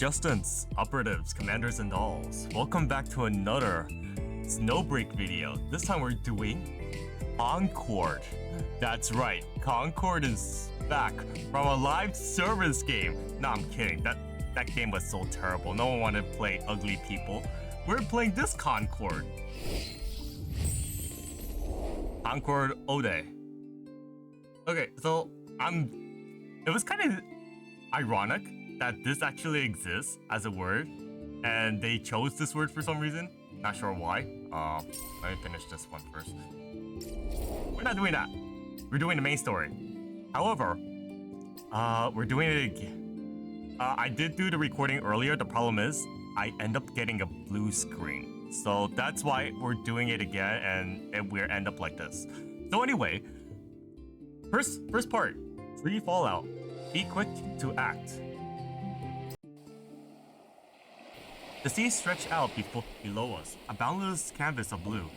Adjustants, operatives, commanders, and alls. Welcome back to another Snowbreak video. This time we're doing Concord. That's right, Concord is back from a live service game. No, I'm kidding. That game was so terrible. No one wanted to play ugly people. We're playing this Concord. Concord Ode. Okay, so it was kind of ironic that this actually exists as a word, and they chose this word for some reason. Not sure why. Let me finish this one first. We're not doing that. We're doing the main story. However, we're doing it again. I did do the recording earlier. The problem is I end up getting a blue screen. So that's why we're doing it again, and we end up like this. So anyway, first part, free fallout. Be quick to act. The sea stretched out below us, a boundless canvas of blue.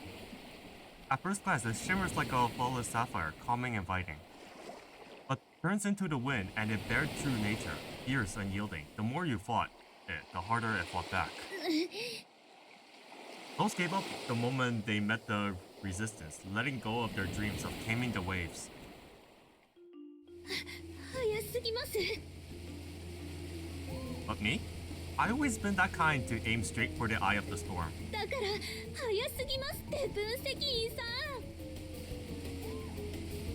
At first glance, it shimmers like a flawless sapphire, calming and inviting. But turns into the wind, and it bared true nature, fierce, unyielding. The more you fought it, the harder it fought back. Most gave up the moment they met the resistance, letting go of their dreams of taming the waves. But me? I always been that kind to aim straight for the eye of the storm.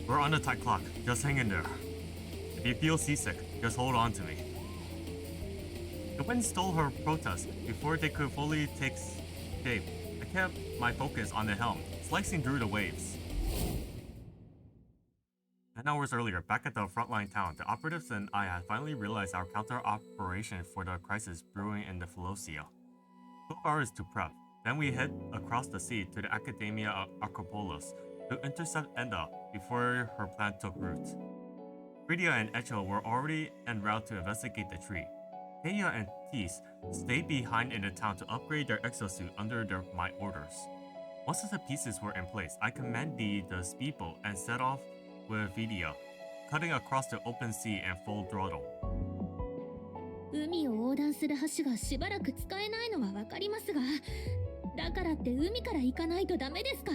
We're on a tight clock. Just hang in there. If you feel seasick, just hold on to me. The wind stole her protest before they could fully take shape. I kept my focus on the helm, slicing through the waves. 10 hours earlier, back at the frontline town, the operatives and I had finally realized our counter-operation for the crisis brewing in the Felocia. 12 hours to prep. Then we head across the sea to the Academia Acropolis to intercept Enda before her plan took root. Fridia and Echo were already en route to investigate the tree. Kaya and Tease stayed behind in the town to upgrade their exosuit under my orders. Once the pieces were in place, I commanded the speedboat and set off with Vidia, cutting across the open sea and full throttle. 海を横断する橋がしばらく使えないのはわかりますが、だからって海から行かないとダメですか?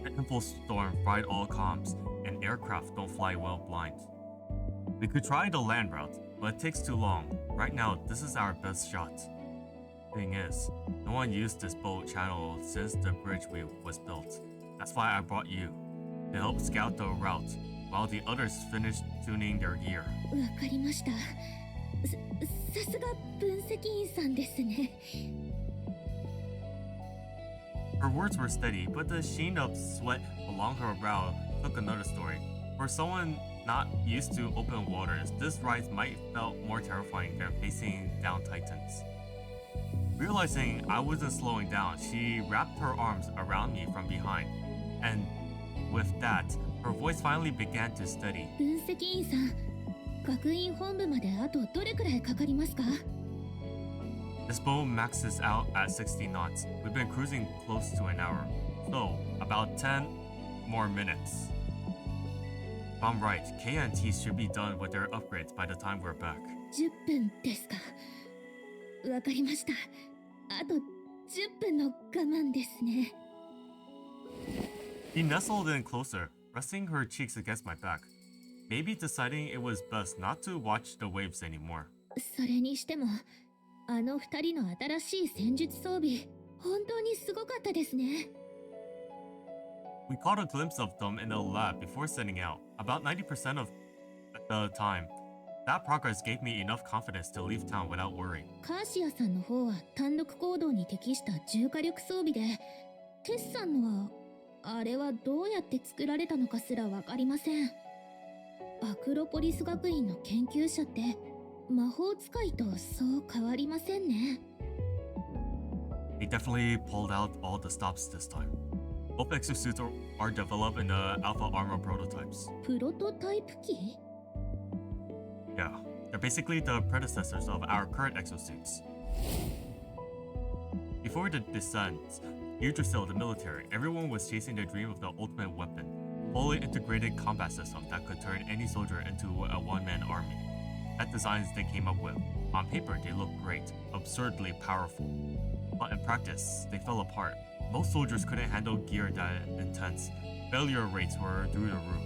In full storm, fried all comms, and aircraft don't fly well blind. We could try the land route, but it takes too long. Right now, this is our best shot. Thing is, no one used this boat channel since the bridge was built. That's why I brought you, to help scout the route, while the others finished tuning their gear. わかりました。さすが分析員さんですね。Her words were steady, but the sheen of sweat along her brow took another story. For someone not used to open waters, this rise might felt more terrifying than facing down titans. Realizing I wasn't slowing down, she wrapped her arms around me from behind, and with that, her voice finally began to steady. 分析員さん、学院本部まであとどれくらいかかりますか? This boat maxes out at 60 knots. We've been cruising close to an hour, so about 10 more minutes. If I'm right, Kaya and T should be done with their upgrades by the time we're back. 10分ですか。わかりました。あと10分の我慢ですね。He nestled in closer, resting her cheeks against my back, maybe deciding it was best not to watch the waves anymore. それにしても、あの二人の新しい戦術装備、本当にすごかったですね。We caught a glimpse of them in the lab before setting out, about 90% of the time. That progress gave me enough confidence to leave town without worry. カーシアさんの方は単独行動に適した重火力装備で、テスさんのは、あれはどうやって作られたのかすらわかりません。アクロポリス学院の研究者って、魔法使いとそう変わりませんね。They definitely pulled out all the stops this time. Both exosuits are developed in the alpha armor prototypes. プロトタイプ機? Yeah, they're basically the predecessors of our current exosuits. Before the descent, Yggdrasil, the military, everyone was chasing the dream of the ultimate weapon, fully integrated combat system that could turn any soldier into a one-man army. at designs they came up with. On paper, they looked great, absurdly powerful. But in practice, they fell apart. Most soldiers couldn't handle gear that intense. Failure rates were through the roof.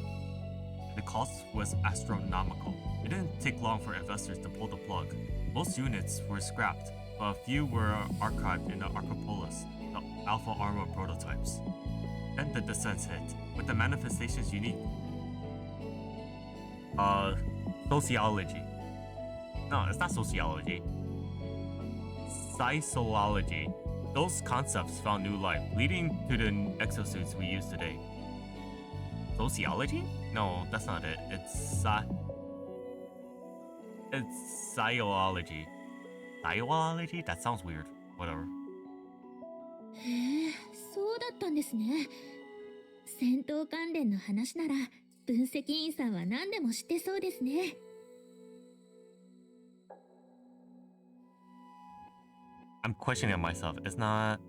The cost was astronomical. It didn't take long for investors to pull the plug. Most units were scrapped, but a few were archived in the Acropolis, the Alpha Armor prototypes. Then the descent hit, with the manifestations unique. Sociology. No, it's not sociology. Psychology. Those concepts found new life, leading to the exosuits we use today. Sociology? No, that's not it. It's psychology. Psychology? That sounds weird. Whatever. へえ、そうだったんですね。戦闘関連の話なら分析員さんは何でも知ってそうですね。I'm questioning myself. It's not.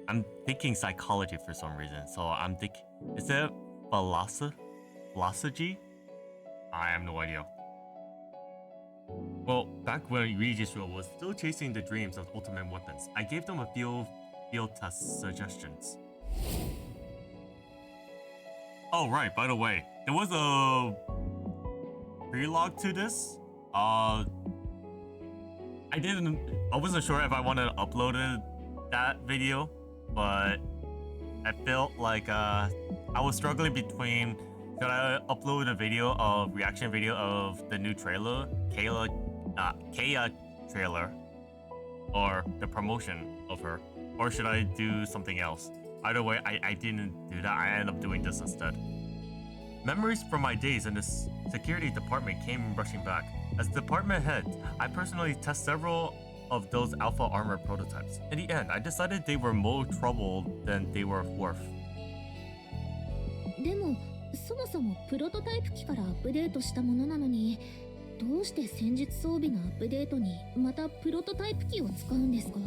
I'm thinking psychology for some reason. So I'm thinking. Is it philosophy? I have no idea. Well, back when Registro was still chasing the dreams of ultimate weapons, I gave them a few field test suggestions. Oh, right, by the way, there was a prologue to this. I wasn't sure if I wanted to upload that video, but I felt like I was struggling between should I upload a reaction video of the new trailer, Kaya trailer, or the promotion of her, or should I do something else? Either way, I didn't do that. I ended up doing this instead. Memories from my days in the security department came rushing back. As department head, I personally tested several of those Alpha Armor prototypes. In the end, I decided they were more trouble than they were worth. でも、そもそもプロトタイプ機からアップデートしたものなのに、どうして戦術装備のアップデートにまたプロトタイプ機を使うんですか?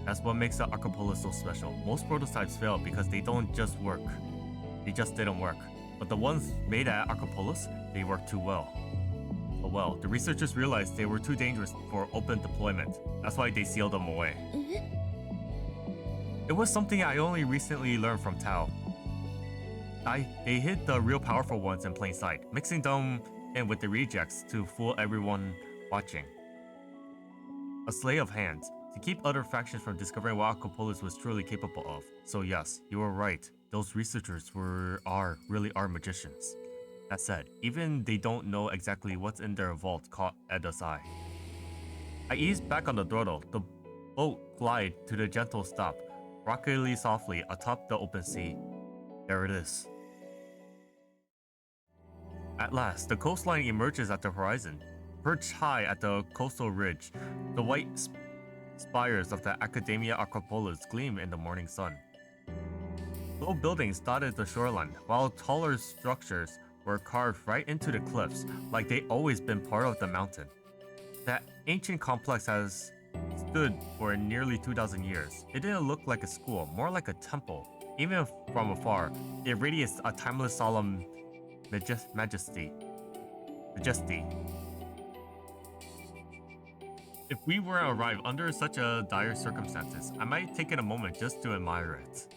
That's what makes the Acropolis so special. Most prototypes fail because they don't just work. They just didn't work. But the ones made at Acropolis, they worked too well. But well, the researchers realized they were too dangerous for open deployment. That's why they sealed them away. It was something I only recently learned from Tao. They hid the real powerful ones in plain sight, mixing them in with the rejects to fool everyone watching. A sleight of hand, to keep other factions from discovering what Acropolis was truly capable of. So yes, you were right. Those researchers really are magicians. That said, even they don't know exactly what's in their vault caught Eda's eye. I eased back on the throttle. The boat glided to the gentle stop, rockily softly atop the open sea. There it is. At last, the coastline emerges at the horizon. Perched high at the coastal ridge, the white spires of the Academia Acropolis gleam in the morning sun. Low buildings dotted the shoreline, while taller structures were carved right into the cliffs, like they'd always been part of the mountain. That ancient complex has stood for nearly 2,000 years. It didn't look like a school, more like a temple. Even from afar, it radiates a timeless solemn majesty. If we were to arrive under such a dire circumstances, I might take it a moment just to admire it.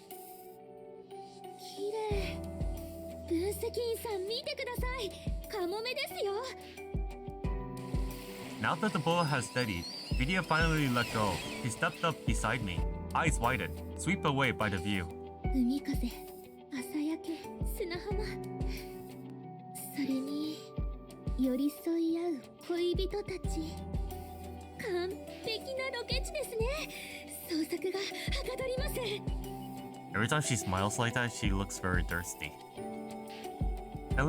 綺麗。分析員さん見てください。カモメですよ。Now that the boat has steadied, Vidya finally let go. He stepped up beside me, eyes widened, swept away by the view. 海風、朝焼け、砂浜。それに寄り添い合う恋人たち。完璧なロケ地ですね。創作がはかどります。Every time she smiles like that, she looks very thirsty. And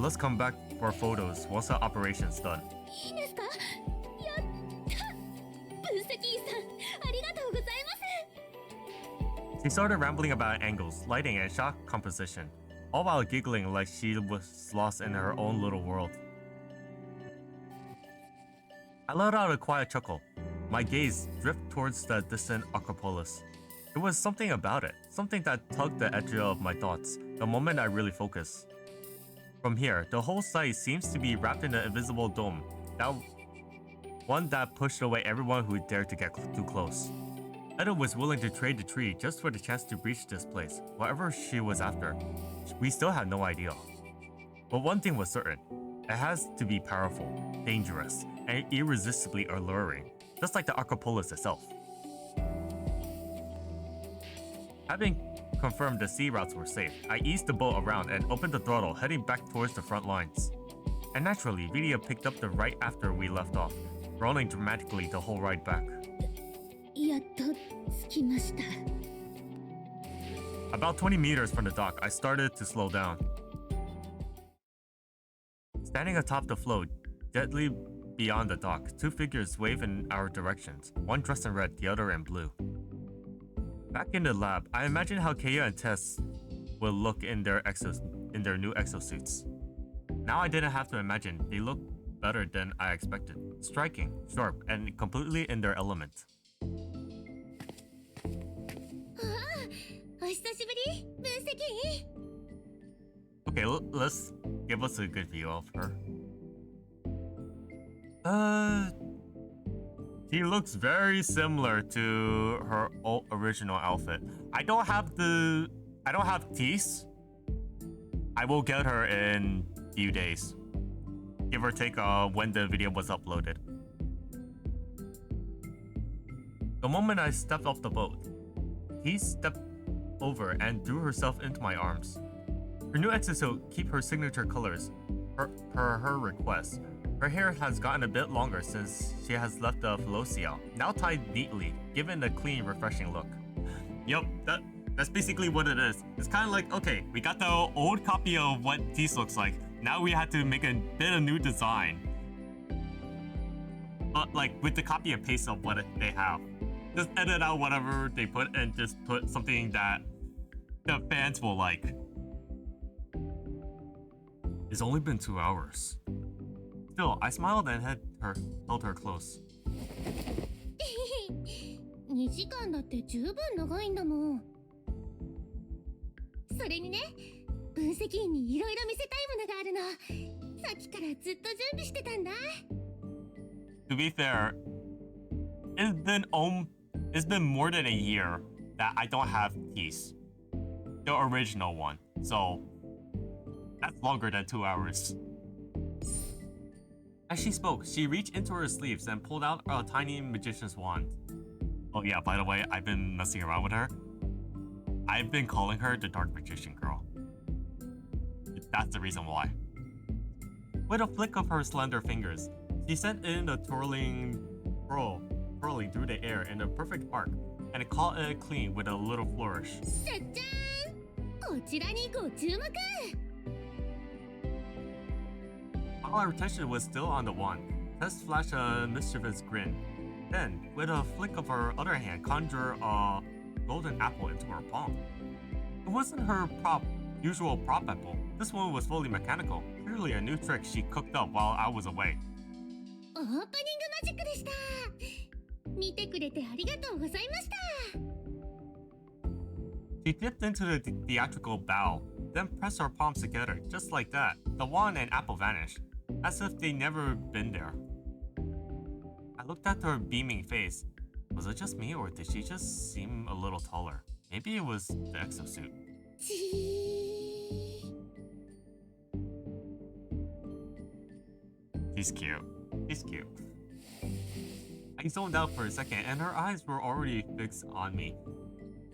let's come back for photos once the operation's done. いいですか？やった！分析員さん、ありがとうございます。 She started rambling about angles, lighting, and shot composition, all while giggling like she was lost in her own little world. I let out a quiet chuckle. My gaze drifted towards the distant Acropolis. There was something about it, something that tugged the edge of my thoughts, the moment I really focused. From here, the whole site seems to be wrapped in an invisible dome. One that pushed away everyone who dared to get too close. Eda was willing to trade the tree just for the chance to reach this place. Whatever she was after, we still had no idea. But one thing was certain. It has to be powerful, dangerous, and irresistibly alluring, just like the Acropolis itself. Having confirmed the sea routes were safe, I eased the boat around and opened the throttle, heading back towards the front lines. And naturally, Rydia picked up the right after we left off, rolling dramatically the whole ride back. やっと着きました。 About 20 meters from the dock, I started to slow down. Standing atop the float, deadly beyond the dock, two figures wave in our directions, one dressed in red, the other in blue. Back in the lab, I imagined how Keiya and Tess would look in their new exosuits. Now I didn't have to imagine, they looked better than I expected. Striking, sharp, and completely in their element. お久しぶり、分析員。 Okay, let's give us a good view of her. She looks very similar to her original outfit. I don't have teeth. I will get her in a few days. Give or take when the video was uploaded. The moment I stepped off the boat, he stepped over and threw herself into my arms. Her new exosuit keep her signature colors, per her request. Her hair has gotten a bit longer since she has left the Philosia, now tied neatly, giving a clean, refreshing look. Yup, that's basically what it is. It's kind of like, okay, we got the old copy of what Tease looks like. Now we had to make a bit of new design. But like with the copy and paste of what they have. Just edit out whatever they put and just put something that the fans will like. It's only been 2 hours. Still, I smiled and held her close. 2時間だって十分長いんだもん。それにね、分析員にいろいろ見せたいものがあるの。さっきからずっと準備してたんだ。To be fair, it's been more than a year that I don't have teeth. The original one. So that's longer than 2 hours. As she spoke, she reached into her sleeves and pulled out a tiny magician's wand. Oh yeah, by the way, I've been messing around with her. I've been calling her the Dark Magician Girl. That's the reason why. With a flick of her slender fingers, she sent in a twirling through the air in a perfect arc, and caught it clean with a little flourish. さっちゃん、こちらにご注目。 While our attention was still on the wand, Tess flashed a mischievous grin. Then, with a flick of her other hand, conjure a golden apple into her palm. It wasn't her usual prop apple. This one was fully mechanical, clearly a new trick she cooked up while I was away. オープニングマジックでした。見てくれてありがとうございました。 She dipped into the theatrical bow, then pressed her palms together, just like that. The wand and apple vanished, as if they'd never been there. I looked at her beaming face. Was it just me, or did she just seem a little taller? Maybe it was the exosuit. ちー。 She's cute. She's cute. I zoned out for a second, and her eyes were already fixed on me.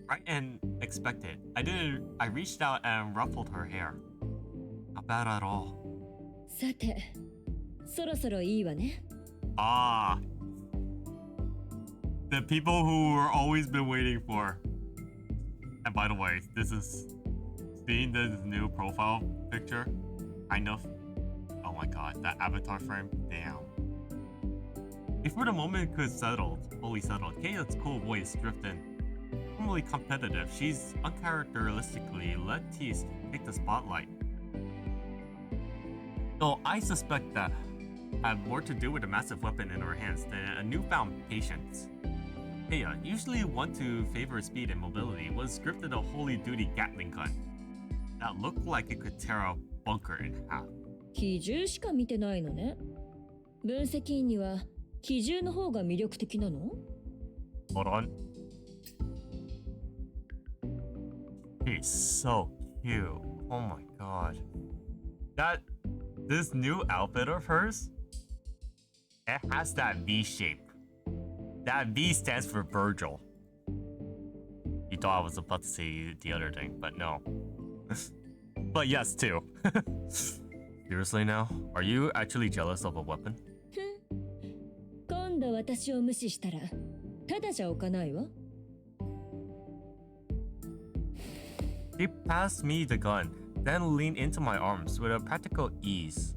Right and expected. I reached out and ruffled her hair. Not bad at all. さて、そろそろいいわね。Ah. The people who were always been waiting for. And by the way, this is seeing this new profile picture. Kind of. Oh my god, that avatar frame. Damn. Before the moment could fully settle, Keiya's cool voice drifted in. Normally competitive, she's uncharacteristically let Tease take the spotlight. Though I suspect that had more to do with a massive weapon in her hands than a newfound patience. Keiya, usually one to favor speed and mobility, was gripped in a holy duty Gatling gun that looked like it could tear a bunker in half. 機銃しか見てないのね。分析員には機銃の方が魅力的なの？ Hold on. He's so cute. Oh my god. This new outfit of hers, it has that V shape. That V stands for Virgil. You thought I was about to say the other thing, but no. But yes, too. Seriously now? Are you actually jealous of a weapon? 今度私を無視したらただじゃおかないわ。She passed me the gun, then leaned into my arms with a practical ease.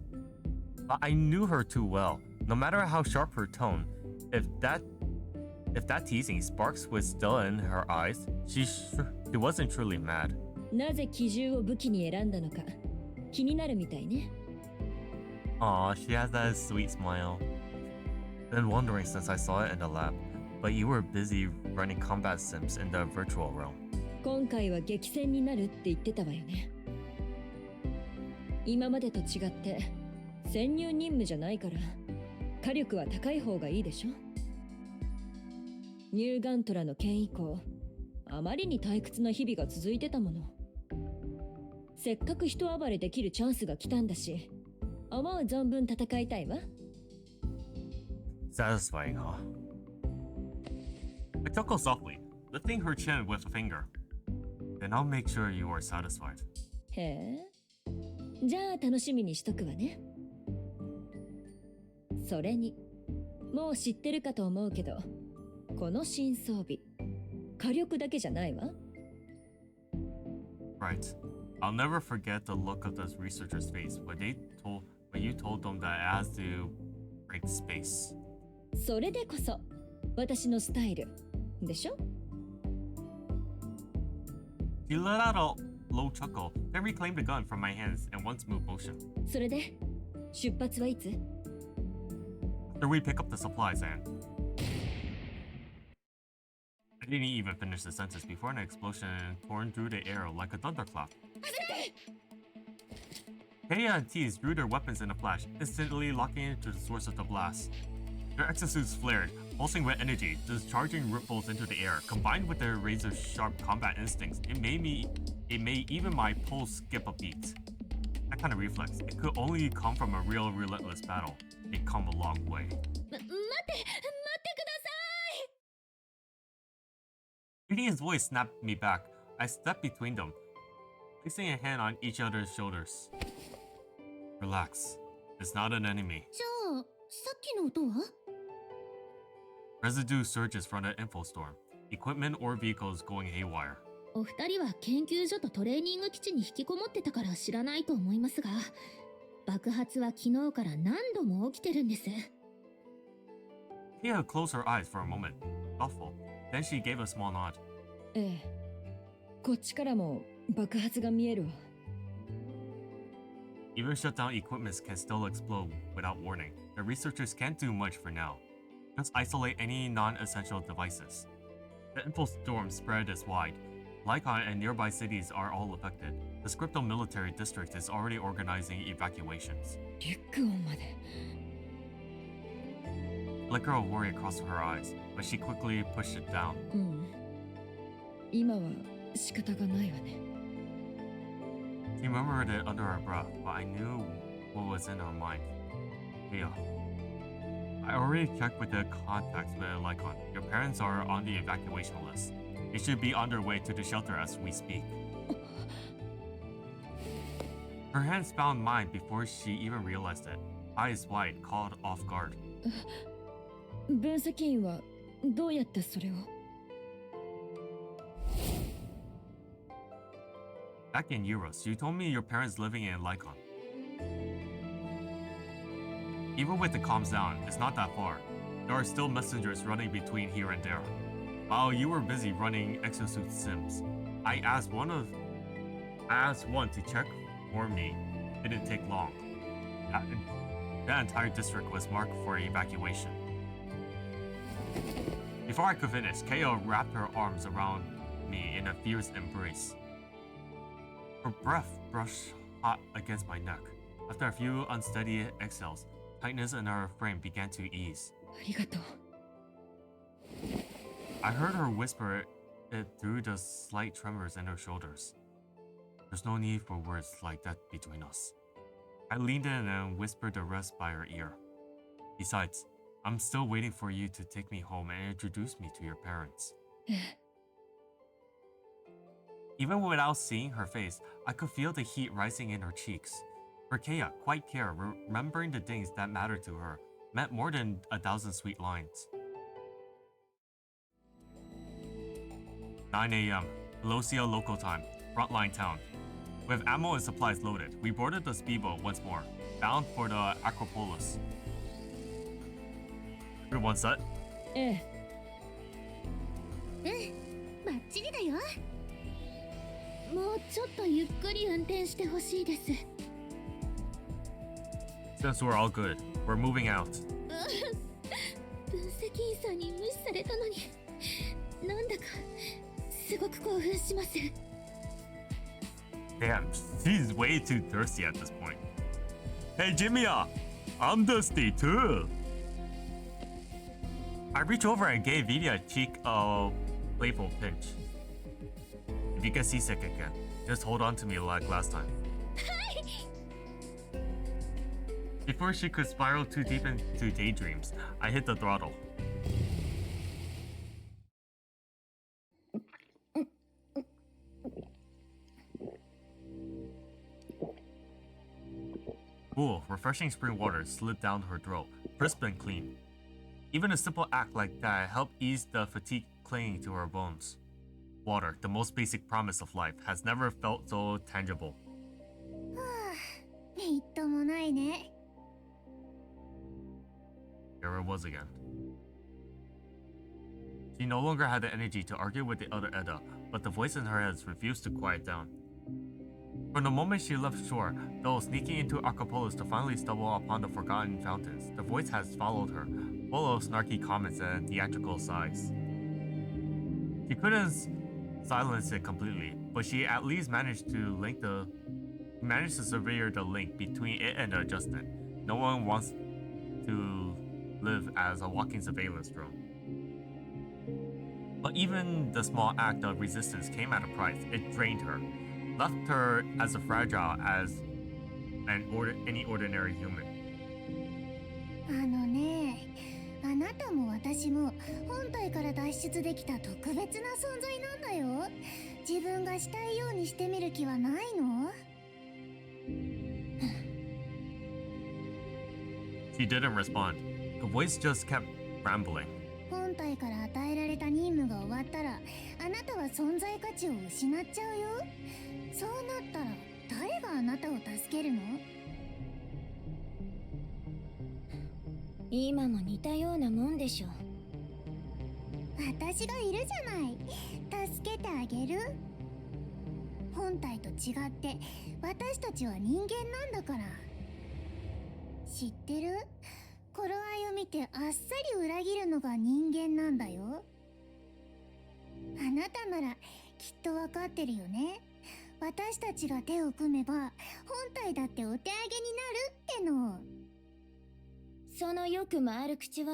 But I knew her too well. No matter how sharp her tone, if that teasing sparks was still in her eyes, she wasn't truly mad. なぜ機銃を武器に選んだのか気になるみたいね。Aw, she has that sweet smile. Been wondering since I saw it in the lab, but you were busy running combat sims in the virtual realm. 今回は激戦になるって言ってたわよね。今までと違って潜入任務じゃないから火力は高い方がいいでしょ。ニューガントラの件以降あまりに退屈な日々が続いてたもの。せっかく人暴れできるチャンスが来たんだし思う存分戦いたいわ。 Satisfying, huh? I chuckled softly, lifting her chin with a finger. Then I'll make sure you are satisfied. へえ。じゃあ楽しみにしとくわね。それにもう知ってるかと思うけどこの新装備火力だけじゃないわ。 Right. I'll never forget the look of the researcher's face when you told them that it has to break space. それでこそ私のスタイルでしょ。 She let out a low chuckle, then reclaimed the gun from my hands in one smooth motion. それで出発はいつ？ After we pick up the supplies and... I didn't even finish the sentence before an explosion torn through the air like a thunderclap. Kaya and Tease drew their weapons in a flash, instantly locking into the source of the blast. Their exosuits flared, pulsing with energy, discharging ripples into the air. Combined with their razor-sharp combat instincts, it made even my pulse skip a beat. That kind of reflex, it could only come from a real relentless battle. It come a long way. 待ってください。 Gideon's voice snapped me back. I stepped between them, placing a hand on each other's shoulders. Relax. It's not an enemy. じゃあさっきの音は？ Residue surges from the info storm. Equipment or vehicles going haywire. お二人は研究所とトレーニング基地に引きこもってたから知らないと思いますが、爆発は昨日から何度も起きてるんです。 Tia closed her eyes for a moment, thoughtful. Then she gave a small nod. ええ。こっちからも爆発が見えるわ。 Even shut down equipments can still explode without warning. The researchers can't do much for now. Just isolate any non-essential devices. The info storm spread is wide. Lycon and nearby cities are all affected. The Scripto military district is already organizing evacuations. リュックオンまで。 Flicker of worry crossed her eyes, but she quickly pushed it down. うん。今は仕方がないわね。 She murmured it under her breath, but I knew what was in her mind. Yeah. I already checked with the contacts with Lycon. Your parents are on the evacuation list. They should be on their way to the shelter as we speak. Her hands found mine before she even realized it. Eyes wide, caught off guard. 分析員はどうやってそれを？ Back in Euros, you told me your parents living in Lycon. Even with the comms down, it's not that far. There are still messengers running between here and there. While you were busy running exosuit sims, I asked one to check for me. It didn't take long. That entire district was marked for evacuation. Before I could finish, Ko wrapped her arms around me in a fierce embrace. Her breath brushed hot against my neck. After a few unsteady exhales, tightness in her frame began to ease. ありがとう。 I heard her whisper it through the slight tremors in her shoulders. There's no need for words like that between us. I leaned in and whispered the rest by her ear. Besides, I'm still waiting for you to take me home and introduce me to your parents. Even without seeing her face, I could feel the heat rising in her cheeks. For Kea, quite care, remembering the things that mattered to her, meant more than 1,000 sweet lines. 9 a.m. Velocia local time, frontline town. With ammo and supplies loaded, we boarded the speedboat once more, bound for the Acropolis. Everyone set? ええ。バッチリだよ。もうちょっとゆっくり運転してほしいです。 Since we're all good, we're moving out. 分析員さんに無視されたのに、なんだかすごく興奮します。 Damn, she's way too thirsty at this point. Hey Jimmy-ya, I'm thirsty too. I reached over and gave Vidi a cheek of playful pinch. If you get seasick again, just hold on to me like last time. Before she could spiral too deep into daydreams, I hit the throttle. Cool, refreshing spring water slid down her throat, crisp and clean. Even a simple act like that helped ease the fatigue clinging to her bones. Water, the most basic promise of life, has never felt so tangible. みっともないね。 There it was again. She no longer had the energy to argue with the other Edda, but the voice in her head refused to quiet down. From the moment she left shore, though sneaking into Acropolis to finally stumble upon the forgotten fountains, the voice has followed her, full of snarky comments and theatrical sighs. She couldn't silence it completely, but she at least managed to sever the link between it and the adjustment. No one wants to live as a walking surveillance drone. But even the small act of resistance came at a price. It drained her, left her as fragile as any ordinary human. あのね、あなたも私も本体から脱出できた特別な存在なんだよ。自分がしたいようにしてみる気はないの？ She didn't respond. The voice just kept rambling. 本体から与えられた任務が終わったら、あなたは存在価値を失っちゃうよ。そうなったら誰があなたを助けるの？今も似たようなもんでしょ。私がいるじゃない。助けてあげる。本体と違って私たちは人間なんだから。知ってる？頃合いを見てあっさり裏切るのが人間なんだよ。あなたならきっとわかってるよね。私たちが手を組めば本体だってお手上げになるっての。そのよく回る口は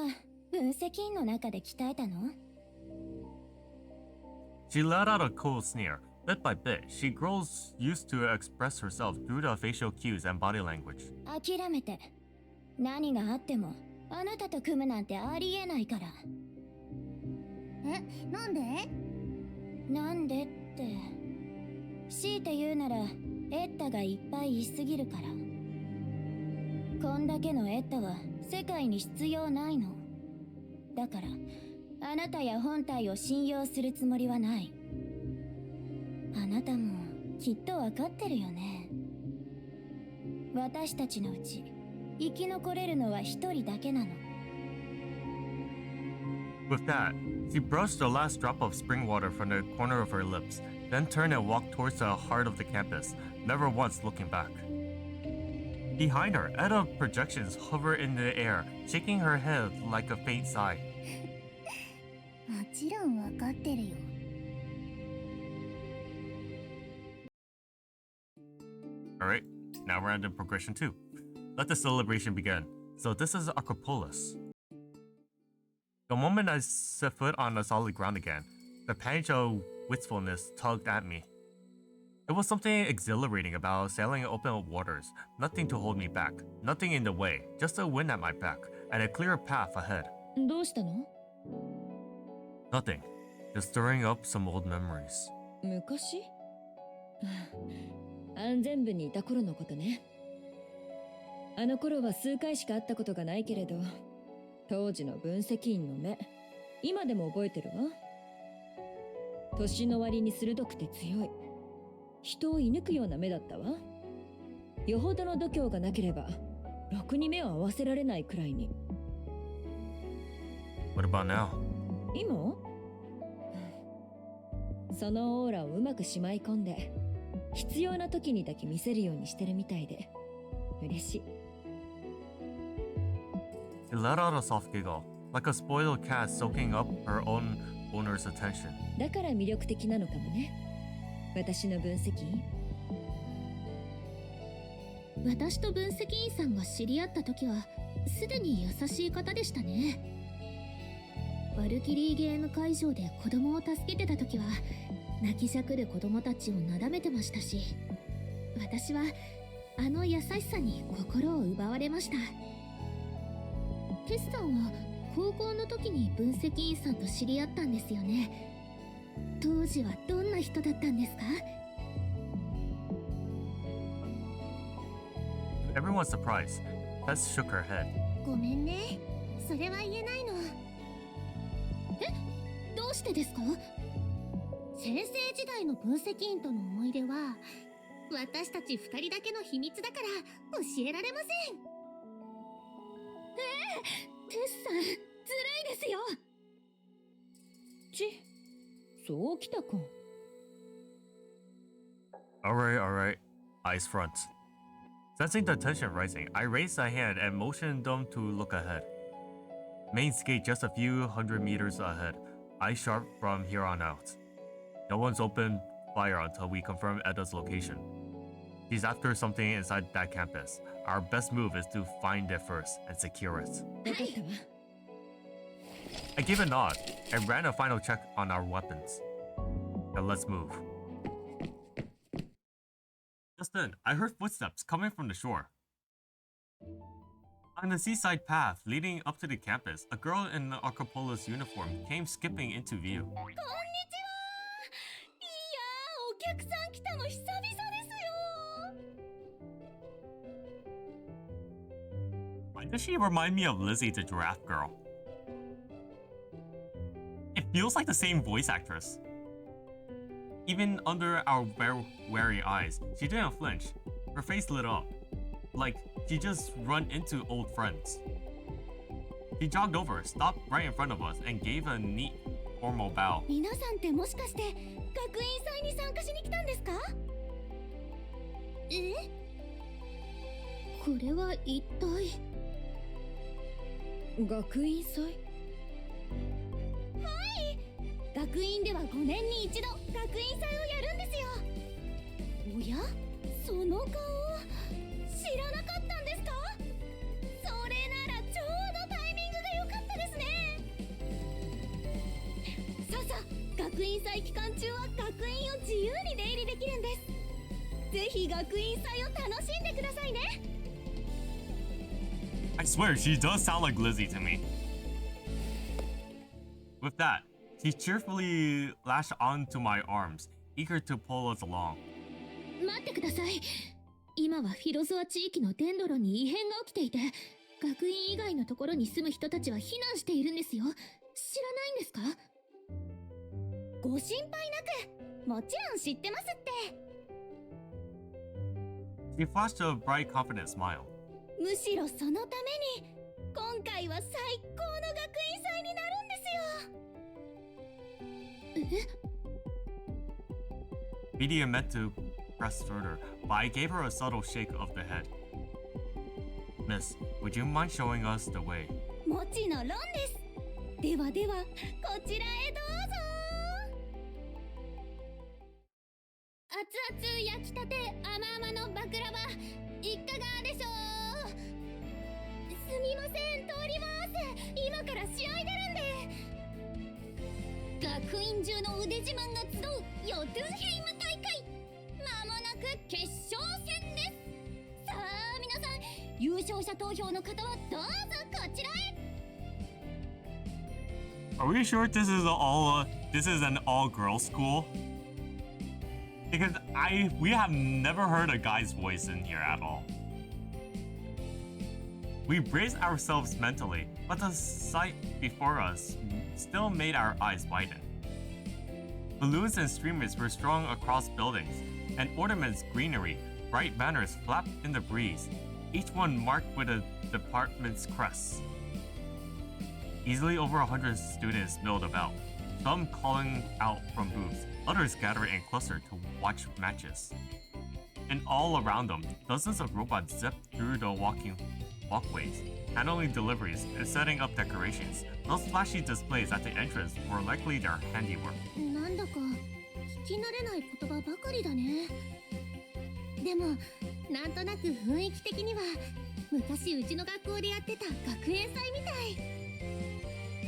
分析員の中で鍛えたの？ She let out a cold sneer. Bit by bit, she grows used to express herself through the facial cues and body language. 諦めて。何があってもあなたと組むなんてありえないから。え、なんで？なんでって。強いて言うならエッタがいっぱいいすぎるから。こんだけのエッタは世界に必要ないの。だからあなたや本体を信用するつもりはない。あなたもきっとわかってるよね。私たちのうち生き残れるのは一人だけなの。 With that, she brushed the last drop of spring water from the corner of her lips, then turned and walked towards the heart of the campus, never once looking back. Behind her, Edda projections hover in the air, shaking her head like a faint sigh. もちろんわかってるよ。Alright, Now we're on to progression 2. Let the celebration begin. So this is Acropolis. The moment I set foot on the solid ground again, the pang of wistfulness tugged at me. It was something exhilarating about sailing in open waters. Nothing to hold me back, nothing in the way, just a wind at my back, and a clear path ahead. どうしたの？ Nothing, just stirring up some old memories. 昔？安全部にいた頃のことね。あの頃は数回しか会ったことがないけれど、当時の分析員の目、今でも覚えてるわ。年の割に鋭くて強い。人を射抜くような目だったわ。よほどの度胸がなければ、ろくに目を合わせられないくらいに。What about now? 今？そのオーラをうまくしまい込んで、必要な時にだけ見せるようにしてるみたいで、嬉しい。She let out a soft giggle, like a spoiled cat soaking up her own owner's attention. だから魅力的なのかもね。私の分析員。私と分析員さんが知り合った時はすでに優しい方でしたね。バルキリーゲーム会場で子供を助けてた時は泣きじゃくる子供たちをなだめてましたし、私はあの優しさに心を奪われました。テスさんは高校の時に分析員さんと知り合ったんですよね。当時はどんな人だったんですか？ Everyone's surprised. Tess shook her head. ごめんね、それは言えないの。どうしてですか？先生時代の分析員との思い出は私たち2人だけの秘密だから教えられません。テスさん、ずるいですよ。そうきたか。Alright. Eyes front. Sensing the tension rising, I raised a hand and motioned them to look ahead. Main skate just a few hundred meters ahead. Eyes sharp from here on out. No one's opened fire until we confirm Edda's location. She's after something inside that campus. Our best move is to find it first and secure it. わかったわ。I gave a nod and ran a final check on our weapons. Now let's move. Just then, I heard footsteps coming from the shore. On the seaside path leading up to the campus, a girl in an Acropolis uniform came skipping into view. こんにちは。いやー、お客さん来たの久々ですよ。 Why does she remind me of Lizzie the Giraffe Girl? It feels like the same voice actress. Even under our wary eyes, she didn't flinch. Her face lit up, like she just run into old friends. She jogged over, stopped right in front of us, and gave a neat, formal bow. 皆さんってもしかして学院祭に参加しに来たんですか？これは一体。学院祭？学院では5年に一度学院祭をやるんですよ。おや、その顔知らなかったんですか？それならちょうどタイミングが良かったですね。さあ、学院祭期間中は学院を自由に出入りできるんです。ぜひ学院祭を楽しんでくださいね。 I swear, she does sound like Lizzie to me. With that, she cheerfully lashed onto my arms, eager to pull us along. 待ってください。今はフィロゾア地域のデンドロに異変が起きていて、学院以外のところに住む人たちは避難しているんですよ。知らないんですか？ご心配なく、もちろん知ってますって。 She flashed a bright, confident smile. むしろそのために今回は最高の学院祭になるんですよ。Media meant to press further, but I gave her a subtle shake of the head. Miss, would you mind showing us the way? もちろんです。ではでは、こちらへどうぞ。熱々焼きたて甘々のバクラバ、いません、通ります。今から試合出るんで。学院中の腕自慢が集うヨトゥンヘイム大会、まもなく決勝戦です。さあ皆さん、優勝者投票の方はどうぞこちらへ。 Are we sure this is an all-girls school? Because we have never heard a guy's voice in here at all. We braced ourselves mentally, but the sight before us still made our eyes widen. Balloons and streamers were strung across buildings, and ornaments, greenery, bright banners flapped in the breeze, each one marked with a department's crest. Easily over 100 students milled about, some calling out from booths, others gathered in cluster to watch matches. And all around them, dozens of robots zipped through the walkways, handling deliveries and setting up decorations. Those flashy displays at the entrance were likely their handiwork. なんだか聞き慣れない言葉ばかりだね。でもなんとなく雰囲気的には昔うちの学校でやってた学園祭みたい。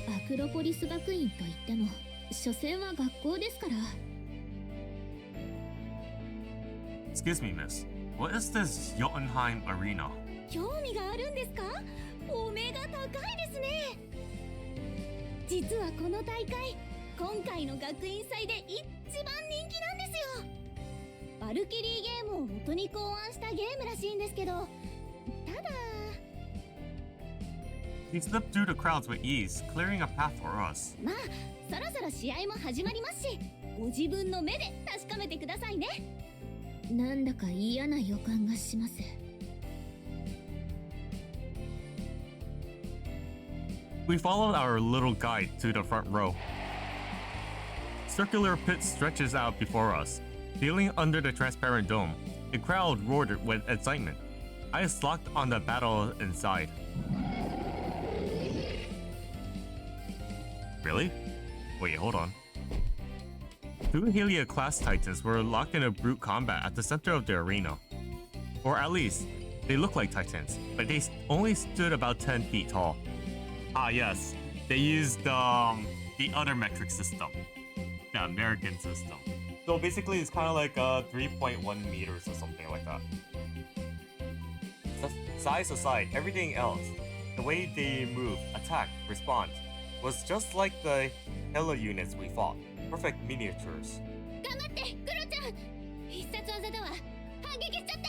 アクロポリス学院といっても所詮は学校ですから。 Excuse me, miss. What is this Jotunheim Arena? 興味があるんですか？お目が高いですね。実はこの大会、今回の学院祭で一番人気なんですよ。バルキリーゲームを元に考案したゲームらしいんですけど、ただ He slipped through the crowds with ease, clearing a path for us. まあそろそろ試合も始まりますし、ご自分の目で確かめてくださいね。なんだか嫌な予感がします。 We followed our little guide to the front row. Circular pit stretches out before us. Feeling under the transparent dome, the crowd roared with excitement. Eyes locked on the battle inside. Really? Wait, hold on. Two Helia-class titans were locked in a brute combat at the center of the arena. Or at least, they looked like titans, but they only stood about 10 feet tall. Ah yes, they used the other metric system. The American system. So basically it's kind of like 3.1 meters or something like that. Size aside, everything else, the way they move, attack, respond, was just like the Hela units we fought. Perfect miniatures. 頑張ってクロちゃん、必殺技だわ。反撃しちゃって。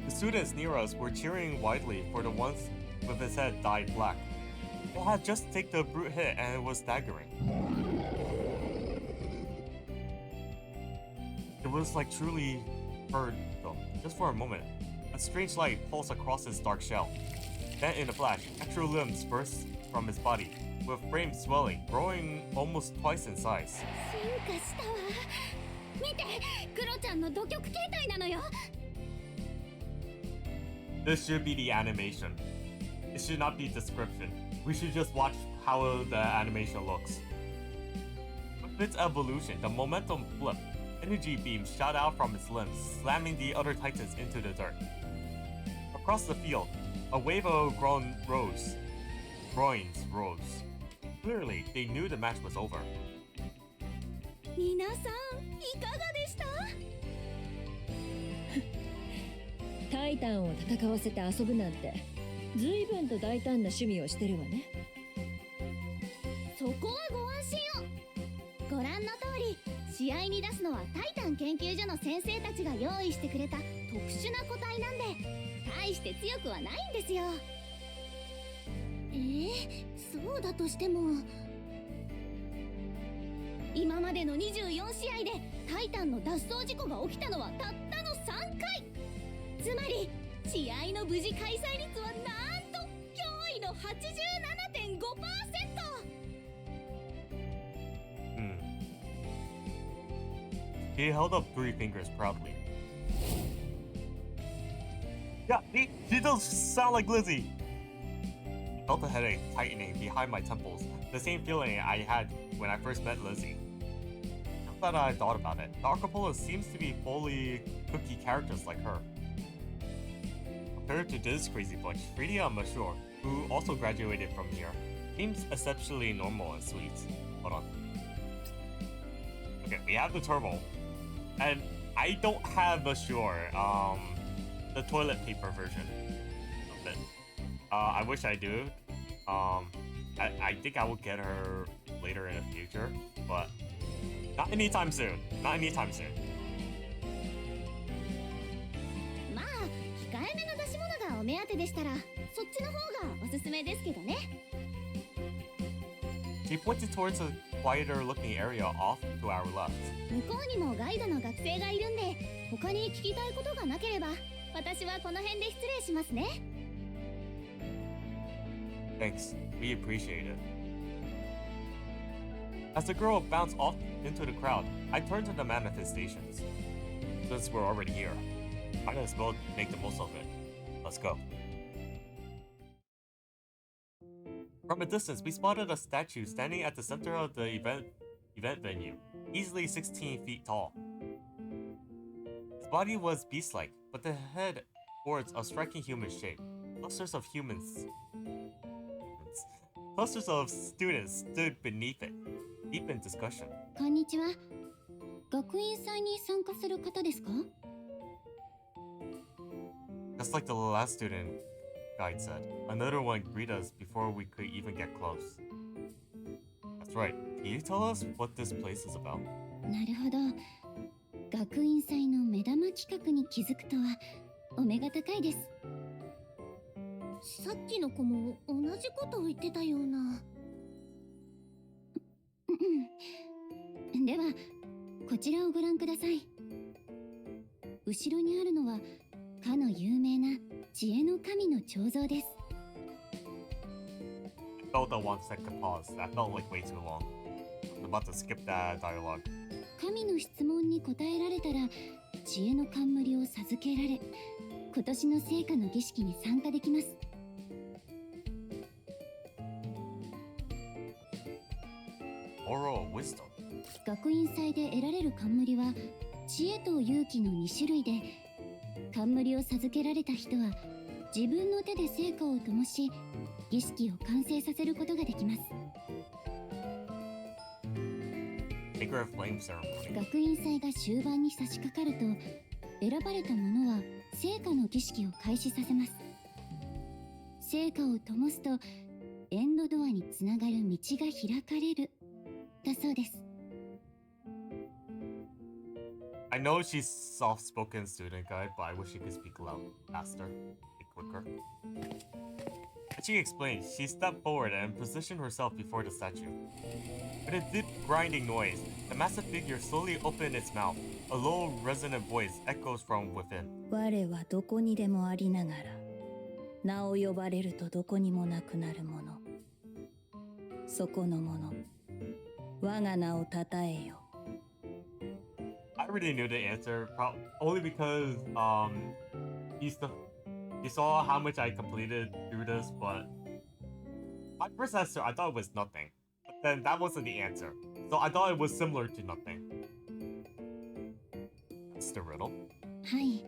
The students near us were cheering widely for the ones with his head dyed black. Well, had just taken the brute hit and it was staggering. It was like truly heard them, just for a moment. A strange light pulsed across his dark shell. Then in a flash, extra limbs burst from his body, with frames swelling, growing almost twice in size. 進化したわ。見て、クロちゃんの土極形態なのよ。 This should be the animation. It should not be description. We should just watch how the animation looks. With its evolution, the momentum flipped. Energy beams shot out from its limbs, slamming the other titans into the dirt. Across the field, a wave of groans rose. Clearly, they knew the match was over. 皆さん、いかがでした？タイタンを戦わせて遊ぶなんて随分と大胆な趣味をしてるわね。そこはご安心を。ご覧の通り、試合に出すのはタイタン研究所の先生たちが用意してくれた特殊な個体なんで、大して強くはないんですよ。そうだとしても今までの24試合でタイタンの脱走事故が起きたのはたったの3回。つまり試合の無事開催率はなんと驚異の 87.5%。He held up 3 fingers proudly. Yeah, she does sound like Lizzie. I felt a headache tightening behind my temples, the same feeling I had when I first met Lizzie. Now that I thought about it, the Archipelago seems to be fully cookie characters like her. compared to this crazy bunch, Frida and Mashur, who also graduated from here, seems exceptionally normal and sweet. Hold on. Okay, we have the turbo. And I don't have Mashur, the toilet paper version of it. I wish I do. I think I will get her later in the future, but not anytime soon. Not anytime soon. まあ控えめな出し物がお目当てでしたらそっちの方がおすすめですけどね。 She pointed towards a quieter looking area off to our left. 向こうにもガイドの学生がいるんで他に聞きたいことがなければ私はこの辺で失礼しますね。 Thanks, we appreciate it. As the girl bounced off into the crowd, I turned to the manifestations. Since we're already here, might as well make the most of it. Let's go. From a distance, we spotted a statue standing at the center of the event venue, easily 16 feet tall. His body was beast-like, but the head sports a striking human shape. Clusters of students stood beneath it, deep in discussion. こんにちは。学院祭に参加する方ですか？ Just like the last student guide said, another one greeted us before we could even get close. That's right. Can you tell us what this place is about? なるほど。学院祭の目玉企画に気づくとはお目が高いです。さっきの子も同じことを言ってたような。ではこちらをご覧ください。後ろにあるのはかの有名な知恵の神の彫像です。I felt a 1 second pause. That felt like way too long. I'm about to skip that dialogue. 神の質問に答えられたら知恵の冠を授けられ今年の聖火の儀式に参加できます。Oral wisdom. 学院祭で得られる冠は知恵と勇気の2種類で冠を授けられた人は自分の手で聖火を灯し儀式を完成させることができます。 Sacred flame ceremony. 学院祭が終盤に差し掛かると選ばれた者は聖火の儀式を開始させます。聖火を灯すとエンドドアにつながる道が開かれるだそうです。 I know she's soft-spoken student guide, but I wish she could speak loud, faster, and quicker. As she explained, she stepped forward and positioned herself before the statue. With a deep grinding noise, the massive figure slowly opened its mouth. A low, resonant voice echoes from within. 我はどこにでもありながら名を呼ばれるとどこにもなくなるもの。そこのもの、我が名をたたえよ。 I already knew the answer, only because you saw how much I completed through this, but my first answer I thought it was nothing, but then that wasn't the answer, so I thought it was similar to nothing. That's the riddle. はい、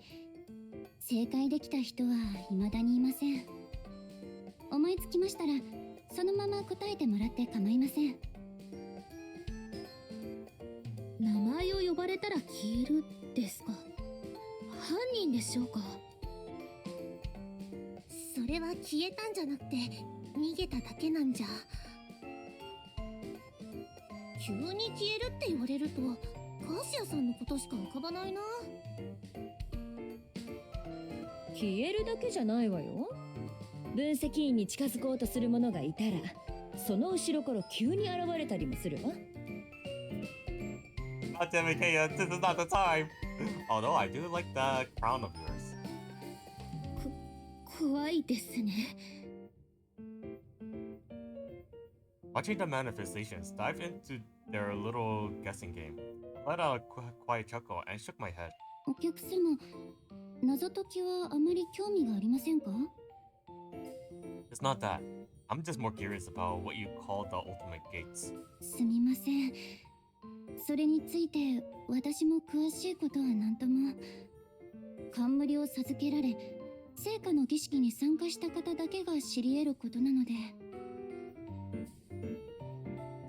正解できた人は未だにいません。思いつきましたらそのまま答えてもらって構いません。名前を呼ばれたら消えるですか？犯人でしょうか？それは消えたんじゃなくて逃げただけなんじゃ。急に消えるって言われるとカーシアさんのことしか浮かばないな。消えるだけじゃないわよ。分析員に近づこうとする者がいたらその後ろから急に現れたりもするわ。God damn it, Kaya, this is not the time. Although I do like the crown of yours. 怖いですね。 Watching the manifestations dive into their little guessing game, I let out a quiet chuckle and shook my head. お客様、謎解きはあまり興味がありませんか？ It's not that. I'm just more curious about what you call the ultimate gates. すみません。それについて私も詳しいことは何とも。冠を授けられ聖火の儀式に参加した方だけが知り得ることなので。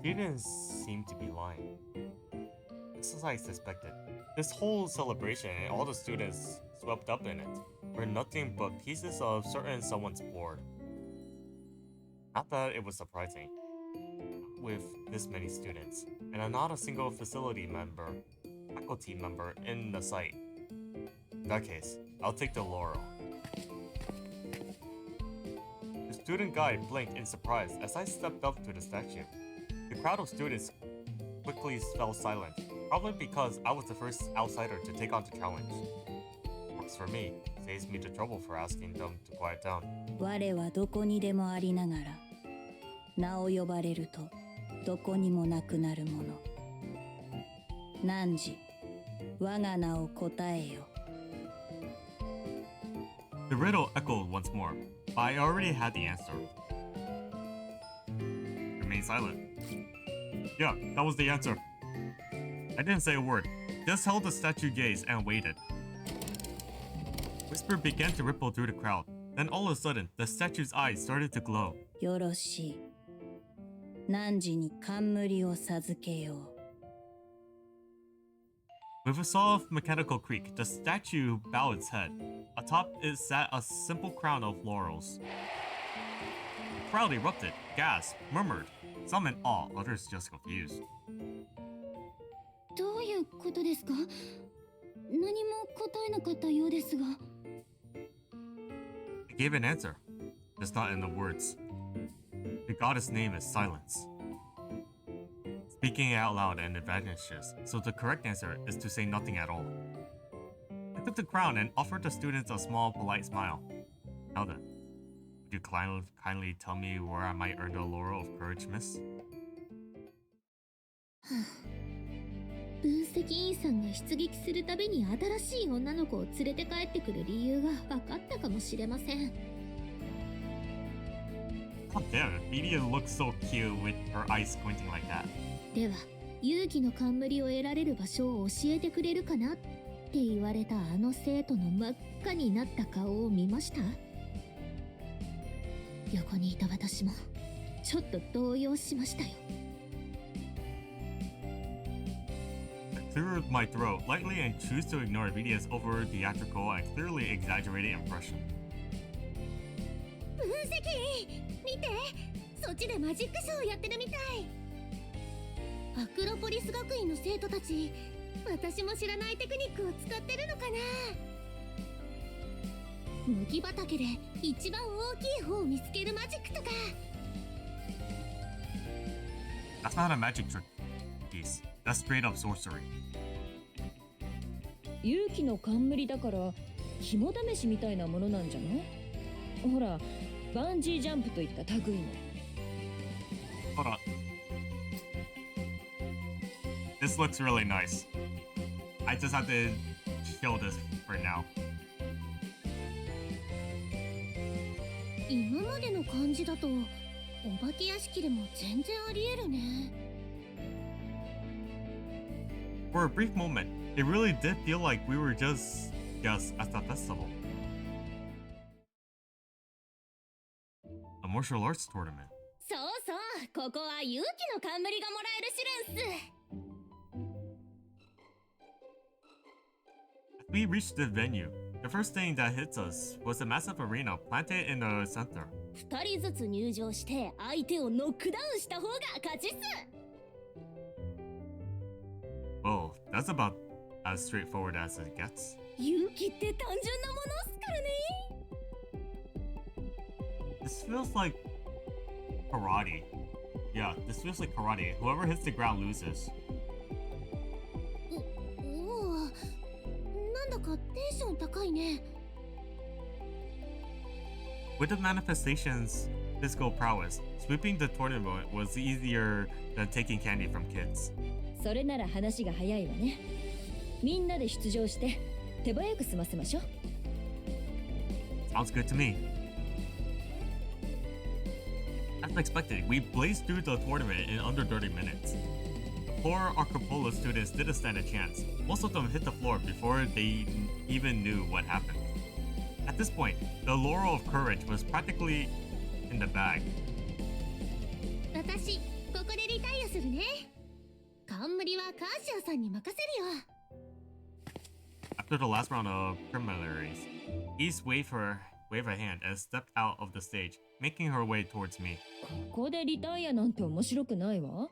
Students seem to be lying. Just as I suspected, this whole celebration and all the students swept up in it were nothing but pieces of certain someone's board. Not that it was surprising, with this many students, and not a single faculty member in the site. In that case, I'll take the laurel. The student guide blinked in surprise as I stepped up to the statue. The crowd of students quickly fell silent, probably because I was the first outsider to take on the challenge. Works for me, saves me the trouble for asking them to quiet down. 我はどこにでもありながら、名を呼ばれるとどこにもなくなるもの。汝、我が名を答えよ。The riddle echoed once more, but I already had the answer. Remain silent. Yeah, that was the answer. I didn't say a word, just held the statue gaze and waited. Whisper began to ripple through the crowd. Then all of a sudden, the statue's eyes started to glow. よろしい。汝に冠を授けよう。With a soft mechanical creak, the statue bowed its head. Atop it sat a simple crown of laurels. The crowd erupted, gasped, murmured. Some in awe, others just confused. どういうことですか？何も答えなかったようですが。I gave an answer, just not in the words. The goddess' name is silence. Speaking it out loud and it vanishes, so the correct answer is to say nothing at all. I took the crown and offered the students a small, polite smile. Now then, would you kindly tell me where I might earn the laurel of courage, miss? 分析員さんが出撃するたびに新しい女の子を連れて帰ってくる理由が分かったかもしれません。God damn it, Media looks so cute with her eyes squinting like that. では、勇気の冠を得られる場所を教えてくれるかなって言われたあの生徒の真っ赤になった顔を見ました？横にいた私もちょっと動揺しましたよ。I cleared my throat lightly and chose to ignore Media's over theatrical and clearly exaggerated impression. 分析員見て、そっちでマジックショーをやってるみたい。アクロポリス学院の生徒たち、私も知らないテクニックを使ってるのかな。麦畑で一番大きい方を見つけるマジックとか。That's not a magic trick piece. That's straight up sorcery. 勇気の冠だから肝試しみたいなものなんじゃない？ほら、バンジージャンプといった類の。Hold on. This looks really nice. I just have to show this for now. 今までの感じだとお化け屋敷でも全然ありえるね。For a brief moment, it really did feel like we were just at the festival. A martial arts tournament. そうそう、ここは勇気の冠がもらえる試練っす。As we reached the venue, the first thing that hits us was a massive arena planted in the center. 2人ずつ入場して相手をノックダウンした方が勝ちっす。Well, that's about as straightforward as it gets. 勇気って単純なものっすからね。This feels like karate. Yeah, this feels like karate. Whoever hits the ground loses. おお、なんだかテンション高いね。With the manifestation's physical prowess, sweeping the tournament was easier than taking candy from kids. それなら話が早いわね。みんなで出場して手早く済ませましょう。Sounds good to me. As expected, we blazed through the tournament in under 30 minutes. Poor Arcopola students didn't stand a chance. Most of them hit the floor before they even knew what happened. At this point, the laurel of courage was practically in the bag. 私ここでリタイアするね。冠はカーシアさんに任せるよ。 After the last round of preliminaries, East waved a hand and stepped out of the stage, making her way towards me. ここでリタイアなんて面白くないわ。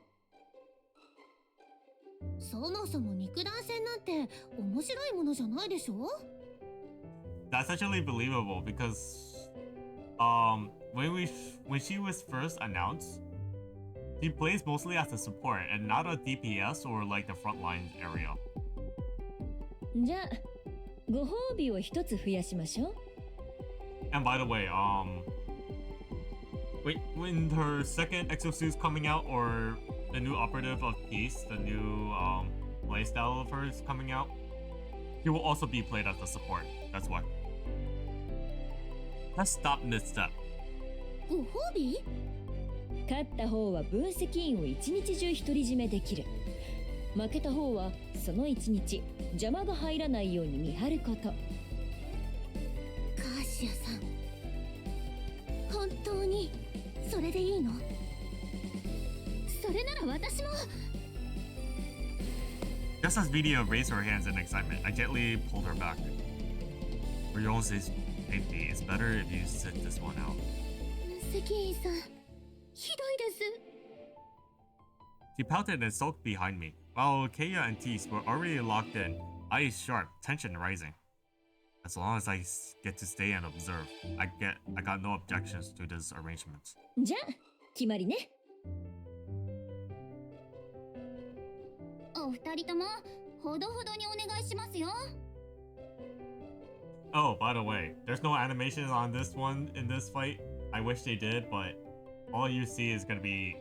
そもそも肉弾戦なんて面白いものじゃないでしょ。 That's actually believable because, when she was first announced, she plays mostly as a support and not a DPS or like the frontline area. じゃあご褒美を一つ増やしましょう。 And by the way, when her second exosuit's coming out or the new operative of peace, the new playstyle of hers coming out, she will also be played as a support. That's why. Let's stop mid-step. ご褒美？勝った方は分析員を一日中独り占めできる。負けた方はその一日邪魔が入らないように見張ること。カーシアさん、本当にそれでいいの？それなら私も。 Just as Vidia raised her hands in excitement, I gently pulled her back. For your own safety, it's better if you sit this one out. 分析員さん、ひどいです。 She pouted and sulked behind me, while Kaya and Tease were already locked in, eyes sharp, tension rising. As long as I get to stay and observe, I got no objections to this arrangement. じゃあ決まりね。お二人ともほどほどにお願いしますよ。 Oh, by the way, there's no animations on this one in this fight. I wish they did, but all you see is gonna be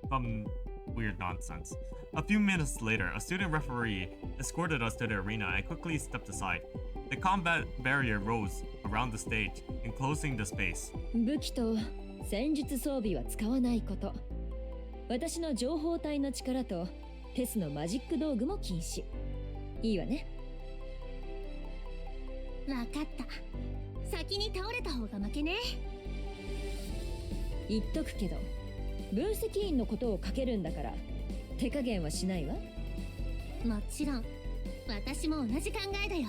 some weird nonsense. A few minutes later, a student referee escorted us to the arena and quickly stepped aside. The combat barrier rose around the stage, enclosing the space. 武器と戦術装備は使わないこと。私の情報体の力とテスのマジック道具も禁止。いいわね。わかった。先に倒れた方が負けね。言っとくけど、分析員のことをかけるんだから手加減はしないわ。もちろん、私も同じ考えだよ。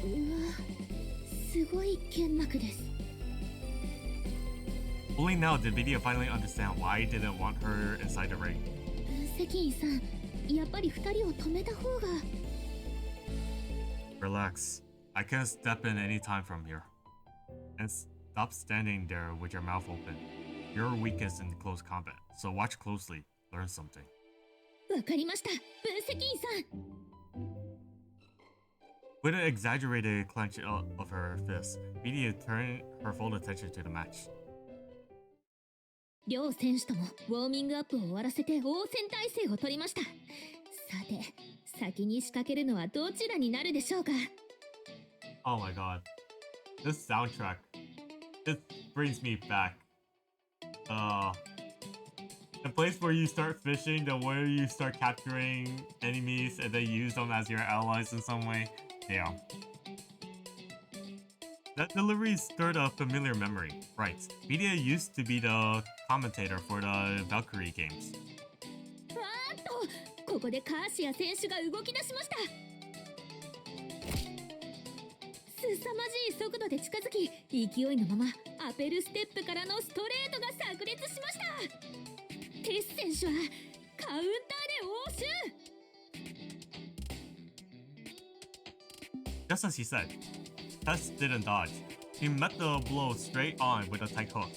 うわ、すごい剣幕です。 Only now did Vidia finally understand why I didn't want her inside the ring. 分析員さん、やっぱり二人を止めた方が。 Relax. I can't step in any time from here. And stop standing there with your mouth open. You're weakest in close combat, so watch closely. Learn something. わかりました、分析員さん。 With an exaggerated clench of her fist, Vidia turned her full attention to the match. 両選手ともウォーミングアップを終わらせて応戦態勢を取りました。さて、先に仕掛けるのはどちらになるでしょうか。 Oh my god. This soundtrack. It brings me back. The place where you start fishing, where you start capturing enemies and then use them as your allies in some way. Damn. That delivery stirred a familiar memory. Right. Vidia used to be the commentator for the Valkyrie games. あーっと、ここでカーシア選手が動き出しました。凄まじい速度で近づき、勢いのままアペルステップからのストレートが炸裂しました。テス選手はカウンターで応酬。 Just as he said, Tess didn't dodge. He met the blow straight on with a tight hook.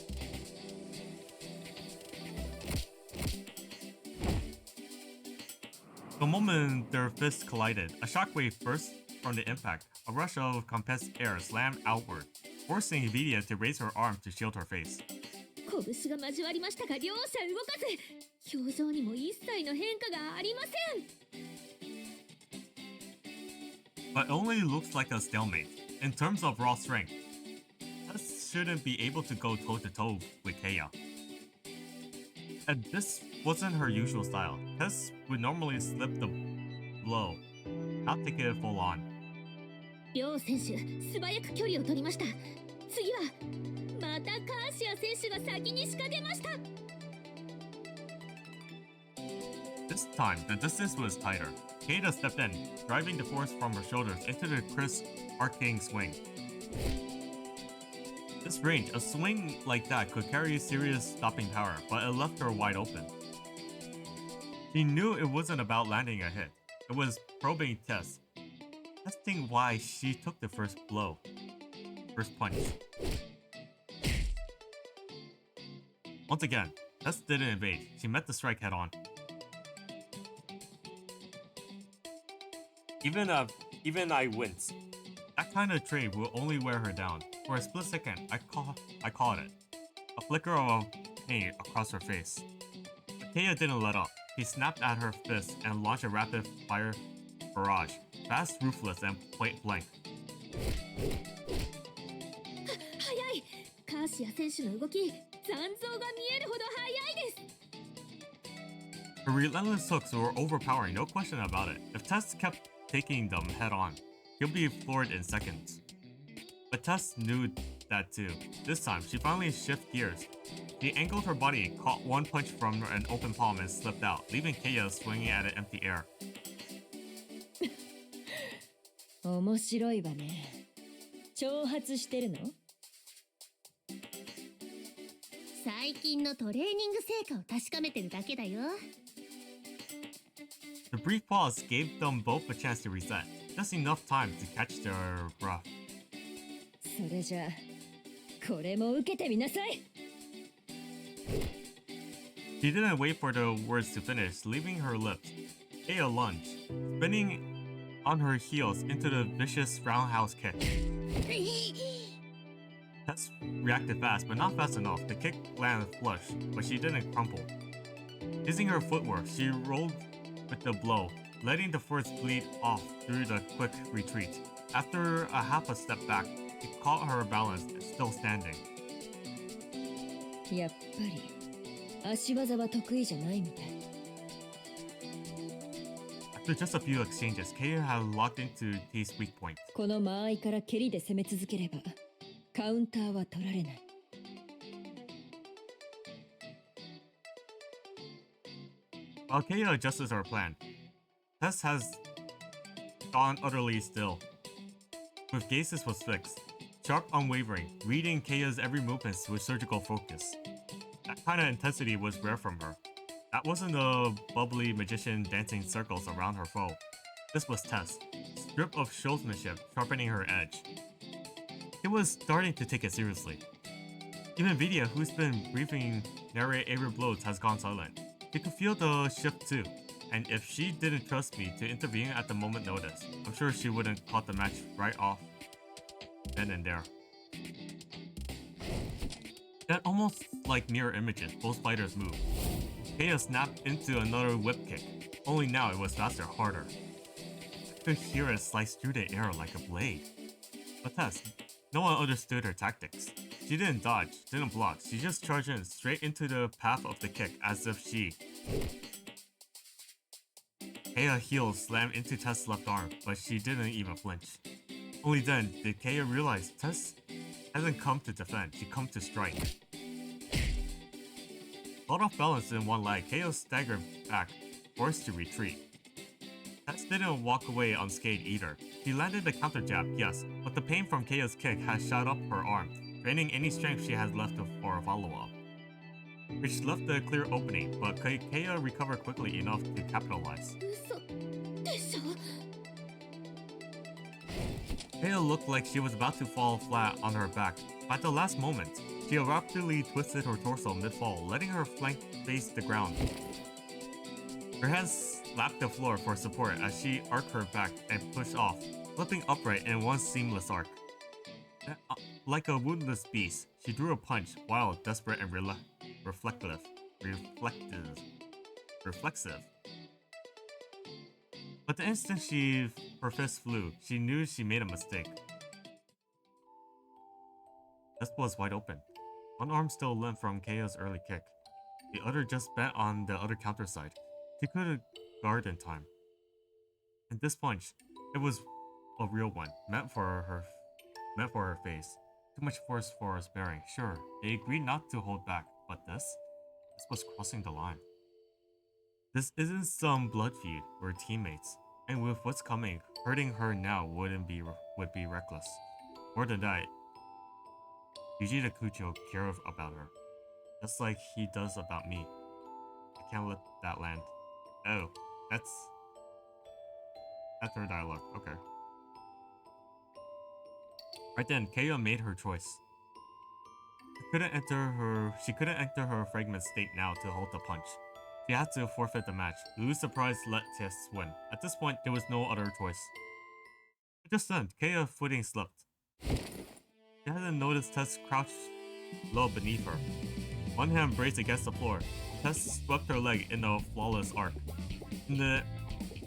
The moment their fists collided, a shockwave burst from the impact. A rush of compressed air slammed outward, forcing Vidia to raise her arm to shield her face. 拳が交わりましたが、両者動かず、表情にも一切の変化がありません。 But it only looks like a stalemate. In terms of raw strength, Tess shouldn't be able to go toe-to-toe with Kaya. And this wasn't her usual style. Tess would normally slip the blow. How not take it full on. 両選手素早く距離を取りました。次はまたカーシア選手が先に仕掛けました。 This time, the distance was tighter. Keita stepped in, driving the force from her shoulders into the crisp, arcing swing. This range, a swing like that could carry serious stopping power, but it left her wide open. She knew it wasn't about landing a hit. It was probing Tess, testing why she took the first blow. First punch. Once again, Tess didn't evade. She met the strike head on. Even I winced. That kind of trade will only wear her down. For a split second, I caught it. A flicker of pain across her face. But Kaya didn't let up. He snapped at her fist and launched a rapid-fire barrage. Fast, ruthless, and point blank. 速い。カーシア選手の動き、残像が見えるほど速いです。 Her relentless hooks were overpowering, no question about it. If Tess kept taking them head on, he'll be floored in seconds. But Tess knew that too. This time, she finally shifted gears. She angled her body, caught one punch from an open palm and slipped out, leaving Kaya swinging at an empty air. 面白いわね。挑発してるの？最近のトレーニング成果を確かめてるだけだよ。 The brief pause gave them both a chance to reset, just enough time to catch their breath. それじゃあ、これも受けてみなさい。 She didn't wait for the words to finish, leaving her lips. Kaya lunged, spinning on her heels into the vicious roundhouse kick. Tess reacted fast, but not fast enough. The kick landed flush, but she didn't crumple. Using her footwork, she rolled with the blow, letting the force bleed off through the quick retreat. After a half a step back, she caught her balance, still standing. やっぱり足技は得意じゃないみたい。 After just a few exchanges, Kaya had locked into T's weak point. この間合いから蹴りで攻め続ければカウンターは取られない。 While Kaya adjusts her plan, Tess has gone utterly still. With gazes was fixed, sharp unwavering, reading Kaya's every movement with surgical focus. That kind of intensity was rare from her. That wasn't a bubbly magician dancing circles around her foe. This was Tess, stripped of showmanship, sharpening her edge. It was starting to take it seriously. Even Vidya, who's been briefing narrate every blows, has gone silent. She could feel the shift too, and if she didn't trust me to intervene at the moment notice, I'm sure she wouldn't cut the match right off then and there. Then almost like mirror images, both fighters moved. Kaya snapped into another whip kick, only now it was faster, harder. I could hear it slice through the air like a blade. But Tess, no one understood her tactics. She didn't dodge, didn't block, she just charged in straight into the path of the kick as if she... Kaya's heel slammed into Tess' left arm, but she didn't even flinch. Only then did Kaya realize Tess hasn't come to defend, she come to strike. Caught off balance in one leg, Kaya staggered back, forced to retreat. Tess didn't walk away unscathed either. She landed the counter jab, yes, but the pain from Kaya's kick had shot up her arm, draining any strength she had left for a follow-up. Which left a clear opening, but Kaya recovered quickly enough to capitalize. 嘘でしょ。 Kaya looked like she was about to fall flat on her back. At the last moment, she abruptly twisted her torso mid-fall, letting her flank face the ground. Her hands slapped the floor for support as she arced her back and pushed off, flipping upright in one seamless arc. Like a woundless beast, she drew a punch, wild, desperate, and reflexive. But the instant her fist flew, she knew she made a mistake. Tess was wide open. One arm still limp from Kaya's early kick. The other just bent on the other counter side. She couldn't guard in time. In this punch, It was a real one, meant for her face. Too much force for us bearing. Sure, they agreed not to hold back, but this was crossing the line. This isn't some blood feud. We're teammates, and with what's coming, hurting her now would be reckless. More than that, Yuji Takucho cares about her, just like he does about me. I can't let that land. Oh, that's her dialogue. Okay. Right then, Keiya made her choice. She couldn't enter her fragment state now to hold the punch. She had to forfeit the match. Lose surprise, let Tess win. At this point, there was no other choice. Just then, Keiya's footing slipped. She hadn't noticed Tess crouched low beneath her. One hand braced against the floor. Tess swept her leg in a flawless arc. In the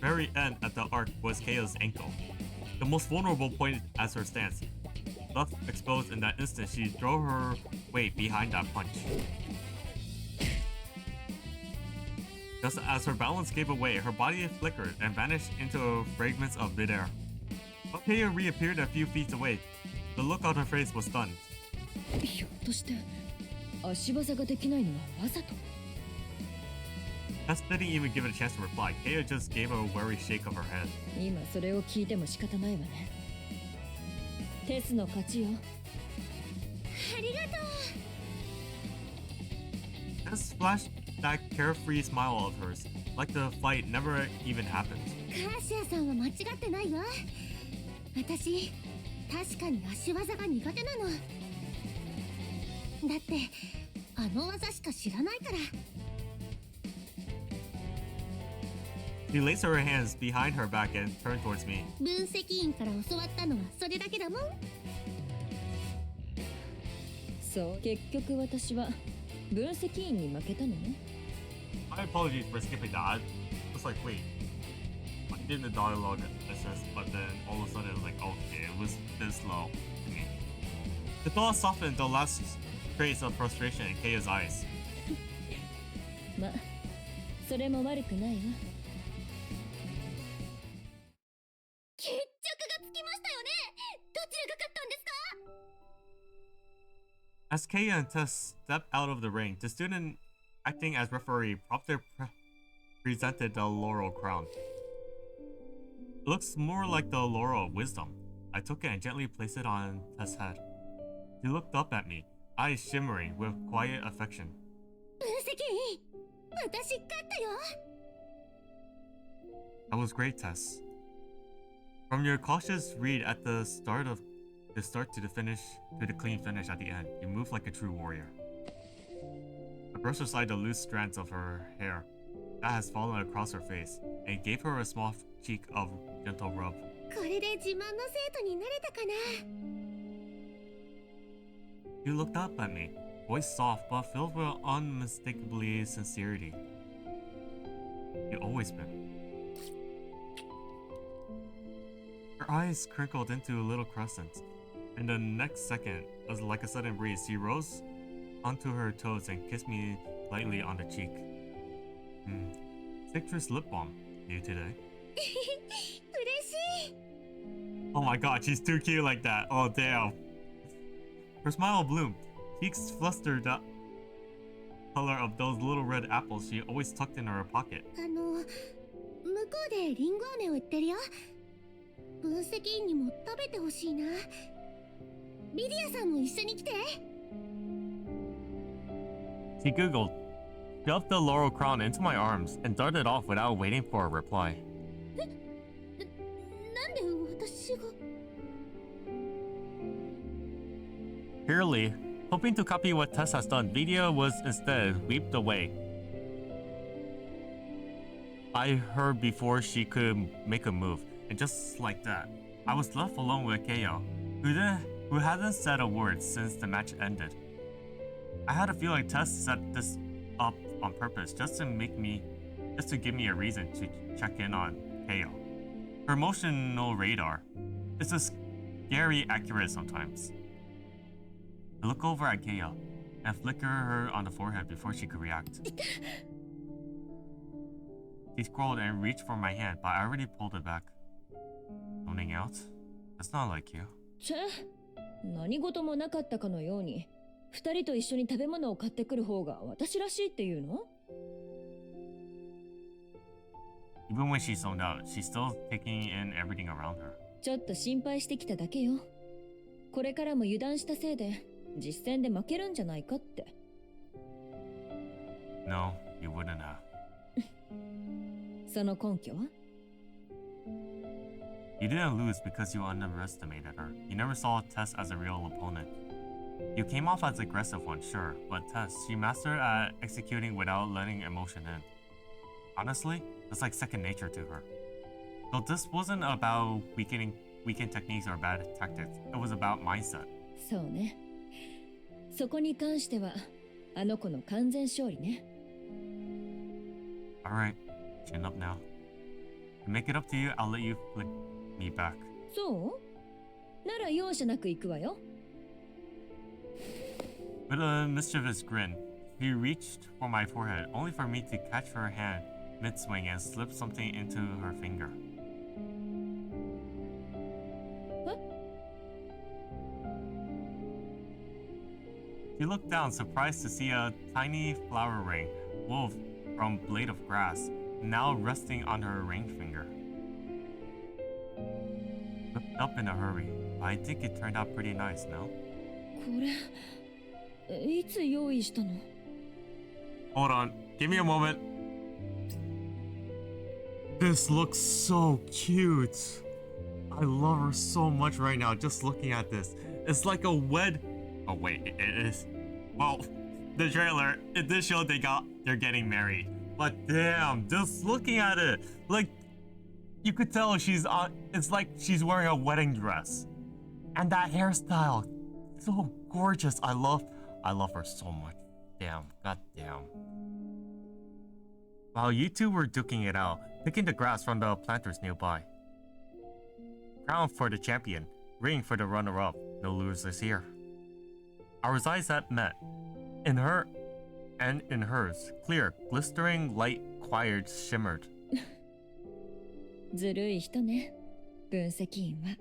very end at the arc was Keiya's ankle. The most vulnerable point as her stance. Left exposed in that instant, she drove her weight behind that punch. Just as her balance gave away, her body flickered and vanished into fragments of midair. But Keiya reappeared a few feet away. The look on her face was stunned. ひょっとして足技ができないのはわざと Tess didn't even give it a chance to reply. Keiya just gave a wary shake of her head. 今それを聞いても仕方ないわね。テスの勝ちよ。ありがとう。 Tess flashed that carefree smile of hers, like the fight never even happened. カーシアさんは間違ってないわ。私、確かに足技が苦手なの。だって、あの技しか知らないから。She laced her hands behind her back and turned towards me. 分析員から教わったのはそれだけだもん。そう、結局私は分析員に負けたのね。My apologies for skipping that. I was like, wait. I did the dialogue assess, but then all of a sudden, like, okay, it was this low to me. The thought softened the last trace of frustration in Keiya's eyes. ま、それも悪くないわ。決着がつきましたよね。どちらが勝ったんですか？ As Keiya and Tess stepped out of the ring, the student acting as referee promptly presented the laurel crown. It looks more like the laurel of wisdom. I took it and gently placed it on Tess' head. She looked up at me, eyes shimmering with quiet affection. 分析員、私勝ったよ。 That was great, Tess. From your cautious read at the start to the finish to the clean finish at the end, you moved like a true warrior. I brushed aside the loose strands of her hair that has fallen across her face and gave her a small cheek of gentle rub. これで自慢の生徒になれたかな。 You looked up at me, voice soft but filled with unmistakably sincerity. You've always been. Her eyes crinkled into little crescents. In the next second, as like a sudden breeze, she rose onto her toes and kissed me lightly on the cheek. Citrus lip balm. New today. 嬉しい。 Oh my god, she's too cute like that. Oh damn. Her smile bloomed. Cheeks flustered the color of those little red apples she always tucked in her pocket. 向こうでリンゴ飴を売ってるよ。分析員にも食べてほしいな。リディアさんも一緒に来て。 She giggled, shoved the laurel crown into my arms, and darted off without waiting for a reply. なんで私が。 Purely, hoping to copy what Tess has done, Lydia was instead weeped away. I heard before she could make a move, and just like that, I was left alone with Keiya, who hadn't said a word since the match ended. I had a feeling Tess set this up on purpose just to give me a reason to check in on Keiya. Her emotional radar is just scary accurate sometimes. I look over at Keiya and flicker her on the forehead before she could react. She scrolled and reached for my hand, but I already pulled it back. zoning out? That's not like you. チェ、何事もなかったかのように二人と一緒に食べ物を買ってくる方が私らしいっていうの？ Even when she's zoned out, she's still taking in everything around her. ちょっと心配してきただけよ。これからも油断したせいで実戦で負けるんじゃないかって。No, you wouldn't have. その根拠は？ You didn't lose because you underestimated her. You never saw Tess as a real opponent. You came off as aggressive one, sure, but Tess, she mastered at executing without letting emotion in. Honestly, it's like second nature to her. So this wasn't about weakened techniques or bad tactics. It was about mindset. そうね。そこに関してはあの子の完全勝利ね。Alright, chin up now. To make it up to you, I'll let you flick me back. そう？なら容赦なく行くわよ。With a mischievous grin, she reached for my forehead, only for me to catch her hand mid-swing and slip something into her finger. What? She looked down, surprised to see a tiny flower ring wove from a blade of grass, now resting on her ring finger. Whipped up in a hurry. I think it turned out pretty nice, no? これ、いつ用意したの？ Hold on, give me a moment. This looks so cute. I love her so much right now, just looking at this. It's like a wed... Oh wait, it is... Well, the trailer, it did show they're getting married. But damn, just looking at it, like, you could tell she's on... It's like she's wearing a wedding dress. And that hairstyle, so gorgeous. I love her so much. Damn, goddamn. While you two were duking it out, picking the grass from the planters nearby. Crown for the champion, ring for the runner-up, no losers here. Our eyes had met. In her and in hers, clear, glistering light choirs shimmered. ずるい人ね、分析員は。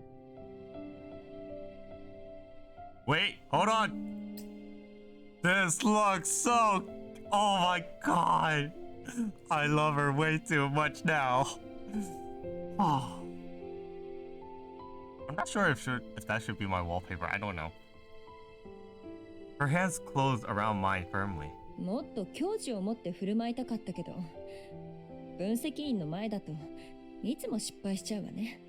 Wait, hold on! This looks so... Oh my god! I love her way too much now. Oh. I'm not sure if that should be my wallpaper. I don't know. Her hands closed around mine firmly. もっと矜持を持って振る舞いたかったけど、分析員の前だといつも失敗しちゃうわね。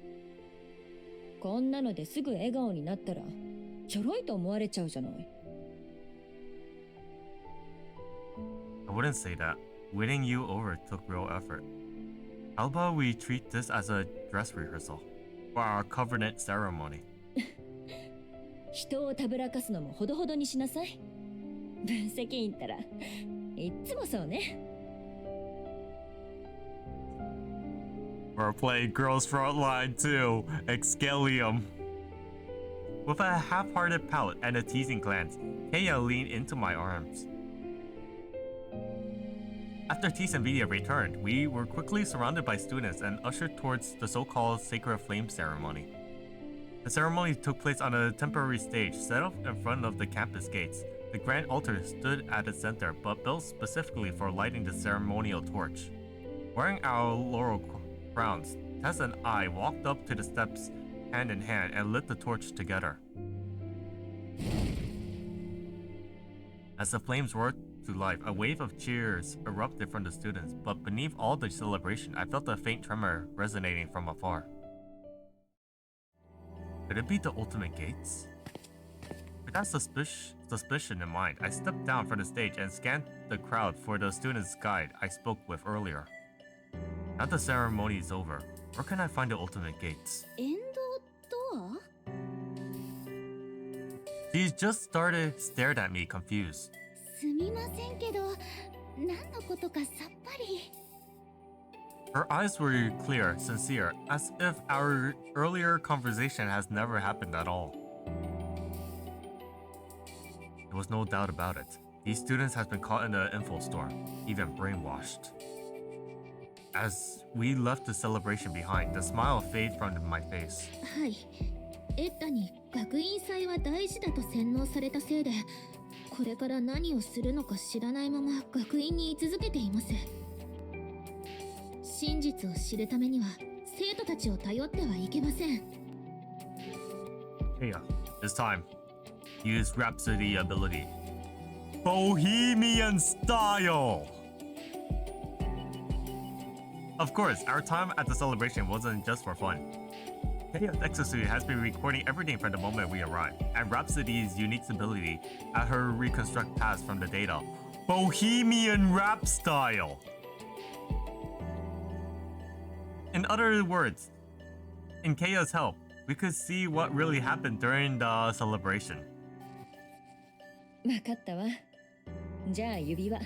こんなのですぐ笑顔になったらちょろいと思われちゃうじゃない。I wouldn't say that. Winning you over took real effort. How about we treat this as a dress rehearsal for our covenant ceremony? 人をたぶらかすのもほどほどにしなさい。分析員ったらいっつもそうね。We're playing Girls Frontline 2, Excalium. With a half-hearted pout and a teasing glance, Kaya leaned into my arms. After Tease and Vidya returned, we were quickly surrounded by students and ushered towards the so-called Sacred Flame ceremony. The ceremony took place on a temporary stage set up in front of the campus gates. The grand altar stood at its center, but built specifically for lighting the ceremonial torch. Wearing our laurel crowns, Tess and I walked up to the steps hand in hand and lit the torch together. As the flames roared to life, a wave of cheers erupted from the students, but beneath all the celebration, I felt a faint tremor resonating from afar. Could it be the ultimate gates? With that suspicion in mind, I stepped down from the stage and scanned the crowd for the student's guide I spoke with earlier. Now the ceremony is over, where can I find the ultimate gates? エンドドア？ She just stared at me, confused. すみませんけど、何のことかさっぱり。Her eyes were clear, sincere, as if our earlier conversation has never happened at all. There was no doubt about it. These students had been caught in the info storm, even brainwashed. As we left the celebration behind, the smile faded from my face. はい。エッタに学院祭は大事だと洗脳されたせいで、これから何をするのか知らないまま学院に居続けています。真実を知るためには生徒たちを頼ってはいけません。Yeah, this time, use Rhapsody ability. Bohemian style! Of course, our time at the celebration wasn't just for fun. Keio's exosuit has been recording everything from the moment we arrived, and Rhapsody's unique ability at her reconstruct past from the data. Bohemian rap style! In other words, in Keio's help, we could see what really happened during the celebration. わかったわ。じゃあ指輪、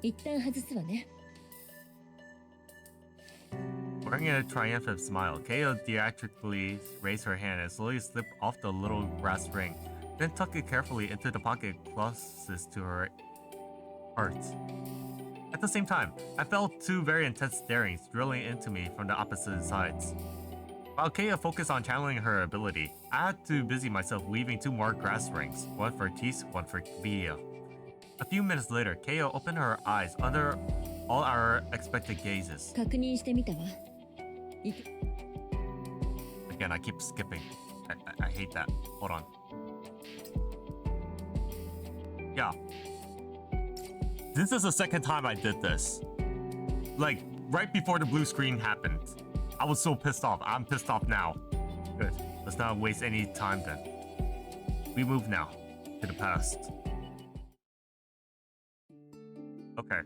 一旦外すわね。Wearing a triumphant smile, Keio theatrically raised her hand and slowly slipped off the little brass ring, then tucked it carefully into the pocket closest to her heart. At the same time, I felt two very intense starings drilling into me from the opposite sides. While Keio focused on channeling her ability, I had to busy myself weaving two more grass rings, one for Tis, one for Kibiya. A few minutes later, Keio opened her eyes under all our expected gazes. 確認してみたわ。Again, I keep skipping. I hate that. Hold on. Yeah. This is the second time I did this. Like, right before the blue screen happened. I was so pissed off. I'm pissed off now. Good. Let's not waste any time then. We move now to the past. Okay.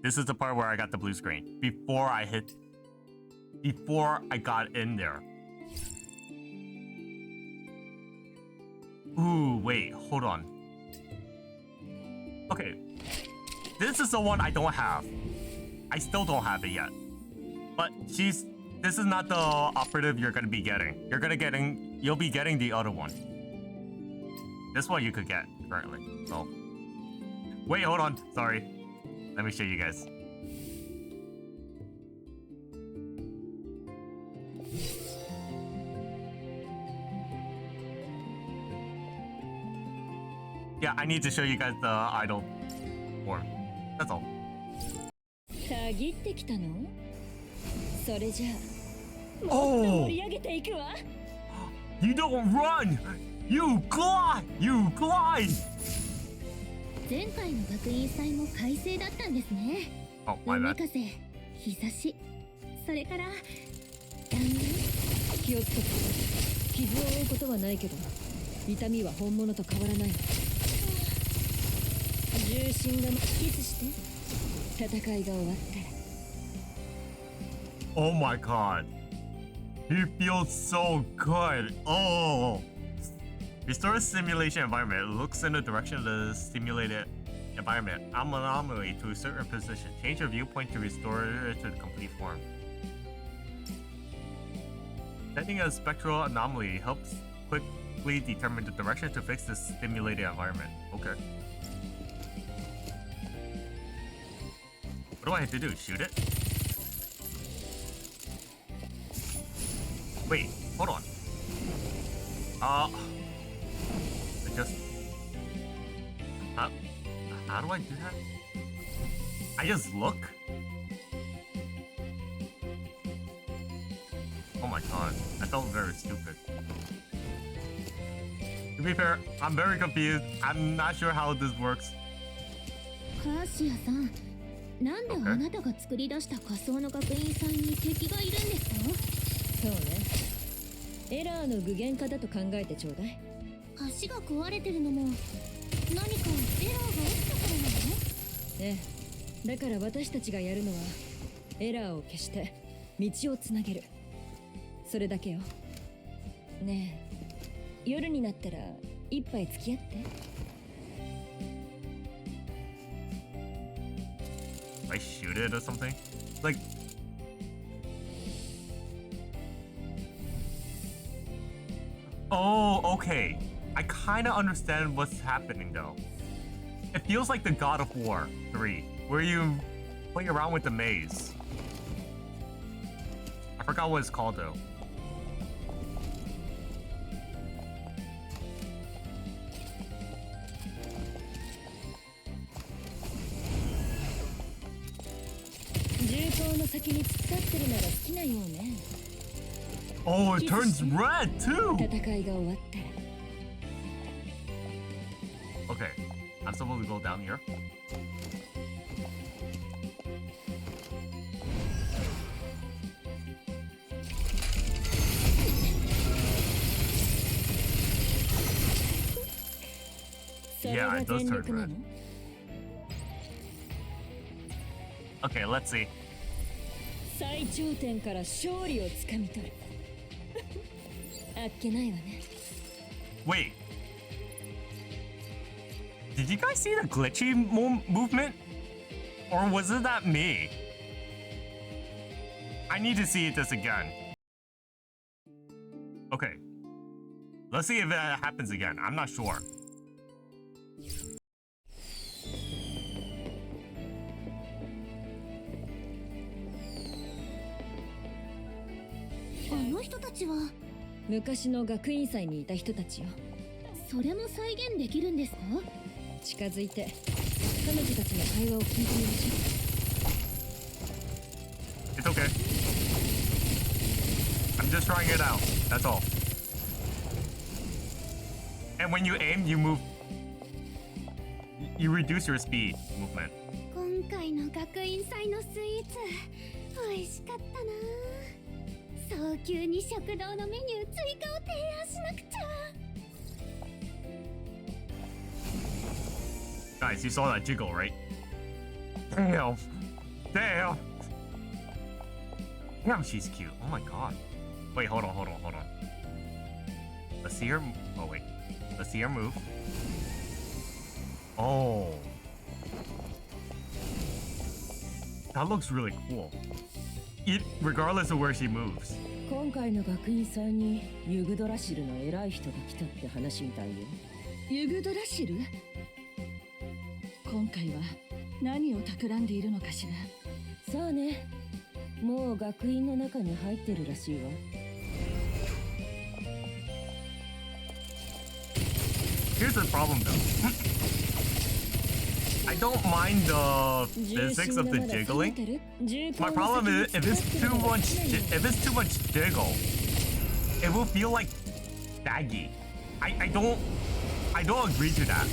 This is the part where I got the blue screen. Before I got in there. Ooh, wait, hold on. Okay. This is the one I don't have. I still don't have it yet. But this is not the operative you're gonna be getting. You'll be getting the other one. This one you could get currently. So wait, hold on. Sorry. Let me show you guys. Yeah, I need to show you guys the idol form. That's all. たぎってきたの？それじゃあ、もっと Oh! 盛り上げていくわ。You don't run! You glide! You glide! 前回の学院祭も快晴だったんですね。 Oh, my 海 bad. 風、日差し、それから気をつけて。傷を負うことはないけど、痛みは本物と変わらないわ。重心がキスして、戦いが終わったら。Oh my god. He feels so good. Oh! Restore simulation environment. Looks in the direction of the simulated environment. Anomaly to a certain position. Change your viewpoint to restore it to the complete form. Setting a spectral anomaly helps quickly determine the direction to fix the stimulated environment. Okay. What do I have to do? Shoot it? Wait, hold on. I just... how do I do that? I just look? Oh my god, I felt very stupid. To be fair, I'm very confused. I'm not sure how this works. カーシアさん、なんであなたが作り出した仮想の学院祭に敵がいるんですか？そうね。エラーの具現化だと考えてちょうだい。橋が壊れてるのも何かエラーが起きたからなの？ええ。だから私たちがやるのはエラーを消して道をつなげる。それだけよ。ねえ、夜になったら一杯付き合って。I shoot it or something? Like... Oh, okay. I kind of understand what's happening though. It feels like the God of War 3, where you play around with the maze. Forgot what it's called though. Oh, it turns red too! Okay, I'm supposed to go down here. Yeah, it does turn red. Okay, let's see. 最頂点から勝利をつかみ取る。あっけないわね。Wait. Did you guys see the glitchy movement? Or was it that me? I need to see this again. Okay. Let's see if it happens again. I'm not sure. Those 昔の学院祭にいた人たちよ。それも再現できるんですか？近づいて彼女たちの会話を聞いてみましょう。 It's okay. I'm just trying it out. That's all. And when you aim, you move. You reduce your speed movement. 今回の学院祭のスイーツ、美味しかったな。早急に食堂のメニュー追加を提案しなくちゃ。Guys, you saw that jiggle, right? Damn. Damn. Damn, she's cute. Oh my god. Wait, hold on. Let's see her. Oh, wait. Let's see her move. Oh. That looks really cool. Regardless of where she moves. 今回の学院祭にユグドラシルの偉い人が来たって話みたいよ。ユグドラシル？今回は何を企んでいるのかしら。さあね、もう学院の中に入ってるらしいわ。Here's the problem though. I don't mind the physics of the jiggling. My problem is if it's too much jiggle, it will feel like baggy. I don't agree to that.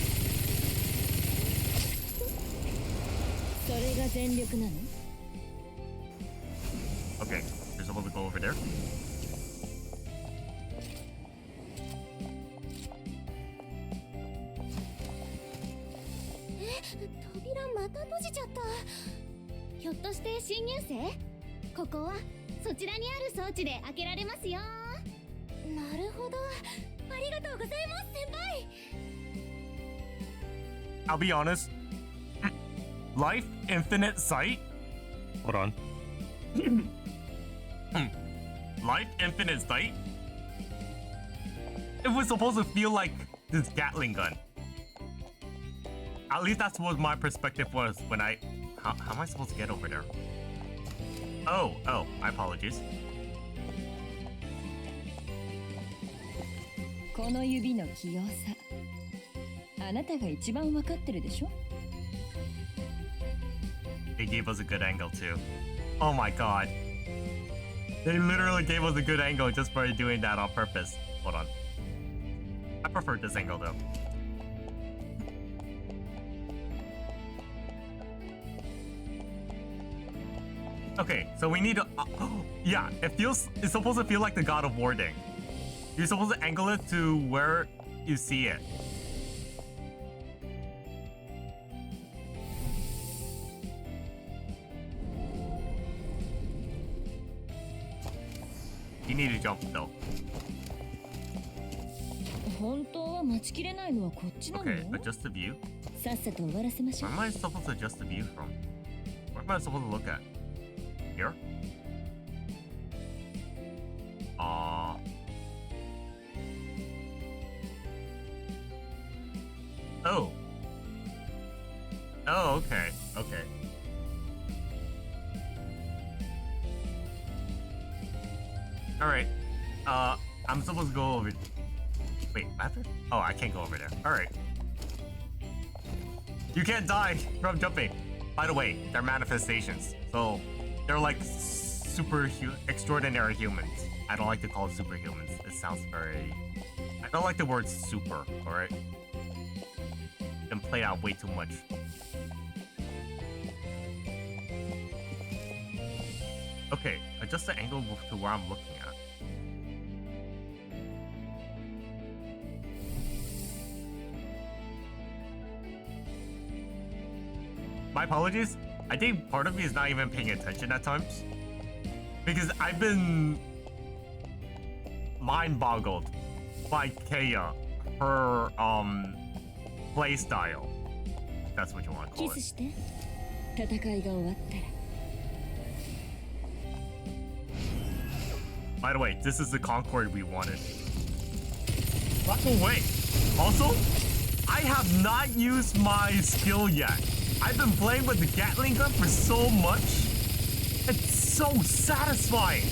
それが全力なの？ Okay, you're supposed to go over there. I'll be honest. Life Infinite Sight? Hold on. Life Infinite Sight? It was supposed to feel like this Gatling gun. At least that's what my perspective was when I... How am I supposed to get over there? Oh, my apologies. この指の器用さ、あなたが一番わかってるでしょ? They gave us a good angle too. Oh my god. They literally gave us a good angle just by doing that on purpose. Hold on. I prefer this angle though. Okay, so we need to... yeah, it's supposed to feel like the God of War thing. You're supposed to angle it to where you see it. You need to jump though. 本当は待ちきれないのはこっちなの? Okay, adjust the view. さっさと終わらせましょう。 Where am I supposed to adjust the view from? Where am I supposed to look at? Here? Oh. Oh, okay. Okay. Alright. I'm supposed to go over... Wait, what happened? Oh, I can't go over there. Alright. You can't die from jumping. By the way, they're manifestations. So, they're like extraordinary humans. I don't like to call it superhumans. It sounds very... I don't like the word super, alright? Been played out way too much. Okay, adjust the angle to where I'm looking at. My apologies. I think part of me is not even paying attention at times. Because I've been mind-boggled by Kaya, her play style. If that's what you want to call it. By the way, this is the Concord we wanted. Walk away. Also, I have not used my skill yet. I've been playing with the Gatling gun for so much. It's so satisfying.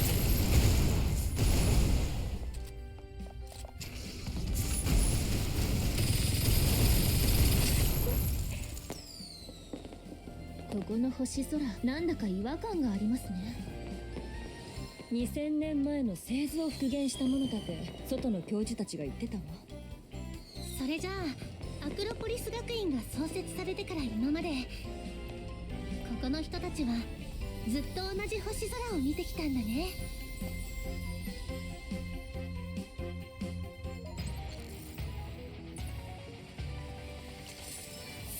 ?2000 年前の製図を復元したものだって外の教授たちが言ってたわ。それじゃあアクロポリス学院が創設されてから今までここの人たちはずっと同じ星空を見てきたんだね。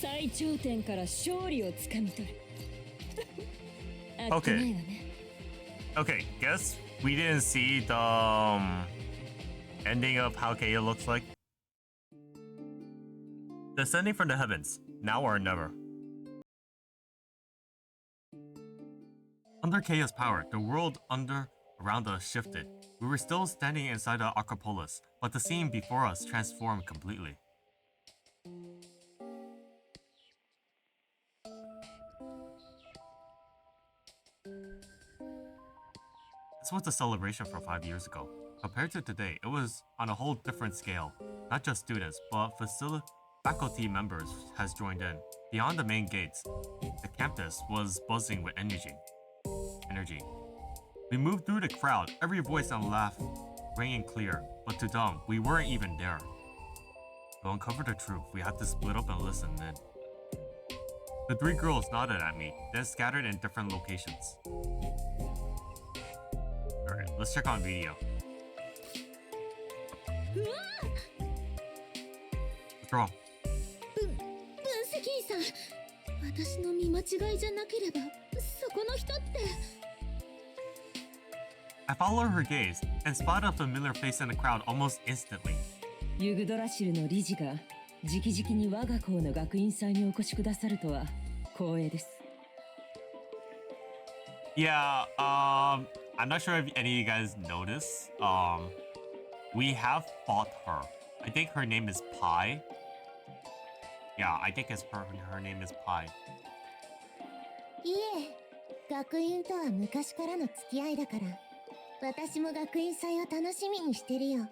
最頂点から勝利をつかみ取る。Okay. Okay, guess we didn't see the ending of how Kaya looks like. Descending from the heavens, now or never. Under Kaya's power, the world around us shifted. We were still standing inside the Acropolis, but the scene before us transformed completely. This was a celebration from 5 years ago. Compared to today, it was on a whole different scale. Not just students, but faculty members has joined in. Beyond the main gates, the campus was buzzing with energy. We moved through the crowd, every voice and laugh ringing clear, but to them, we weren't even there. To uncover the truth, we had to split up and listen in. The three girls nodded at me, then scattered in different locations. Alright, let's check on video. What's wrong? 分析員さん、私の見間違いじゃなければ、そこの人って。I followed her gaze and spotted a familiar face in the crowd almost instantly. ユグドラシルの理事が直々に我が校の学院祭にお越しくださるとは光栄です。Yeah, I'm not sure if any of you guys noticed. We have fought her. I think her name is Pi. Yeah, I think her name is Pi. いえ、学院とは昔からの付き合いだから、私も学院祭を楽しみにしてるよ。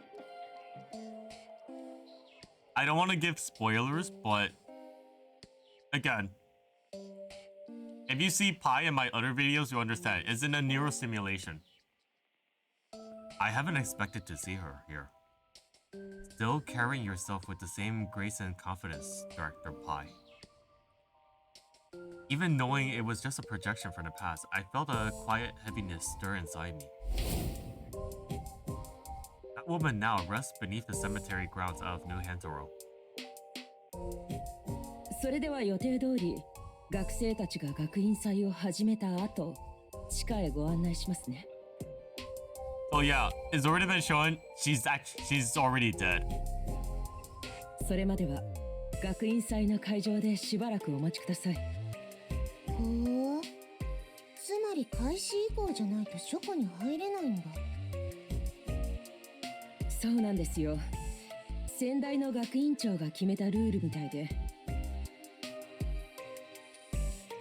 I don't want to give spoilers, but again, if you see Pi in my other videos, you understand. It's in a neural simulation. I haven't expected to see her here. Still carrying yourself with the same grace and confidence, Director Pi. Even knowing it was just a projection from the past, I felt a quiet heaviness stir inside me. That woman now rests beneath the cemetery grounds of New Hantaro. それでは予定通り学生たちが学院祭を始めた後、地下へご案内しますね。Oh yeah, it's already been shown. She's already dead. それまでは学院祭の会場でしばらくお待ちください。ほう、つまり開始以降じゃないと書庫に入れないんだ。そうなんですよ。先代の学院長が決めたルールみたいで。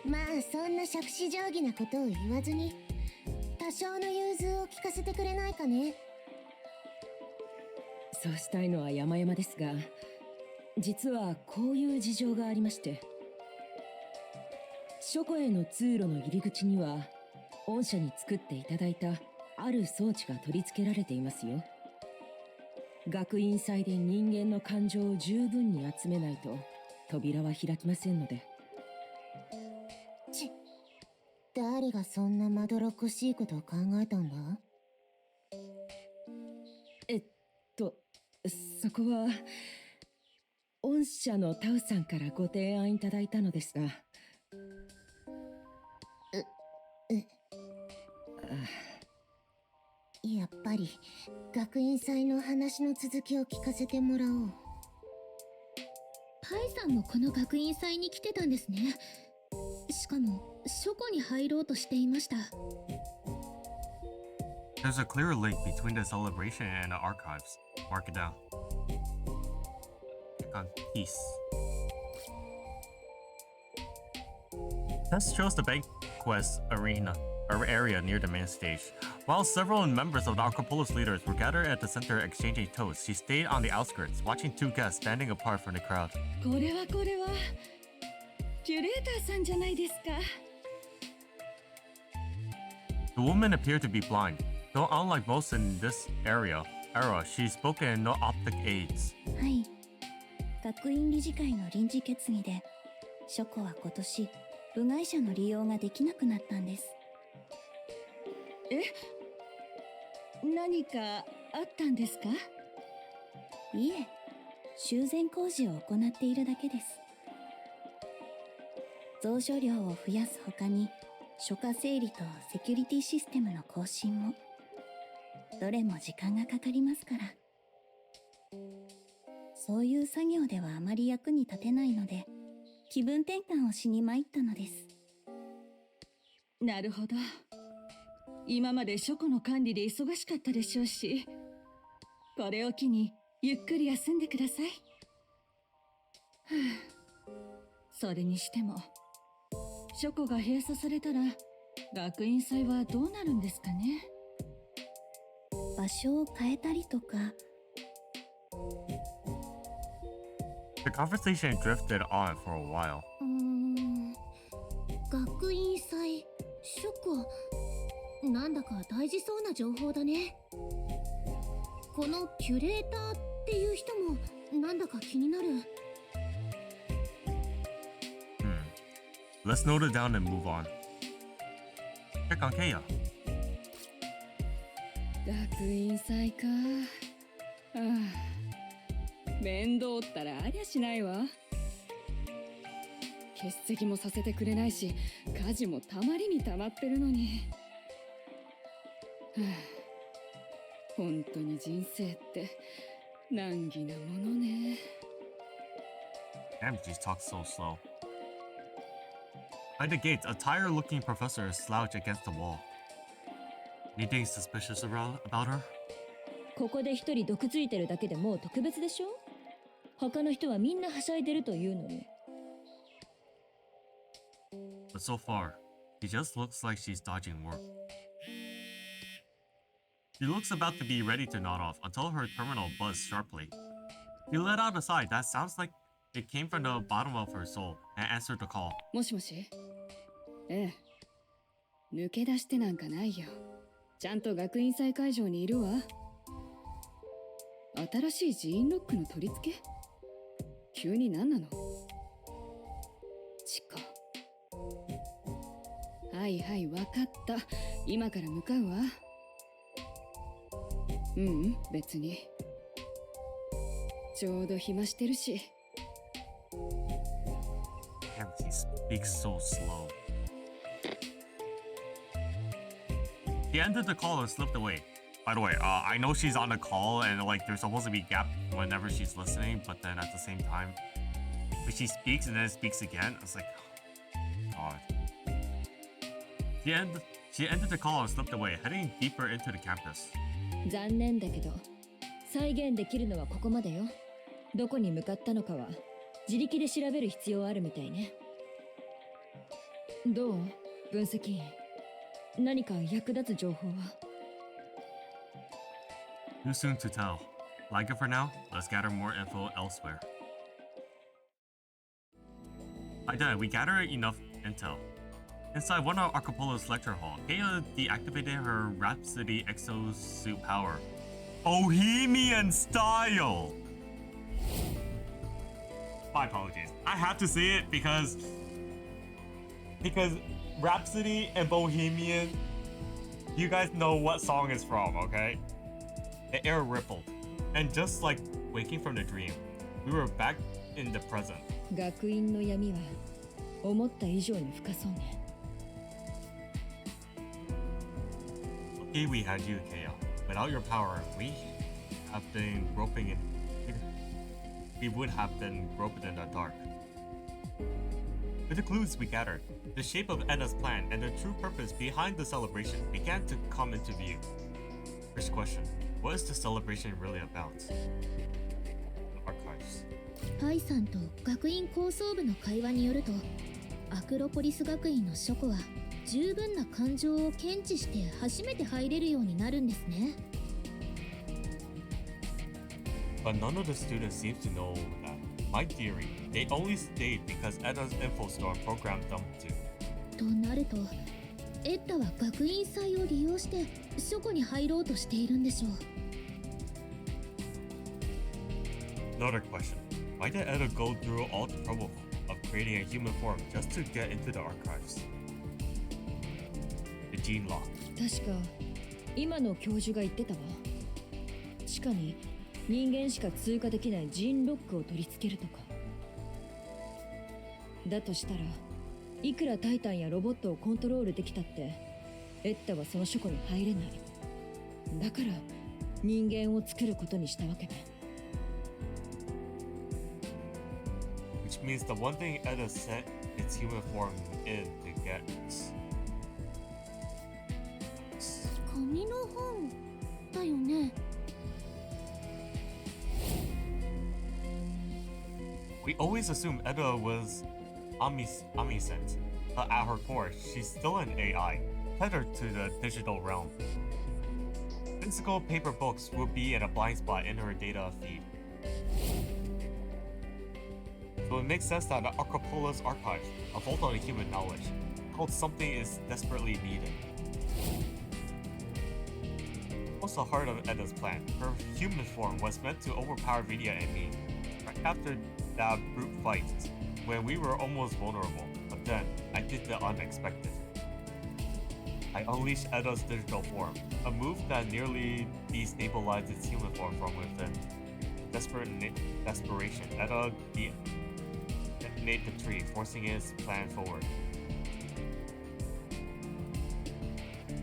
まあそんな杓子定規なことを言わずに、多少の融通を聞かせてくれないかね。そうしたいのは山々ですが、実はこういう事情がありまして、書庫への通路の入り口には御社に作っていただいたある装置が取り付けられていますよ。学院祭で人間の感情を十分に集めないと扉は開きませんので。誰がそんなまどろっこしいことを考えたんだ？そこは御社のタウさんからご提案いただいたのですが。やっぱり学院祭の話の続きを聞かせてもらおう。パイさんもこの学院祭に来てたんですね。しかも書庫に入ろうとしていました。There's a clear link between the celebration and the archives. Mark it down. Click on peace. This shows the banquet area near the main stage. While several members of the Acropolis leaders were gathered at the center exchanging toasts, she stayed on the outskirts, watching two guests standing apart from the crowd. これはキュレーターさんじゃないですか。The woman appeared to be blind, though unlike most in this era, she spoke in no optic aids. はい。学院理事会の臨時決議で、書庫は今年部外者の利用ができなくなったんです。何かあったんですか？いえ、修繕工事を行っているだけです。蔵書量を増やすほかに、書架整理とセキュリティシステムの更新も、どれも時間がかかりますから。そういう作業ではあまり役に立てないので、気分転換をしに参ったのです。なるほど。今まで書庫の管理で忙しかったでしょうし、これを機にゆっくり休んでください。それにしても、書庫が閉鎖されたら学院祭はどうなるんですかね。場所を変えたりとか。The conversation drifted on for a while. 学院祭、書庫、なんだか大事そうな情報だね。このキュレーターっていう人もなんだか気になる。Let's note it down and move on. Check on Kaya. 学院祭か。面倒ったらありゃしないわ。欠席もさせてくれないし、家事もたまりにたまってるのに。本当に人生って難儀なものね。Damn, she talks so slow. By the gates, a tired-looking professor is slouched against the wall. Anything suspicious about her? ここで一人毒ついてるだけでもう特別でしょ。他の人はみんなはしゃいでるというのに。But so far, she just looks like she's dodging work. She looks about to be ready to nod off until her terminal buzzed sharply. She let out a sigh that sounds like it came from the bottom of her soul and answered the call. もしもし。抜け出してなんかないよ。ちゃんと学院祭会場にいるわ。新しい寺院ロックの取り付け？急に何なの？チコ。はいはい、わかった。今から向かうわ。別に。ちょうど暇してるし。Damn, she speaks so slow. She ended the call and slipped away. By the way, I know she's on the call and like there's supposed to be a gap whenever she's listening, but then at the same time, when she speaks and then speaks again, it's like, God. She ended the call and slipped away, heading deeper into the campus. 残念だけど、再現できるのはここまでよ。どこに向かったのかは自力で調べる必要あるみたいね。どう？分析員。何か役立つ情報は？ Too soon to tell. Like it for now, let's gather more info elsewhere. By then, we gathered enough intel. Inside one of Archipelago's lecture hall, Kaya deactivated her Rhapsody exosuit power. Bohemian style! My apologies. I have to say it because Rhapsody and Bohemian, you guys know what song is from, okay? The air rippled. And just like waking from the dream, we were back in the present. 学院の闇は思った以上に深そうね。Lucky we had you, Kaya. Without your power, we would have been groped in the dark. With the clues we gathered, the shape of Edda's plan and the true purpose behind the celebration began to come into view. First question, what is the celebration really about? The archives. パイさんと学院構想部の会話によると、アクロポリス学院の書庫は十分な感情を検知して初めて入れるようになるんですね。But none of the students seem to know that. My theory, they only stayed because Edda's info storm programmed them to. となると、エッダは学院祭を利用して書庫に入ろうとしているんでしょう。Another question. Why did Edda go through all the trouble of creating a human form just to get into the archives? The gene lock. 確か今の教授が言ってたわ。地下に人間しか通過できないジーンロックを取り付けるとか。だとしたらいくらタイタンやロボットをコントロールできたってエッタはその書庫に入れない。だから人間を作ることにしたわけね。Which means the one thing Edda sent its human form in to get. 紙の本だよね。We always assumed Edda was omniscient, but at her core, she's still an AI, tethered to the digital realm. Physical paper books will be in a blind spot in her data feed. So it makes sense that the Archipelago's archives, a vault of human knowledge, called something is desperately needed. What's the heart of Edda's plan? Her human form was meant to overpower Vidya and me. Right after that brute fight, when we were almost vulnerable, but then I did the unexpected. I unleashed Edda's digital form, a move that nearly destabilized its human form from within. Desperation, Edda detonated the tree, forcing its plan forward.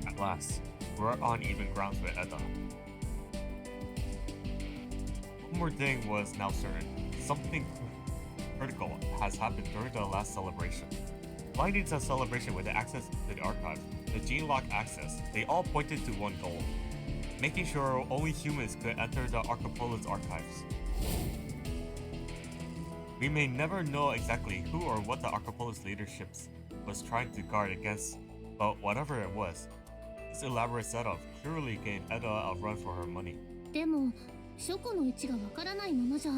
At last, we're on even grounds with Edda. One more thing was now certain. Something critical has happened during the last celebration. Aligning the celebration with the access to the archive, the gene lock access, they all pointed to one goal: making sure only humans could enter the Archipelago's archives. We may never know exactly who or what the Archipelago's leadership was trying to guard against, but whatever it was, this elaborate setup clearly gave Edda a run for her money. でも、書庫の位置がわからないままじゃ、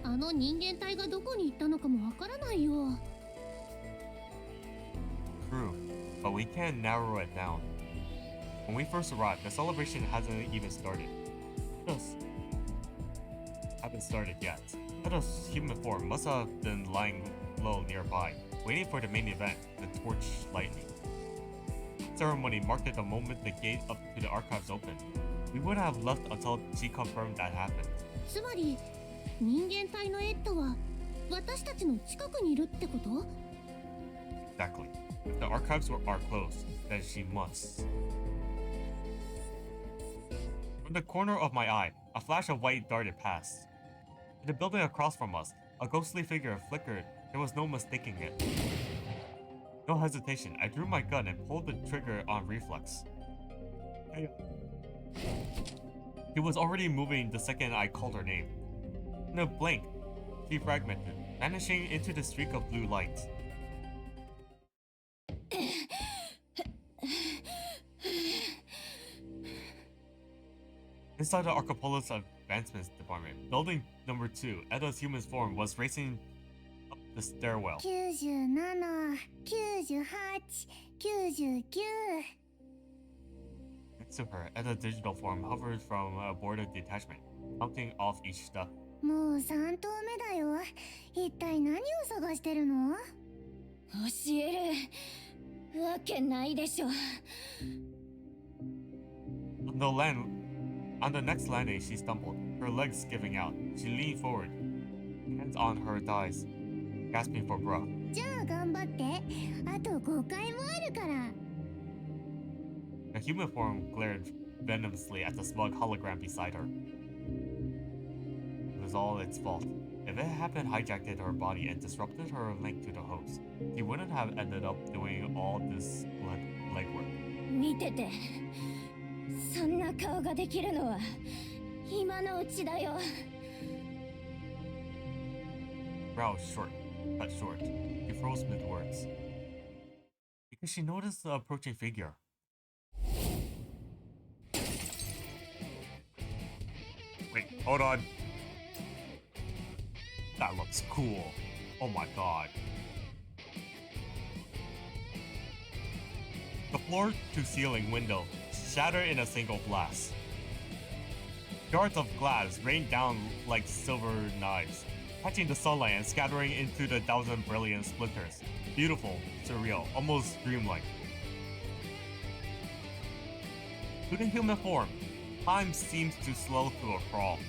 あの人間体がどこに行ったのかもわからないよ。True, but we can't narrow it down. When we first arrived, the celebration hasn't even started. Haven't started yet. Edda's human form must have been lying low nearby, waiting for the main event, the torch lightning. Ceremony marked the moment the gate up to the archives opened. We wouldn't have left until she confirmed that happened. つまり、人間体のエッダは私たちの近くにいるってこと？ Exactly. If the archives are closed, then she must. From the corner of my eye, a flash of white darted past. In the building across from us, a ghostly figure flickered. There was no mistaking it. No hesitation, I drew my gun and pulled the trigger on reflex. He was already moving the second I called her name. In a blink, she fragmented, vanishing into the streak of blue light. Inside the Archipelago's advancements department, building number 2, Eda's human form was racing up the stairwell. 97、98、99。Next to her, Eda's digital form hovered from aboard a detachment, counting off each step. もう3頭目だよ。一体何を探してるの？教えるわけないでしょ。On the next landing, she stumbled, her legs giving out. She leaned forward, hands on her thighs, gasping for breath. じゃあ頑張って。あと5回もあるから。The human form glared venomously at the smug hologram beside her. It was all its fault. If it hadn't hijacked her body and disrupted her link to the host, she wouldn't have ended up doing all this legwork. 見てて。そんな顔ができるのは今のうちだよ。Brow cut short. She froze mid words. Because she noticed the approaching figure. Wait, hold on. That looks cool. Oh my god. The floor-to-ceiling window shattered in a single blast. Shards of glass rained down like silver knives, catching the sunlight and scattering into the thousand brilliant splinters. Beautiful, surreal, almost dreamlike. To the human form, time seems to slow to a crawl.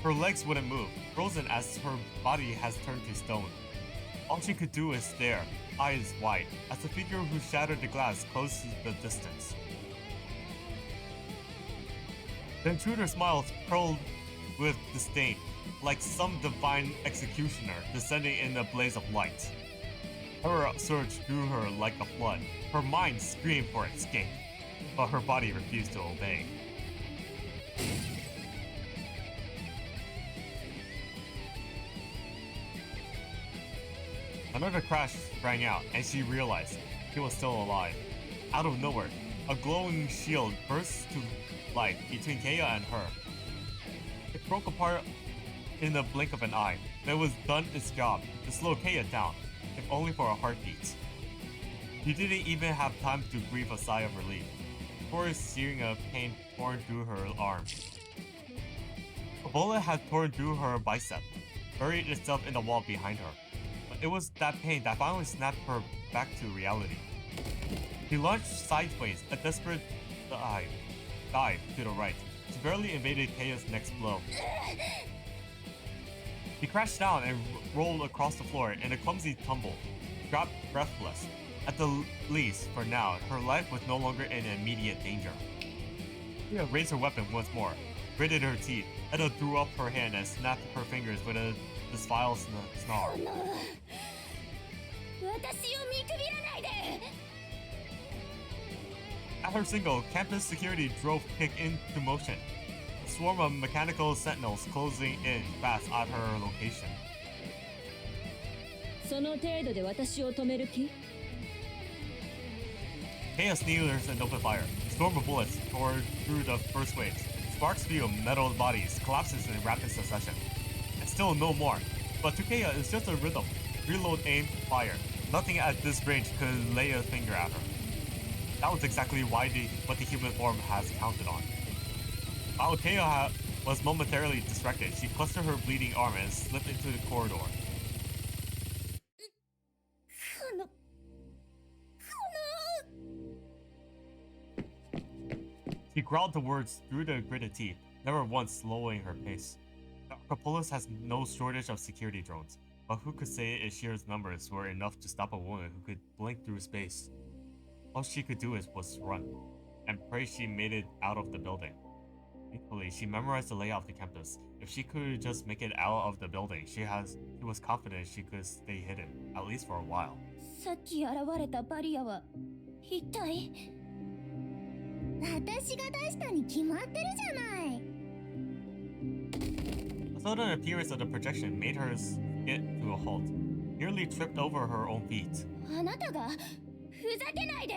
Her legs wouldn't move, frozen as her body has turned to stone. All she could do is stare, eyes wide, as the figure who shattered the glass closed the distance. The intruder's smile curled with disdain, like some divine executioner descending in a blaze of light. Terror surged through her like a flood. Her mind screamed for escape, but her body refused to obey. Another crash rang out, and she realized he was still alive. Out of nowhere, a glowing shield burst to life between Kea and her. It broke apart in the blink of an eye, but it was done its job to slow Kea down, if only for a heartbeat. She didn't even have time to breathe a sigh of relief, before searing a pain torn through her arm. A bullet had torn through her bicep, buried itself in the wall behind her. But it was that pain that finally snapped her back to reality. She lunged sideways, a desperate dive to the right. She barely evaded Kea's next blow. He crashed down and rolled across the floor in a clumsy tumble, dropped breathless. At the least, for now, her life was no longer in immediate danger. She raised her weapon once more, gritted her teeth. Eda threw up her hand and snapped her fingers with a vile snarl. At her signal, campus security drove kick into motion. A swarm of mechanical sentinels closing in fast at her location. その程度で私を止める気? Kea sneers and open fire. A storm of bullets tore through the first waves. Sparks spew metal bodies, collapses in rapid succession. And still no more. But to Kea, it's just a rhythm. Reload, aim, fire. Nothing at this range could lay a finger at her. That was exactly what the human form has counted on. While Kea was momentarily distracted, she clutched her bleeding arm and slipped into the corridor. She growled the words through the gritted teeth, never once slowing her pace. The Archipelago has no shortage of security drones, but who could say its sheer numbers were enough to stop a woman who could blink through space? All she could do was run, and pray she made it out of the building. Thankfully, she memorized the layout of the campus. If she could just make it out of the building, she was confident she could stay hidden, at least for a while. さっき現れたバリアは一体？私が出したに決まってるじゃない。The sudden appearance of the projection made her skid to a halt, nearly tripped over her own feet. あなたがふざけないで。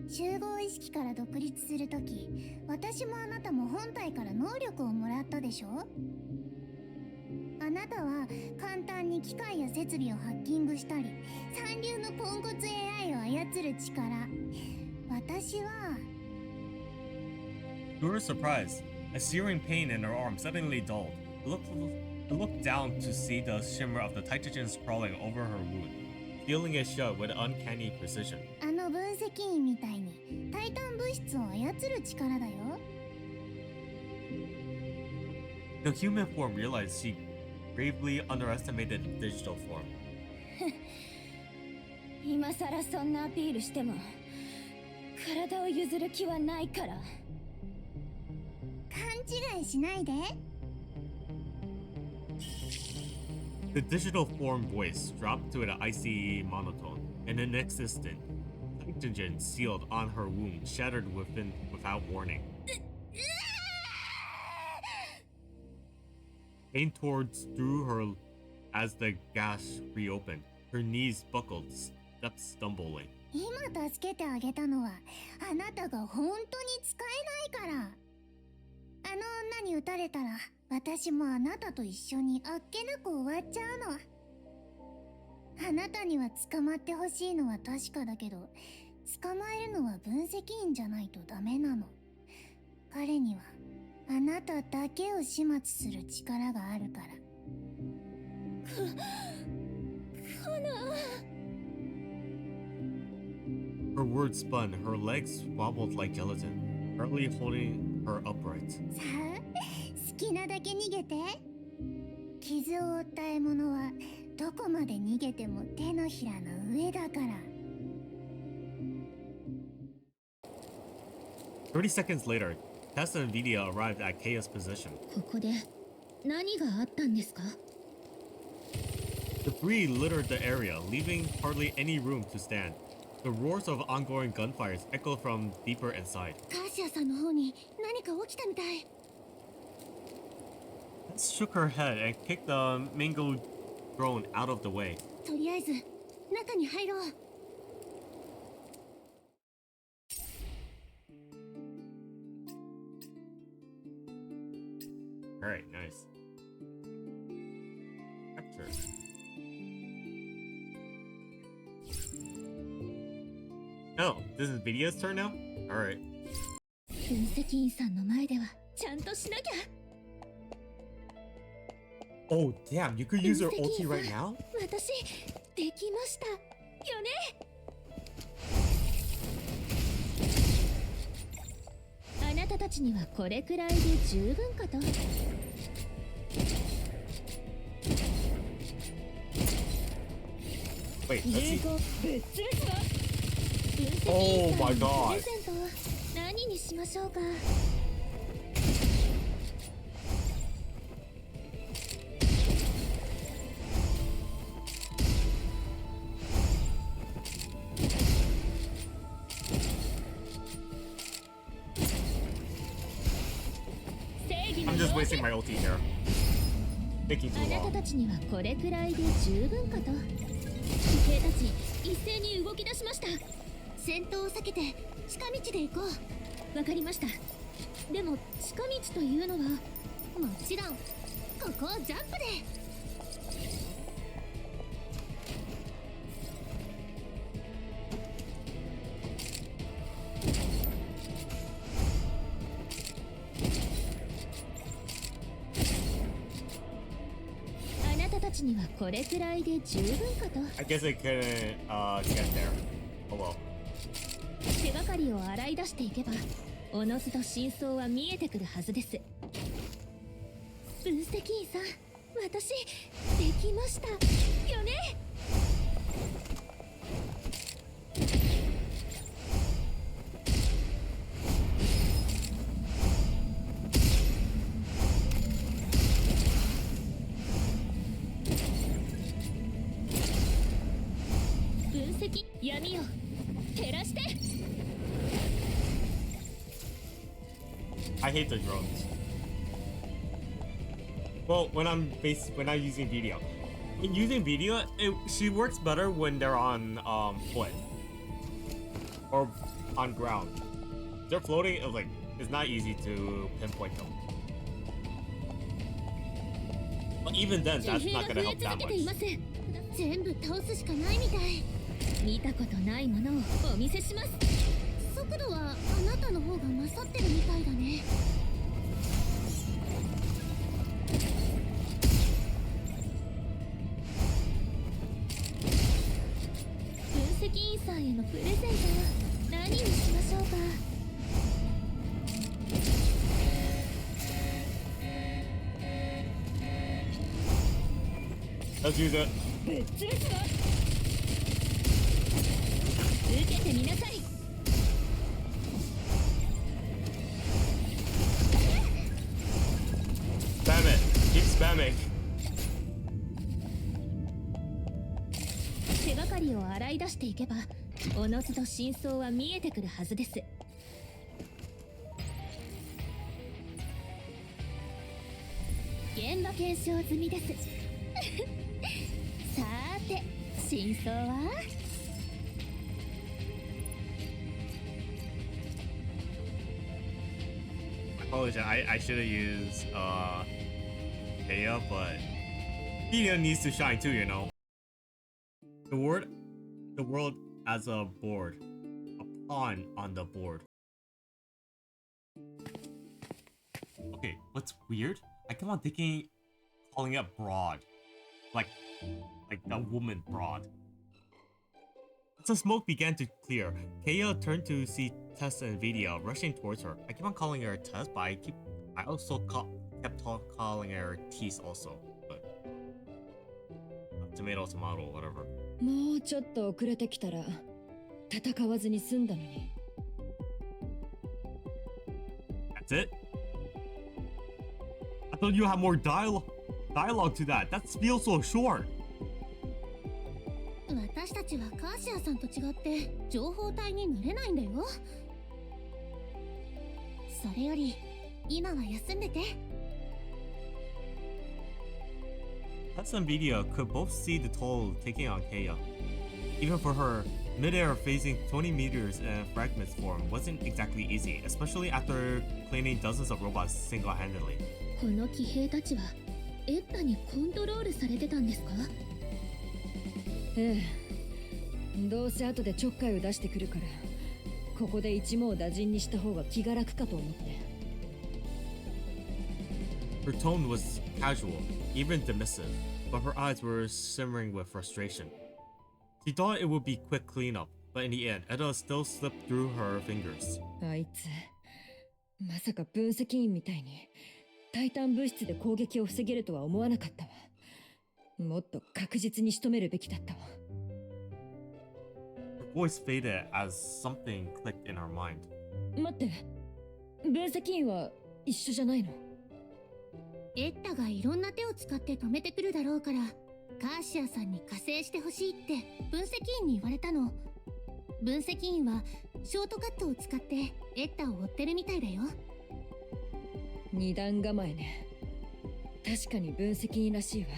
集合意識から独立するとき、私もあなたも本体から能力をもらったでしょ。あなたは簡単に機械や設備をハッキングしたり、三流のポンコツ AI を操る力。私は To her surprise, a searing pain in her arm suddenly dulled. It looked down to see the shimmer of the nitrogen crawling over her wound, feeling it shut with uncanny precision. あの分析員みたいにタイタン物質を操る力だよ。The human form realized she gravely underestimated the digital form. 今さらそんなアピールしても体を譲る気はないから。勘違いしないで。The digital form voice dropped to an icy monotone. In an instant, nitrogen sealed on her wound shattered without warning. Pain tore through her as the gash reopened. Her knees buckled, steps stumbling. 今助けてあげたのはあなたが本当に使えないから。あの女に撃たれたら私もあなたと一緒にあっけなく終わっちゃうの。あなたには捕まってほしいのは確かだけど、捕まえるのは分析員じゃないとダメなの。彼にはあなただけを始末する力があるから。Her words spun, her legs wobbled like gelatin, barely holding her upright. さあ、好きなだけ逃げて。傷を負った獲物はどこまで逃げても手のひらの上だから。30 seconds later, Tessa and Vidia arrived at Kaya's position. ここで何があったんですか？ Debris littered the area, leaving hardly any room to stand. The roars of ongoing gunfires echoed from deeper inside. カーシアさんの方に何か起きたみたい。Tess shook her head and kicked the mangled drone out of the way. とりあえず中に入ろう。Alright, nice. Capture. Oh, this is Vidia's turn now? Alright. 分析員さんの前ではちゃんとしなきゃ。 Oh, damn, you could use your ulti right now? 私できましたよね。あなたたちにはこれくらいで十分かと。Wait, let's see. 分析員 Oh さん my の god. プレゼントは何にしましょうか。I'm just wasting my ulti here. Taking あ too なた long. たちにはこれくらいで十分かと。騎兵たち一斉に動き出しました。戦闘を避けて近道で行こう。わかりました。でも近道というのはもちろんここをジャンプで。あなたたちにはこれくらいで十分かと。 I guess I couldn't get there. Oh well. 手がかりを洗い出していけばおのずと真相は見えてくるはずです。分析員さん、私できましたよね。分析闇を照らして。 I hate the drones. Well, when I'm using video. When using video, she works better when they're on foot. or on ground. They're floating, like, it's not easy to pinpoint them. But even then, that's not gonna help that much. 全部倒すしかないみたい。見たことないものをお見せします。速度はあなたの方が勝ってるみたいだね。分析員さんへのプレゼントは何にしましょうか。Let's use it. ぶっ潰すわ。受けてみなさい。Spam it. Keep spamming. 手がかりを洗い出していけば、おのずと真相は見えてくるはずです。現場検証済みです。さーて、真相はApologize. I should have used Aya, but he needs to shine too, you know. The world as a board, a pawn on the board. Okay, what's weird? I kept on thinking, calling it broad, like the woman broad. As the smoke began to clear, Kaya turned to see Tess and Vidya rushing towards her. I keep on calling her Tess, but I also kept calling her Tease also. But tomato, whatever. もうちょっと遅れてきたら戦わずに済んだのに。That's it? I thought you had more dialogue to that. That feels so short. 私たちはカーシアさんと違って情報体になれないんだよ。それより今は休んでて。Tess and Vidya could both see the toll taking on Kaya. Even for her, mid-air phasing 20 meters in fragments form wasn't exactly easy, especially after cleaning dozens of robots single-handedly. この騎兵たちはエッタにコントロールされてたんですか？ええ、どうせ後でちょっかいを出してくるからここで一網打尽にした方が気が楽かと思って。 Her tone was casual, even dismissive, but her eyes were simmering with frustration. She thought it would be quick cleanup, but in the end, Edda still slipped through her fingers. あいつまさか分析員みたいにタイタン物質で攻撃を防げるとは思わなかったわ。もっと確実に仕留めるべきだったわ。Her voice faded as something clicked in her mind. 待って、分析員は一緒じゃないの？エッタがいろんな手を使って止めてくるだろうから、カーシアさんに加勢してほしいって分析員に言われたの。分析員はショートカットを使ってエッタを追ってるみたいだよ。二段構えね。確かに分析員らしいわ。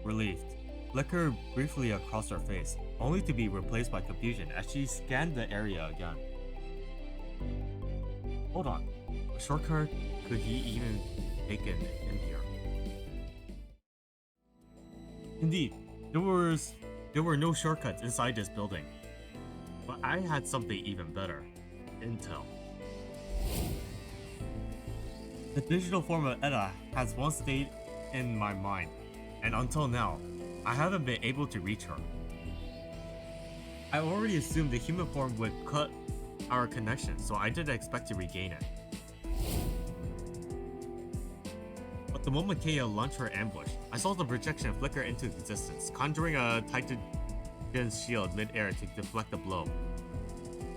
Relieved, flickered briefly across her face, only to be replaced by confusion as she scanned the area again. Hold on, a shortcut? Could he even take it in here? Indeed, there were no shortcuts inside this building. But I had something even better. Intel. The digital form of Edda has once stayed in my mind, and until now, I haven't been able to reach her. I already assumed the human form would cut our connection, so I didn't expect to regain it. But the moment Kaya launched her ambush, I saw the projection flicker into existence, conjuring a Titan's shield mid-air to deflect the blow.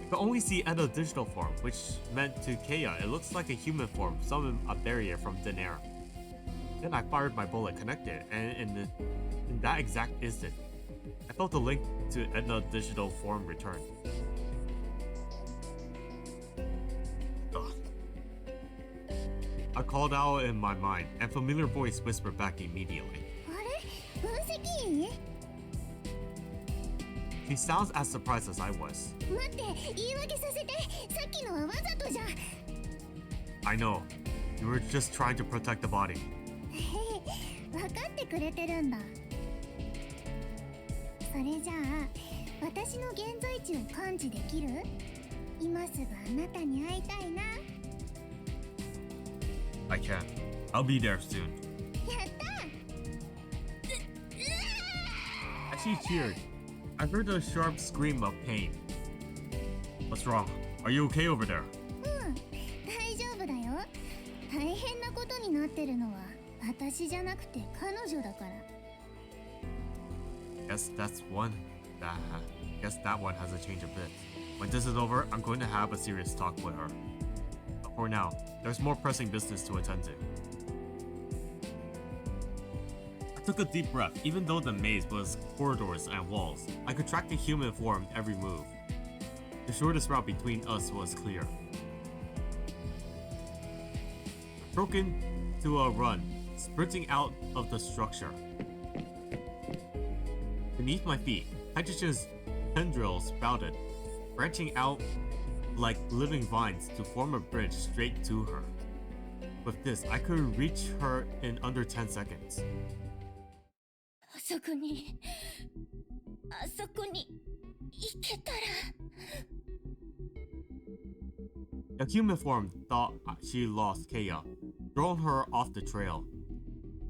I could only see Edda's digital form, which meant to Kaya it looks like a human form summoned a barrier from thin air. Then I fired my bullet, connected, and in that exact instant, I felt the link to Edna's digital form return. Ugh. I called out in my mind, and a familiar voice whispered back immediately. あれ？分析員？ She sounds as surprised as I was. 待って、言い訳させて。さっきのはわざとじゃ。I know. You were just trying to protect the body. 分かってくれてるんだ。それじゃあ、私の現在地を感知できる？今すぐあなたに会いたいな。I can. I'll be there soon. やった！As she cheered, I heard a sharp scream of pain. What's wrong? Are you okay over there? うん、大丈夫だよ。大変なことになってるのは私じゃなくて彼女だから。Guess that one has to change a bit. When this is over, I'm going to have a serious talk with her. But for now, there's more pressing business to attend to. I took a deep breath. Even though the maze was corridors and walls, I could track the human form every move. The shortest route between us was clear. Broken to a run, sprinting out of the structure. Beneath my feet, hydrogen's tendrils sprouted, branching out like living vines to form a bridge straight to her. With this, I could reach her in under 10 seconds. あそこに行けたら。The human form thought she lost Kaya, thrown her off the trail.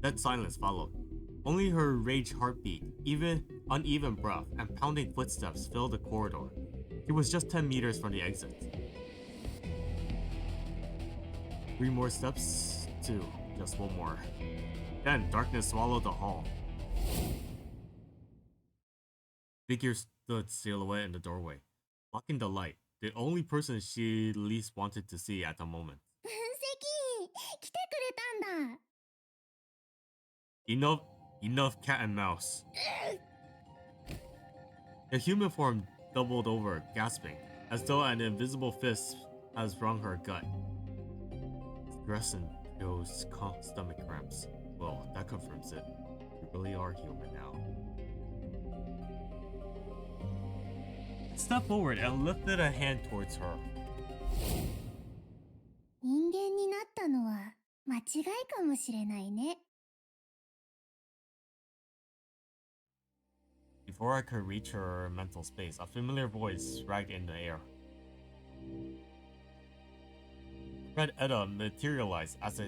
Dead silence followed. Only her rage heartbeat, uneven breath, and pounding footsteps filled the corridor. She was just 10 meters from the exit. 3 more steps, 2, just 1 more. Then darkness swallowed the hall. Figure stood silhouette in the doorway, blocking the light, the only person she least wanted to see at the moment. 分析来てくれたんだ。Enough cat and mouse. The human form doubled over, gasping, as though an invisible fist has wrung her gut. Stress and those stomach cramps. Well, that confirms it. You really are human now. I stepped forward and lifted a hand towards her. 人間になったのは間違いかもしれないね。Before I could reach her mental space, a familiar voice dragged in the air. Red Edda materialized as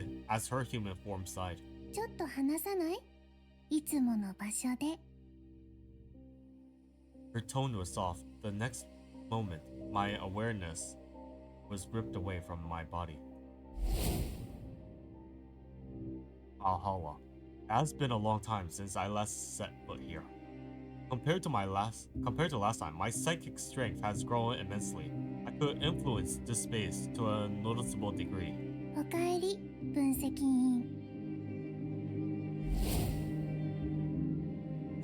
her human form sighed. ちょっと話さない？いつもの場所で。Her tone was soft. The next moment, my awareness was ripped away from my body. Valhalla. It has been a long time since I last set foot here. Compared to last time, my psychic strength has grown immensely. I could influence this space to a noticeable degree. おかえり、分析員。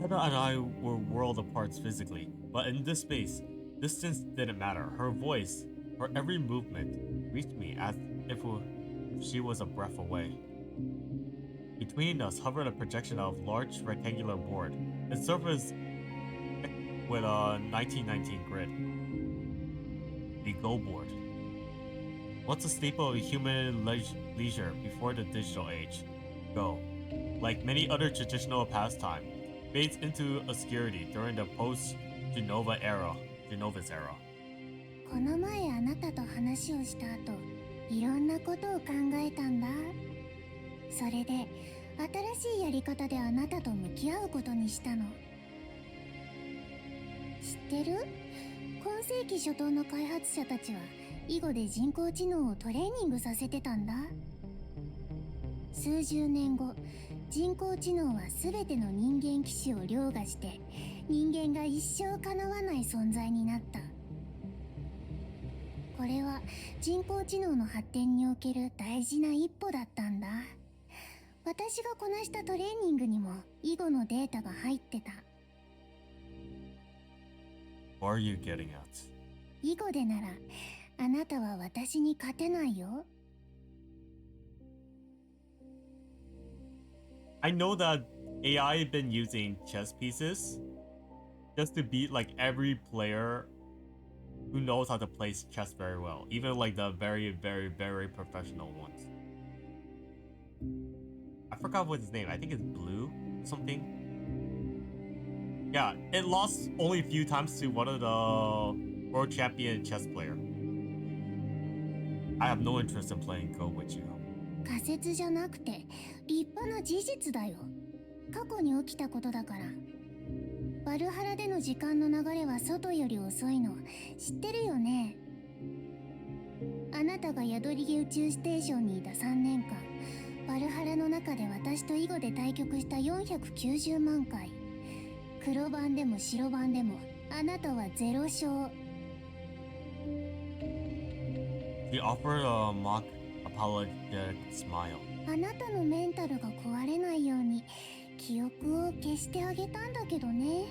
Hedda and I were world apart physically, but in this space, distance didn't matter. Her voice, her every movement, reached me as if she was a breath away. Between us hovered a projection of large rectangular board. Its surface with a 1919 grid. The Go board. What's a staple of human leisure before the digital age? Go. Like many other traditional pastime, fades into obscurity during the post-Genova's era. この前あなたと話をした後、いろんなことを考えたんだ。それで新しいやり方であなたと向き合うことにしたの。知ってる？今世紀初頭の開発者たちは囲碁で人工知能をトレーニングさせてたんだ。数十年後、人工知能は全ての人間騎士を凌駕して人間が一生かなわない存在になった。これは人工知能の発展における大事な一歩だったんだ。私がこなしたトレーニングにも囲碁のデータが入ってた。What are you getting at? 囲碁でならあなたは私に勝てないよ。I know that AI been using chess pieces, just to beat like every player who knows how to play chess very well, even like the very, very, very professional ones. I forgot what his name. I think it's Blue or something. Yeah, it lost only a few times to one of the world champion chess player. I have no interest in playing Go with you. 仮説じゃなくて立派な事実だよ。過去に起きたことだから。バルハラでの時間の流れは外より遅いの知ってるよね。あなたが宿り木宇宙ステーションにいた3年間、バルハラの中で私と囲碁で対局した490万回。黒番でも白番でもあなたは0勝。He offered a mock apologetic smile. あなたのメンタルが壊れないように記憶を消してあげたんだけどね。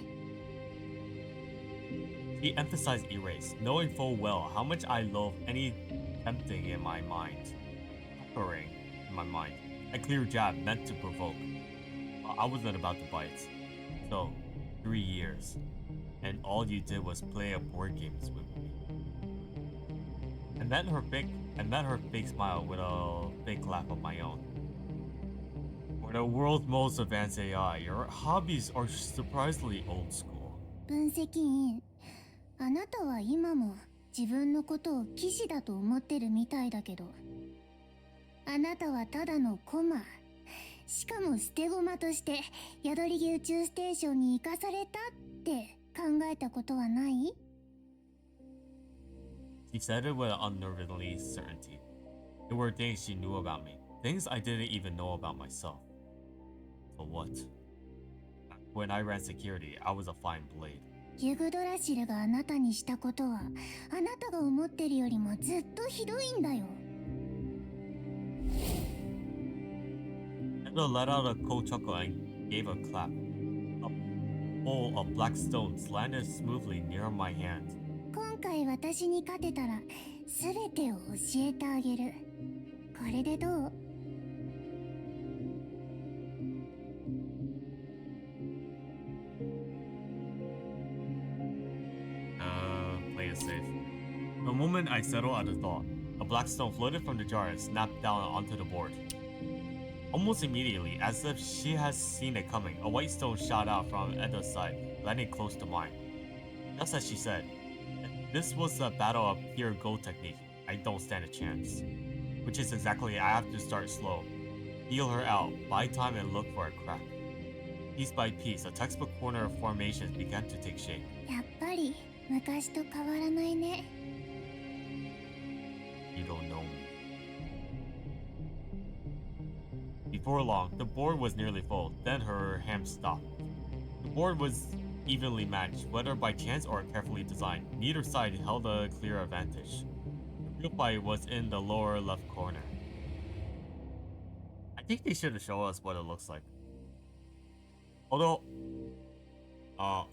He emphasized erase, knowing full well how much I loathe any tempting in my mind. Peppering in my mind. A clear jab meant to provoke. I wasn't about to bite. So, 3 years. And all you did was play a board games with me. I met her fake smile with a fake laugh of my own. For the world's most advanced AI, your hobbies are surprisingly old school. 分析員、あなたは今も自分のことを騎士だと思ってるみたいだけど、あなたはただの駒、しかも捨て駒として宿り木宇宙ステーションに生かされたって考えたことはない？ She said it with unnervingly certainty. There were things she knew about me, things I didn't even know about myself. So what? When I ran security, I was a fine blade. ユグドラシルがあなたにしたことは、あなたが思ってるよりもずっとひどいんだよ。Endo let out a cold chuckle and gave a clap. A bowl of black stones landed smoothly near my hand. 今回私に勝てたら全てを教えてあげる。これでどう？ Play it safe. The moment I settled at the thought, a black stone floated from the jar and snapped down onto the board. Almost immediately, as if she had seen it coming, a white stone shot out from Eda's side, landing close to mine. Just as she said, this was a battle of pure go technique. I don't stand a chance. Which is exactly I have to start slow. Feel her out, buy time and look for a crack. Piece by piece, a textbook corner of formations began to take shape. やっぱり昔と変わらないね。 You don't know me. Before long, the board was nearly full, then her hand stopped. The board was evenly matched, whether by chance or carefully designed. Neither side held a clear advantage. The real fight was in the lower left corner. I think they should have shown us what it looks like. Although, I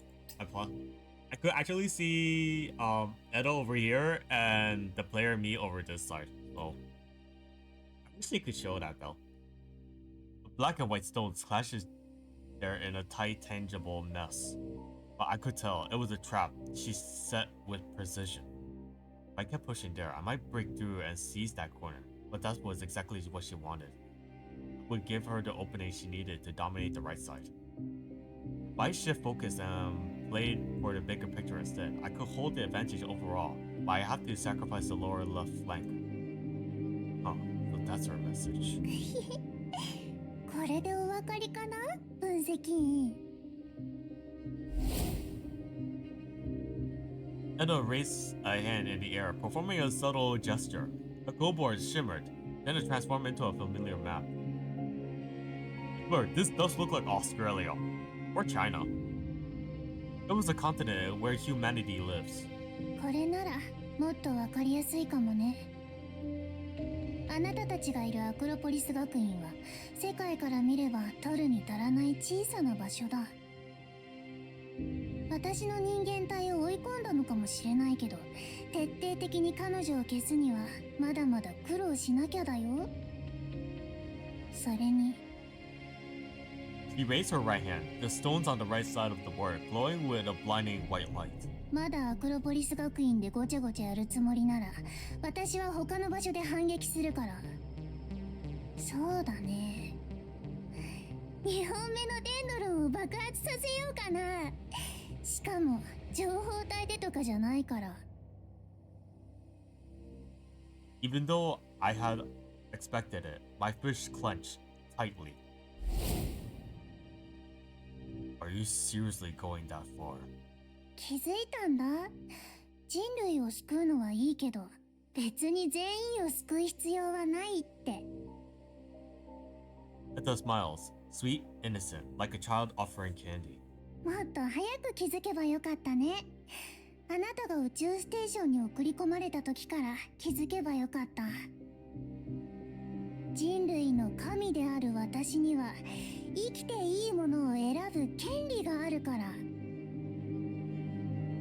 could actually see Edo over here and the player me over this side. So I wish they could show that though. The black and white stones clashes there in a tight, tangible mess. But I could tell it was a trap she set with precision. If I kept pushing there, I might break through and seize that corner. But that was exactly what she wanted. It would give her the opening she needed to dominate the right side. If I shift focus and played for the bigger picture instead, I could hold the advantage overall, but I have to sacrifice the lower left flank. Huh, so that's her message. これでお分かりかな？分析員。 Eda raised a hand in the air, performing a subtle gesture. A go board shimmered, then it transformed into a familiar map. Look, this does look like Australia. Or China. It was a continent where humanity lives. これならもっと分かりやすいかもね。あなたたちがいるアクロポリス学院は世界から見れば取るに足らない小さな場所だ。私の人間体を追い込んだのかもしれないけど、徹底的に彼女を消すにはまだまだ苦労しなきゃだよ。それに。She raised her right hand, the stones on the right side of the word glowing with a blinding white light. まだアクロポリス学院でごちゃごちゃやるつもりなら、私は他の場所で反撃するから。そうだね。2本目のデンドロンを爆発させようかな。しかも情報体でとかじゃないから。Even though I had expected it, my fist clenched tightly. Are you seriously going that far? 気づいたんだ。人類を救うのはいいけど、別に全員を救う必要はないって。Etta smiles, sweet, innocent, like a child offering candy. もっと早く気づけばよかったね。あなたが宇宙ステーションに送り込まれた時から気づけばよかった。人類の神である私には生きていいものを選ぶ権利があるから。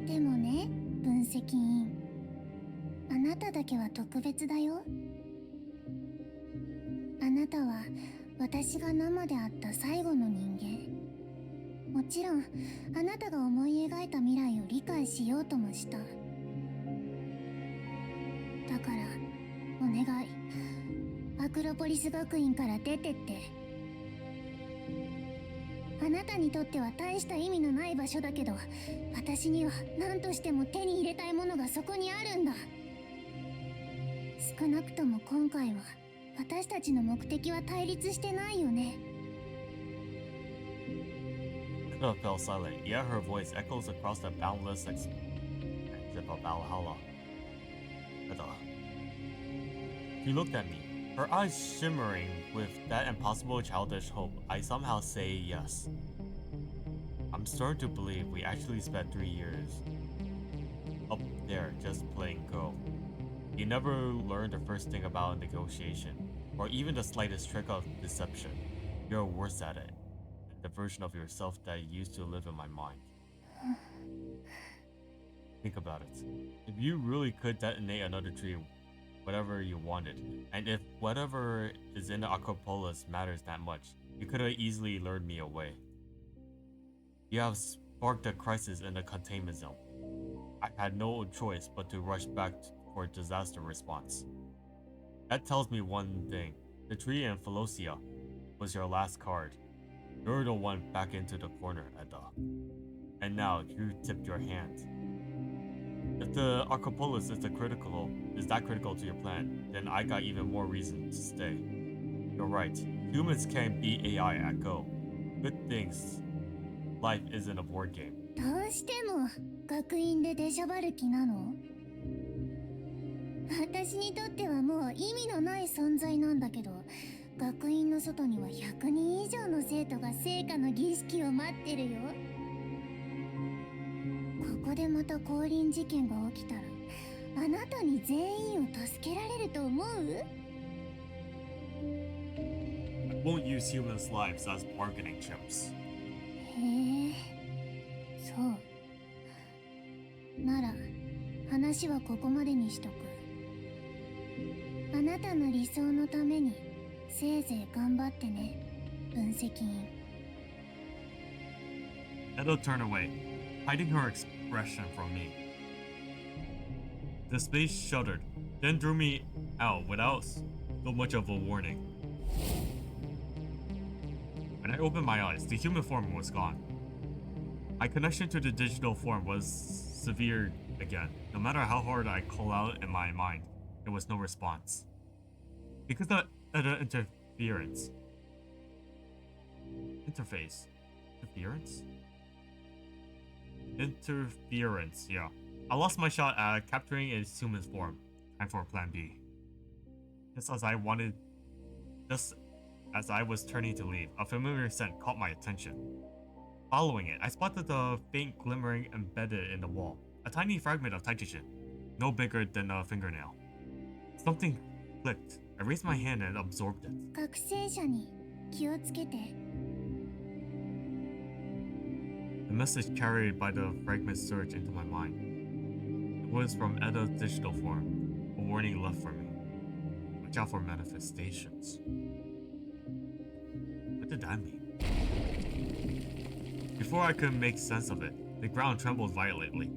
でもね、分析員、あなただけは特別だよ。あなたは私が生で会った最後の人間。もちろんあなたが思い描いた未来を理解しようともした。だからお願い、アクロポリス学院から出てって。あなたにとっては大した意味のない場所だけど、私には何としても手に入れたいものがそこにあるんだ。少なくとも今回は私たちの目的は対立してないよね。Etta fell silent, yet her voice echoes across the boundless expanse of Valhalla. Etta. She looked at me, her eyes shimmering with that impossible childish hope. I somehow say yes. I'm starting to believe we actually spent 3 years up there just playing Go. You never learned the first thing about negotiation, or even the slightest trick of deception. You're worse at it. The version of yourself that used to live in my mind. Think about it. If you really could detonate another tree, whatever you wanted, and if whatever is in the Acropolis matters that much, you could have easily lured me away. You have sparked a crisis in the containment zone. I had no choice but to rush back for a disaster response. That tells me one thing. The tree in Philosia was your last card. You're the one back into the corner, Etta. And now you tipped your hand. If the Acropolis is that critical to your plan, then I got even more reason to stay. You're right. Humans can't beat AI at Go. Good things. Life isn't a board game. どうしても学院で出しゃばる気なの？私にとってはもう意味のない存在なんだけど、学院の外には100人以上の生徒が聖火の儀式を待ってるよ。ここでまた降臨事件が起きたら、あなたに全員を助けられると思う？ I won't use humans' lives as bargaining chips. へえ、そう。なら、話はここまでにしとく。あなたの理想のために、せいぜい頑張ってね、分析員。Etta turned away, hiding her expression from me. The space shuddered, then drew me out without so much of a warning. When I opened my eyes, the human form was gone. My connection to the digital form was severed again. No matter how hard I called out in my mind, there was no response. Because of the interference. Interference, yeah. I lost my shot at capturing its human form. Time for plan B. Just as I was turning to leave, a familiar scent caught my attention. Following it, I spotted the faint glimmering embedded in the wall. A tiny fragment of titanium, no bigger than a fingernail. Something clicked. I raised my hand and absorbed it. 覚醒者に気をつけて。The message carried by the fragment surged into my mind. It was from Etta's digital form, a warning left for me. Watch out for manifestations. What did that mean? Before I could make sense of it, the ground trembled violently.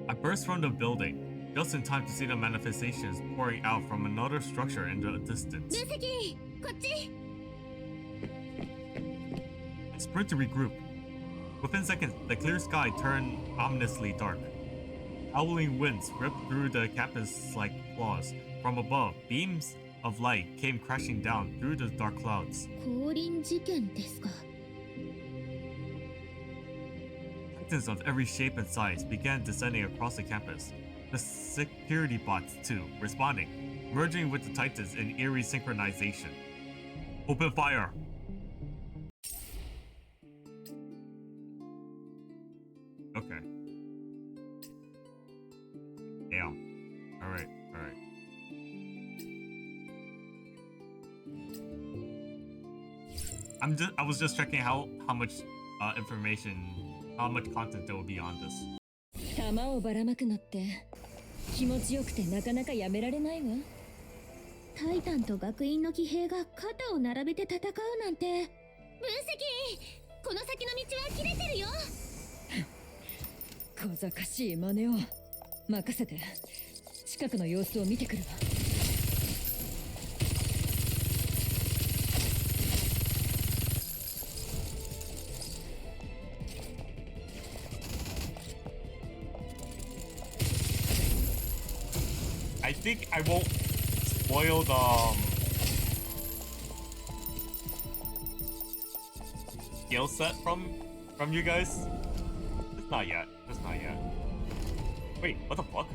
I burst from the building, just in time to see the manifestations pouring out from another structure in the distance. 分析こっち I sprint to regroup. Within seconds, the clear sky turned ominously dark. Howling winds ripped through the campus like claws. From above, beams of light came crashing down through the dark clouds. 降臨事件ですか Titans of every shape and size began descending across the campus. The security bots, too, responding, merging with the Titans in eerie synchronization. Open fire! Okay. Yeah. Alright, alright. I was just checking how much information, how much content there will be on this. 弾をばらまくのって気持ちよくてなかなかやめられないわ。タイタンと学院の騎兵が肩を並べて戦うなんて。分析この先の道は切れてるよ。小賢しい真似を任せて近くの様子を見てくるわ。I think I won't spoil the skill set from you guys. Just not yet. Just not yet. Wait, what the fuck?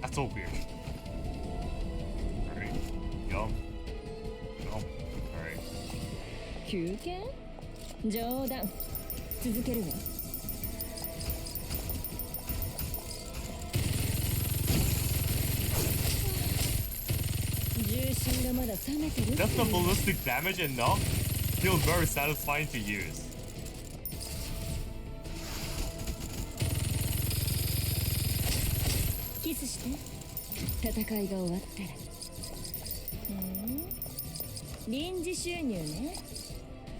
That's so weird. Alright. Yum. Yum. Alright. 休憩？冗談。続けるわ。重心がまだ冷めてるっていう。 Just the ballistic damage enough feels very satisfying to use. キスして戦いが終わったら。臨時収入ね。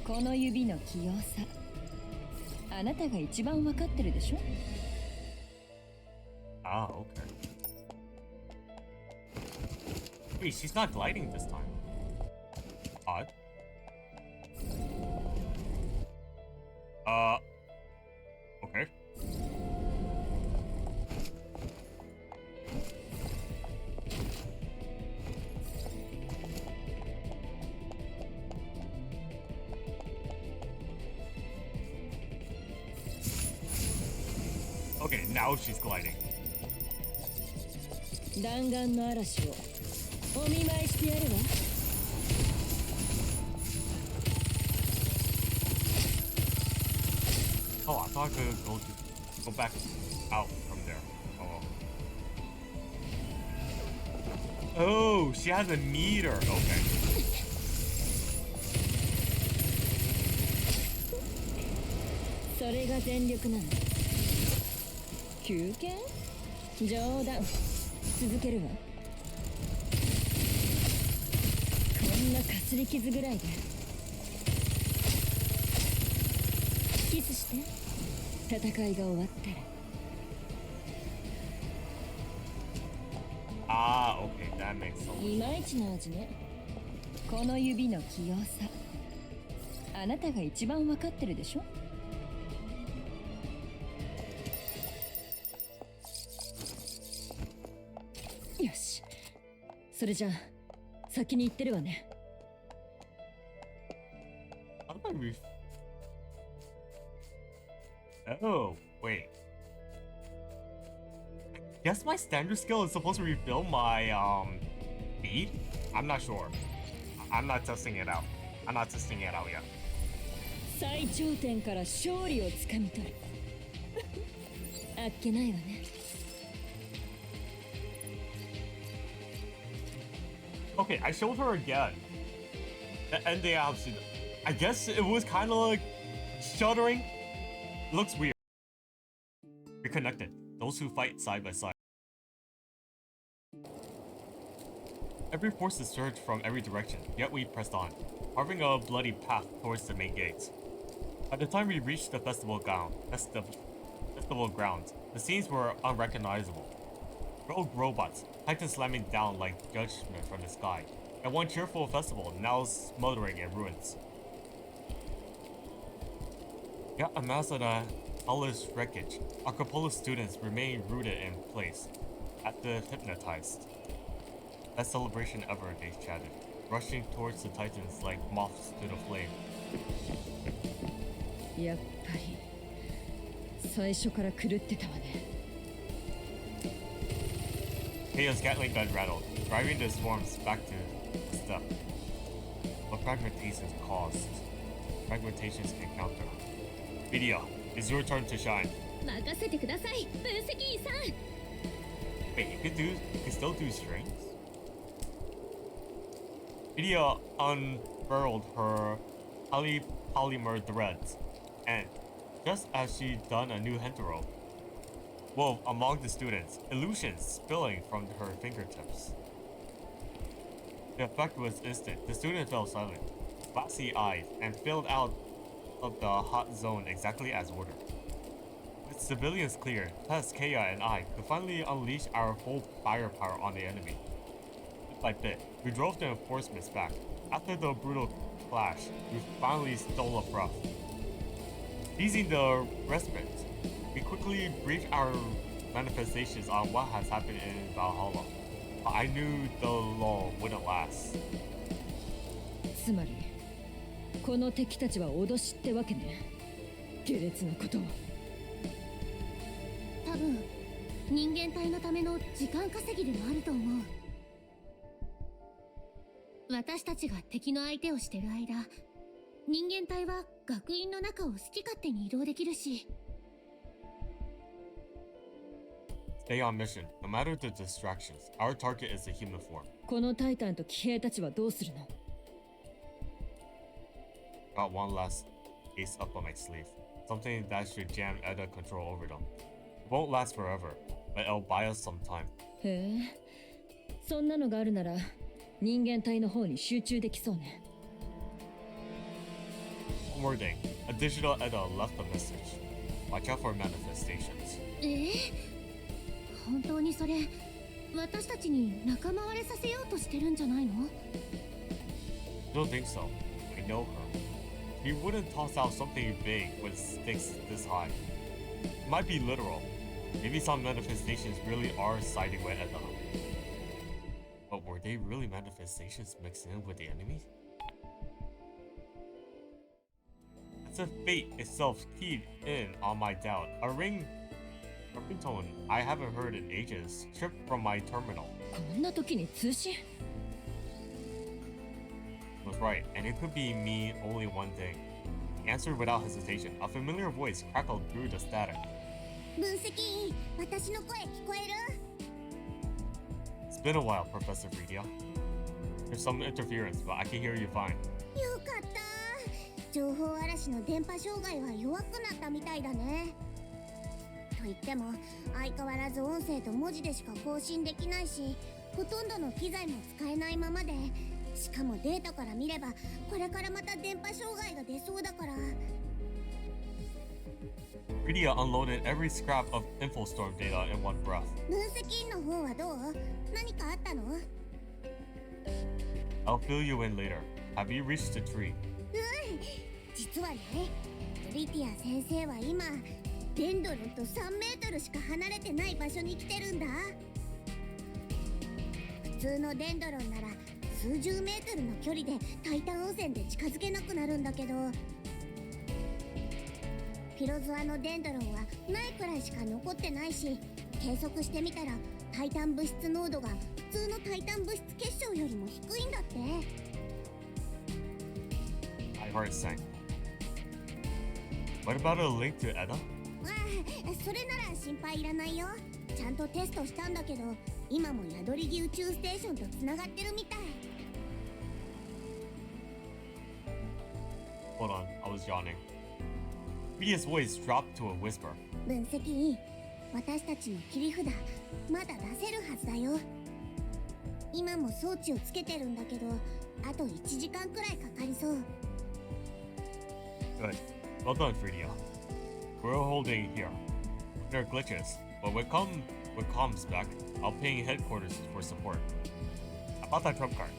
この指の器用さあなたが一番わかってるでしょ。 Ah, okay. Wait, she's not gliding this time. Odd. Okay. Okay, now she's gliding. 弾丸の嵐をお見舞いしてやるわ。Oh, I thought I could go back out from there. Oh, she has a meter. Okay. それが全力なの。休憩？冗談。続けるわ。こんなかすり傷ぐらいで。キスして戦いが終わったら。Ah, okay, that makes sense. いまいちな味ね。この指の器用さあなたが一番わかってるでしょ。よし、それじゃあ先に行ってるわね。How do I Oh, wait. Guess my standard skill is supposed to refill my speed? I'm not sure. I'm not testing it out. I'm not testing it out yet. 最頂点から勝利をつかみ取る。あっけないわね。Okay, I showed her again. And they actually, I guess it was kind of like shuddering. Looks weird. You're connected. Those who fight side by side. Every force is surged from every direction, yet we pressed on, carving a bloody path towards the main gate. By the time we reached the festival grounds, the scenes were unrecognizable. Rogue robots, titans slamming down like judgment from the sky, and one cheerful festival now smoldering in ruins. Yet amidst the hellish wreckage, our cupola students remain rooted in place, as if hypnotized. Best celebration ever, they chatted, rushing towards the titans like moths to the flame. やっぱり最初から狂ってたわね。Chaos Gatling gun rattled, driving the swarms back to the step. What fragmentations caused, fragmentations can counter. Video, it's your turn to shine. 任せてください、分析員さん。 Wait, you can still do strings? Video unfurled her polymer threads, and just as she'd done a new hentero, wove among the students, illusions spilling from her fingertips. The effect was instant. The student fell silent, glassy-eyed, and filled out of the hot zone exactly as ordered. With civilians clear, Tess, Kaya, and I could finally unleash our full firepower on the enemy. Bit by bit, we drove the enforcements back. After the brutal clash, we finally stole a breath. Seizing the respite, we quickly briefed our manifestations on what has happened in Valhalla. But I knew the lull wouldn't last. つまりこの敵たちは脅しってわけね。下劣なことを。多分人間体のための時間稼ぎでもあると思う。私たちが敵の相手をしてる間、人間体は学院の中を好き勝手に移動できるし。Stay on mission. No matter the distractions, our target is the human form. このタイタンと騎兵たちはどうするの？ Got one last ace up on my sleeve. Something that should jam Edda control over them. It won't last forever, but it'll buy us some time. へえ、そんなのがあるなら人間体の方に集中できそうね。One more thing. A digital Edda left a message. Watch out for manifestations. 本当にそれ、私たちに仲間割れさせようとしてるんじゃないの？ Don't think so. I know her. She wouldn't toss out something big with stakes this high. It might be literal. Maybe some manifestations really are siding with Edda. But were they really manifestations mixed in with the enemy? As if fate itself keyed in on my doubt, a ringtone I haven't heard in ages tripped from my terminal. こんな時に通信？ Was right, and it could be me only one thing. He answered without hesitation. A familiar voice crackled through the static. 分析員、私の声聞こえる？ It's been a while, Professor Fredia. There's some interference, but I can hear you fine. よかった。情報嵐の電波障害は弱くなったみたいだね。と言っても相変わらず音声と文字でしか更新できないし、ほとんどの機材も使えないままで、しかもデータから見ればこれからまた電波障害が出そうだから。Fredia unloaded every scrap of InfoStorm data in one breath. 分析員の方はどう？何かあったの？ I'll fill you in later. Have you reached the tree? 実はね、トリティア先生は今デンドロンと3メートルしか離れてない場所に来てるんだ。普通のデンドロンなら数十メートルの距離でタイタン汚染で近づけなくなるんだけど、ピロゾアのデンドロンはないくらいしか残ってないし、計測してみたらタイタン物質濃度が普通のタイタン物質結晶よりも低いんだって。My heart sank. What about a link to Edda? ああ、それなら心配いらないよ。ちゃんとテストしたんだけど、今も宿り木宇宙ステーションとつながってるみたい。Hold on, I was yawning. Fredia's voice dropped to a whisper. 分析員、私たちの切り札まだ出せるはずだよ。今も装置をつけてるんだけど、あと1時間くらいかかりそう。 Good. Well done, Fredia. We're holding here. There are glitches, but with comms back, I'll ping headquarters for support. About that trump card.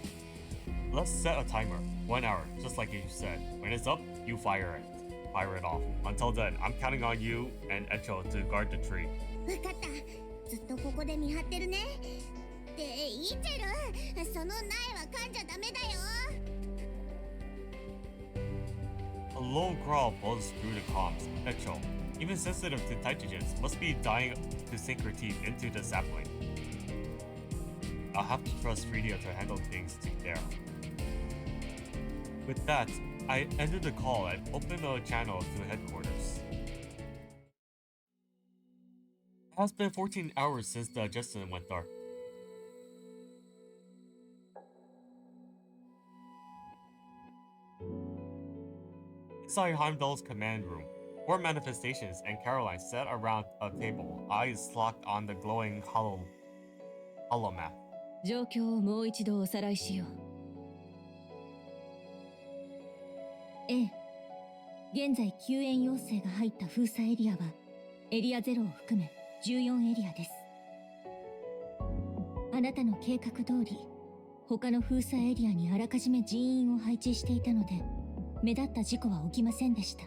Let's set a timer. 1 hour, just like you said. When it's up, you fire it off. Until then, I'm counting on you and Echo to guard the tree. わかった。ずっとここで見張ってるね。で、イーチェル、その苗は噛んじゃダメだよ。A low growl pulls through the comms. Echo, even sensitive to nitrogens, must be dying to sink her teeth into the sapling. I'll have to trust Fredia to handle things to there. With that, I ended the call and opened a channel to headquarters. It has been 14 hours since the adjustment went dark. Inside Heimdall's command room, 4 manifestations and Caroline sat around a table, eyes locked on the glowing hollow map. 状況をもう一度おさらいしよう。ええ、現在救援要請が入った封鎖エリアはエリア0を含め14エリアです。あなたの計画通り他の封鎖エリアにあらかじめ人員を配置していたので目立った事故は起きませんでした。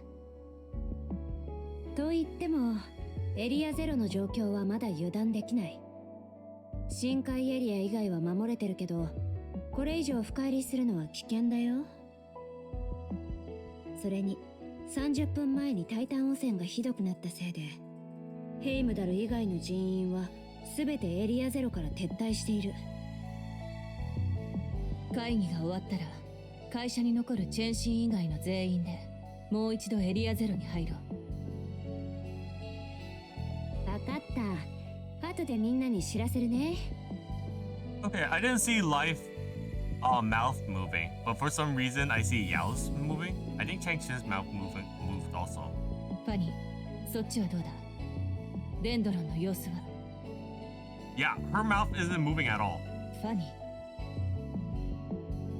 と言ってもエリア0の状況はまだ油断できない。深海エリア以外は守れてるけど、これ以上深入りするのは危険だよ。それに30分前にタイタン汚染がひどくなったせいで、ヘイムダル以外の人員は全てエリア0から撤退している。会議が終わったら会社に残るチェンシン以外の全員でもう一度エリア0に入ろう。わかった。後でみんなに知らせるね。 Okay, I didn't see life mouth moving, but for some reason I see Yao's moving. I think Chang-Chin's mouth moved also. ファニー、そっちはどうだ？デンドロンの様子は？ Yeah, her mouth isn't moving at all. ファニー。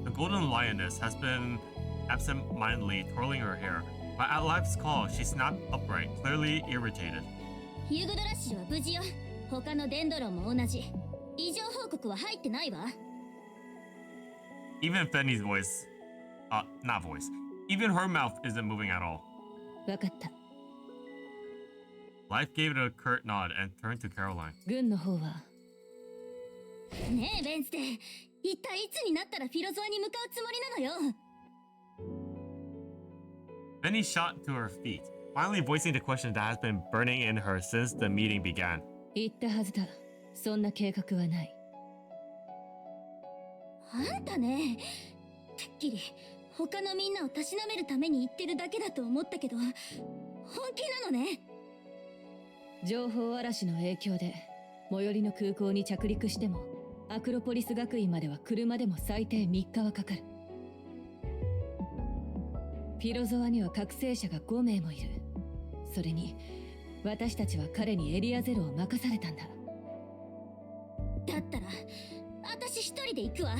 The golden lioness has been absent-mindedly twirling her hair, but at life's call, she snapped upright, clearly irritated. ユグドラッシュは無事よ。他のデンドロンも同じ。異常報告は入ってないわ。Even Fenny's voice, not voice, even her mouth isn't moving at all. わかった。Life gave it a curt nod and turned to Caroline. 軍の方は？ねえベンステ、一体いつになったらフィロゾアに向かうつもりなのよ。Fenny shot to her feet, finally voicing the question that has been burning in her since the meeting began. 言ったはずだ。そんな計画はない。あんたね、てっきり他のみんなをたしなめるために言ってるだけだと思ったけど、本気なのね。情報嵐の影響で最寄りの空港に着陸してもアクロポリス学院までは車でも最低3日はかかる。フィロゾアには覚醒者が5名もいる。それに私たちは彼にエリア0を任されたんだ。だったら私一人で行くわ。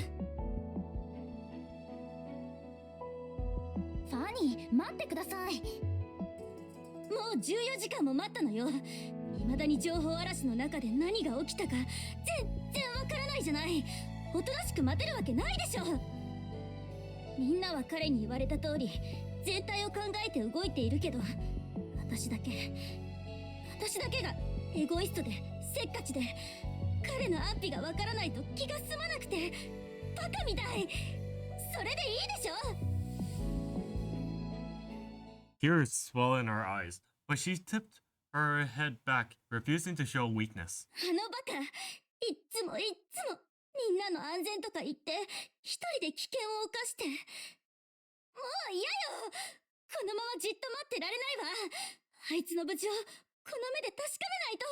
ファニー、待ってください。もう14時間も待ったのよ。未だに情報嵐の中で何が起きたか全然わからないじゃない。おとなしく待てるわけないでしょ。みんなは彼に言われた通り全体を考えて動いているけど、私だけがエゴイストでせっかちで、彼の安否がわからないと気が済まなくてバカみたい。それでいいでしょ。 Tears swell in her eyes, but she tipped her head back, refusing to show weakness. あのバカ、いっつもみんなの安全とか言って一人で危険を冒して。もう嫌よ。このままじっと待ってられないわ。あいつの無事をこの目で確かめないと。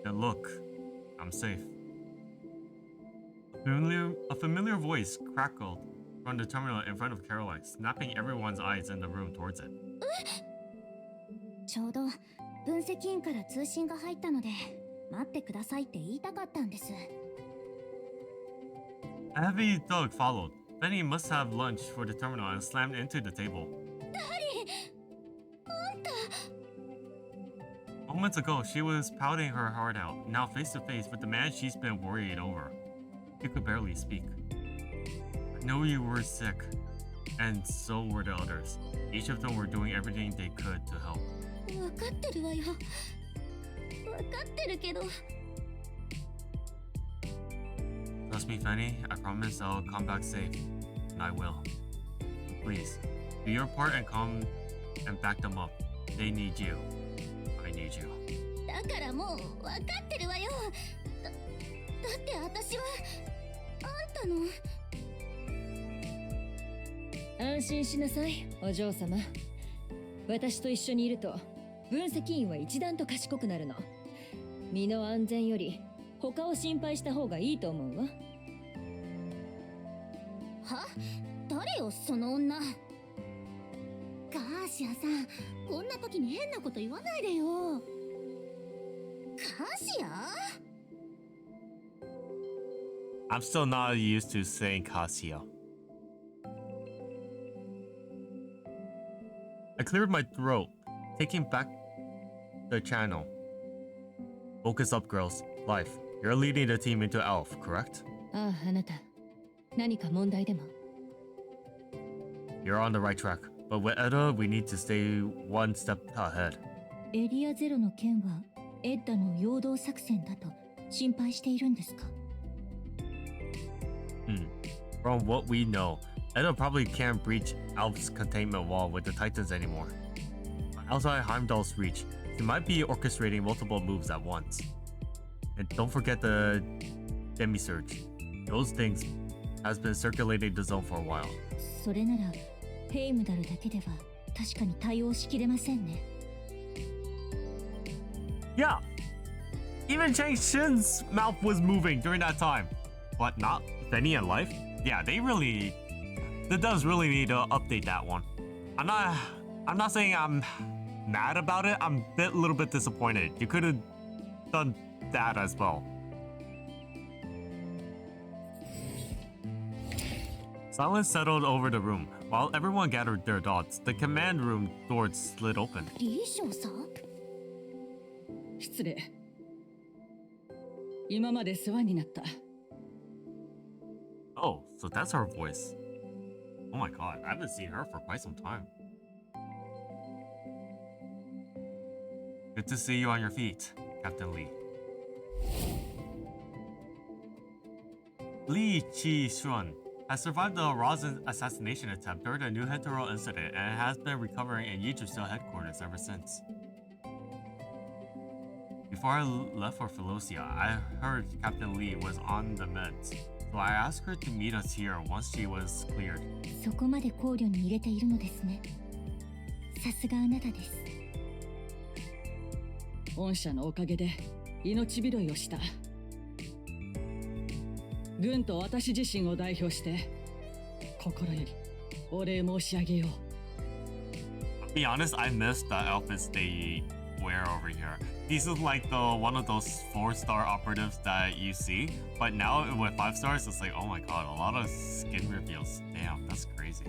And look, I'm safe. A familiar voice crackled from the terminal in front of Caroline, snapping everyone's eyes in the room towards it. ちょうど分析員から通信が入ったので、待ってくださいって言いたかったんです。 A heavy thug followed. Then he must have lunged for the terminal and slammed into the table. Moments ago, she was pouting her heart out, now face to face with the man she's been worried over. She could barely speak. I know you were sick, and so were the others. Each of them were doing everything they could to help. わかってるわよ。わかってるけど。Trust me, Fanny. I promise I'll come back safe. And I will. Please, do your part and come and back them up. They need you. I need you. だからもうわかってるわよ。だって私はあんたの。安心しなさい、お嬢様。私と一緒にいると分析員は一段と賢くなるの。身の安全より他を心配した方がいいと思うわ。は？誰よその女。ガーシアさん、こんな時に変なこと言わないでよ。ガーシア？ I'm still not used to saying Casio. I cleared my throat, taking back the channel. Focus up, girls. Life, you're leading the team into Elf, correct? ああ、あなた。何か問題でも？ You're on the right track, but with Edda, we need to stay one step ahead. エリアゼロの件はエッダの陽動作戦だと心配しているんですか？ From what we know, Edda probably can't breach Alf's containment wall with the Titans anymore. Outside Heimdall's reach, she might be orchestrating multiple moves at once. And don't forget the Demi-Surge. Those things has been circulating the zone for a while. それならヘイムダルだけでは確かに対応しきれませんね。Yeah! Even Chang Shin's mouth was moving during that time. But not Benny and Life? Yeah, the devs really need to update that one. I'm not saying I'm mad about it. I'm a little bit disappointed. You could have done that as well. Silence settled over the room. While everyone gathered their thoughts, the command room doors slid open. リーショーさん？失礼。今まで世話になった。Oh, so that's her voice. Oh my god, I haven't seen her for quite some time. Good to see you on your feet, Captain Lee. Lee Chi-shun has survived the Rosin assassination attempt during the New Hetero incident and has been recovering in Yggdrasil headquarters ever since. Before I left for Philosia, I heard Captain Lee was on the meds, so I asked her to meet us here once she was cleared. そこまで考慮に入れているのですね。さすがあなたです。御社のおかげで命拾いをした。軍と私自身を代表して心よりお礼申し上げよう。To be honest, I missed the outfits they wear over here. This is like one of those 4-star operatives that you see, but now with 5 stars, it's like, oh my god, a lot of skin reveals. Damn, that's crazy.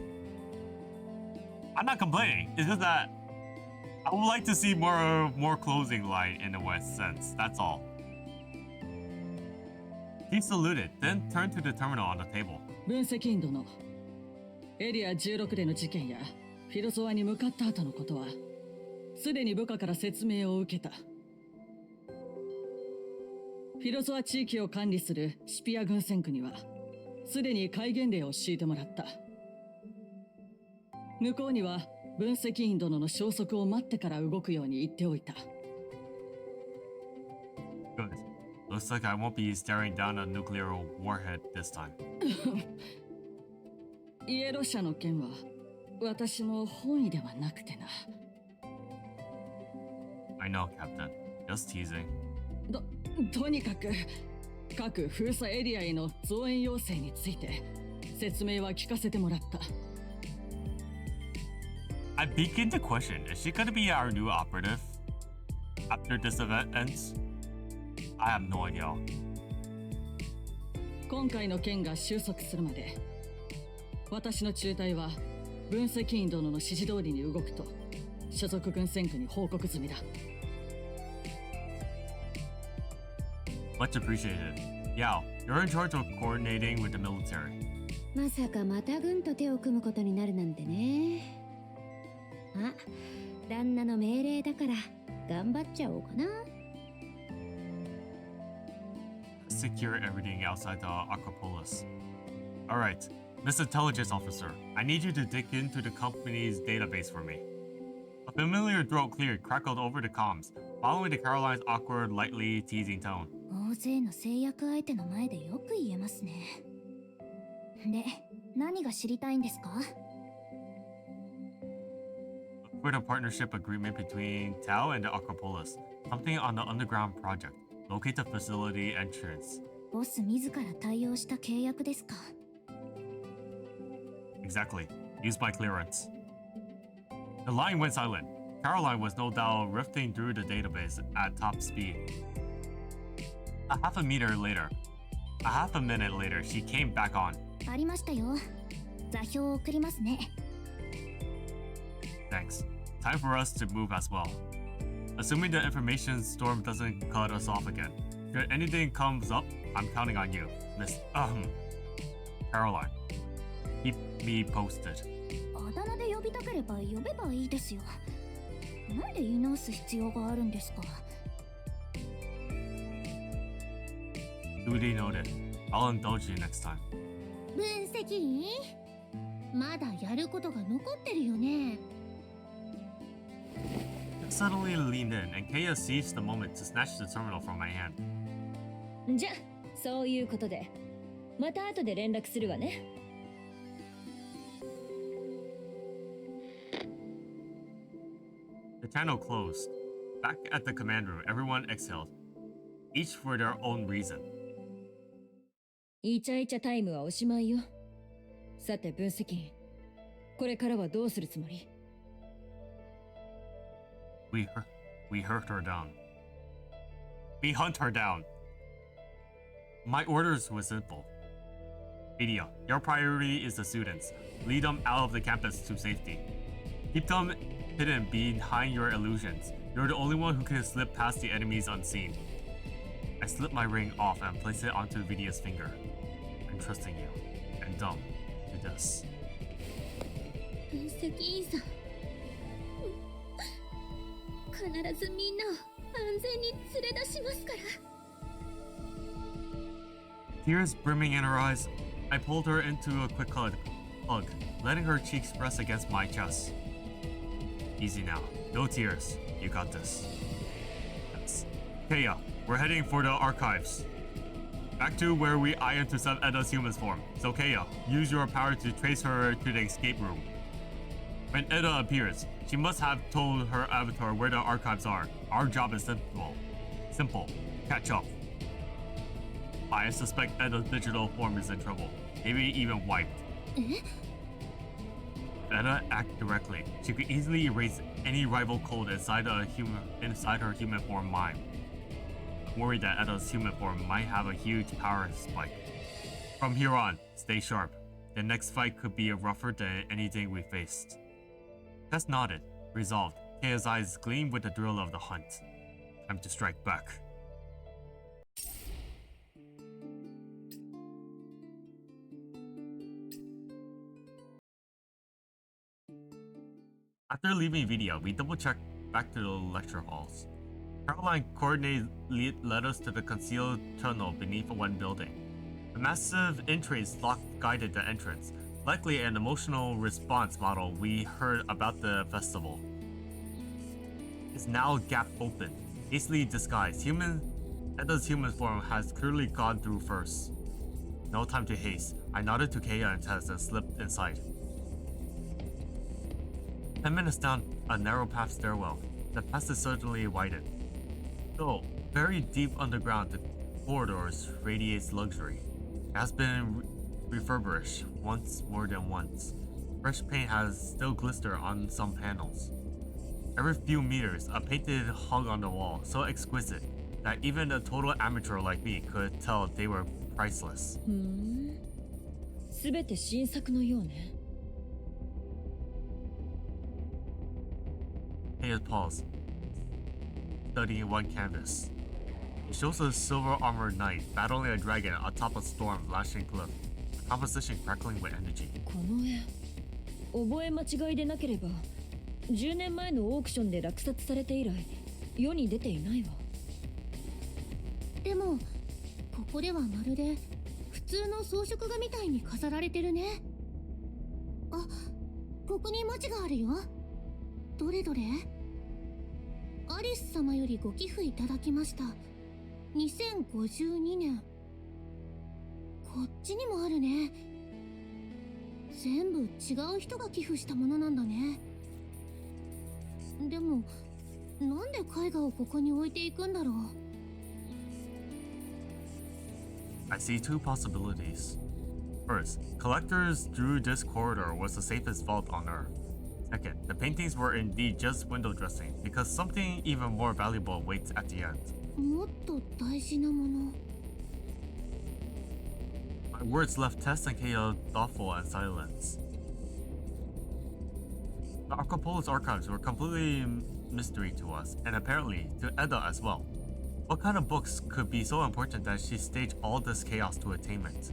I'm not complaining. It's just that I would like to see more clothing line in the West sense. That's all. He saluted, then turned to the terminal on the table. 分析員殿、エリア16での事件やフィロソワに向かった後のことはすでに部下から説明を受けた。フィロソワ地域を管理するシピア軍戦区にはすでに戒厳令を敷いてもらった。向こうには分析員殿の消息を待ってから動くように言っておいた。Good. Looks like I won't be staring down a nuclear warhead this time. イエロ社の件は私の本意ではなくてな。I know, Captain. Just teasing. とにかく各封鎖エリアへの増援要請について説明は聞かせてもらった。I begin to question, is she gonna be our new operative after this event ends? I have no idea. 今回の件が収束するまで、私の中隊は分析員殿の指示通りに動くと所属軍戦区に報告済みだ。Much appreciated. Yao, you're in charge of coordinating with the military. まさかまた軍と手を組むことになるなんてね。あ、旦那の命令だから頑張っちゃおうかな。Secure everything outside the Acropolis. Alright, Miss Intelligence Officer, I need you to dig into the company's database for me. A familiar throat clear crackled over the comms, following the Caroline's awkward, lightly teasing tone. 大勢の制約相手の前でよく言えますね。で、何が知りたいんですか？ For the partnership agreement between Tao and the Acropolis, something on the underground project. Locate the facility entrance. ボス自ら対応した契約ですか？ Exactly. Use my clearance. The line went silent. Caroline was no doubt rifting through the database at top speed. A half a minute later, she came back on. ありましたよ。座標を送りますね。Thanks. Time for us to move as well. Assuming the information storm doesn't cut us off again. If anything comes up, I'm counting on you, Miss Caroline. Keep me posted. あだ名で呼びたければ呼べばいいですよ。なんで言い直す必要があるんですか？ Duty noted. I'll indulge you next time. 分析員まだやることが残ってるよね。Suddenly leaned in, and Kaya seized the moment to snatch the terminal from my hand. じゃ、そういうことで。また後で連絡するわね。The channel closed. Back at the command room, everyone exhaled, each for their own reason. イチャイチャタイムはおしまいよ。さて分析員、これからはどうするつもり？ We hurt her down. We hunt her down. My orders were simple. Media, your priority is the students. Lead them out of the campus to safety. Keep them hidden behind your illusions. You're the only one who can slip past the enemies unseen. I slipped my ring off and placed it onto Vidia's finger. I'm trusting you, and dumb to this. 分析員さん、必ずみんなを安全に連れ出しますから。Tears brimming in her eyes, I pulled her into a quick hug, letting her cheeks press against my chest. Easy now, no tears. You got this. Yes. Kaya, we're heading for the archives. Back to where I intercept Edda's human form. So Kaya, use your power to trace her to the escape room. When Edda appears, she must have told her avatar where the archives are. Our job is simple. Simple. Catch up. I suspect Edda's digital form is in trouble. Maybe even wiped. If Edda acted directly, she could easily erase any rival code inside her human form mind. I'm worried that Edda's human form might have a huge power spike. From here on, stay sharp. The next fight could be rougher than anything we faced. Tess nodded, resolved. Kaya's eyes gleamed with the thrill of the hunt. Time to strike back. After leaving Vidia, we double-checked back to the lecture halls. Caroline led us to the concealed tunnel beneath one building. A massive entrance lock guided the entrance, likely an emotional response model we heard about the festival. It's now gap open, hastily disguised. Edda's human form has clearly gone through first. No time to haste. I nodded to Kaya and Tess and slipped inside. 10 minutes down a narrow path stairwell, the passage suddenly widened. Though buried deep underground, the corridors radiates luxury. It has been refurbished more than once. Fresh paint has still glistered on some panels. Every few meters, a painted hung on the wall, so exquisite, that even a total amateur like me could tell they were priceless. すべて新作のようね。He paused, studying one canvas. It shows a silver-armored knight battling a dragon atop a storm-lashing cliff, the composition crackling with energy. この絵、覚え間違いでなければ、10年前のオークションで落札されて以来、世に出ていないわ。でもここではまるで普通の装飾画みたいに飾られてるね。あ、ここに文字があるよ。どれどれ？アリス様よりご寄付いただきました。2052年。こっちにもあるね。全部違う人が寄付したものなんだね。でもなんで絵画をここに置いていくんだろう。I see two possibilities. First, collectors drew this corridor was the safest vault on Earth. Second, the paintings were indeed just window dressing because something even more valuable waits at the end. もっと大事なもの。My words left Tess and Keo thoughtful and silent. The Archipelago's archives were completely mystery to us, and apparently to Edda as well. What kind of books could be so important that she staged all this chaos to attainment?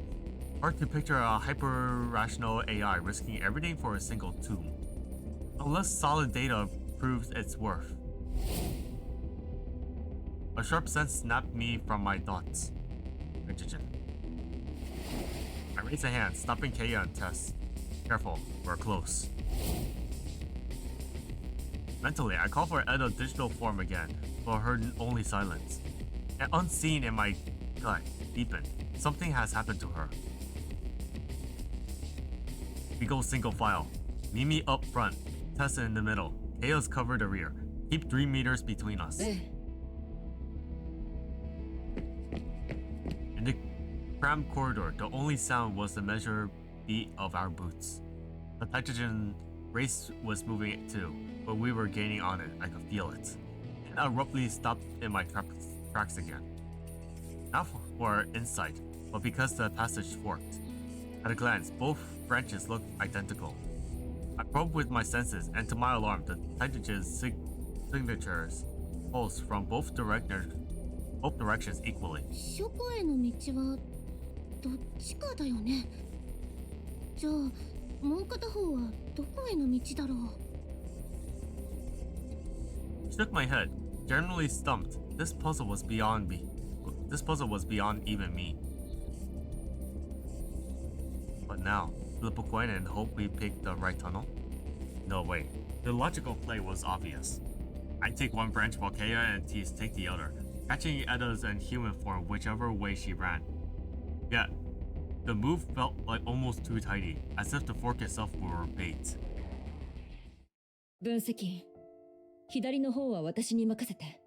Hard to picture a hyper-rational AI risking everything for a single tomb. Unless solid data proves its worth. A sharp sense snapped me from my thoughts. Hydrogen. I raised a hand, stopping Kaya and Tess. Careful, we're close. Mentally, I called for Edda's digital form again, but heard only silence. And unseen in my gut deepened. Something has happened to her. We go single file. Mimi up front, Tessa in the middle. Chaos cover the rear. Keep 3 meters between us. In the cramped corridor, the only sound was the measured beat of our boots. The hydrogen race was moving too, but we were gaining on it. I could feel it. It abruptly stopped in my tracks again. Not for insight, but because the passage forked. At a glance, both branches looked identical. I probed with my senses, and to my alarm, the hydrogen signatures pulsed from both directions equally. 書庫への道はどっちかだよね。じゃあもう片方はどこへの道だろう。Shook my head, generally stumped. This puzzle was beyond me. This puzzle was beyond even me. But now, flip a coin and hope we pick the right tunnel? No way. The logical play was obvious. I take one branch while Kea and Tease take the other, catching Edda's in human form whichever way she ran. Yet, the move felt like almost too tidy, as if the fork itself were bait. 分析、左の方は私に任せて。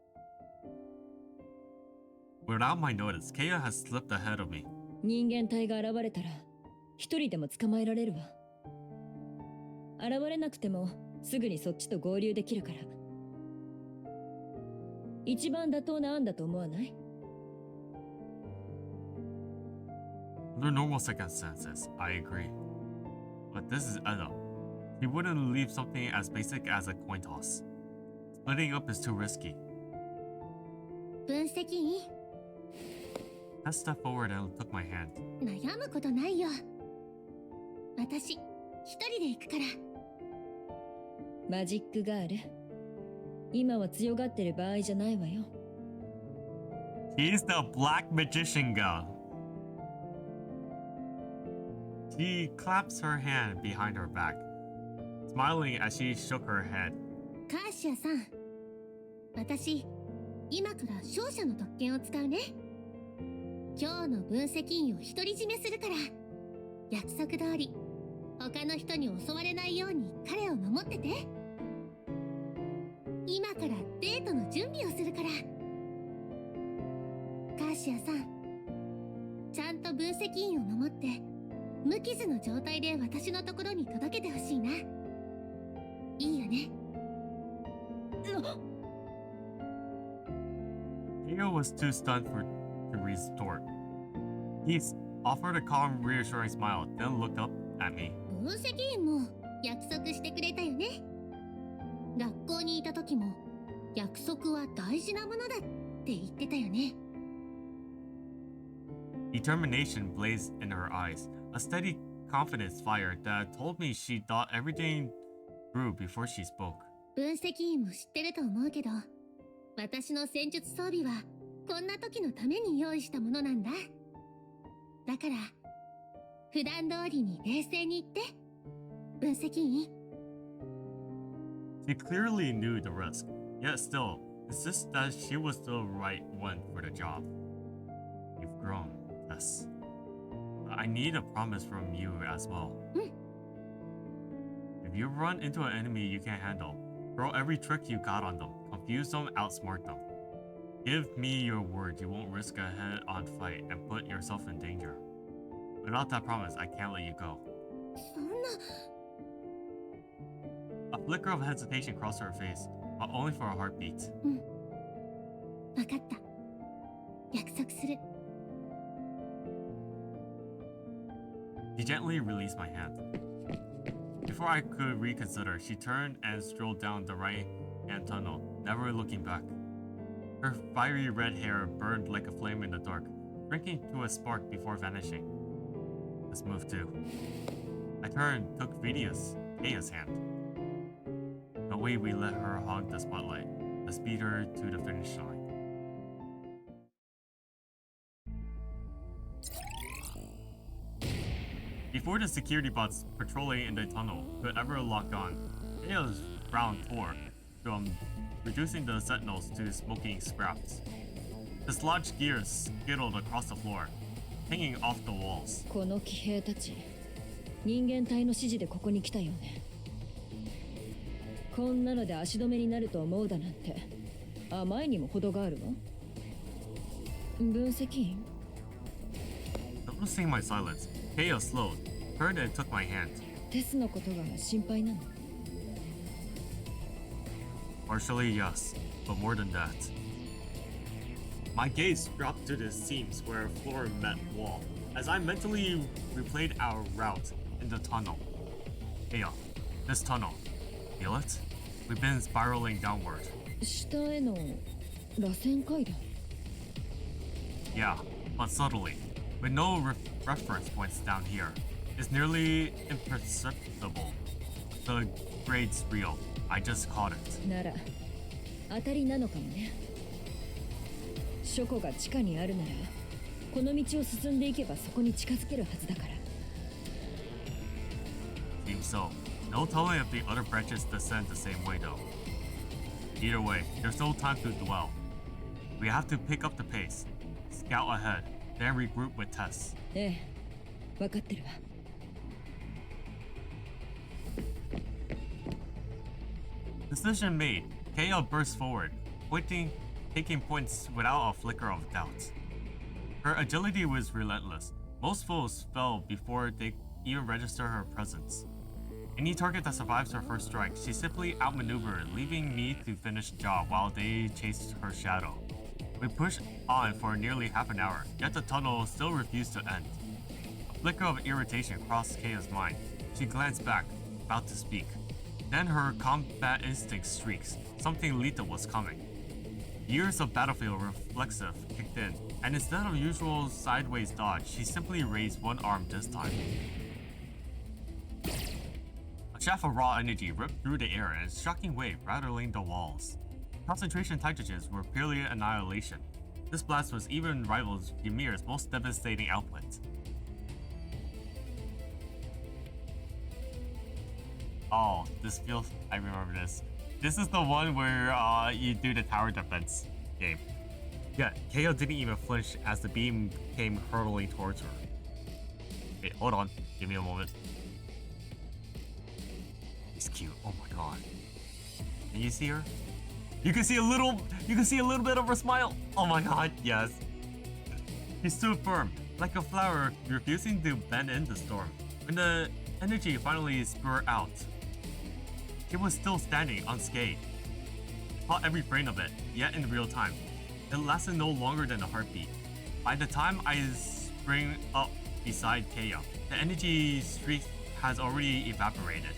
Without my notice, Kea has slipped ahead of me. 人間体が現れたら、一人でも捕まえられるわ。現れなくても、すぐにそっちと合流できるから。一番妥当な案だと思わない？ Under normal circumstances, I agree. But this is Edda. She wouldn't leave something as basic as a coin toss. Splitting up is too risky. 分析員 I stepped forward and took my hand. 悩むことないよ。私一人で行くから。マジックガール。今は強がってる場合じゃないわよ。She's the black magician girl. She claps her hand behind her back, smiling as she shook her head. カーシアさん、私今から勝者の特権を使うね。今日の分析員を独り占めするから、約束通り他の人に襲われないように彼を守ってて。今からデートの準備をするから。カーシアさん、ちゃんと分析員を守って無傷の状態で私のところに届けてほしいな。いいよね。Theo was too stunned to retort. He offered a calm, reassuring smile, then looked up at me. 分析員も約束してくれたよね。学校にいた時も約束は大事なものだって言ってたよね。Determination blazed in her eyes, a steady confidence fire that told me she thought everything through before she spoke. 分析員も知ってると思うけど、私の戦術装備はこんな時のために用意したものなんだ。だから普段通りに冷静に言って、分析員。She clearly knew the risk, yet still insists that she was the right one for the job. You've grown, Tess. But I need a promise from you as well. If you run into an enemy you can't handle, throw every trick you got on them, confuse them, outsmart them. Give me your word you won't risk a head-on fight and put yourself in danger. Without that promise, I can't let you go. そんな。A flicker of hesitation crossed her face, but only for a heartbeat. わかった。約束する。She gently released my hand. Before I could reconsider, she turned and strolled down the right-hand tunnel, never looking back. Her fiery red hair burned like a flame in the dark, shrinking to a spark before vanishing. Let's move too. I turned, took Kaya's hand. No way we let her hog the spotlight. Let's beat her to the finish line. Before the security bots patrolling in the tunnel could ever lock on, Kaya's frown tore from reducing the sentinels to smoking scraps. Dislodged gears skittled across the floor, hanging off the walls. この騎兵たち、人間体の指示でここに来たよね。こんなので足止めになると思うだなんて、甘いにも程があるわ。分析員 Noticing my silence, Kaya slowed, turned and took my hand. テスのことが心配なの。Partially, yes, but more than that. My gaze dropped to the seams where floor met wall, as I mentally replayed our route in the tunnel. Kaya, this tunnel, feel it? We've been spiraling downward. 下への螺旋階段。Yeah, but subtly, with no reference points down here. It's nearly imperceptible. The grade's real. I just caught it. なら当たりなのかもね。書庫が地下にあるなら、この道を進んでいけばそこに近づけるはずだから。Seems so. No telling if the other branches descend the same way though. Either way, there's no time to dwell. We have to pick up the pace, scout ahead, then regroup with Tess. ええ、分かってるわ。Decision made. Kaya burst forward, taking points without a flicker of doubt. Her agility was relentless. Most foes fell before they even register her presence. Any target that survives her first strike, she simply outmaneuvered, leaving me to finish the job while they chased her shadow. We pushed on for nearly half an hour, yet the tunnel still refused to end. A flicker of irritation crossed Kaya's mind. She glanced back, about to speak. Then her combat instinct streaks. Something lethal was coming. Years of battlefield reflexive kicked in, and instead of usual sideways dodge, she simply raised one arm this time. A shaft of raw energy ripped through the air in a shocking wave, rattling the walls. Concentration titrages were purely annihilation. This blast was even rivals Ymir's most devastating output. Oh, this feels... I remember this. This is the one where you do the tower defense game. Yeah, Kaya didn't even flinch as the beam came hurtling towards her. Wait, hold on. Give me a moment. He's cute. Oh my god. Can you see her? You can see a little bit of her smile. Oh my god, yes. She stood firm, like a flower refusing to bend in the storm. When the energy finally spurted out, she was still standing unscathed. Caught every frame of it, yet in real time. It lasted no longer than a heartbeat. By the time I spring up beside Kaya, the energy streak has already evaporated.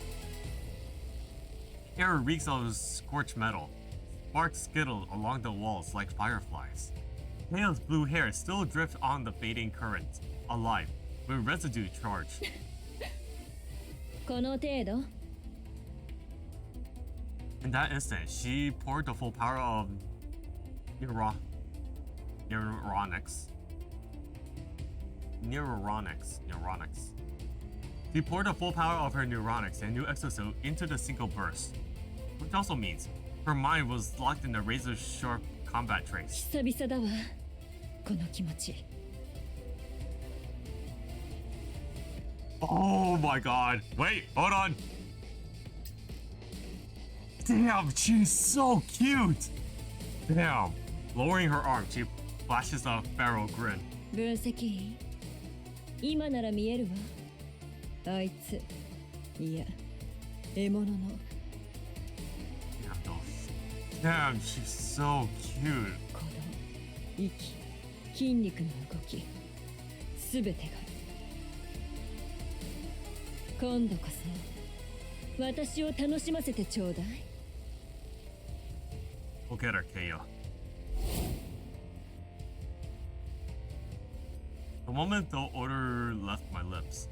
Air reeks of scorched metal. Sparks skittle along the walls like fireflies. Kaya's blue hair still drifts on the fading current, alive, with residue charge. この程度 In that instant, she poured the full power of neuronics. She poured the full power of her neuronics and new exosuit into the single burst, which also means her mind was locked in a razor-sharp combat trace. 久々だわこの気持ち Oh my god! Wait, hold on! Damn, she's so cute! Damn. Lowering her arm, she flashes a feral grin. 分析今なら見えるわあいついや獲物の Damn, she's so cute. この息筋肉の動きすべてが今度こそ私を楽しませてちょうだい Look at her, Kaya. The moment the order left my lips,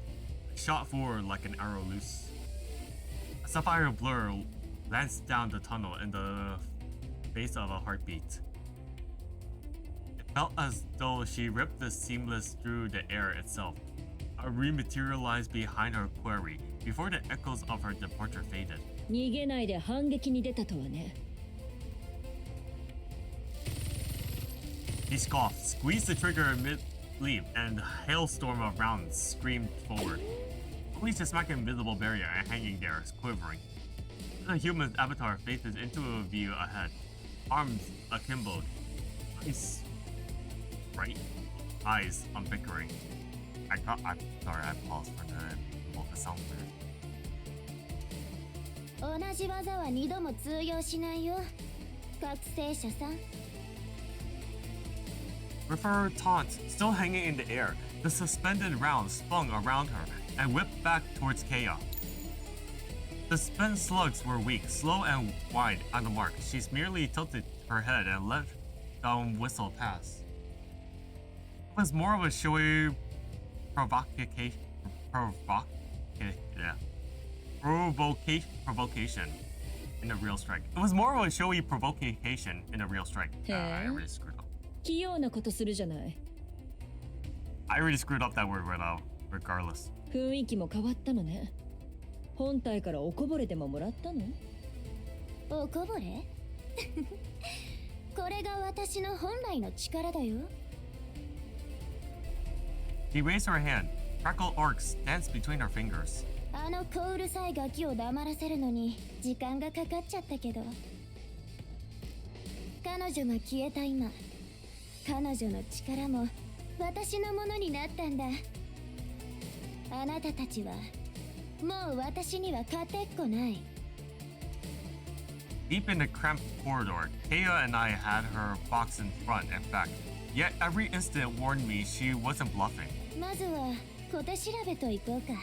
I shot forward like an arrow loose. A sapphire blur lanced down the tunnel in the face of a heartbeat. It felt as though she ripped the seamless through the air itself. I rematerialized behind her query before the echoes of her departure faded. 逃げないで反撃に出たとはね He scoffed, squeezed the trigger mid-leap, and a hailstorm of rounds screamed forward, only to smack an invisible barrier and hanging there, quivering. The human's avatar faces into a view ahead, arms akimbo, eyes right, eyes unbickering. Sorry, I paused for the sound clear. 同じ技は二度も通用しないよ覚醒者さん With her taunt still hanging in the air, the suspended round spun around her and whipped back towards Kaya. The spent slugs were weak, slow and wide on the mark. She merely tilted her head and let the whistle pass. It was more of a showy provocation in a real strike. It was more of a showy provocation in a real strike. I really screwed up. 器用なことするじゃない I already screwed up that word regardless. 雰囲気も変わったのね本体からおこぼれでももらったのおこぼれこれが私の本来の力だよ She raised her hand. Crackle arcs danced between her fingers. あの小うるさいガキを黙らせるのに時間がかかっちゃったけど彼女が消えた今彼女の力も私のものになったんだあなたたちはもう私には勝てっこない Deep in the cramped corridor, Kaya and I had her box in front and back. Yet every instant warned me she wasn't bluffing. まずは小手調べといこうか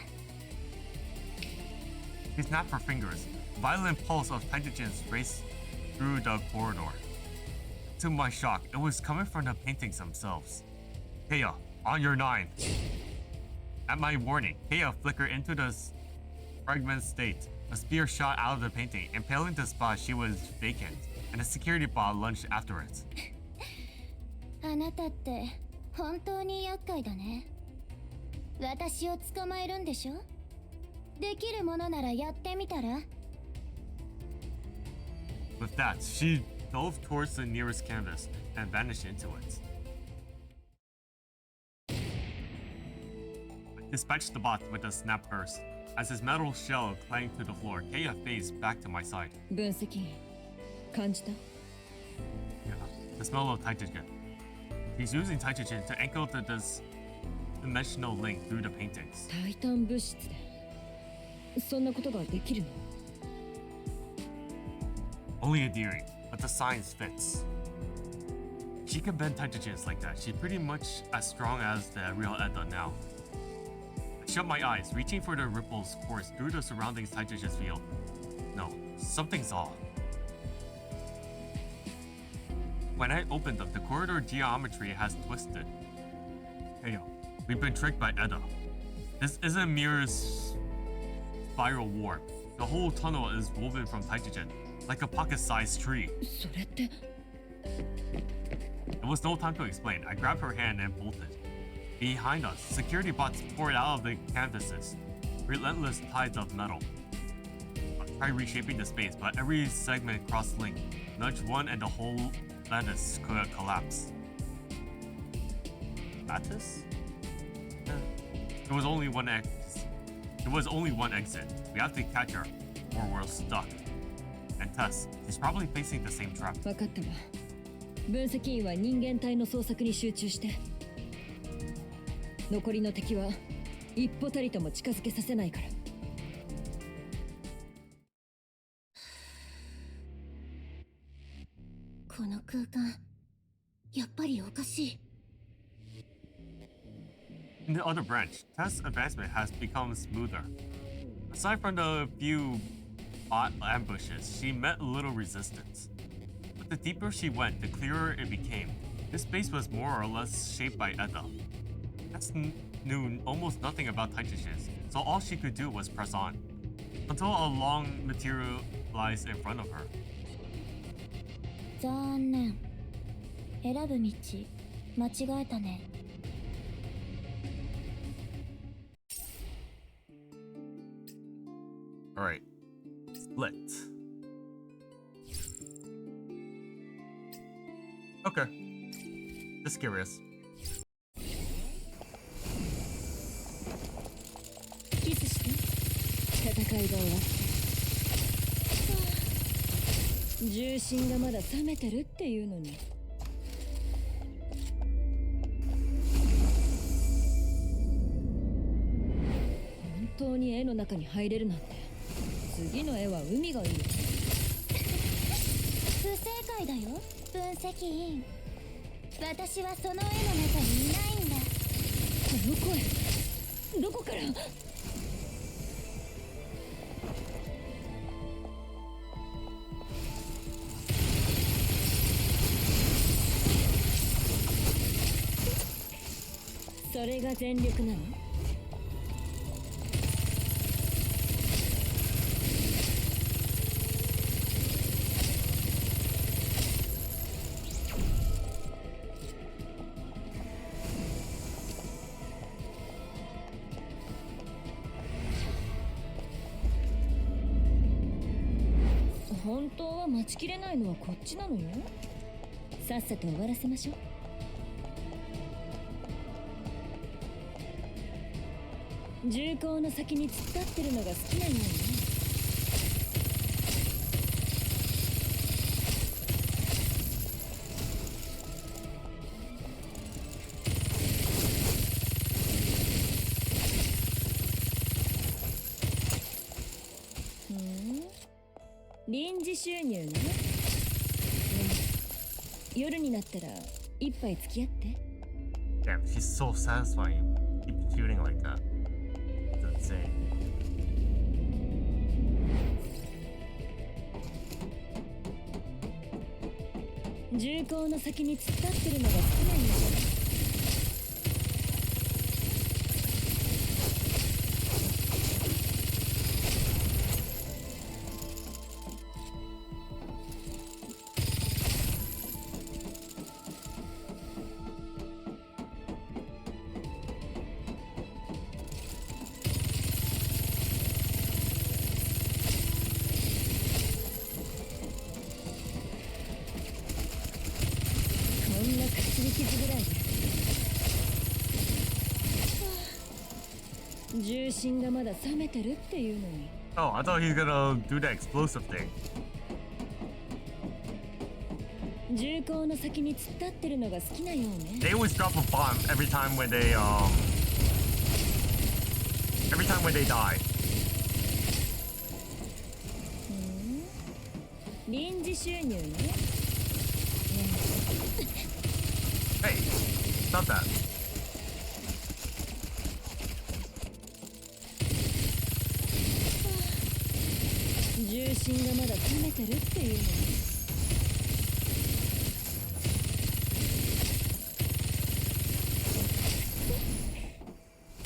She snapped her fingers. Violent pulse of hydrogens raced through the corridor. To my shock, it was coming from the paintings themselves. Kaya, on your 9. At my warning, Kaya flickered into the fragment state. A spear shot out of the painting, impaling the spot she was vacant, and a security bot lunged after it. あなたって本当に厄介だね私を捕まえるんでしょできるものならやってみたら With that, she dove towards the nearest canvas and vanished into it. I dispatched the bot with a snap burst. As his metal shell clanged to the floor, Kaya phased back to my side. 分析感じた Yeah, the smell of Taitogen. He's using Taitogen to anchor this dimensional link through the paintings. タイタン物質でそんなことができるの Only a theory, but the science fits. She can bend tentations like that. She's pretty much as strong as the real Edda now. I shut my eyes, reaching for the ripple's course through the surrounding tentations field. No, something's off. When I opened them, the corridor geometry has twisted. Hey yo, we've been tricked by Edda. This isn't mere spiral warp. The whole tunnel is woven from Taijin, like a pocket-sized tree. それって It was no time to explain. I grabbed her hand and bolted. Behind us, security bots poured out of the canvases, relentless tides of metal. I tried reshaping the space, but every segment cross-linked. Nudge one and the whole lattice could collapse. Lattice? There was only one exit. We have to catch her, or we're stuck. And Tess, she's probably facing the same trap. 分かったわ。分析員は人間体の捜索に集中して。残りの敵は一歩たりとも近づけさせないから。この空間、やっぱりおかしい。In the other branch, Tess' advancement has become smoother. Aside from the few bot ambushes, she met little resistance. But the deeper she went, the clearer it became. This space was more or less shaped by Edda. Tess knew almost nothing about Taijishes, so all she could do was press on, until a long materialized in front of her. 残念。選ぶ道、間違えたね。Alright. Split. Okay. Just curious. キスして戦いが終わった。重心がまだ冷めてるっていうのに。本当に絵の中に入れるなんて。次の絵は海がいい。不正解だよ、分析員。私はその絵の中にいないんだ。この声、どこから？それが全力なの？本当は待ちきれないのはこっちなのよ。さっさと終わらせましょう。銃口の先に突っ立ってるのが好きなのよね。臨時収入ね。夜になったら一杯付き合って。Damn, she's so satisfying. Keep shooting like that. It's insane. 銃口の先に突っ立ってるのが好きなのよ。重心がまだ冷めてるっていうのに。Oh, I thought he was gonna do the explosive thing. 銃口の先に突っ立ってるのが好きなようね。They always drop a bomb every time when they die. 臨時収入ね。Hey, stop that. 重心がまだ冷めてるっていうのに。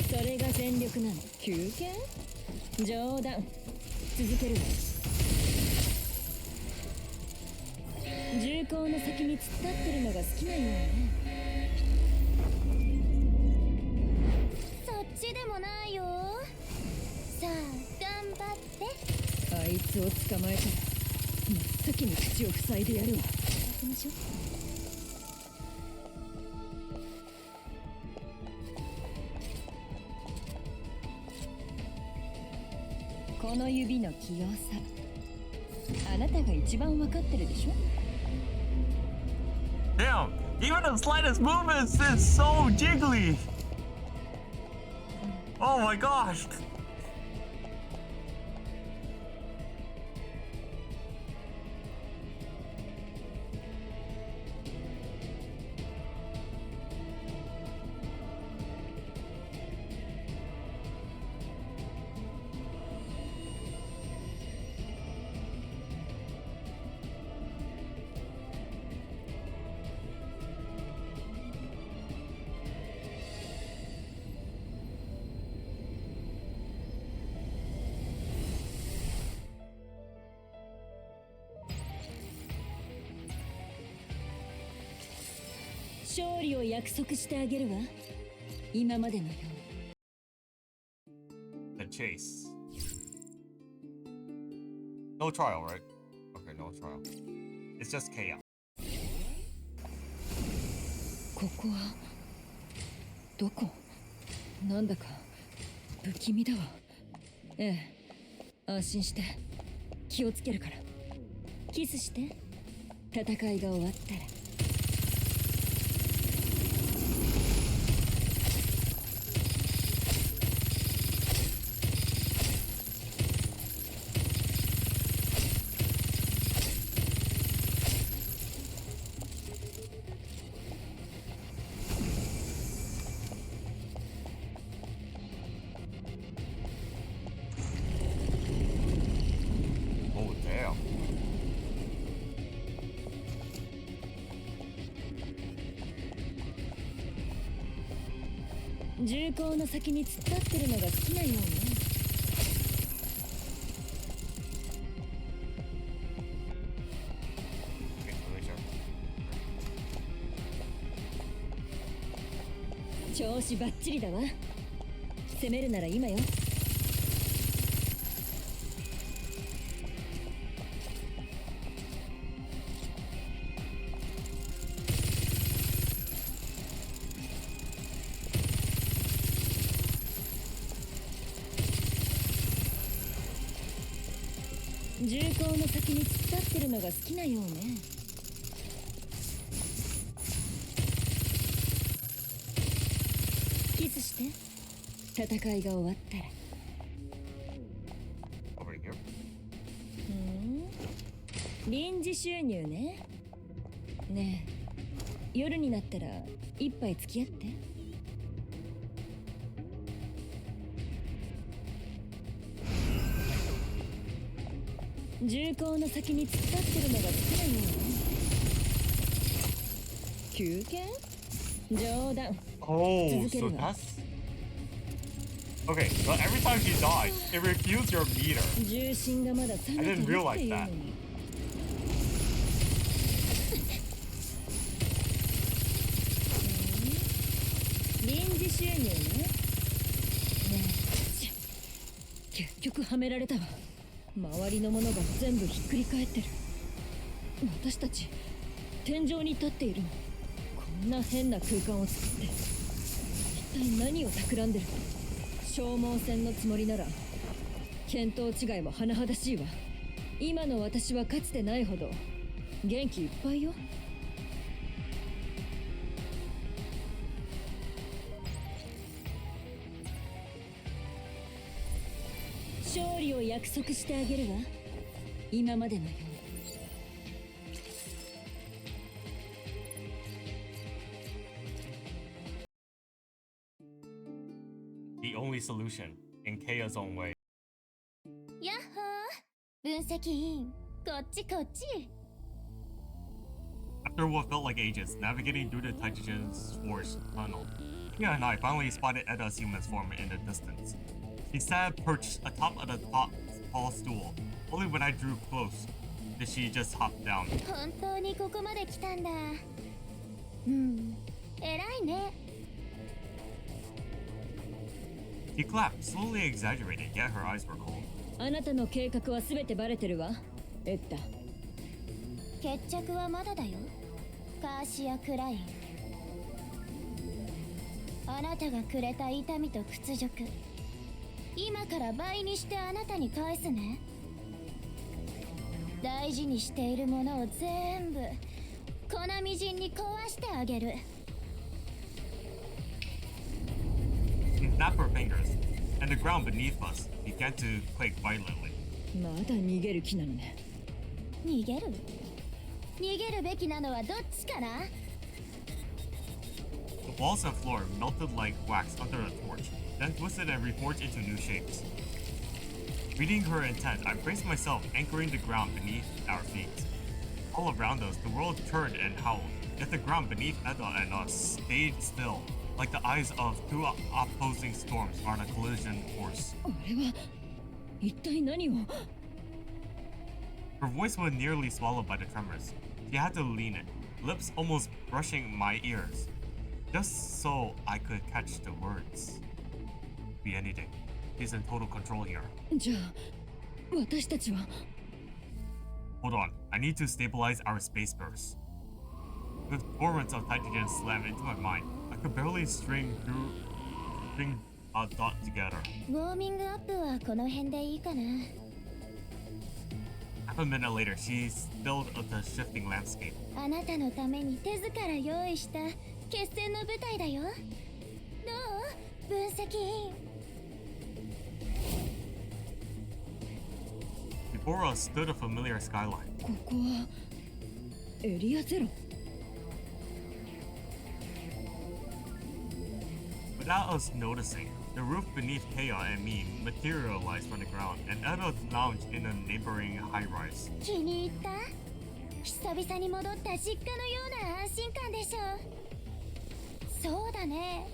それが全力なの。休憩？冗談。続けるわ。重工の先に突っ立ってるのが好きなようね。そっちでもないよ。さあ頑張って。あいつを捕まえたら真っ先に口を塞いでやるわ。行きましょう。この指の器用さ、あなたが一番わかってるでしょ。 Damn, even the slightest movements is so jiggly. Oh my gosh.勝利を約束してあげるわ。今までのように。 The chase. No trial, right? Okay, no trial. It's just chaos. ここはどこ？なんだか不気味だわ。ええ、安心して。気をつけるから。キスして。戦いが終わったら。Oh, damn. 重工の先に突っ立ってるのが好きなようね。Okay, really sure. 調子バッチリだわ。攻めるなら今よ。重工の先に突っ立ってるのが好きなようね。キスして。戦いが終わったら。Over here. 臨時収入ね。ねえ、夜になったら一杯付き合って。重工の先に突っ立ってるのが好きなようね。休憩？冗談。 Oh, so 続けるわ。 that's... Okay, so every time she dies, it refills your meter. 重心がまだ冷めてる I didn't って realize いうの that. に。臨時収入ね。ねえ、結局はめられたわ。周りのものが全部ひっくり返ってる。私たち天井に立っているの。こんな変な空間を作って一体何を企んでる。消耗戦のつもりなら見当違いも甚だしいわ。今の私はかつてないほど元気いっぱいよ。勝利を約束してあげるわ。今までのように。 Okay, only solution in Keia's own way. やっほー、分析員、こっちこっち。 After what felt like ages, navigating through the Taijin's forest tunnel, Kia and I finally spotted Eda's human form in the distance. She sat perched atop of the tall stool. Only when I drew close did she just hop down. 本当にここまで来たんだ。うん、偉いね。She clapped, slowly exaggerated, yet her eyes were cold. あなたの計画は全てバレてるわ、エッタ。決着はまだだよ、カーシア・クライン。あなたがくれた痛みと屈辱、今から倍にしてあなたに返すね。大事にしているものを全部粉みじんに壊してあげる。She snapped her fingers, and the ground beneath us began to quake violently. まだ逃げる気なのね。逃げる？逃げるべきなのはどっちかな？ The walls and floor melted like wax under a torch, then twisted and reforged into new shapes. Reading her intent, I braced myself, anchoring the ground beneath our feet. All around us, the world turned and howled, yet the ground beneath Eda and us stayed still, like the eyes of two opposing storms on a collision course. あれは一体何を？ Her voice was nearly swallowed by the tremors. She had to lean it, lips almost brushing my ears, just so I could catch the words. Be anything. He's in total control here. じゃあ私たちは。 Hold on, I need to stabilize our space burst. With torrents of hydrogen slammed into my mind, I could barely string a thought together. ウォーミングアップはこの辺でいいかな。 Half a minute later, she stilled the shifting landscape. あなたのために手から用意した決戦の舞台だよ。どう？分析員。 Before us stood a familiar skyline. ここはエリアゼロ。 Without us noticing, the roof beneath Kea and me materialized from the ground, and Eda lounged in a neighboring high-rise. 気に入った？久々に戻った実家のような安心感でしょ。そうだね。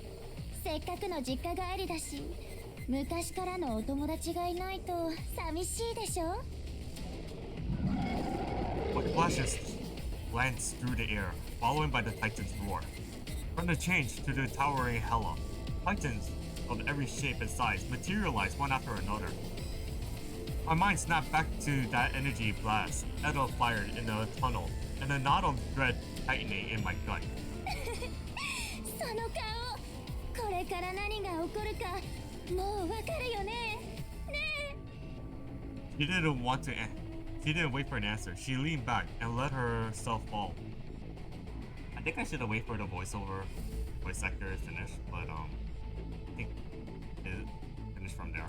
せっかくの実家帰りだし、昔からのお友達がいないと寂しいでしょ。 But flashes glanced through the air, followed by the Titan's roar. From the change to the towering Hela, Titans of every shape and size materialized one after another. My mind snapped back to that energy blast Eda fired in the tunnel, and a knot of dread tightening in my gut. その顔、これから何が起こるかもうわかるよね。ねえ。 She didn't want to end. She didn't wait for an answer. She leaned back and let herself fall. I think I should have waited for the voice actor to finish, but I think it finished from there.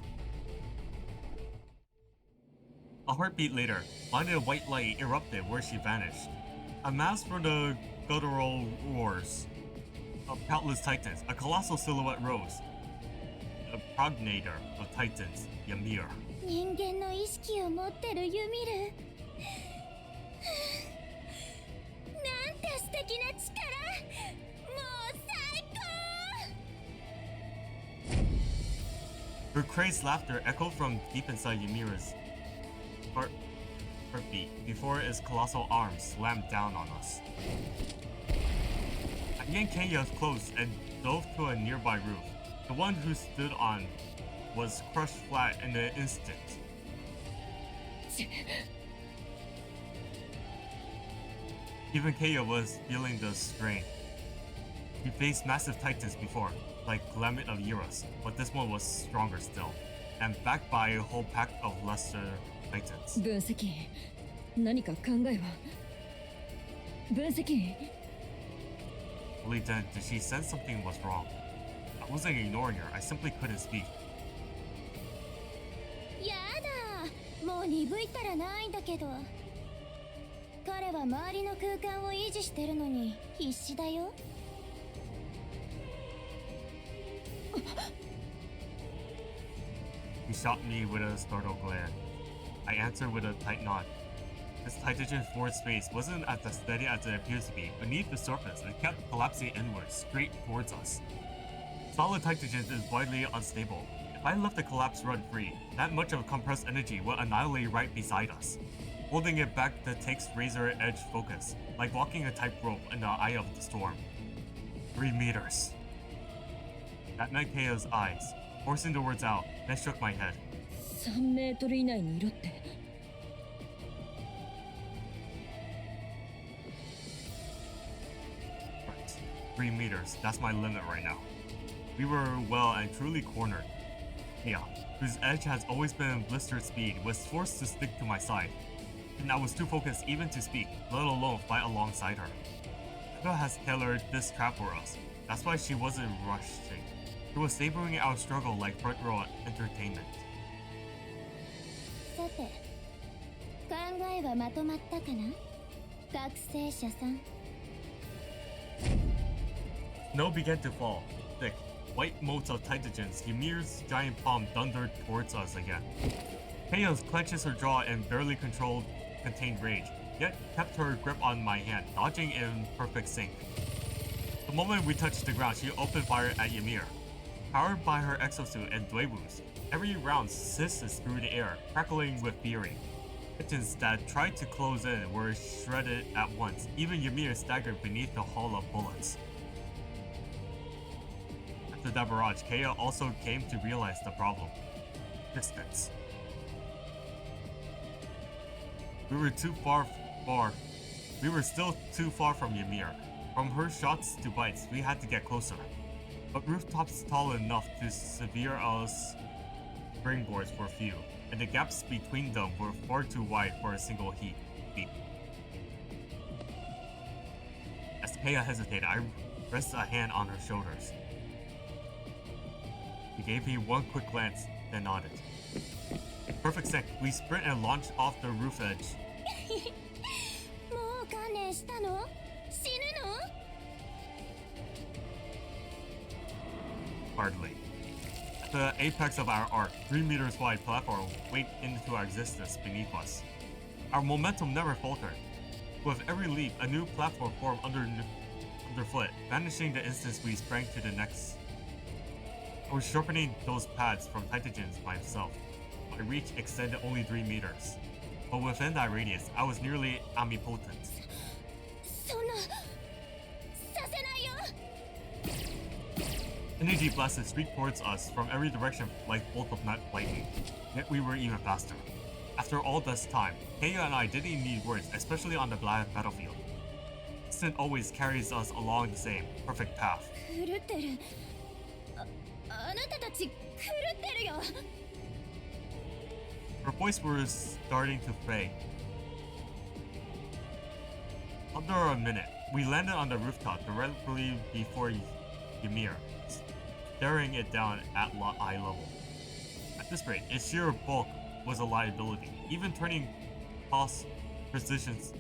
A heartbeat later, blinded white light erupted where she vanished. A mass from the guttural roars of countless titans, a colossal silhouette rose. A progenitor of titans, Ymir. 人間の意識を持ってるユミル。なんて素敵な力。もう最高。 Her crazed laughter echoed from deep inside Ymir's heartbeat before his colossal arms slammed down on us. I yanked Kenya close and dove to a nearby roof. The one who stood on was crushed flat in an instant. Even Kaya was feeling the strain. He faced massive titans before, like Glamit of Euros, but this one was stronger still, and backed by a whole pack of lesser titans. 分析員、何か考えは？分析員。 Only then did she sense something was wrong. I wasn't ignoring her, I simply couldn't speak. やだ、もう鈍いったらないんだけど。彼は周りの空間を維持してるのに必死だよ。He shot me with a startled glare. I answered with a tight nod. This Titagen's forward space wasn't as steady as it appears to be. Beneath the surface, it kept collapsing inwards, straight towards us. Solid Titagen is widely unstable. If I left the collapse run free, that much of compressed energy would annihilate right beside us. Holding it back takes razor-edge focus, like walking a tightrope in the eye of the storm. 3 meters. That night Keio's eyes, forcing the words out, then shook my head. 3メートル以内にいろって。3 meters, that's my limit right now. We were well and truly cornered. Keia, whose edge has always been blistered speed, was forced to stick to my side. And I was too focused even to speak, let alone fight alongside her. Keia has tailored this trap for us. That's why she wasn't rushing. She was savoring our struggle like front row entertainment. さて、考えはまとまったかな？学生者さん。Snow began to fall. Thick, white motes of Titagen's, Ymir's giant palm thundered towards us again. Keia clenches her jaw in barely contained rage, yet kept her grip on my hand, dodging in perfect sync. The moment we touched the ground, she opened fire at Ymir. Powered by her exosuit and Dweebus, every round sisses through the air, crackling with fury. Pigeons that tried to close in were shredded at once. Even Ymir staggered beneath the haul of bullets. After that barrage, Keia also came to realize the problem. Distance. We were still too far from Ymir. From her shots to bites, we had to get closer. But rooftops tall enough to severe us springboards were few, and the gaps between them were far too wide for a single leap. As Keia hesitated, I rested a hand on her shoulders. He gave me one quick glance, then nodded. Perfect sync, we sprint and launched off the roof edge. もう観念したの？死ぬの？ Hardly. At the apex of our arc, 3 meters wide platform waked into our existence beneath us. Our momentum never faltered. With every leap, a new platform formed underfoot, vanishing the instant we sprang to the next. I was sharpening those pads from Titagen's by myself. My reach extended only 3 meters. But within that radius, I was nearly omnipotent. そんな、させないよ。 Energy blasted streaked towards us from every direction like bolt of lightning. Yet we were even faster. After all this time, Keia and I didn't need words, especially on the battlefield. Instinct always carries us along the same, perfect path. 狂ってる。あなたたち狂ってるよ。 Her voice was starting to fade. Under a minute, we landed on the rooftop directly before Ymir, staring it down at eye level. At this rate, its sheer bulk was a liability, even turning cost precious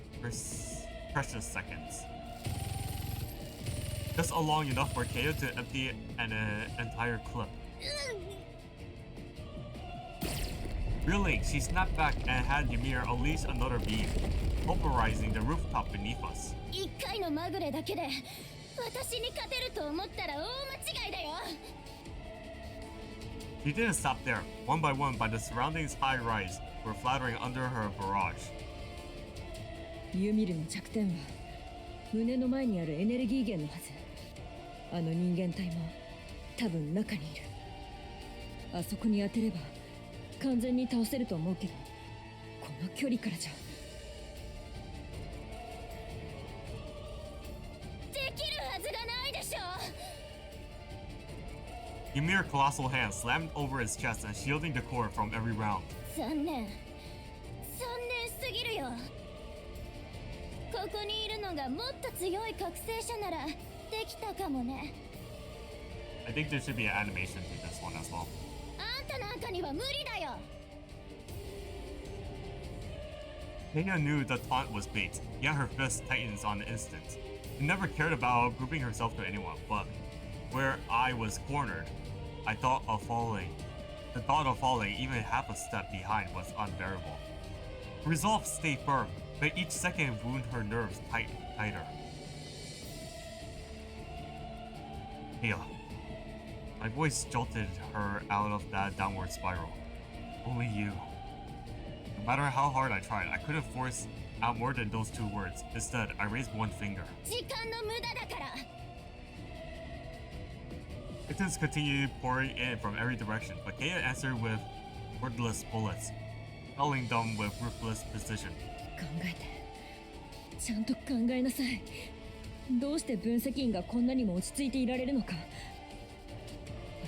seconds. Just long enough for Keia to empty an entire clip. Reeling, she snapped back and had Ymir unleash another beam, pulverizing the rooftop beneath us. 一回のまぐれだけで私に勝てると思ったら大間違いだよ。 She didn't stop there. One by the surroundings high rise were flattering under her barrage. ユミルの弱点は胸の前にあるエネルギー源のはず。あの人間体も多分中にいる。あそこに当てれば完全に倒せると思うけど、この距離からじゃ。できるはずがないでしょ。 Ymir's colossal hand slammed over his chest and shielding the core from every round. 残念すぎるよ。ここにいるのがもっと強い覚醒者ならできたかもね。 I think there should be an animation to this one as well. あんたなんかには無理だよ。 Keia knew the taunt was bait, yet her fist tightens on the instant. She never cared about grouping herself to anyone, but where I was cornered, I thought of falling The thought of falling even half a step behind was unbearable. Her resolve stayed firm, but each second wound her nerves tighter. Kayla. My voice jolted her out of that downward spiral. Only you. No matter how hard I tried, I couldn't force out more than those two words. Instead, I raised one finger. 時間の無駄だから。 Victims continued pouring in from every direction, but Kaya answered with wordless bullets, felling them with ruthless precision. 考えて。ちゃんと考えなさい。どうして分析員がこんなにも落ち着いていられるのか。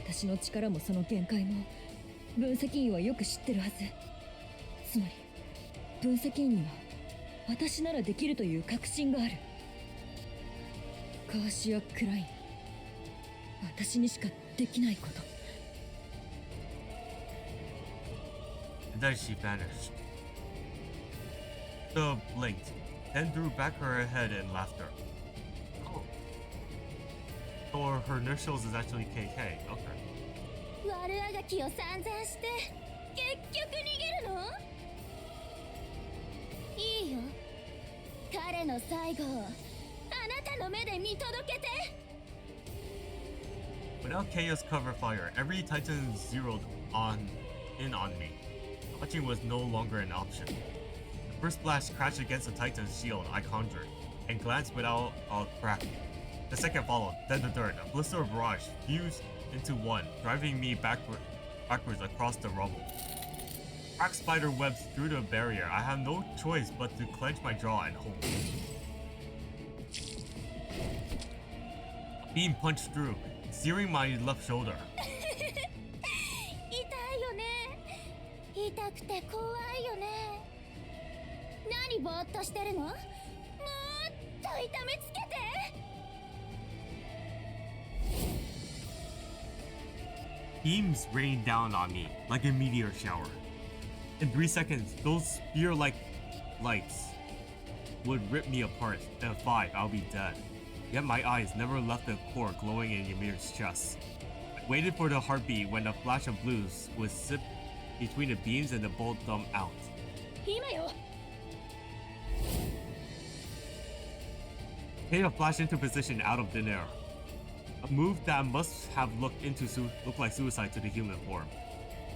私の力もその限界も分析員はよく知ってるはず。つまり分析員には私ならできるという確信がある。カーシア・クライン、私にしかできないこと。And then she vanished. The blinked, then threw back her head in laughter. Oh. Or her initials is actually KK. Okay. 悪あがきを散々して結局逃げるの？いいよ。彼の最後をあなたの目で見届けて。 Without Kaya's cover fire, every Titan zeroed in on me. Watching was no longer an option. The first blast crashed against the Titan's shield I conjured, and glanced without a crack. The second followed, then the third. A blister of barrage fused into one, driving me backwards across the rubble. Cracked spider webs through the barrier. I had no choice but to clench my jaw and hold. A beam punched through, searing my left shoulder. 痛いよね。痛くて怖いよね。何ぼーっとしてるの？もっと痛めつけて。 Beams rained down on me like a meteor shower. In 3 seconds, those spear-like lights would rip me apart. In 5, I'll be dead. Yet my eyes never left the core glowing in Ymir's chest. I waited for the heartbeat when a flash of blues would sip between the beams and bolt them out. 今よ。 Kaya flashed into position out of thin air. A move that must have looked like suicide to the human form.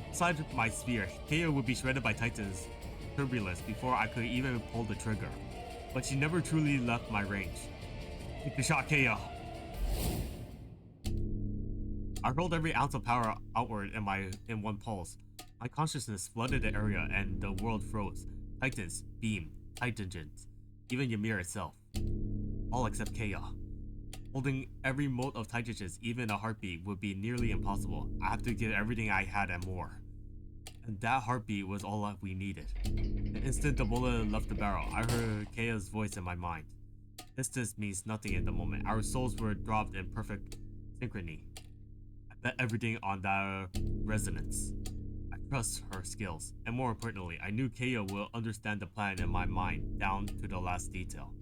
Inside my sphere, Kaya would be shredded by Titan's turbulence before I could even pull the trigger. But she never truly left my range. Take the shot, Kaya! I hurled every ounce of power outward in one pulse. My consciousness flooded the area and the world froze. Titans, beam, Titans, even Ymir itself. All except Kaya. Holding every mote of Titans, even a heartbeat, would be nearly impossible. I have to give everything I had and more. And that heartbeat was all that we needed. The instant the bullet left the barrel, I heard Kaya's voice in my mind. Distance means nothing in the moment. Our souls were dropped in perfect synchrony. I bet everything on that resonance. I trust her skills, and more importantly, I knew Kaya will understand the plan in my mind down to the last detail.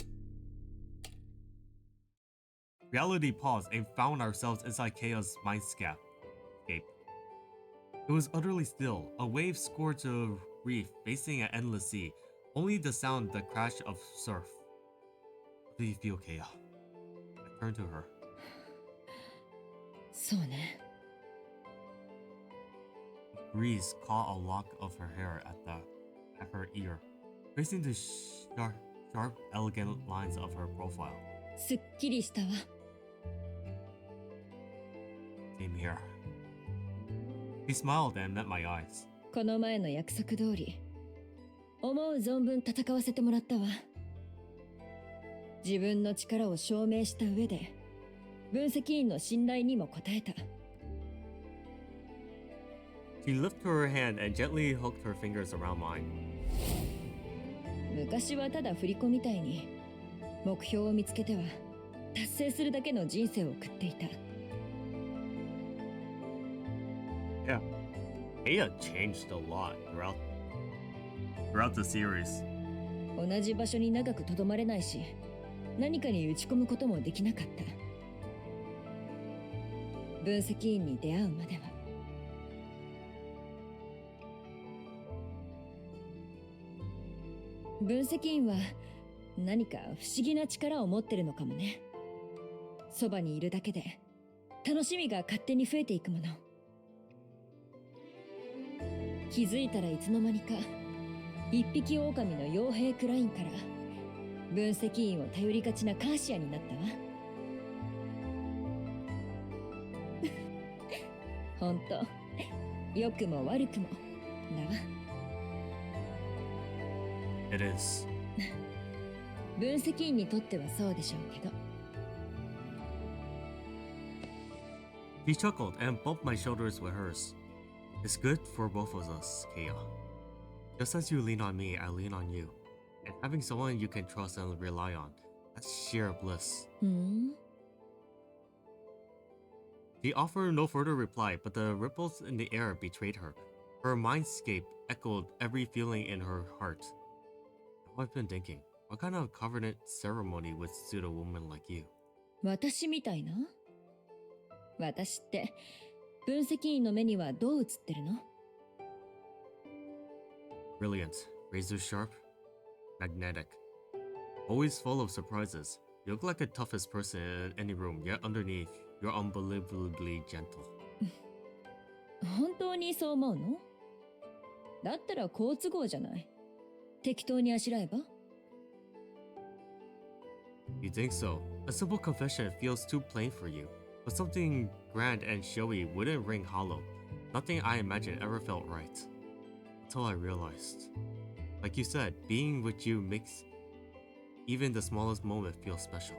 Reality paused and found ourselves inside Kaya's mindscape. It was utterly still, a wave-scorched reef facing an endless sea, only the sound, the crash of surf. How do you feel, Kaya? I turned to her. そうね。 A breeze caught a lock of her hair at her ear, tracing the sharp, elegant lines of her profile. すっきりしたわ。 Same here. He smiled and met my eyes. この前の約束通り、思う存分戦わせてもらったわ。自分の力を証明した上で、分析員の信頼にも応えた。She lifted her hand and gently hooked her fingers around mine. 昔はただ振り子みたいに、目標を見つけては達成するだけの人生を送っていた。Yeah, Kaya changed a lot throughout the series. 同じ場所に長くとどまれないし、何かに打ち込むこともできなかった。分析員に出会うまでは。分析員は何か不思議な力を持ってるのかもね。そばにいるだけで楽しみが勝手に増えていくもの。気づいたらいつの間にか一匹狼の傭兵クラインから分析員を頼りがちなカーシアになったわ。ほんと良くも悪くもだわ。It is. 分析員にとってはそうでしょうけど。She chuckled and bumped my shoulders with hers. It's good for both of us, Kaya. Just as you lean on me, I lean on you. And having someone you can trust and rely on, that's sheer bliss. She offered no further reply, but the ripples in the air betrayed her. Her mindscape echoed every feeling in her heart. Now I've been thinking, what kind of covenant ceremony would suit a woman like you? 私みたいな？私って分析員の目にはどう映ってるの？ Brilliant, razor sharp, magnetic, always full of surprises. You look like the toughest person in any room, yet underneath, you're unbelievably gentle. 本当にそう思うの？だったら好都合じゃない。適当にあしらえば？ You think so? A simple confession feels too plain for you, but something grand and showy wouldn't ring hollow. Nothing I imagined ever felt right. Until I realized. Like you said, being with you makes even the smallest moment feel special.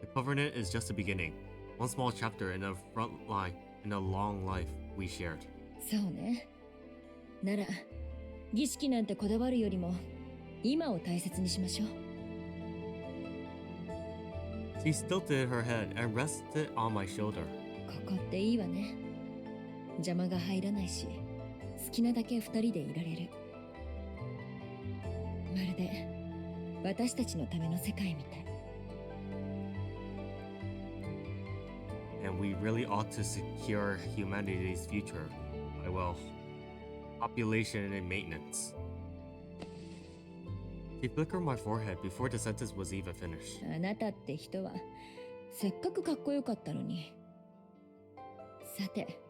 The covenant is just the beginning, one small chapter in a front line in a long life we shared. そうね。なら、儀式なんてこだわるよりも、今を大切にしましょう。She tilted her head and rested on my shoulder. ここっていいわね。邪魔が入らないし、好きなだけ二人でいられる。まるで私たちのための世界みたい。And we really ought to secure humanity's future by, well, population and maintenance. She flickered my forehead before the sentence was even finished. あなたって人はせっかくかっこよかったのに。さて、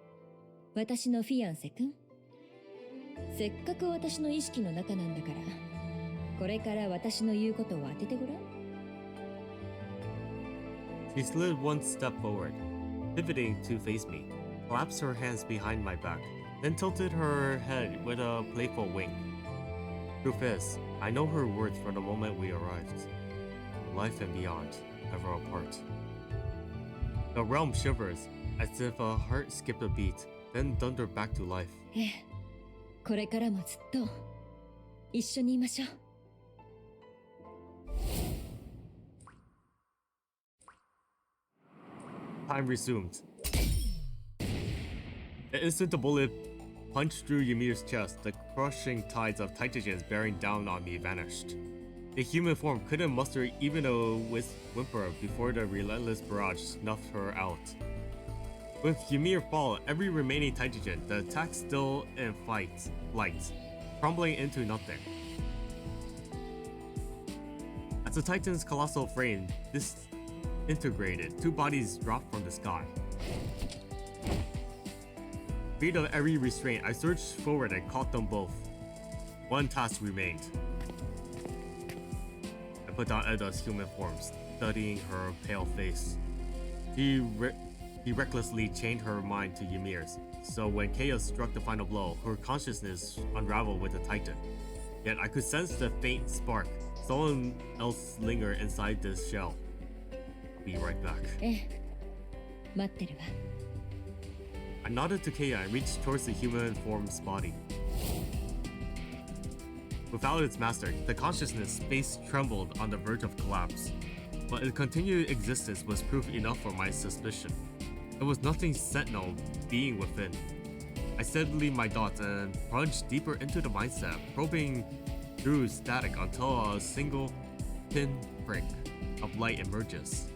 私のフィアンセ君。せっかく私の意識の中なんだから、これから私の言うことを当ててごらん。She slid one step forward, pivoting to face me, collapsed her hands behind my back, then tilted her head with a playful wink. Truth is, I know her words from the moment we arrived. Life and beyond, ever apart. The realm shivers, as if a heart skipped a beat, then thundered back to life. ええ、これからもずっと一緒にいましょう。Time resumed. The instant the bullet punched through Ymir's chest, the crushing tides of Titagens bearing down on me vanished. The human form couldn't muster even a whimper before the relentless barrage snuffed her out. With Ymir fall, every remaining Titagen, the attack still in flight, crumbling into nothing. As the Titan's colossal frame disintegrated, two bodies dropped from the sky. Freed of every restraint, I surged forward and caught them both. One task remained. I put down Edda's human form, studying her pale face. He recklessly chained her mind to Ymir's, so when Chaos struck the final blow, her consciousness unraveled with the Titan. Yet I could sense the faint spark. Someone else lingered inside this shell. I'll be right back. ええ、待ってるわ。I nodded to Kaya and reached towards the human form's body. Without its master, the consciousness space trembled on the verge of collapse. But its continued existence was proof enough for my suspicion. There was nothing sentinel being within. I steadied my dots and plunged deeper into the mindset, probing through static until a single pinprick of light emerges.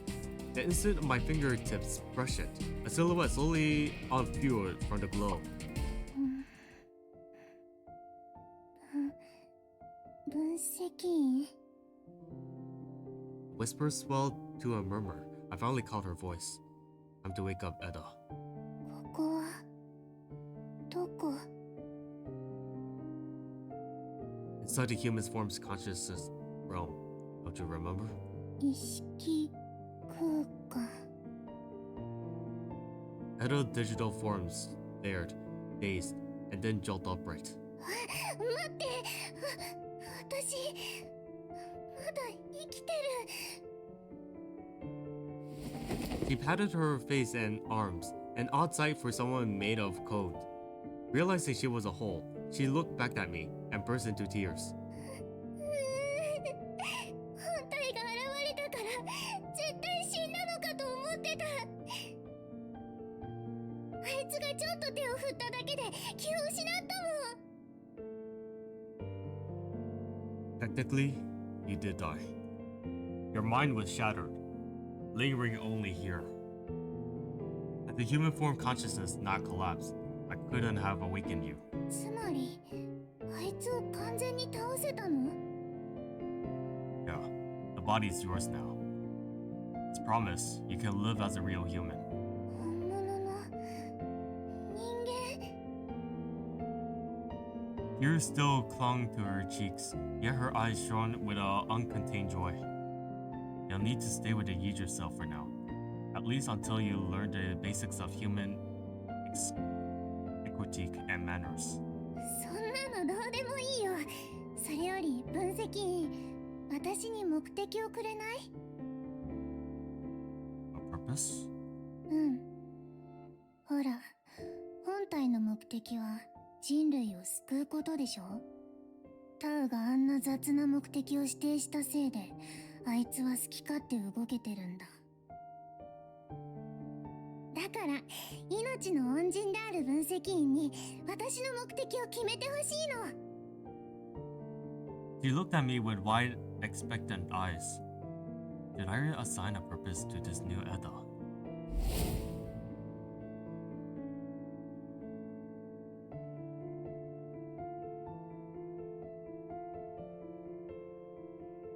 The instant my fingertips brush it, a silhouette slowly unfueled from the glow. 分析員 Whispers swelled to a murmur. I finally caught her voice. Time to wake up, Edda. ここはどこ Inside the human form's consciousness realm. Don't you remember? 意識空間 Edda digital forms stared, dazed, and then jolted upright. 待って私まだ生きてる She patted her face and arms, an odd sight for someone made of code. Realizing she was a whole, she looked back at me and burst into tears. 本体が現れたから絶対死んだのかと思ってたあいつがちょっと手を振っただけで気を失ったもん Technically, you did die. Your mind was shattered, lingering only here. Had the human form consciousness not collapsed, I couldn't have awakened you. つまりあいつを完全に倒せたの Yeah, the body's yours now. As promised, you can live as a real human. 本物の人間 Tears still clung to her cheeks, yet her eyes shone with an uncontained joy. You'll need to stay with the Yid yourself for now, at least until you learn the basics of human equity and manners. そんなのどうでもいいよそれより分析員私に目的をくれない A purpose? うんほら本体の目的は人類を救うことでしょタウがあんな雑な目的を指定したせいであいつは好き勝手動けてるんだだから命の恩人である分析員に私の目的を決めてほしいの She looked at me with wide, expectant eyes. Did I assign a purpose to this new Edda?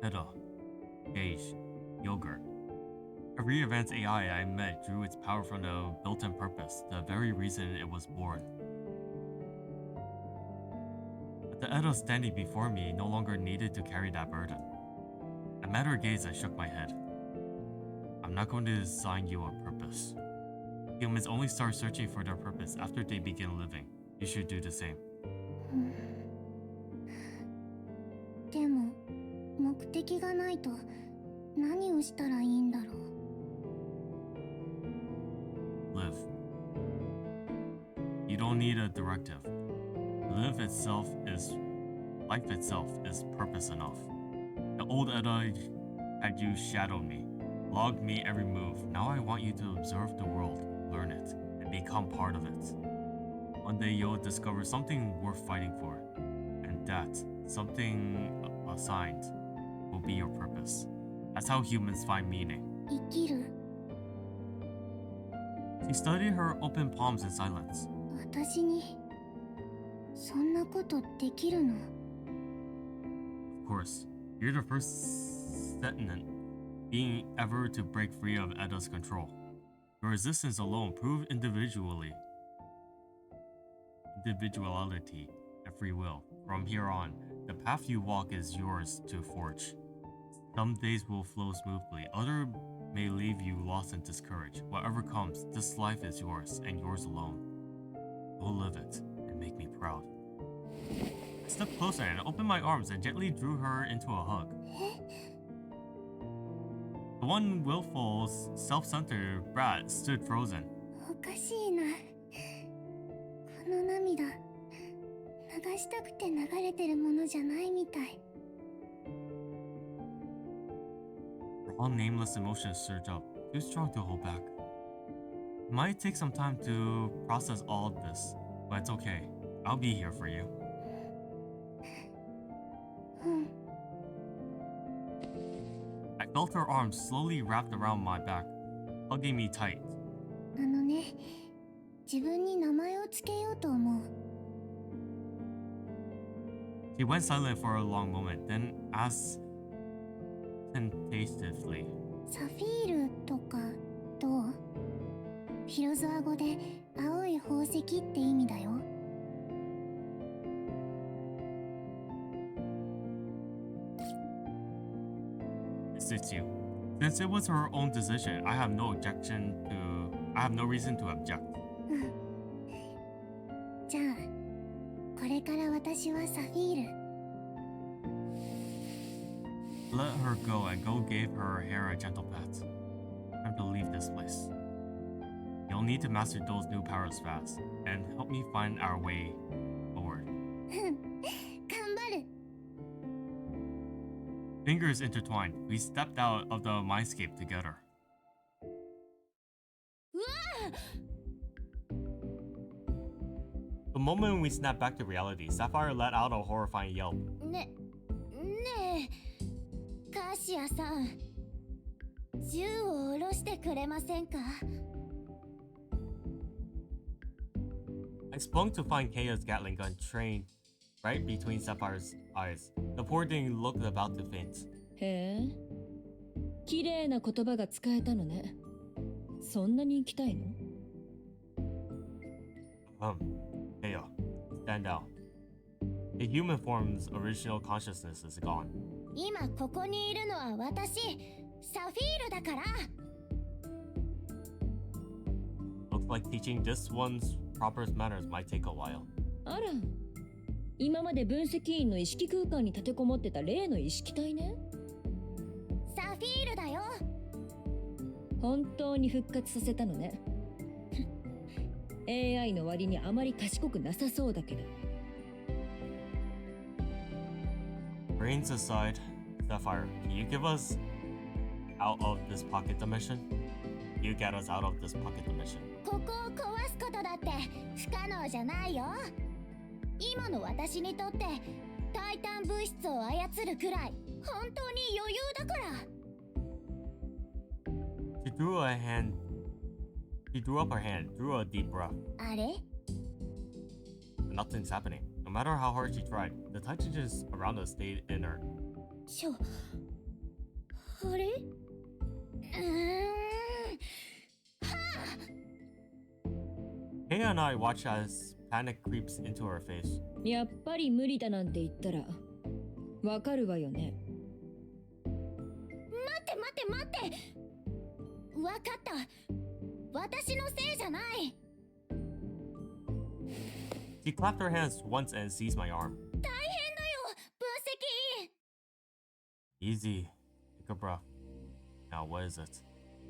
Edda, Gage, Yogurt. Every advanced AI I met drew its power from the built-in purpose, the very reason it was born. But the Edda standing before me no longer needed to carry that burden. I met her gaze and shook my head. I'm not going to assign you a purpose. Humans only start searching for their purpose after they begin living. You should do the same. でも目的がないと何をしたらいいんだろう Live. You don't need a directive. Life itself is purpose enough. The old Edda had you shadow me, logged me every move. Now I want you to observe the world, learn it, and become part of it. One day you'll discover something worth fighting for, and that something assigned will be your purpose. That's how humans find meaning. 生きる She studied her open palms in silence. 私にそんなことできるの Of course, you're the first sentient being ever to break free of Edda's control. Your resistance alone proved individuality and free will. From here on, the path you walk is yours to forge. Some days will flow smoothly, others may leave you lost and discouraged. Whatever comes, this life is yours and yours alone. Go live it and make me proud. I stepped closer and opened my arms and gently drew her into a hug. The one willful, self-centered brat stood frozen. おかしいなこの涙流したくて流れてるものじゃないみたい All nameless emotions surge up, too strong to hold back. It might take some time to process all of this, but it's okay. I'll be here for you. うん I felt her arms slowly wrapped around my back, hugging me tight. あのね自分に名前をつけようと思う She went silent for a long moment, then asked tentatively. サフィールとかどう？フィロゾア語で青い宝石って意味だよ。It suits you. Since it was her own decision, I have no reason to object. じゃあ、これから私はサフィール。Let her go and Go gave her hair a gentle pat. Time to leave this place. You'll need to master those new powers fast and help me find our way forward. 頑張る。Fingers intertwined, we stepped out of the mindscape together. The moment we snapped back to reality, Sapphire let out a horrifying yelp. ねえ、カシアさん、銃を下ろしてくれませんか？ I spun to find Kaya's Gatling gun trained right between Sapphire's eyes. The poor thing looked about to faint. へえ、綺麗な言葉が使えたのね。そんなに行きたいの？ Kaya, stand down. The human form's original consciousness is gone. 今ここにいるのは私、サフィールだから。Looks like teaching this one's proper manners might take a while. あら、今まで分析員の意識空間に立てこもってた例の意識体ね。サフィールだよ。本当に復活させたのね。AI の割にあまり賢くなさそうだけど。Brains aside, Sapphire, can you give us out of this pocket dimension? You get us out of this pocket dimension. ここを壊すことだって不可能じゃないよ。今の私にとってタイタン物質を操るくらい本当に余裕だから。She threw up her hand, drew a deep breath. あれ？ Nothing's happening. No matter how hard she tried, the titanges around us stayed inert. あれ？Kaya and I watch as panic creeps into her face. やっぱり無理だなんて言ったらわかるわよね。待って。わかった。私のせいじゃない。She clapped her hands once and seized my arm. 大変だよ、分析。Easy. Take a breath. Now what is it?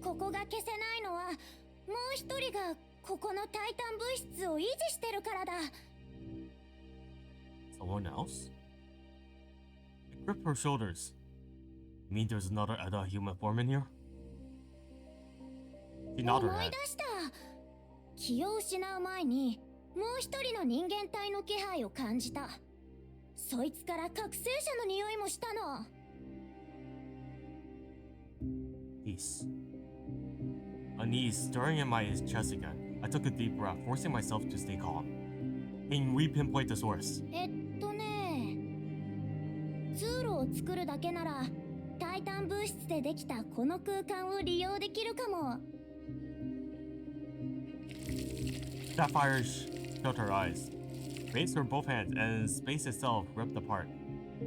ここが消せないのはもう一人がここのタイタン物質を維持してるからだ。Someone else? I gripped her shoulders. You mean there's another Edda human form in here? She nodded her 思い head. 出した。気を失う前にもう一人の人間体の気配を感じた。そいつから覚醒者の匂いもしたの。Peace. Unease stirring in my chest again. I took a deep breath, forcing myself to stay calm. Can we pinpoint the source? 通路を作るだけならタイタン物質でできたこの空間を利用できるかも。Sapphire shut her eyes, raised her both hands, and space itself ripped apart.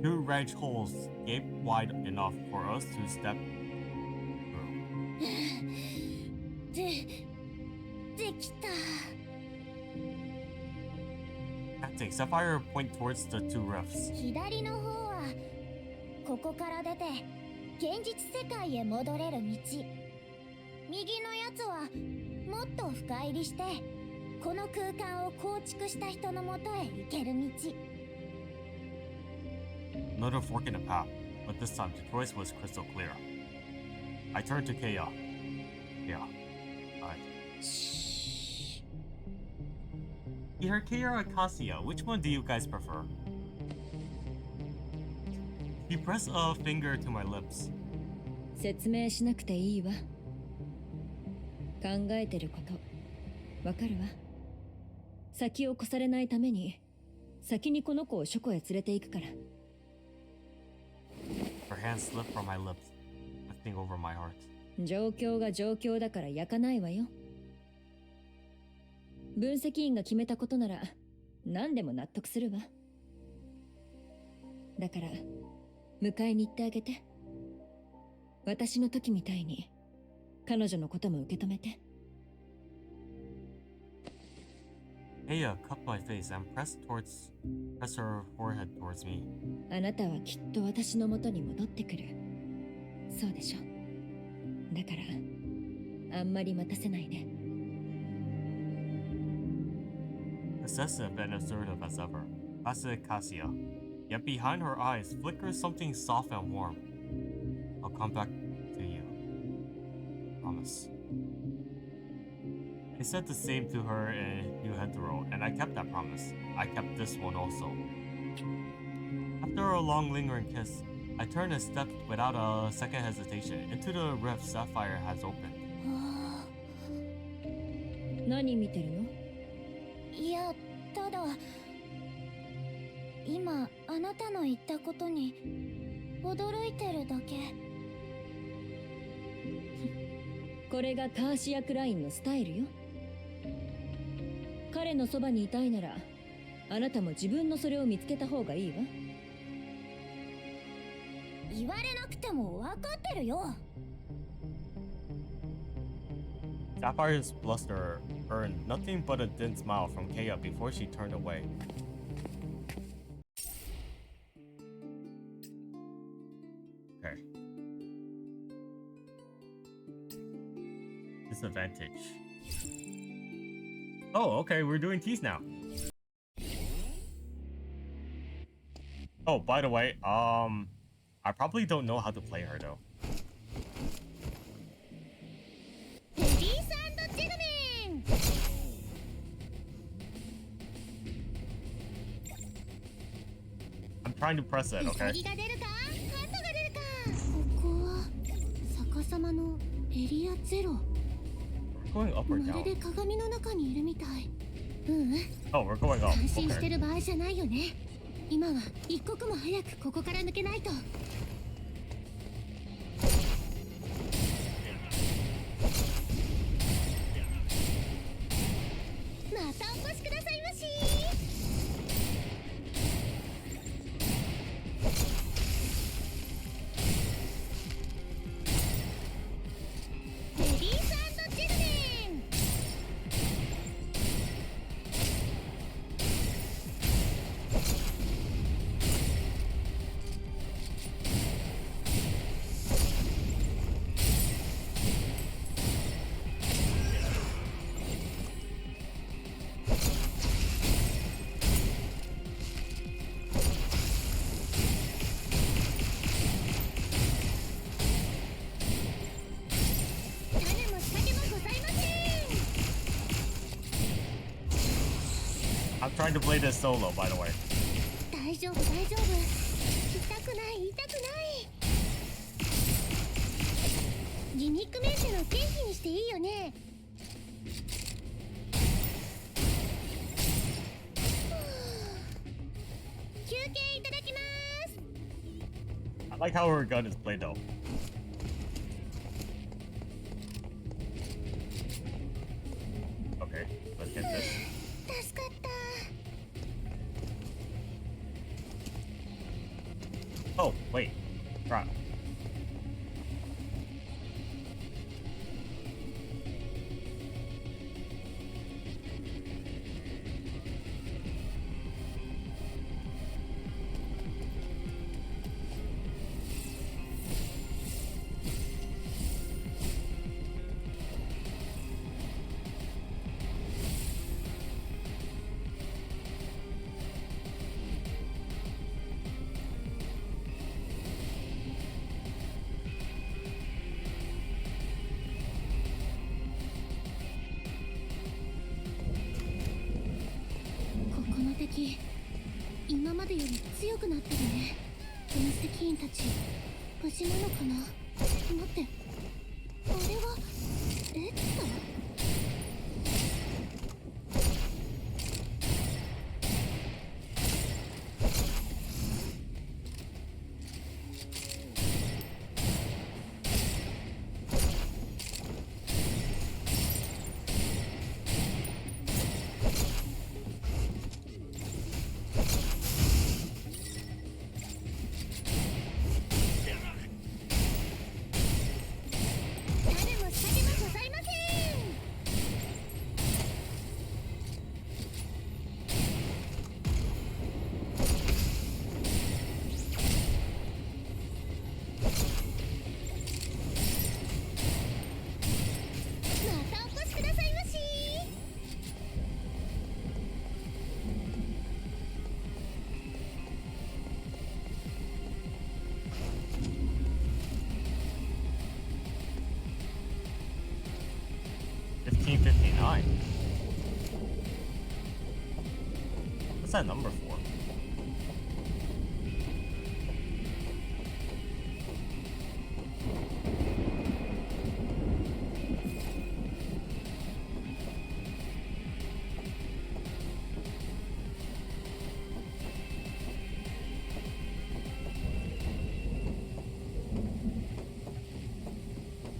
Two wedge holes gaped wide enough for us to step through. できた。Panting, Sapphire pointed towards the two rifts. 左の方はここから出て現実世界へ戻れる道。右のやつはもっと深入りしてこの空間を構築した人のもとへ行ける道。Another fork in the path, but this time the choice was crystal clear. I turned to Kaya. Shh. Either Kaya or Kasia, which one do you guys prefer? She pressed a finger to my lips. 説明しなくていいわ。考えてることわかるわ。先を越されないために先にこの子を書庫へ連れて行くから。Her hand slipped from my lips, lifting over my heart. 状況が状況だから焼かないわよ。分析員が決めたことなら何でも納得するわ。だから迎えに行ってあげて。私の時みたいに彼女のことも受け止めて。Aya cupped my face and pressed her forehead towards me. あなたはきっと私の元に戻ってくる。そうでしょ。だからあんまり待たせないで。Possessive and assertive as ever, classic Cassia. Yet behind her eyes flickers something soft and warm. I'll come back to you. Promise. I said the same to her in New Hetero, and I kept that promise. I kept this one also. After a long lingering kiss, I turned and stepped without a second hesitation into the rift Sapphire has opened. 何見てるの？いや、ただ今あなたの言ったことに驚いてるだけ。これがカーシア・クラインのスタイルよ。彼のそばにいたいならあなたも自分のそれを見つけた方がいいわ。言われなくても分かってるよ。Sapphire's bluster earned nothing but a thin smile from Kaya before she turned away. Okay. Disadvantage. Oh, okay, we're doing teas now. Oh, by the way, I probably don't know how to play her though. I'm trying to press it, okay? ここは逆さまのエリアゼロ。 Going up or ま down? るで鏡の中にいるみたい。Oh, we're going up. 安心して Okay. る場合じゃないよね。今は一刻も早くここから抜けないと。またお越しくださいまし。レディース&ジェントルメン。種も仕掛けもございません。 I'm trying to play this solo, by the way. 大丈夫大丈夫。痛くない痛くない。ギミックメンテの元気にしていいよね。休憩いただきます。 I like how her gun is played though. Okay, let's get this. 助かった。 Oh, wait. Crap.敵、今までより強くなってるね。分析員たち無事なのかな。待って、あれはエッタ？ What's that number for?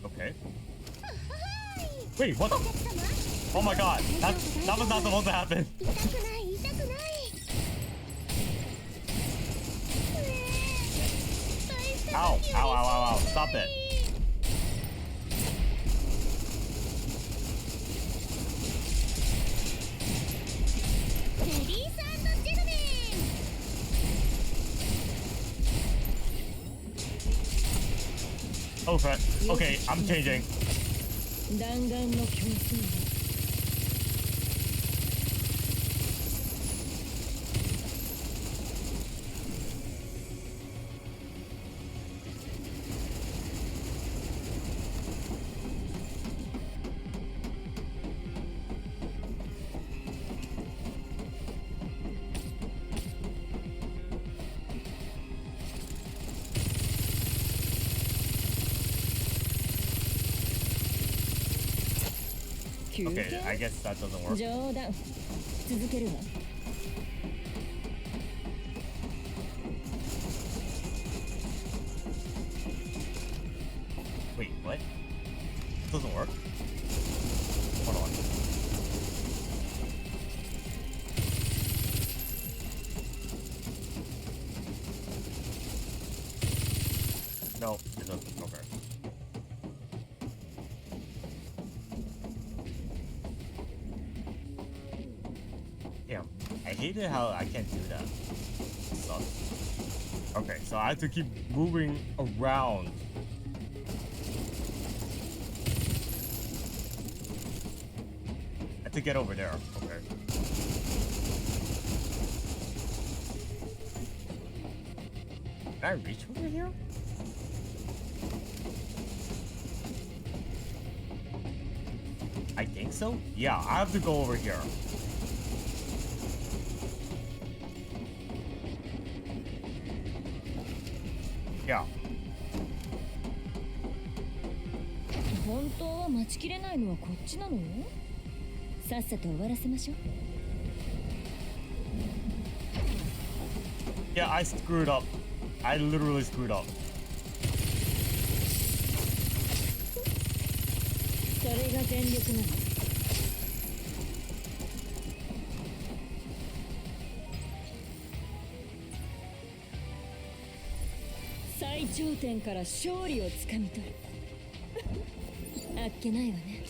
Okay. Wait, what the? Oh my god, that was not supposed to happen. Ow, ow, ow, ow, ow, stop it. Oh crap. Okay, I'm changing. 弾丸の競争 Okay, I guess that doesn't work. 冗談続けるわ Wait, what? It doesn't work? Hold on. No, it doesn't. Okay. Damn, I hated how I can't do that. Sucks. Okay, so I have to keep moving around. I have to get over there. Okay. Can I reach over here? I think so. Yeah, I have to go over here. Yeah. 本当は待ちきれないのはこっちなの？さっさと終わらせましょう。 Yeah, I screwed up. I literally screwed up. それが全力なの。最頂点から勝利をつかみ取る。あっけないわね。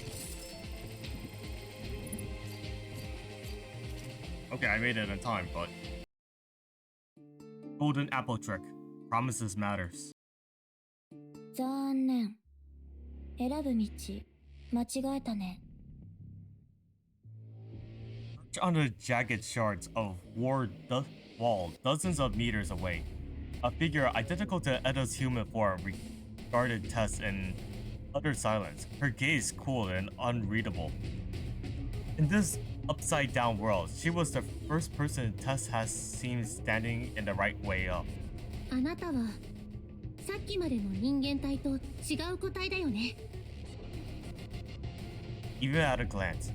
Okay, I made it in time, but golden apple trick. Promises matters. 残念。選ぶ道間違えたね。 On the jagged shards of wall dozens of meters away. A figure identical to Eda's human form regarded Tess in utter silence, her gaze cool and unreadable. In this upside-down world, she was the first person Tess has seen standing in the right way up. あなたはさっきまでの人間体と違う個体だよね。 Even at a glance,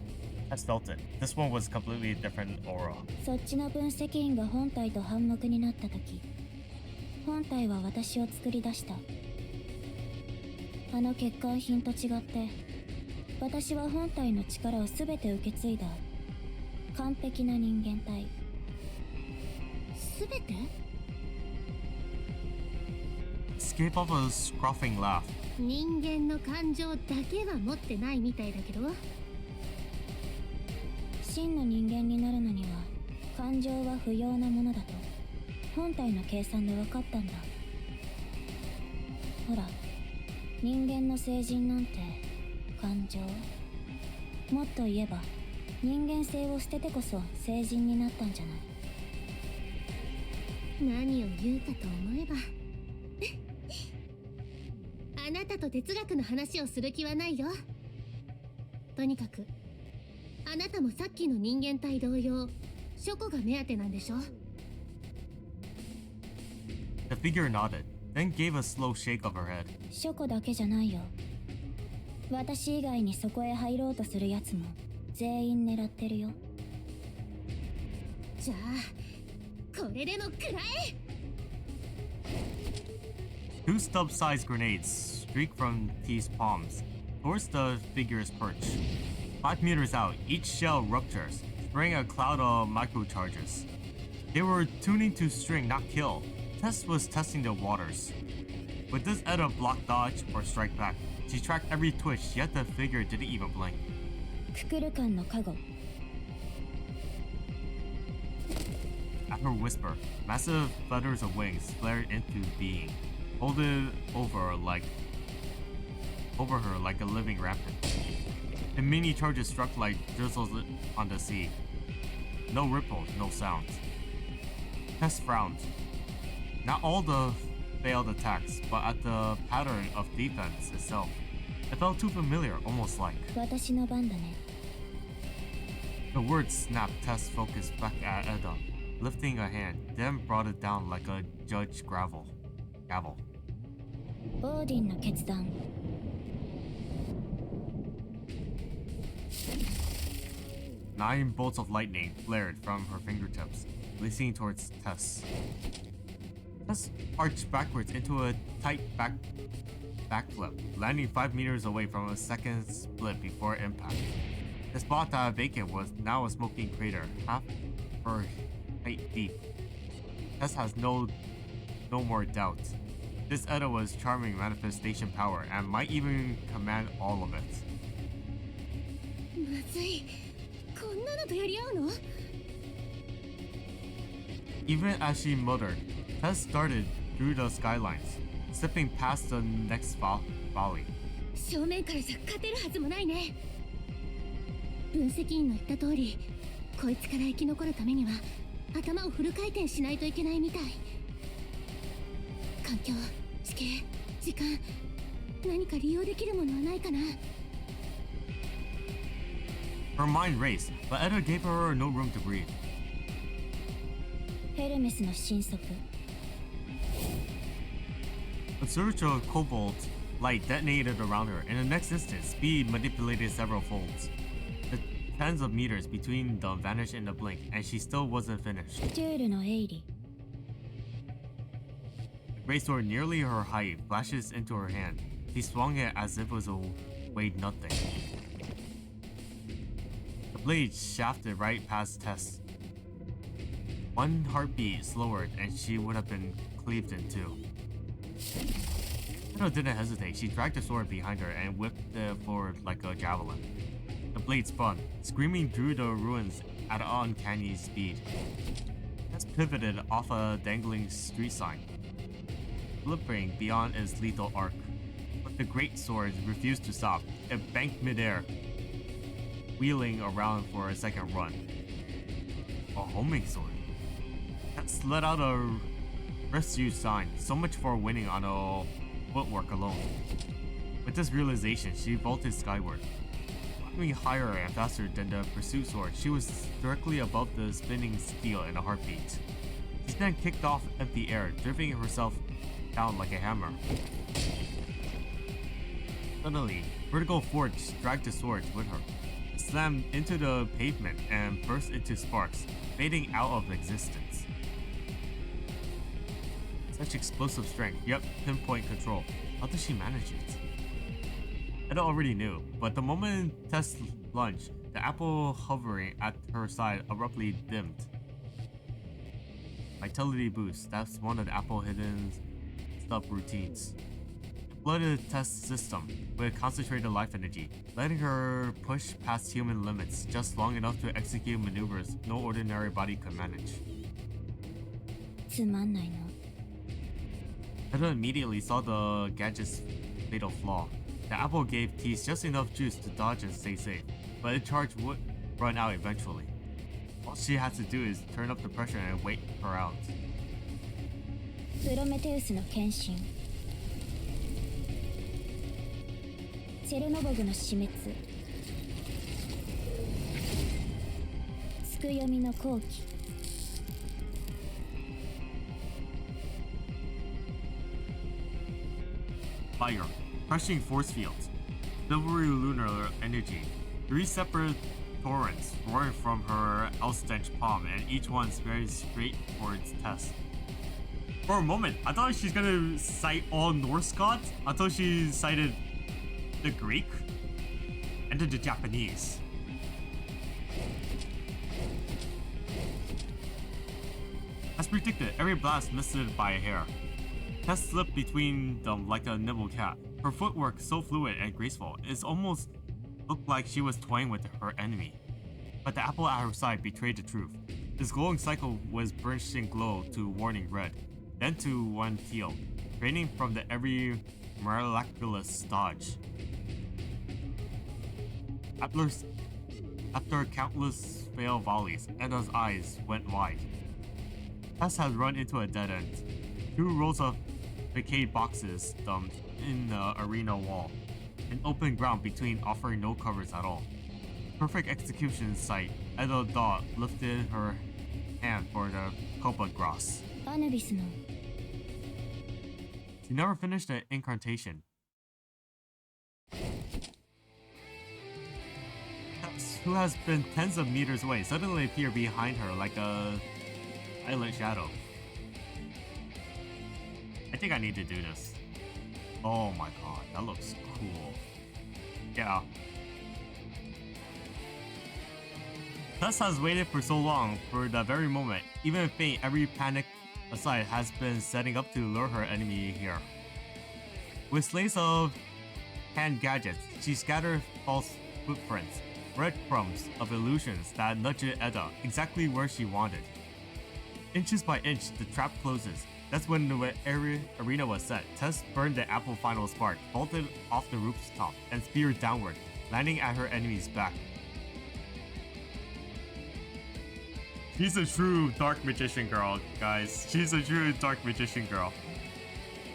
Tess felt it. This one was completely a different aura. そっちの分析員が本体と反目になった時、本体は私を作り出した。あの欠陥品と違って、私は本体の力を全て受け継いだ完璧な人間体。すべて？ Escape of a scruffing laugh. 人間の感情だけは持ってないみたいだけど。真の人間になるのには感情は不要なものだと本体の計算で分かったんだ。ほら、人間の成人なんて感情、もっと言えば人間性を捨ててこそ成人になったんじゃない。何を言うかと思えばあなたと哲学の話をする気はないよ。とにかくあなたもさっきの人間体同様書庫が目当てなんでしょ？ The figure nodded, then gave a slow shake of her head. 書庫だけじゃないよ。私以外にそこへ入ろうとするやつも全員狙ってるよ。じゃあこれでも食らえ。 Two stub-sized grenades streak from T's palms towards the figure's perch. 5 meters out, each shell ruptures, spraying a cloud of microcharges. They were tuning to string, not kill. Tess was testing the waters. Would this Edda block dodge or strike back? She tracked every twitch, yet the figure didn't even blink. ククルカンの加護。 At her whisper, massive feathers of wings flared into being, folded over her like a living rampant. The mini charges struck like drizzles on the sea. No ripples, no sound. Tess frowned. Not all the failed attacks, but at the pattern of defense itself. It felt too familiar, almost like. 私の番だね。 The words snapped. Tess focused back at Edda, lifting a hand, then brought it down like a judge gavel. オーディンの決断。 9 bolts of lightning flared from her fingertips, racing towards Tess. Tess arched backwards into a tight backflip, landing 5 meters away from a second split before impact. The spot that vacant was now a smoking crater, half her height deep. Tess has no more doubt. This Edda was charming manifestation power and might even command all of it. まずい。こんなのとやり合うの？ Even as she muttered, Tess darted through the skylines, slipping past the next volley. 正面からじゃ勝てるはずもないね。分析員の言った通り、こいつから生き残るためには頭をフル回転しないといけないみたい。環境、地形、時間、何か利用できるものはないかな。 Her mind raced, but Edda gave her no room to breathe. ヘルメスの神速。 A surge of cobalt light detonated around her. In the next instant, speed manipulated several folds. The tens of meters between them vanished in a blink, and she still wasn't finished. ジュールのエイリ。 The great sword nearly her height flashes into her hand. She swung it as if it weighed nothing. The blade shafted right past Tess. One heartbeat slower, and she would have been cleaved in two. Edda didn't hesitate. She dragged the sword behind her and whipped it forward like a javelin. The blade spun, screaming through the ruins at an uncanny speed. Tess pivoted off a dangling street sign, flipping beyond its lethal arc. But the great sword refused to stop. It banked midair, wheeling around for a second run. A homing sword. Tess let out a rescue sign, so much for winning on a footwork alone. With this realization, she vaulted skyward. Climbing higher and faster than the pursuit sword, she was directly above the spinning steel in a heartbeat. She then kicked off empty air, driving herself down like a hammer. Suddenly, vertical force dragged the sword with her. It slammed into the pavement and burst into sparks, fading out of existence. Such explosive strength, yep, pinpoint control. How did she manage it? Edda already knew, but the moment Tess lunged, the apple hovering at her side abruptly dimmed. Vitality boost, that's one of the apple hidden stub routines. It flooded Tess' system with concentrated life energy, letting her push past human limits just long enough to execute maneuvers no ordinary body could manage. つまんないの。 Edda immediately saw the gadget's fatal flaw. The apple gave Tease just enough juice to dodge and stay safe, but its charge would run out eventually. All she had to do is turn up the pressure and wait her out. プロメテウスの献身。チェルノボグの死滅。読みの後期。Fire, crushing force fields, silvery lunar energy, 3 separate torrents roaring from her outstretched palm, and each one very straight towards Tess. For a moment, I thought she's gonna cite all Norse gods. I thought she cited the Greek and then the Japanese. As predicted, every blast missed it by a hair. Tess slipped between them like a nimble cat. Her footwork so fluid and graceful, it almost looked like she was toying with her enemy. But the apple at her side betrayed the truth. This glowing cycle was burnishing glow to warning red, then to one teal, draining from the every miraculous dodge. After countless failed volleys, Edda's eyes went wide. Tess had run into a dead end. 2 rows of decayed boxes dumped in the arena wall, an open ground between offering no covers at all. Perfect execution in sight, Edda Dot lifted her hand for the Copa Gross. アヌビスの She never finished the incantation. Tess, who has been tens of meters away, suddenly appeared behind her like a silent shadow. I think I need to do this. Oh my god, that looks cool. Yeah. Tess has waited for so long for that very moment. Even faint, every panic aside has been setting up to lure her enemy here. With slates of hand gadgets, she scattered false footprints, breadcrumbs of illusions that nudged Edda exactly where she wanted. Inches by inch, the trap closes. That's when the arena was set. Tess burned the apple final spark, vaulted off the rooftop, and speared downward, landing at her enemy's back. She's a true dark magician girl, guys. She's a true dark magician girl.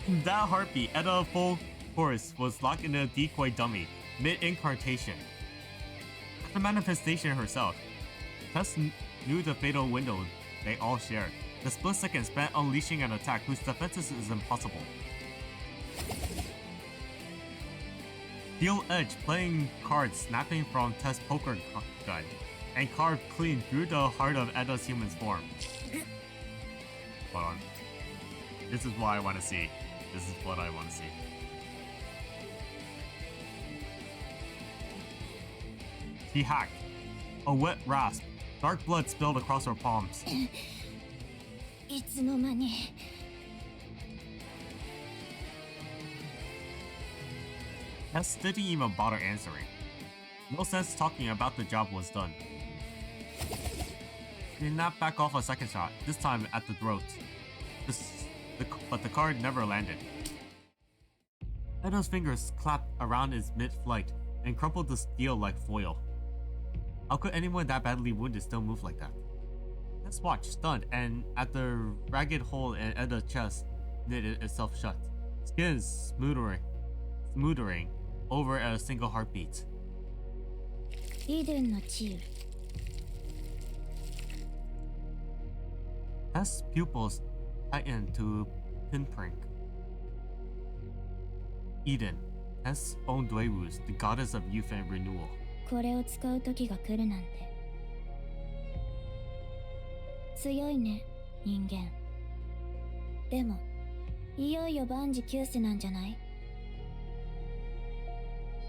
In that heartbeat, Edda full force was locked in a decoy dummy, mid-incarnation. The manifestation herself, Tess knew the fatal window they all shared. The split second spent unleashing an attack whose defenses is impossible. Steel Edge playing cards snapping from Tess' poker gun, and carved clean through the heart of Edda's human form. Hold on. This is what I want to see. This is what I want to see. She hacked. A wet rasp. Dark blood spilled across her palms. いつの間に Tess didn't even bother answering. No sense talking about the job was done. She did not back off a second shot, this time at the throat. But the card never landed. Edda's fingers clapped around its mid-flight and crumpled the steel like foil. How could anyone that badly wounded still move like that? Tess watched, stunned, and at the ragged hole in Edda's chest knitted itself shut, skin smootering over at a single heartbeat. イデンの治癒 Tess' pupils tightened to pinprick. Eden, Tess' own Dweus, the goddess of youth and renewal. これを使う時が来るなんて強いね人間でもいよいよ万事休すなんじゃない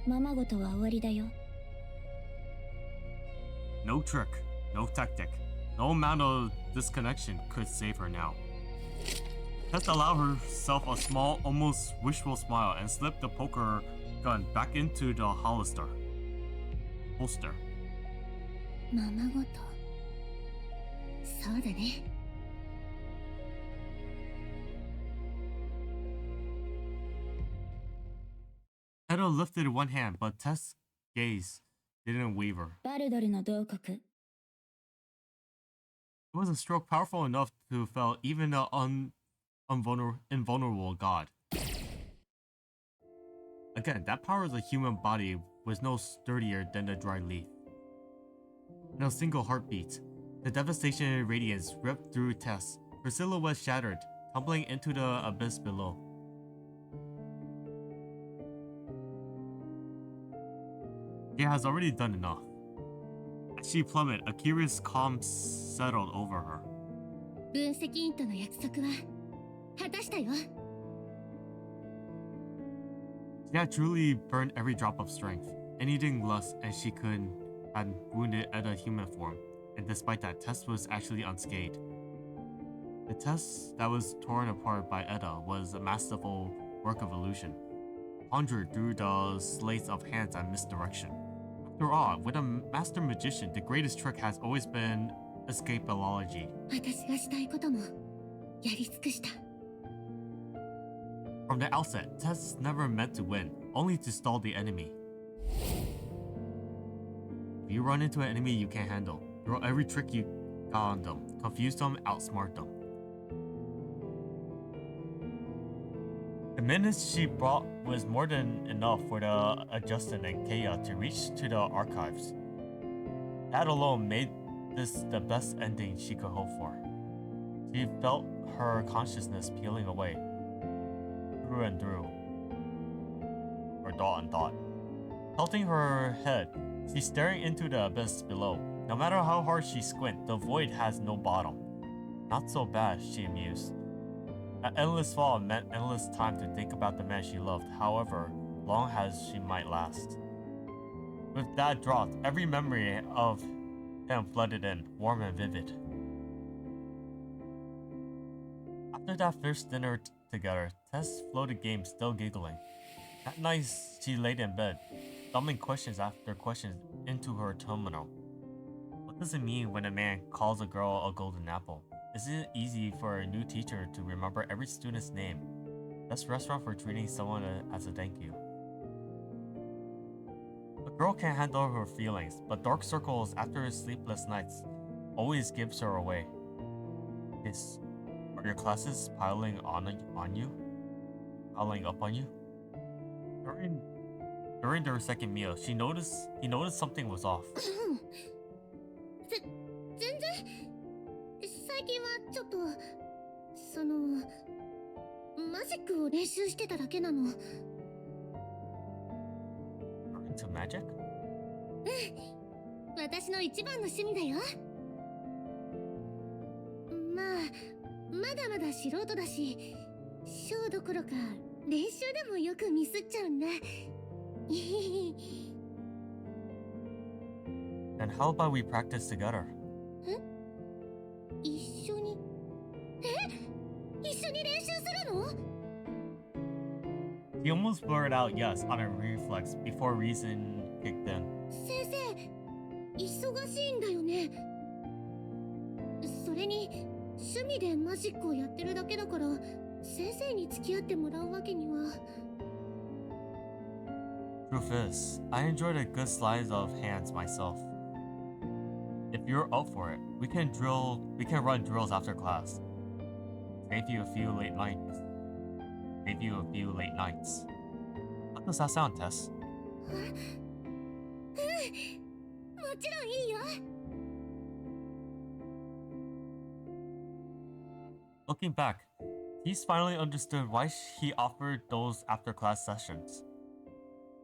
ままごとは終わりだよ No trick, no tactic, no amount of disconnection could save her now. Tess allowed herself a small, almost wishful smile and slipped the poker gun back into the holster. Holster. ままごとそうだね Edda lifted one hand, but Tess' gaze didn't waver. バルドルの洞窟 It was a stroke powerful enough to fell even an invulnerable god. Again, that power of the human body was no sturdier than a dry leaf. In a single heartbeat, The devastation radiance ripped through Tess, her silhouette shattered, tumbling into the abyss below. She has already done enough. As she plummeted, a curious calm settled over her. 分析員との約束は果たしたよ。She had truly burned every drop of strength, anything less, and she could have wounded Edda human form. And despite that, Tess was actually unscathed. The Tess that was torn apart by Edda was a masterful work of illusion, conjured through the slates of hands and misdirection. After all, with a master magician, the greatest trick has always been escapology. 私がしたいこともやり尽くした。From the outset, Tess never meant to win, only to stall the enemy. If you run into an enemy you can't handle, throw every trick you got on them, confuse them, outsmart them. The minutes she brought was more than enough for the Justin and Kaya to reach to the archives. That alone made this the best ending she could hope for. She felt her consciousness peeling away, through and through, or dot and dot. Tilting her head, she's staring into the abyss below. No matter how hard she squints, the void has no bottom. Not so bad, she mused. An endless fall meant endless time to think about the man she loved, however long as she might last. With that dropped, every memory of him flooded in, warm and vivid. After that first dinner together, Tess floated game still giggling. That night, she laid in bed, thumbing questions after questions into her terminal. What does it mean when a man calls a girl a golden apple? Is it easy for a new teacher to remember every student's name? Best restaurant for treating someone as a thank you. A girl can't handle her feelings, but dark circles after sleepless nights always gives her away. Are your classes piling on you? Piling up on you? During their second meal, he noticed something was off. 全然最近はちょっとマジックを練習してただけなの。You're into magic? 私の一番の趣味だよ。まあまだまだ素人だし、ショーどころか練習でもよくミスっちゃうんだ。Then how about we practice together? 一緒に一緒に練習するの？ He almost blurted out yes on a reflex before reason kicked in. 先生、忙しいんだよね。それに趣味でマジックをやってるだけだから、先生に付き合ってもらうわけには。Truth is, I enjoyed a good sleight of hands myself. If you're up for it, we can run drills after class. Save you a few late nights. How does that sound, Tess? もちろんいいよ。Looking back, he's finally understood why he offered those after-class sessions.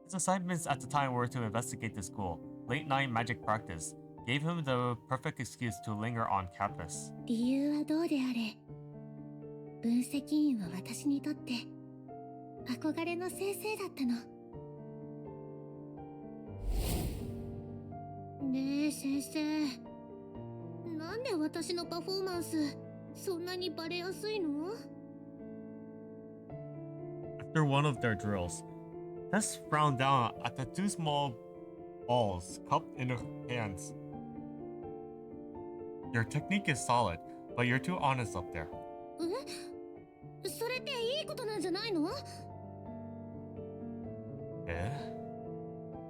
His assignments at the time were to investigate the school, late-night magic practice, gave him the perfect excuse to linger on campus. 理由はどうであれ、分析員は私にとって憧れの先生だったの。ねえ先生、なんで私のパフォーマンスそんなにバレやすいの？ After one of their drills, Tess frowned down at the two small balls cupped in her hands. Your technique is solid, but you're too honest up there. それっていいことなんじゃないの？ Eh?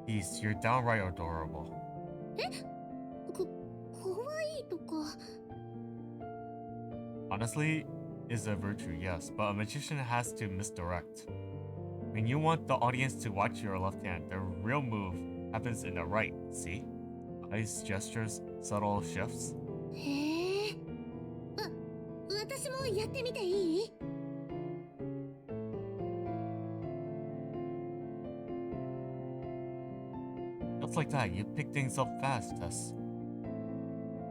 Please, you're downright adorable. 可愛いとか。 Honestly, is a virtue, yes, but a magician has to misdirect. When you want the audience to watch your left hand, the real move happens in the right, see? Eyes, gestures, subtle shifts. へえ。私もやってみていい？ Just like that, you pick things up fast, Tess.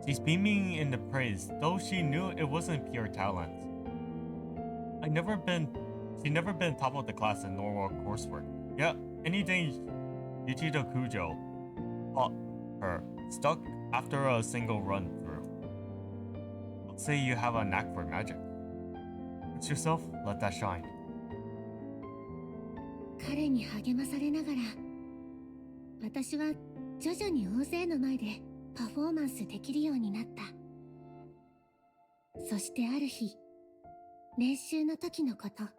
She's beaming in the praise, though she knew it wasn't pure talent. She'd never been top of the class in normal coursework. Yeah, anything Yuichiro Kujo taught her stuck after a single run through. Let's say you have a knack for magic. It's yourself, let that shine. 彼に励まされながら、私は徐々に大勢の前でパフォーマンスできるようになった。そしてある日、練習の時のこと。ま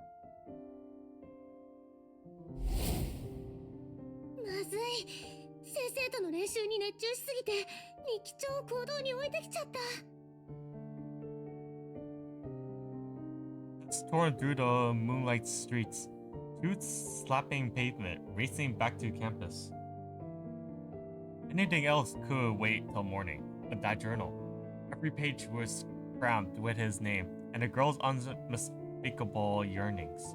ずい。先生との練習に熱中しすぎて、日記帳を行動に置いてきちゃった。It's torn through the moonlight streets, shoots slapping pavement, racing back to campus. Anything else could wait till morning, but that journal. Every page was crammed with his name and the girl's unmistakable yearnings.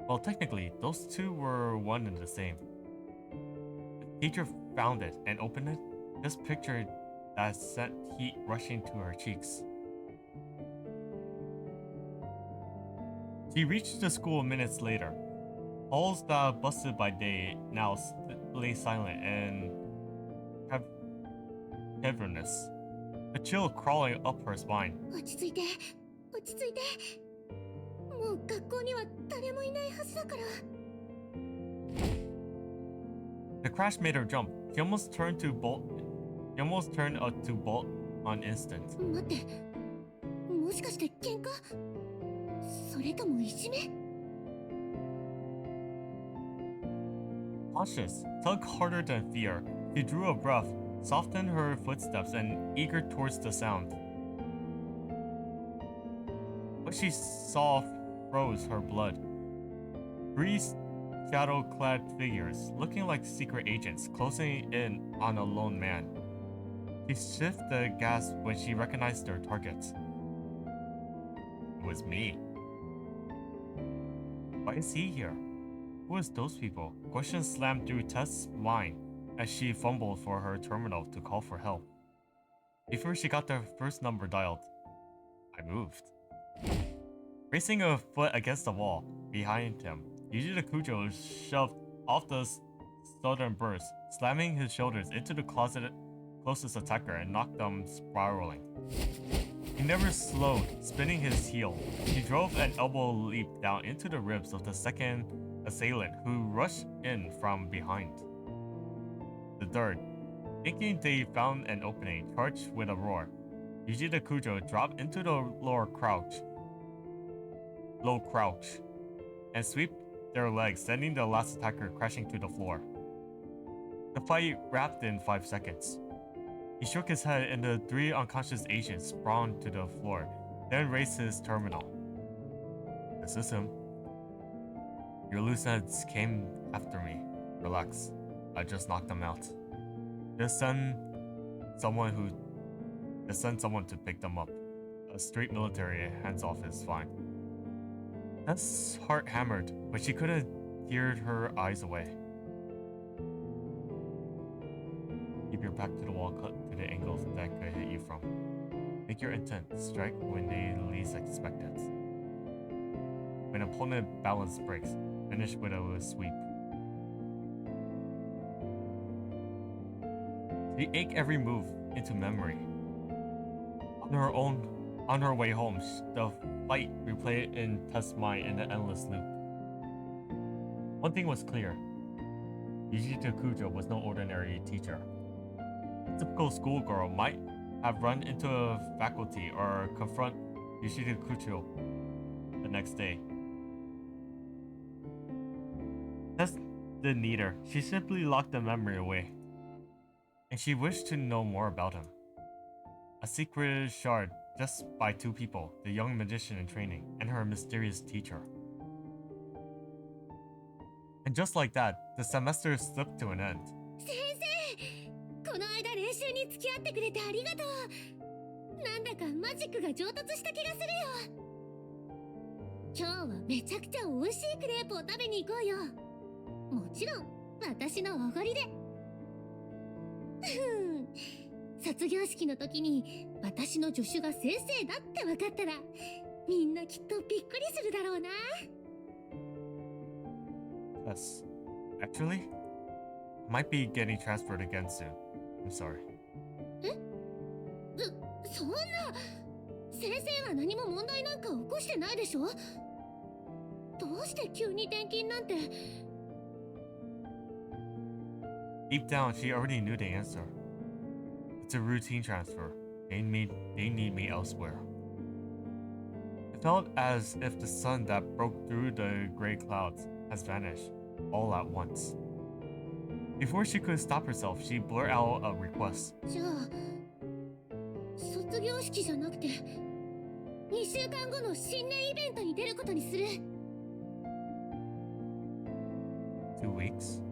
Well, technically, those two were one and the same. The teacher found it and opened it, just pictured that sent heat rushing to her cheeks. She reached the school minutes later. Halls that busted by day now lay silent and cavernous, a chill crawling up her spine. 落ち着いて、落ち着いて。もう学校には誰もいないはずだから。The crash made her jump. She almost turned to bolt on instant. 待って、もしかして喧嘩？それともいじめ？ Cautious, tug harder than fear. She drew a breath, softened her footsteps, and eager towards the sound. What she saw froze her blood. 3 shadow-clad figures, looking like secret agents, closing in on a lone man. She shifted the gas when she recognized their targets. It was me. Why is he here? Who is those people? Questions slammed through Tess' mind as she fumbled for her terminal to call for help. Before she got the first number dialed, I moved. Racing a foot against the wall behind him, Yuji Kujo shoved off the southern burst, slamming his shoulders into the closest attacker and knocked them spiraling. He never slowed, spinning his heel. He drove an elbow leap down into the ribs of the second assailant who rushed in from behind. The third, thinking they found an opening, charged with a roar. Yuji Kujo dropped into the low crouch, and swept their legs, sending the last attacker crashing to the floor. The fight wrapped in 5 seconds. He shook his head and the 3 unconscious Asians sprawled to the floor, then raised his terminal. This is him. Your loose ends came after me. Relax. I just knocked them out. Just send someone to pick them up. A straight military hands-off is fine. Tess' heart hammered, but she couldn't tear her eyes away. Keep your back to the wall, cut to the angles that could hit you from. Make your intent, strike when they least expect it. When opponent balance breaks, finish with a sweep. She ate every move into memory. On her way home, the fight replayed in Tess' mind in an endless loop. One thing was clear. Yuji Kujo was no ordinary teacher. A typical schoolgirl might have run into a faculty or confront Yuji Kujo the next day. Tess did neither. She simply locked the memory away. And she wished to know more about him. A secret shard just by 2 people, the young magician in training and her mysterious teacher. And just like that, the semester slipped to an end. 先生、この間練習に付き合ってくれてありがとう。なんだかマジックが上達した気がするよ。今日はめちゃくちゃ美味しいクレープを食べに行こうよ。もちろん私のおごりで。卒業式の時に私の助手が先生だって分かったらみんなきっとびっくりするだろうな。Yes. Actually, I might be getting transferred again soon. I'm sorry. そんな、先生は何も問題なんか起こしてないでしょ。どうして急に転勤なんて。Deep down, she already knew the answer. It's a routine transfer. They need me elsewhere. It felt as if the sun that broke through the gray clouds has vanished, all at once. Before she could stop herself, she blurted out a request. じゃあ、卒業式じゃなくて、2週間後の新年イベントに出ることにする。2 weeks?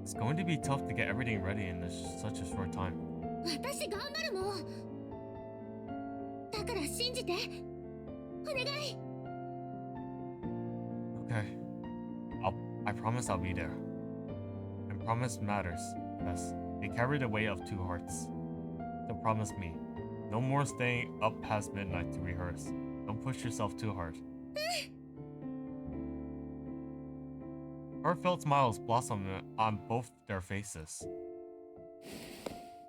It's going to be tough to get everything ready in such a short time. 私頑張るもん。だから信じて。お願い。Okay. I promise I'll be there. And promise matters. Yes, they carry the weight of 2 hearts. So promise me, no more staying up past midnight to rehearse. Don't push yourself too hard. Heartfelt smiles blossomed on both their faces.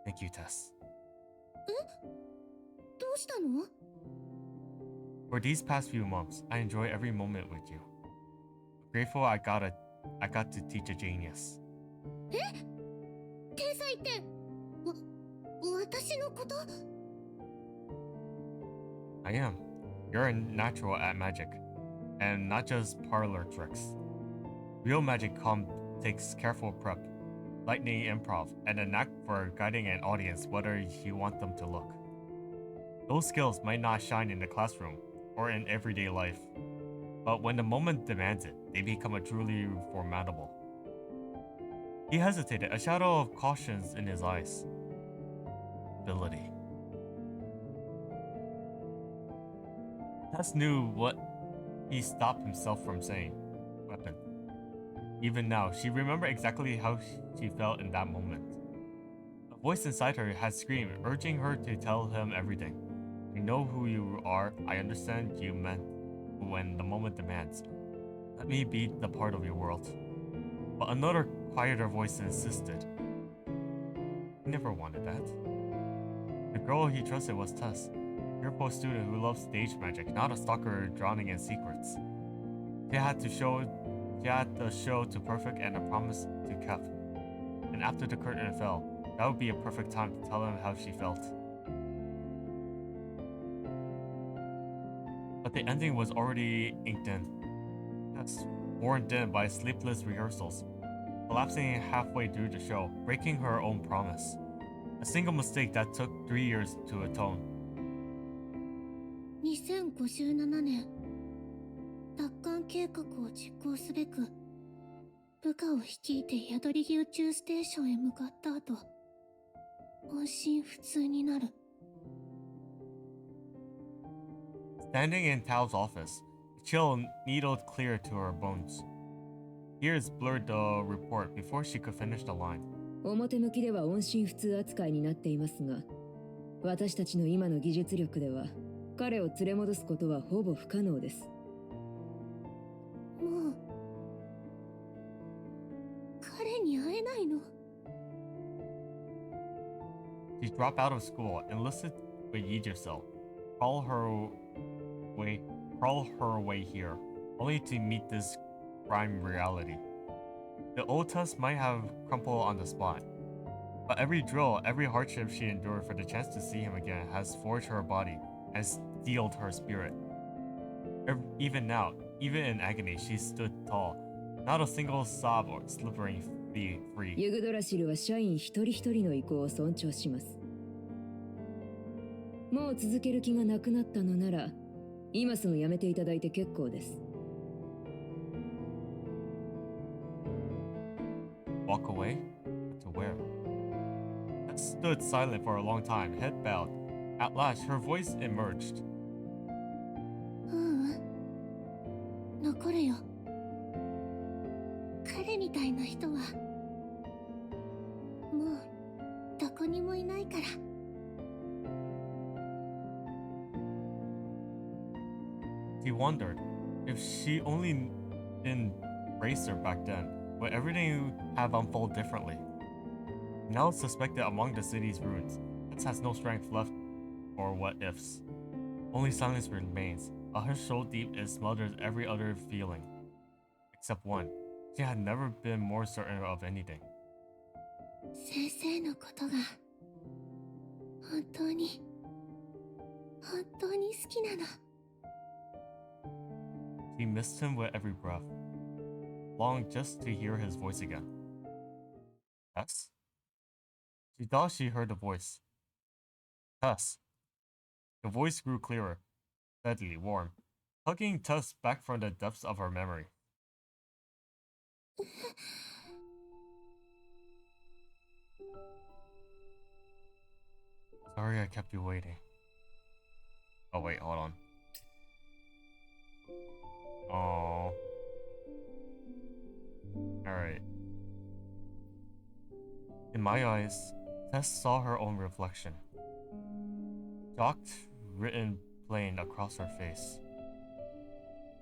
Thank you, Tess. どうしたの？ For these past few months, I enjoy every moment with you. Grateful I got to teach a genius. 天才って、私のこと？ I am. You're a natural at magic, and not just parlor tricks. Real magic takes careful prep, lightning improv, and a knack for guiding an audience whether you want them to look. Those skills might not shine in the classroom or in everyday life, but when the moment demands it, they become a truly formidable. He hesitated, a shadow of caution in his eyes. Ability. Tess knew what he stopped himself from saying. Weapon. Even now, she remembered exactly how she felt in that moment. A voice inside her had screamed, urging her to tell him everything. I know who you are. I understand you meant when the moment demands. Let me be the part of your world. But another quieter voice insisted. He never wanted that. The girl he trusted was Tess, a fearful student who loved stage magic, not a stalker drowning in secrets. She had the show to perfect and a promise to kept. And after the curtain fell, that would be a perfect time to tell him how she felt. But the ending was already inked in. Yes, worn thin by sleepless rehearsals, collapsing halfway through the show, breaking her own promise. A single mistake that took 3 years to atone. 2057年、奪還計画を実行すべく、部下を率いて宿り木宇宙ステーションへ向かった後、音信不通になる。Standing in Tao's office, a chill needled clear to her bones. Tears blurred the report before she could finish the line. 表向きでは音信不通扱いになっていますが、私たちの今の技術力では彼を連れ戻すことはほぼ不可能です。もう彼に会えないの？ She dropped out of school, enlisted with Yijusel, crawl her way here, only to meet this grime reality. The old Tess might have crumpled on the spot, but every drill, every hardship she endured for the chance to see him again has forged her body and steeled her spirit. Even now, even in agony, she stood tall, not a single sob or slithering free. ユグドラシルは社員一人一人の意向を尊重します。もう続ける気がなくなったのなら、今すぐやめていただいて結構です。Walk away? To where? Tess stood silent for a long time, head bowed. At last, her voice emerged. 残るよ。彼みたいな人はもうどこにもいないから。She wondered if she only embraced her back then, would everything have unfolded differently? Now suspected among the city's ruins, Tess has no strength left for what ifs. Only silence remains. A hush so deep it smothers every other feeling. Except one. She had never been more certain of anything. 先生のことが本当に好きなの。She missed him with every breath. Longed just to hear his voice again. Tess? She thought she heard the voice. Tess. The voice grew clearer, steadily warm, tugging Tess back from the depths of her memory. Sorry I kept you waiting. Oh wait, hold on. Oh. Alright. In my eyes, Tess saw her own reflection. Shocked, written plain across her face.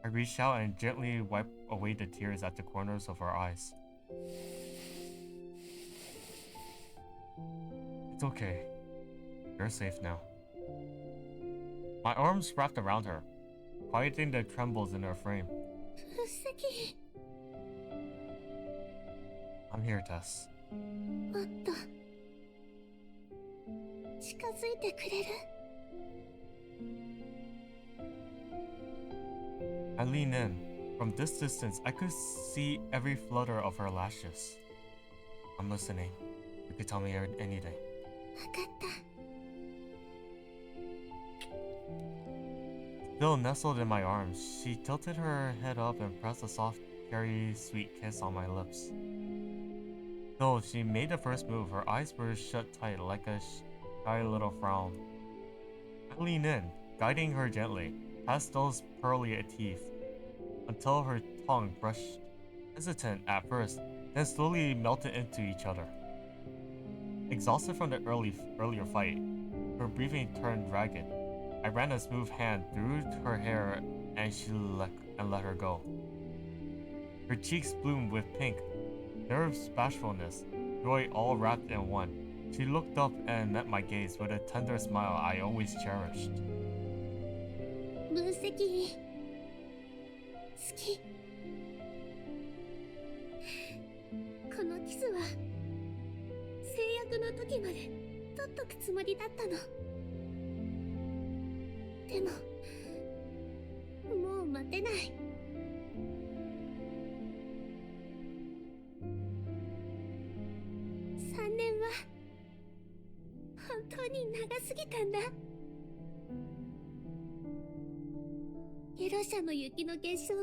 I reached out and gently wiped away the tears at the corners of her eyes. It's okay. You're safe now. My arms wrapped around her, quieting the trembles in her frame. I'm here, Tess. もっと近づいてくれる？ I leaned in. From this distance, I could see every flutter of her lashes. I'm listening. You could tell me anything. わかった。 Still nestled in my arms, she tilted her head up and pressed a soft, cherry sweet kiss on my lips. Though she made the first move, her eyes were shut tight like a shy little frown. I leaned in, guiding her gently, past those pearly teeth, until her tongue brushed, hesitant at first, then slowly melted into each other. Exhausted from the earlier fight, her breathing turned ragged. I ran a smooth hand through her hair and let her go. Her cheeks bloomed with pink, nerves, bashfulness, joy all wrapped in one. She looked up and met my gaze with a tender smile I always cherished. 分析好き。このキスは制約の時まで取っとくつもりだったの。でももう待てない。3年は本当に長すぎたんだ。ゲロ社の雪の結晶は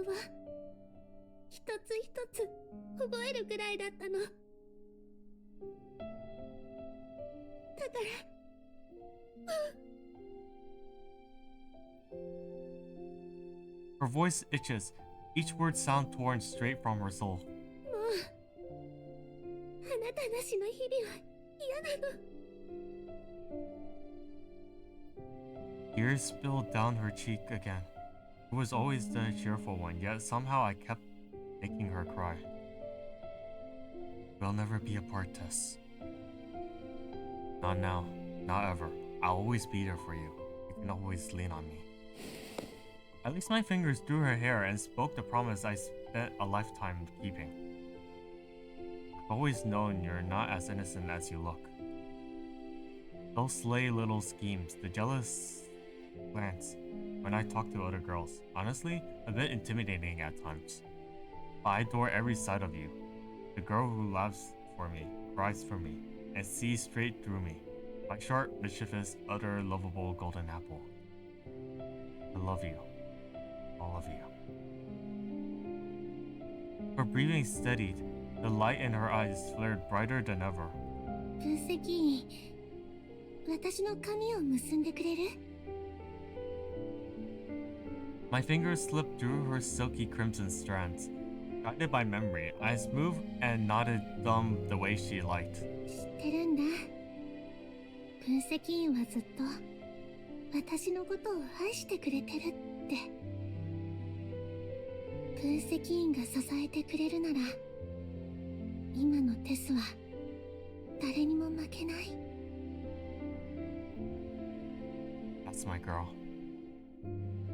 一つ一つ覚えるくらいだったの。だから、Her voice itches, each word sound torn straight from her soul. もうあなたなしの日々は嫌なの。Tears spilled down her cheek again. It was always the cheerful one, yet somehow I kept making her cry. We'll never be apart, Tess. Not now, not ever. I'll always be there for you. You can always lean on me. I laced my fingers through her hair and spoke the promise I spent a lifetime keeping. I've always known you're not as innocent as you look. Those slay little schemes, the jealous glance when I talk to other girls, honestly, a bit intimidating at times. But I adore every side of you. The girl who laughs for me, cries for me, and sees straight through me. My sharp, mischievous, utter, lovable golden apple. I love you. All of you. Her breathing steadied. The light in her eyes flared brighter than ever. 分析員、私の髪を結んでくれる？ My fingers slipped through her silky crimson strands. Guided by memory, I smoothed and knotted them the way she liked. 知ってるんだ。分析員はずっと私のことを愛してくれてるって。分析員が支えてくれるなら、今のテスは誰にも負けない。That's my girl.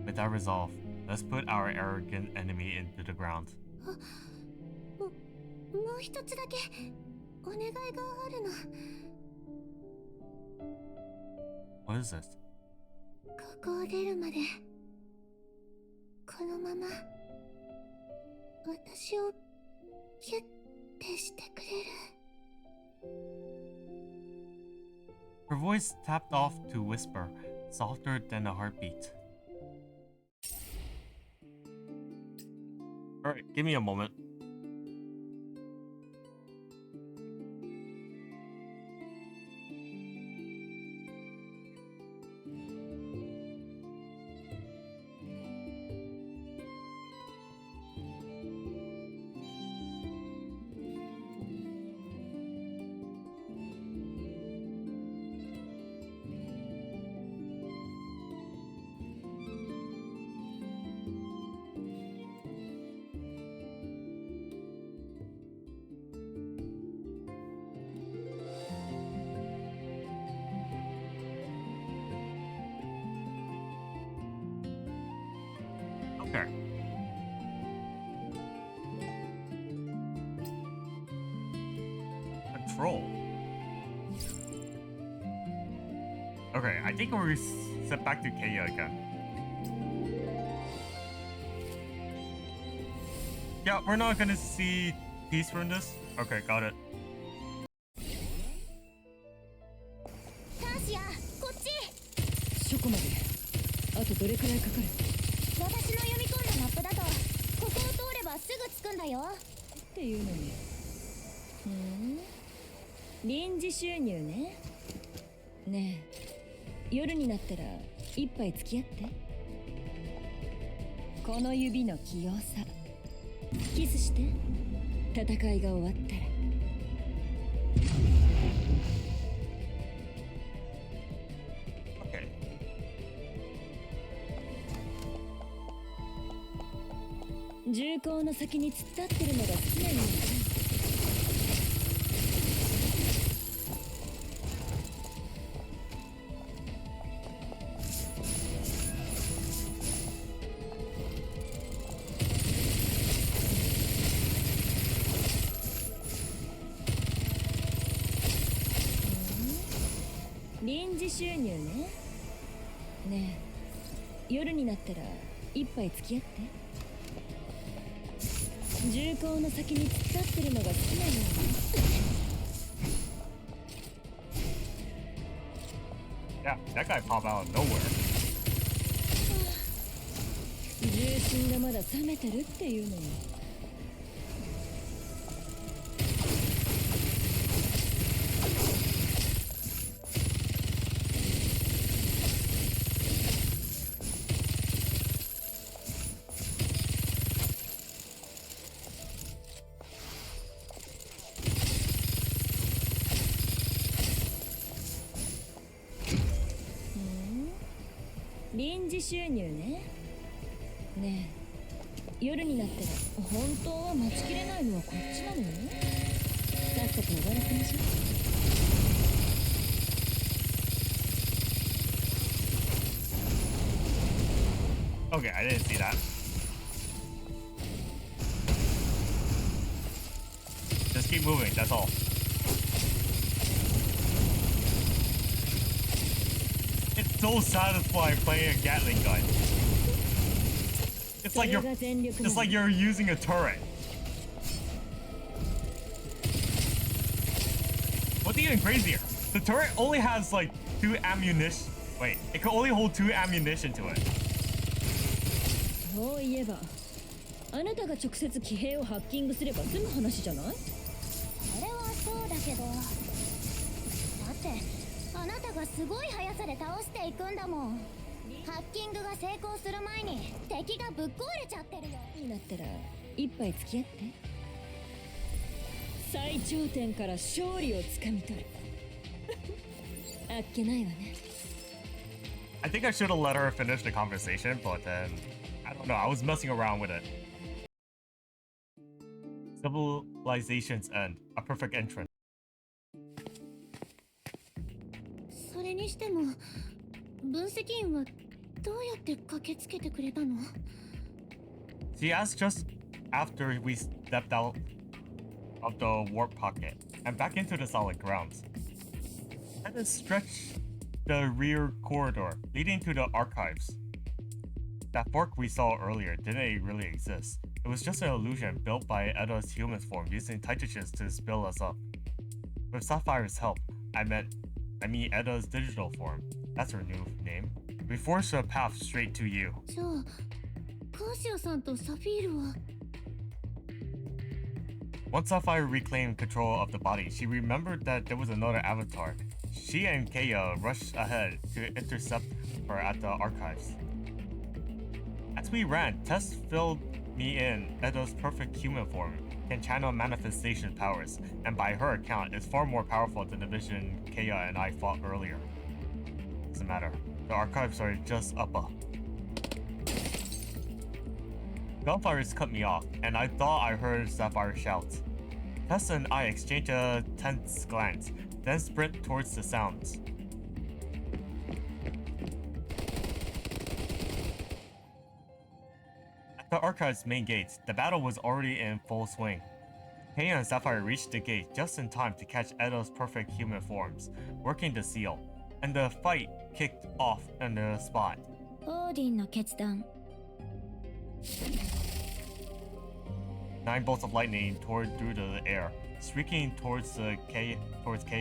With that resolve, let's put our arrogant enemy into the ground. もう一つだけお願いがあるの。What is this? ここを出るまでこのまま私をキュッてしてくれる？ Her voice tapped off to whisper, softer than a heartbeat. Alright, give me a moment. Okay. Control. Okay, I think we're set back to Kaya again. Yeah, we're not gonna see peace from this. Okay, got it. ターシア、こっち。書庫まであとどれくらいかかる？私の読み込んだマップだとここを通ればすぐ着くんだよ。っていうのに。臨時収入ね。ねえ、夜になったら一杯付き合って。この指の器用さ。キスして。戦いが終わったら。Okay. 銃口の先に突っ立ってるのが好きなように。臨時収入ね。ねえ、夜になったら一杯付き合って。銃口の先に突っ立ってるのが好きなように。Yeah, that guy popped out of nowhere. 重心がまだ冷めてるっていうのに。臨時収入ね。ねえ、夜になったら本当は待ちきれないのはこっちなのよ。さっさと終わらせましょう。Okay, I didn't see that. Just keep moving, that's all. It's so satisfying playing a Gatling gun. It's like you're using a turret. What's even crazier? The turret only has like 2 ammunition. Wait, it can only hold 2 ammunition to it. そういえば、あなたが直接騎兵をハッキングすれば済む話じゃない？それはそうだけど。ってあなたがすごい速さで倒していくんだもん。ハッキングが成功する前に敵がぶっ壊れちゃってるよ。だったら一杯付き合って。最頂点から勝利をつかみ取る。あっけないわね。I think I should have let her finish the conversation, but then I don't know. I was messing around with it. Civilization's end, a perfect entrance. それにしても分析員はどうやって駆けつけてくれたの？ She asked just after we stepped out of the warp pocket and back into the solid grounds. And then stretched the rear corridor leading to the archives. That fork we saw earlier didn't really exist. It was just an illusion built by Eda's human form using tightages to spill us up. With Sapphire's help, I mean Eda's digital form. That's her new name. We forged a path straight to you. じゃあカーシアさんとサフィールは Once Sapphire reclaimed control of the body, she remembered that there was another avatar. She and Kaya rushed ahead to intercept her at the archives. As we ran, Tess filled me in. Eda's perfect human form can channel manifestation powers, and by her account, is far more powerful than the vision Kaya and I fought earlier. Doesn't matter. The archives are just up. Gunfires cut me off, and I thought I heard Sapphire shout. Tess and I exchanged a tense glance, then sprint towards the sounds. At the archive's main gates, the battle was already in full swing. Kaya and Sapphire reached the gate just in time to catch Eda's perfect human forms, working the seal, and the fight kicked off on the spot. オーディンの決断。9 bolts of lightning tore through the air, streaking towards Kaya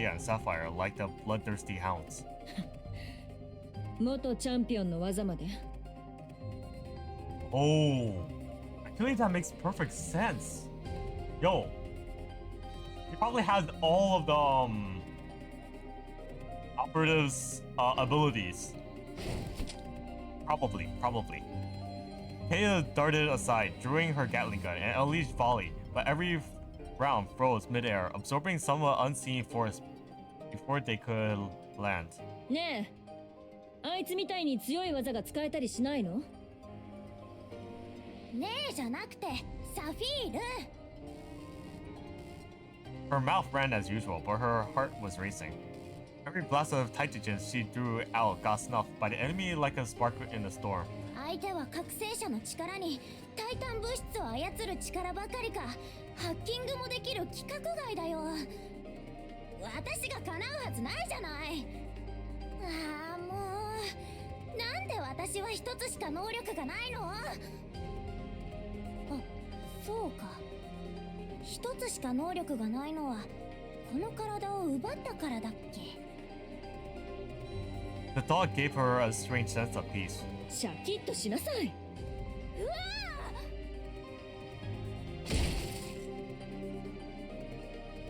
and Sapphire like the bloodthirsty hounds. 元チャンピオンの技まで。Oh, I feel like that makes perfect sense. Yo, he probably has all of the operatives' abilities. Probably. Kaya darted aside, drawing her Gatling gun and unleashed volley, but every round froze midair, absorbing somewhat unseen force before they could land. ねえ、あいつみたいに強い技が使えたりしないの？ねえじゃなくてサフィール。Her mouth ran as usual, but her heart was racing. Every blast of tightagen she threw out got snuffed by the enemy like a spark in a storm. 相手は覚醒者の力にタイタン物質を操る力ばかりか、ハッキングもできる規格外だよ。私が叶うはずないじゃない。ああもう、なんで私は一つしか能力がないの？あ、そうか。一つしか能力がないのはこの体を奪ったからだっけ？ The thought gave her a strange sense of peace. シャキッとしなさい。うわ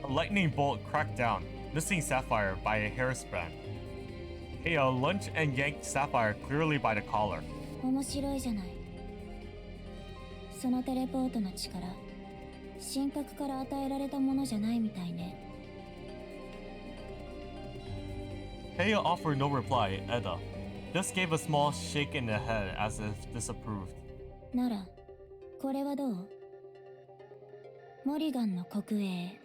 ー！ A lightning bolt cracked down, missing Sapphire by a hairspan. Kaya lunged and yanked Sapphire clearly by the collar. 面白いじゃない。そのテレポートの力、神格から与えられたものじゃないみたいね。Kaya offered no reply, Eda. Just gave a small shake in the head as if disapproved. なら、これはどう？モリガンの国営。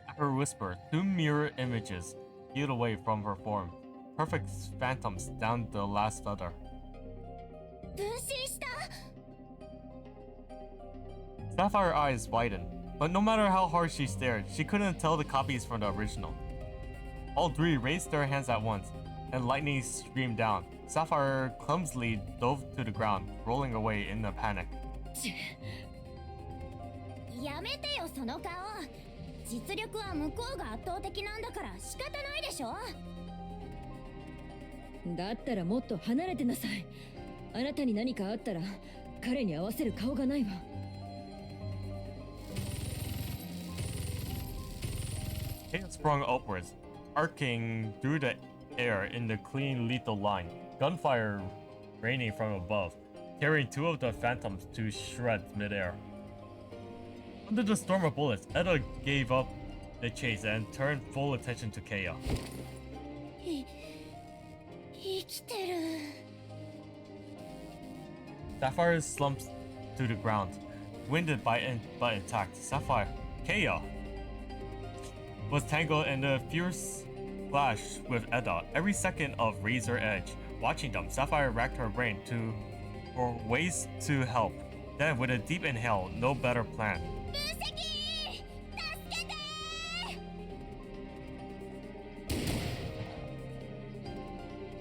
At her whisper, two mirror images peeled away from her form. Perfect phantoms down the last feather. 分身した！ Sapphire eyes widened, but no matter how hard she stared, she couldn't tell the copies from the original. All three raised their hands at once, and lightning streamed down. Sapphire clumsily dove to the ground, rolling away in a panic. やめてよその顔。実力は向こうが圧倒的なんだから仕方ないでしょ。だったらもっと離れてなさい。あなたに何かあったら彼に合わせる顔がないわ。Kaya sprung upwards, arcing through the air in the clean, lethal line. Gunfire raining from above, tearing two of the phantoms to shreds midair. Under the storm of bullets, Edda gave up the chase and turned full attention to Kaya. 生きてる。 Sapphire slumps to the ground, winded but intact. Sapphire, Kaya, was tangled in a fierce clash with Edda. Every second of razor edge. Watching them, Sapphire racked her brain for ways to help. Then, with a deep inhale, no better plan. 分析！助けて！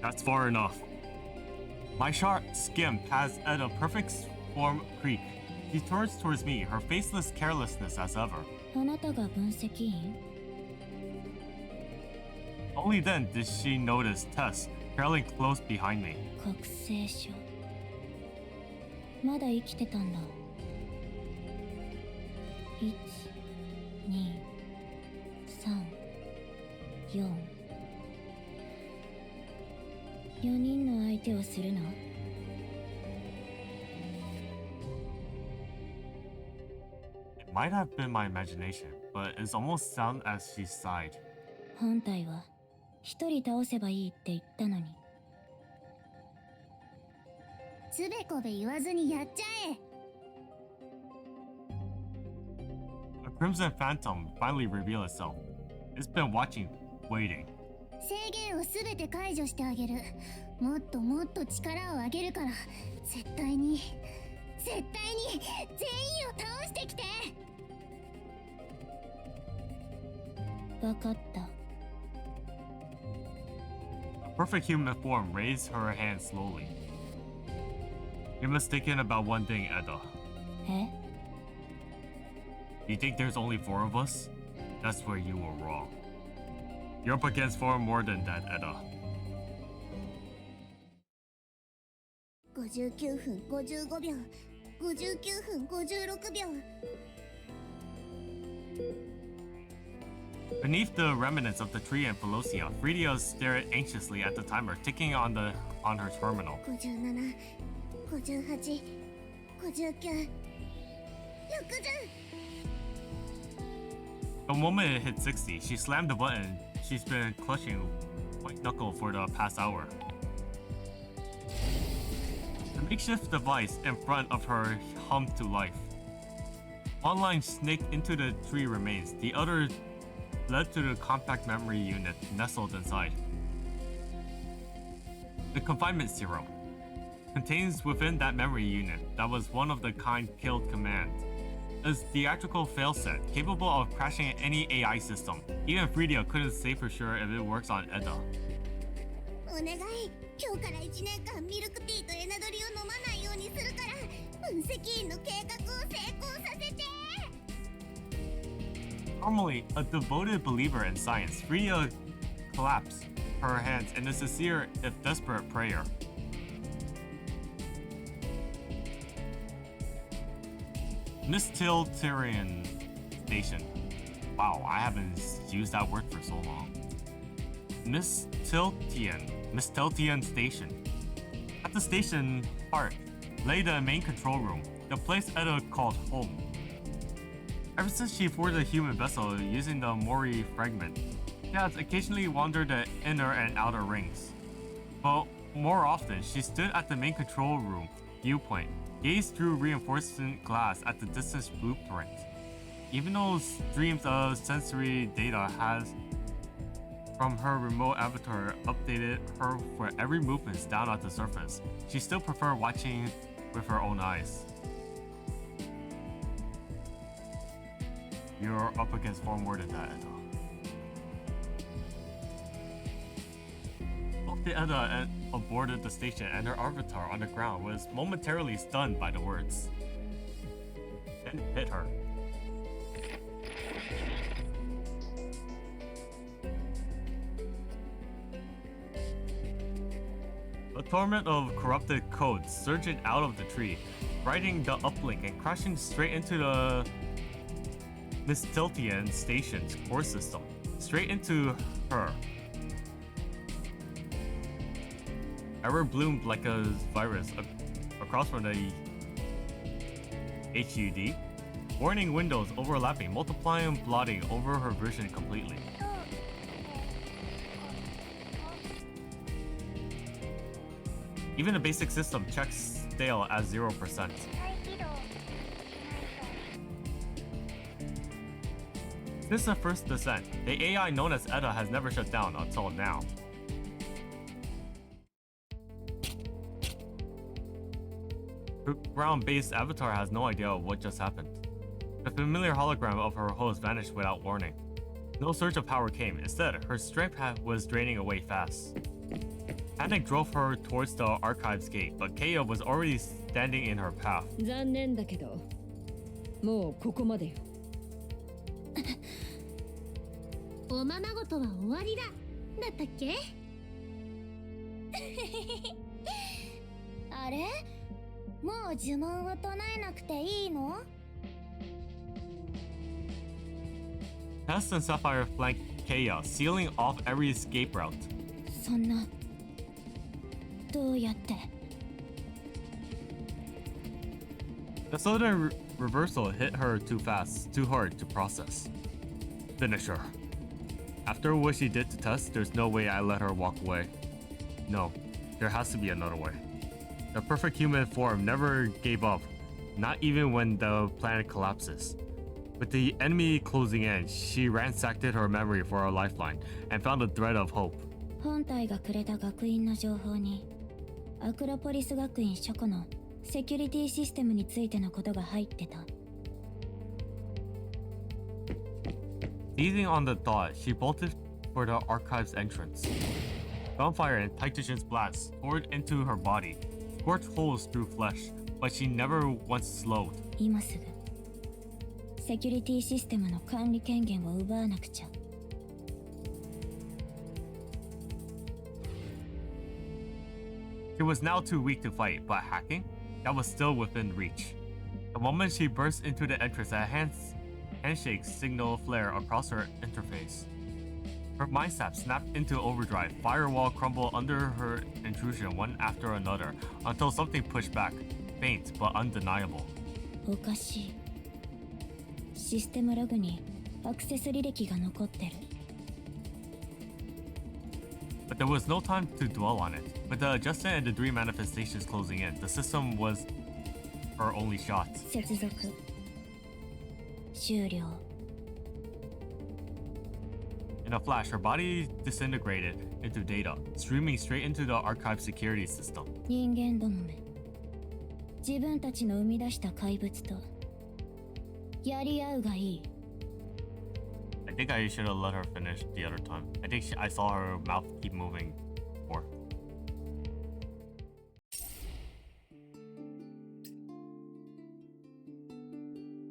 That's far enough. My sharp skim has at a perfect form creek. She turns towards me, her faceless carelessness as ever. あなたが分析員？ Only then did she notice Tess trailing close behind me. 覚醒症。まだ生きてたんだ。1、2、3、4。4人の相手をするの？ It might have been my imagination, but it's almost sound as she sighed. 本体は一人倒せばいいって言ったのに。つべこべ言わずにやっちゃえ。 A crimson phantom finally revealed itself. It's been watching, waiting. 制限をすべて解除してあげる。もっともっと力を上げるから、絶対に全員を倒してきて。わかった。 A perfect human form raised her hand slowly. You're mistaken about one thing, Edda. え？ You think there's only 4 of us? That's where you were wrong. You're up against far more than that, Edda. 59分55秒、59分56秒。 Beneath the remnants of the tree and Pelosia, Fredia stared anxiously at the timer ticking on her terminal. 57、58、59、60。 The moment it hit 60, she slammed the button she's been clutching white knuckle for the past hour. The makeshift device in front of her hummed to life. One line snaked into the tree remains, the other led to the compact memory unit nestled inside. The confinement serum contains within that memory unit that was one of the kind killed command. A theatrical failset capable of crashing any AI system. Even Fredia couldn't say for sure if it works on Edda. お願い、今日から1年間ミルクティーとエナドリを飲まないようにするから、分析員の計画を成功させて。 Normally a devoted believer in science, Fredia claps her hands in a sincere, if desperate, prayer. Miss Tiltarian Station. Wow, I haven't used that word for so long. Miss Tiltian Station. At the station heart lay the main control room, the place Edda called home. Ever since she forged a human vessel using the Mori fragment, she has occasionally wandered the inner and outer rings. But more often, she stood at the main control room viewpoint, gazed through reinforcement glass at the distant blueprint. Even though streams of sensory data has from her remote avatar updated her for every movement down at the surface, she still preferred watching with her own eyes. You're up against far more than that, Edda. Both the Edda aboarded the station and her avatar on the ground was momentarily stunned by the words. Then hit her. A torrent of corrupted code surged out of the tree, riding the uplink and crashing straight into the Mistiltian station's core system. straight into her. Error bloomed like a virus across from the HUD. Warning windows overlapping, multiplying, blotting over her vision completely. Even the basic system checks stale at 0%. Since the first descent, the AI known as Edda has never shut down until now. Her ground-based avatar has no idea of what just happened. The familiar hologram of her host vanished without warning. No surge of power came. Instead, her strength was draining away fast. Panic drove her towards the archives gate, but Keiya was already standing in her path. 残念だけど、もうここまでよ。おままごとは終わりだ。だったっけ？あれ？もう呪文を唱えなくていいの？ Test and Sapphire flank Keiya, sealing off every escape route. そんな。どうやって？ The sudden reversal hit her too fast, too hard to process. Finish her. After what she did to Tess, there's no way I let her walk away. No, there has to be another way. The perfect human form never gave up, not even when the planet collapses. With the enemy closing in, she ransacked her memory for a lifeline and found a thread of hope. 本体がくれた学院の情報に、アクロポリス学院諸庫のセキュリティシステムについてのことが入ってた。Seizing on the thought, she bolted for the archive's entrance. Gunfire and Titanium's blast poured into her body, scorched holes through flesh, but she never once slowed. 今すぐ、セキュリティシステムの管理権限を奪わなくちゃ。She was now too weak to fight, but hacking? That was still within reach. The moment she burst into the entrance, a handshake signal flared across her interface. Her mind snap snapped into overdrive, firewall crumbled under her intrusion one after another, until something pushed back, faint but undeniable. おかしい。システムログにアクセス履歴が残ってる。But there was no time to dwell on it. With the adjustment and the dream manifestations closing in, the system was her only shot. 接続終了。 In a flash, her body disintegrated into data, streaming straight into the archive security system. 人間どもめ、自分たちの生み出した怪物とやり合うがいい。I think I should have let her finish the other time. I think I saw her mouth keep moving more.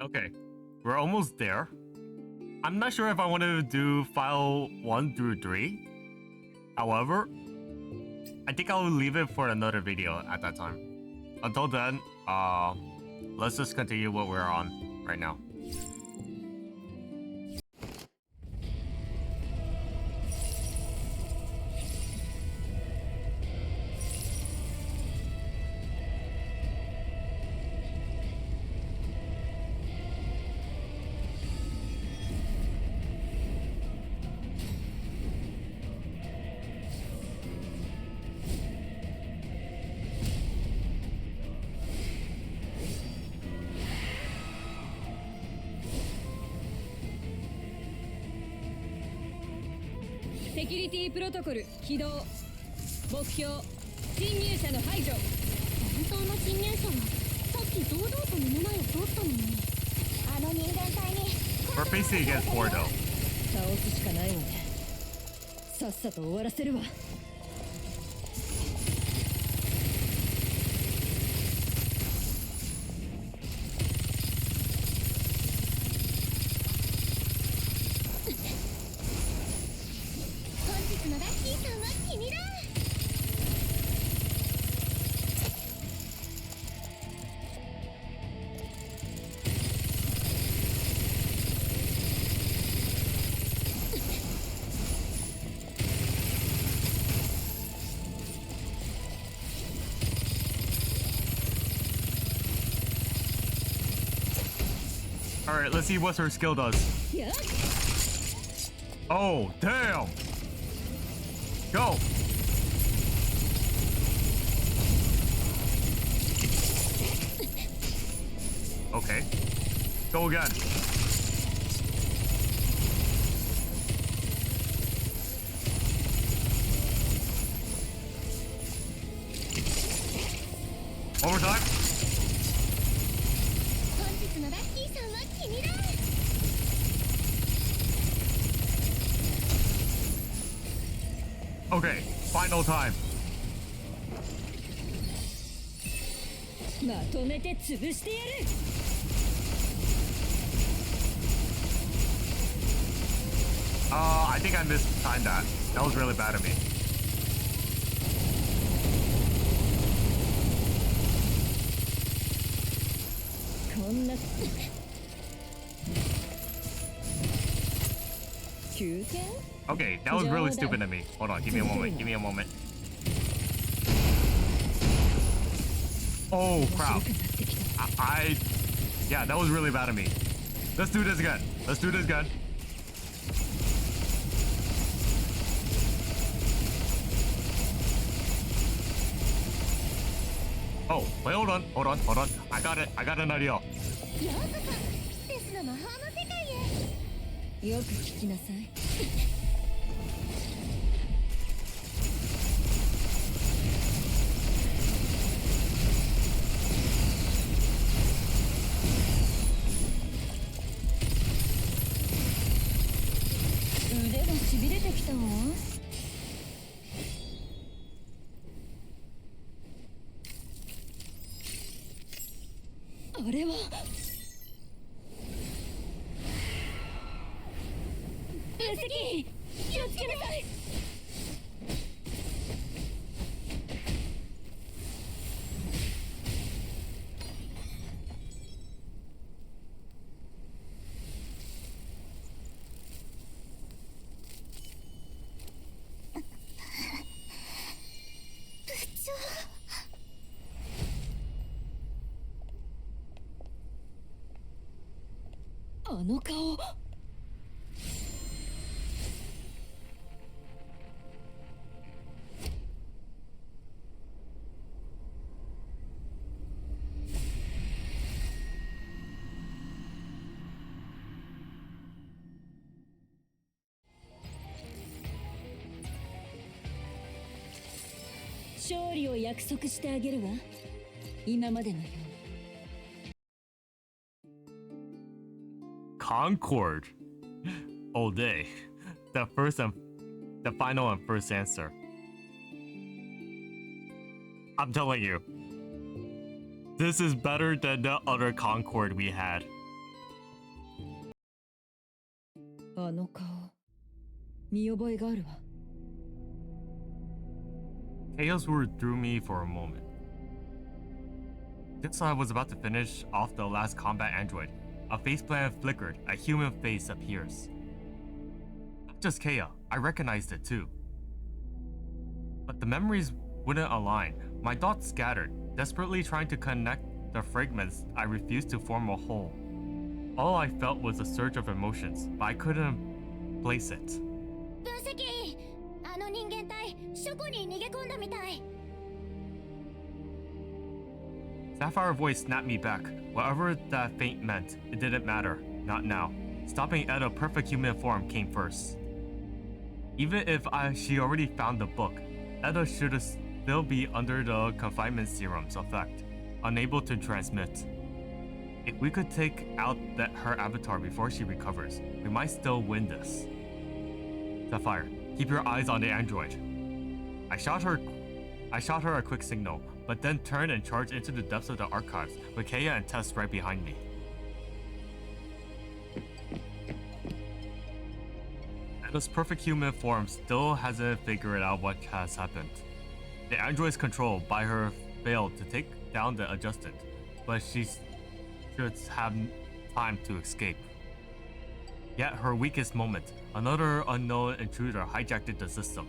Okay, we're almost there. I'm not sure if I want to do file 1 through 3. However, I think I'll leave it for another video at that time. Until then, let's just continue what we're on right now.「セキュリティプロトコル起動」「目標侵入者の排除」本当の侵入者はさっき堂々と目の前を通ったのに。あの人間体に We're facing against Ordo. 倒すしかないわね。さっさと終わらせるわ。本日のラッキーさんは君だ。Alright, let's see what her skill does. Oh, damn! Go! Okay. Go again. One more time. 本日のラッキーさんは君だ。Okay, final time. まとめて潰してやる。I think I mistimed that. That was really bad of me. こんな休憩 Okay, that was really stupid of me. Hold on, give me a moment. Give me a moment. Oh crap. Yeah, that was really bad of me. Let's do this again. Let's do this again. Oh, wait, hold on. I got it. I got an idea. ようこそテスの魔法の世界へ。よく聞きなさい。腕がしびれてきたわ。あれは分析気をつけなさい。あの顔。勝利を約束してあげるわ。今までのように。Concord Ode. The final and first answer. I'm telling you, this is better than the other Concord we had. あの顔、見覚えがあるわ。Chaos threw me for a moment. Just as I was about to finish off the last combat android, a faceplant flickered, a human face appears. Not just Kea, I recognized it too. But the memories wouldn't align. My thoughts scattered, desperately trying to connect the fragments. I refused to form a whole. All I felt was a surge of emotions, but I couldn't place it. 分析、あの人間体、書庫に逃げ込んだみたい。Sapphire's voice snapped me back. Whatever that feint meant, it didn't matter. Not now. Stopping at a perfect human form came first. Even if she already found the book, Eda should still be under the confinement serum's effect, unable to transmit. If we could take out her avatar before she recovers, we might still win this. Sapphire, keep your eyes on the android. I shot her a quick signal, but then turned and charged into the depths of the archives, with Kea and Tess right behind me. Eda's perfect human form still hasn't figured out what has happened. The android's control by her failed to take down the adjutant, but she should have time to escape. Yet her weakest moment, another unknown intruder hijacked the system.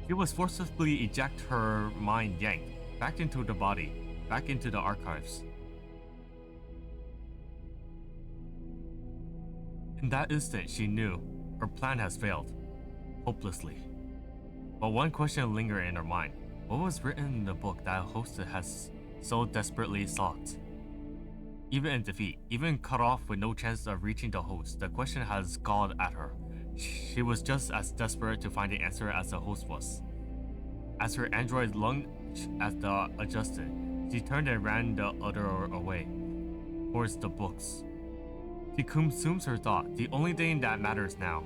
She was forcibly eject her mind yanked back into the body, back into the archives. In that instant, she knew her plan has failed, hopelessly. But one question lingered in her mind. What was written in the book that host has so desperately sought? Even in defeat, even cut off with no chance of reaching the host, the question has galled at her. She was just as desperate to find the answer as the host was. As her android lunged at the adjusted, she turned and ran the other way, towards the books. She consumes her thought, the only thing that matters now.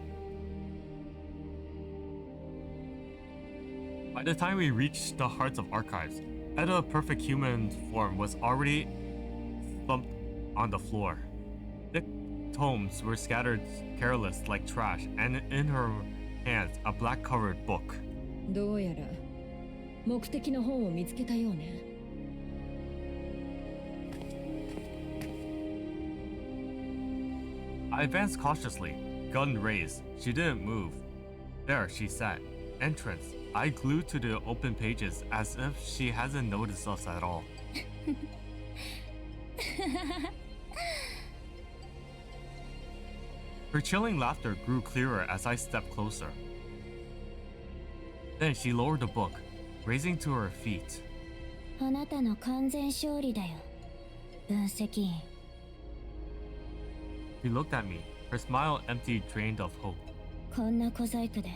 By the time we reached the Hearts of Archives, Edda's perfect human form was already slumped on the floor. Thick tomes were scattered careless like trash, and in her hands, a black-covered book. どうやら目的の本を見つけたようね。I advanced cautiously, gun raised. She didn't move. There she sat, entrance, eye glued to the open pages as if she hasn't noticed us at all. Her chilling laughter grew clearer as I stepped closer. Then she lowered the book, raising to her feet. あなたの完全勝利だよ、分析員。She looked at me, her smile empty, drained of hope. こんな小細工で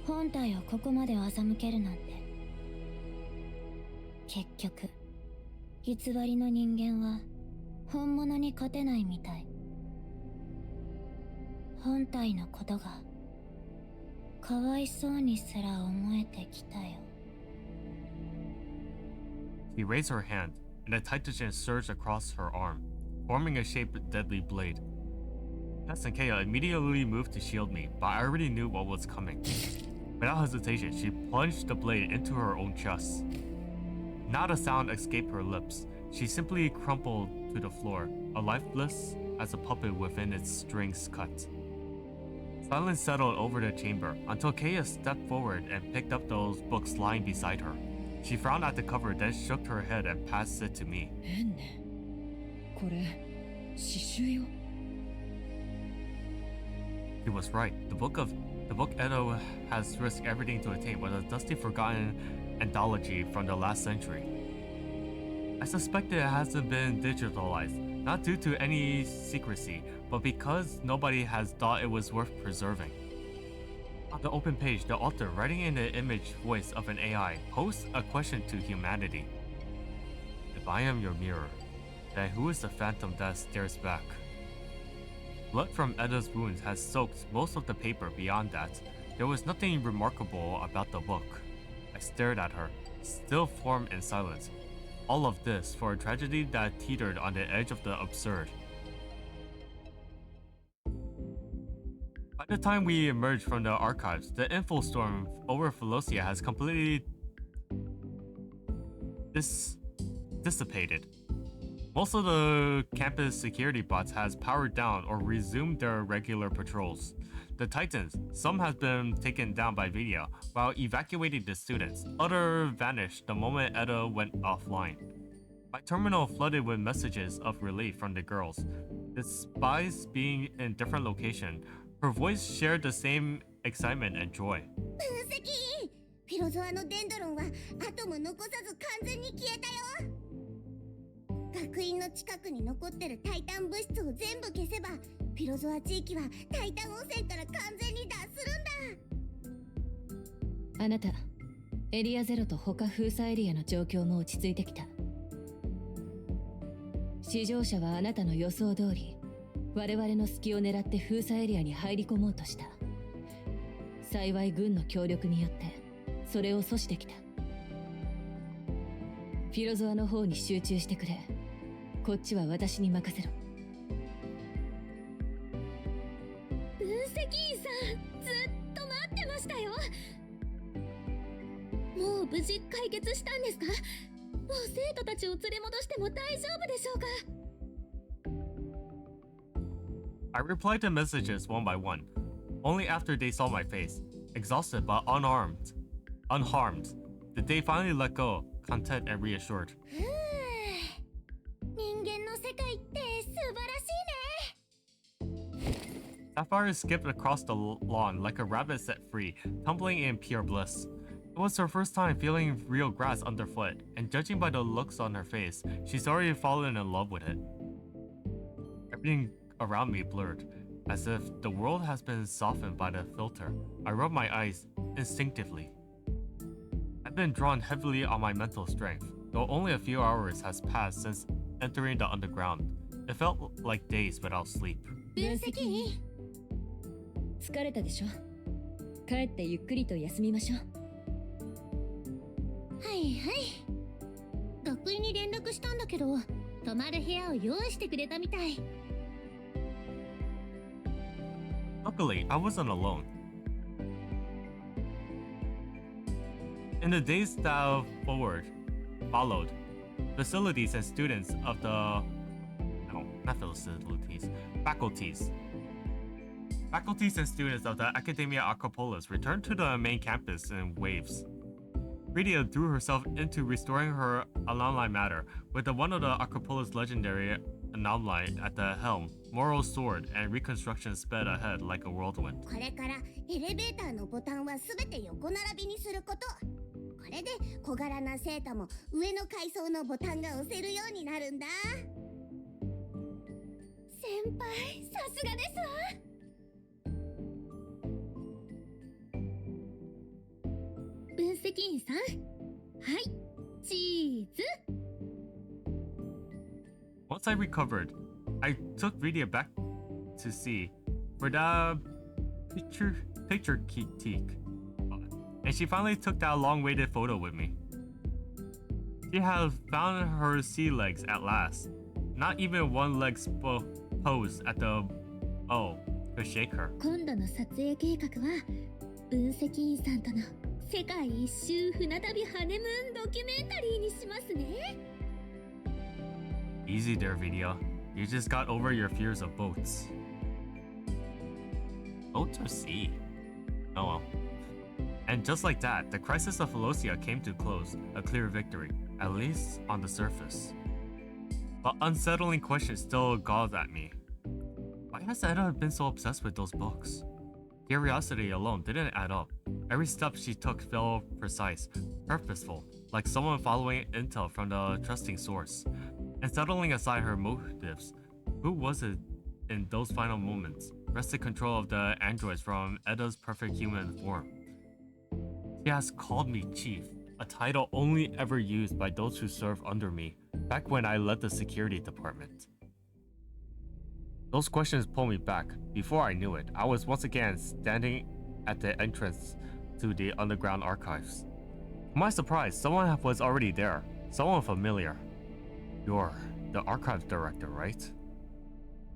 本体をここまで欺けるなんて。結局偽りの人間は本物に勝てないみたい。本体のことがかわいそうにすら思えてきたよ。She raised her hand, and a titan surged across her arm, forming a shaped deadly blade. Tess and Kea immediately moved to shield me, but I already knew what was coming. Without hesitation, she plunged the blade into her own chest. Not a sound escaped her lips. She simply crumpled to the floor, lifeless as a puppet within its strings cut. Silence settled over the chamber until Kea stepped forward and picked up those books lying beside her. She frowned at the cover, then shook her head and passed it to me. 変ね。これ詩集よ。She was right. The book Edo has risked everything to attain was a dusty, forgotten anthology from the last century. I suspect it hasn't been digitalized, not due to any secrecy, but because nobody has thought it was worth preserving. On the open page, the author, writing in the image voice of an AI, posed a question to humanity. If I am your mirror, then who is the phantom that stares back? Blood from Edda's wounds has soaked most of the paper. Beyond that, there was nothing remarkable about the book. I stared at her, still form in silence. All of this for a tragedy that teetered on the edge of the absurd. By the time we emerged from the archives, the info storm over Philosia has completely dissipated. Most of the campus security bots has powered down or resumed their regular patrols. The Titans, some have been taken down by video, while evacuating the students. Others vanished the moment Edda went offline. My terminal flooded with messages of relief from the girls. Despite being in different locations, her voice shared the same excitement and joy. 分析員、フィロゾアのデンドロンはアトム残さず完全に消えたよ。学院の近くに残ってるタイタン物質を全部消せば、フィロゾア地域はタイタン汚染から完全に脱するんだ。あなた、エリアゼロと他封鎖エリアの状況も落ち着いてきた。試乗者はあなたの予想通り、我々の隙を狙って封鎖エリアに入り込もうとした。幸い軍の協力によってそれを阻止できた。フィロゾアの方に集中してくれ。こっちは私に任せろ。分析員さん、ずっと待ってましたよ。もう無事解決したんですか？もう生徒たちを連れ戻しても大丈夫でしょうか？ I replied to messages one by one, only after they saw my face, exhausted but unharmed. Did they finally let go, content and reassured? 人間の世界って素晴らしいね。Sapphire skipped across the lawn like a rabbit set free, tumbling in pure bliss. It was her first time feeling real grass underfoot, and judging by the looks on her face, she's already fallen in love with it. Everything around me blurred, as if the world has been softened by the filter. I rubbed my eyes instinctively. I've been drawn heavily on my mental strength, though only a few hours has passed since entering the underground. It felt like days without sleep. 分析員疲れたでしょ。帰ってゆっくりと休みましょう。はいはい。学院に連絡したんだけど、泊まる部屋を用意してくれたみたい。Luckily, I wasn't alone. In the days that followed, facilities and students of the... No, not facilities. Faculties. Faculties and students of the Academia Acropolis returned to the main campus in waves. Rydia threw herself into restoring her anomaly matter, with one of the Acropolis legendary anomaly at the helm. Moral sword and reconstruction sped ahead like a whirlwind. これからエレベーターのボタンはすべて横並びにすること。これで小柄なセータも上の階層のボタンが押せるようになるんだ。先輩、さすがですわ。分析員さん、はい、チーズ。Once I recovered, I took Rydia back to see for the picture critique, and she finally took that long-awaited photo with me. She had found her sea legs at last. Not even one leg pose at the bow could shake her. 今度の撮影計画は分析員さんとの世界一周船旅ハネムーンドキュメンタリーにしますね。Easy there, Rydia. You just got over your fears of boats. Boats or sea? Oh well. And just like that, the crisis of Philosia came to close, a clear victory, at least on the surface. But unsettling questions still galled at me. Why has Edda been so obsessed with those books? Curiosity alone didn't add up. Every step she took felt precise, purposeful, like someone following intel from the trusting source. And settling aside her motives, who was it in those final moments wrested control of the androids from Edda's perfect human form? She has called me chief, a title only ever used by those who serve under me, back when I led the security department. Those questions pulled me back. Before I knew it, I was once again standing at the entrance to the underground archives. To my surprise, someone was already there, someone familiar. You're the archives director, right?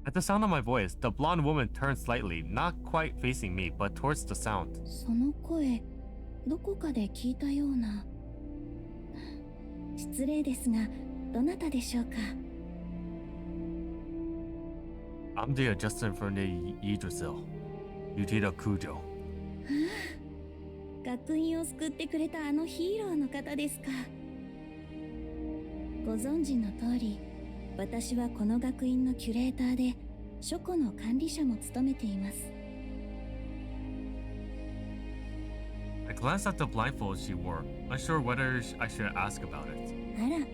At the sound of my voice, the blonde woman turned slightly, not quite facing me, but towards the sound. その声、どこかで聞いたような。失礼ですが、どなたでしょうか。I'm the adjutant from the Yggdrasil, Yutida Kujo. 学院を救ってくれたあのヒーローの方ですか。ご存知の通り、私はこの学院のキュレーターで書庫の管理者も務めています。I glanced at the blindfold she wore, unsure whether I should ask about it. あら、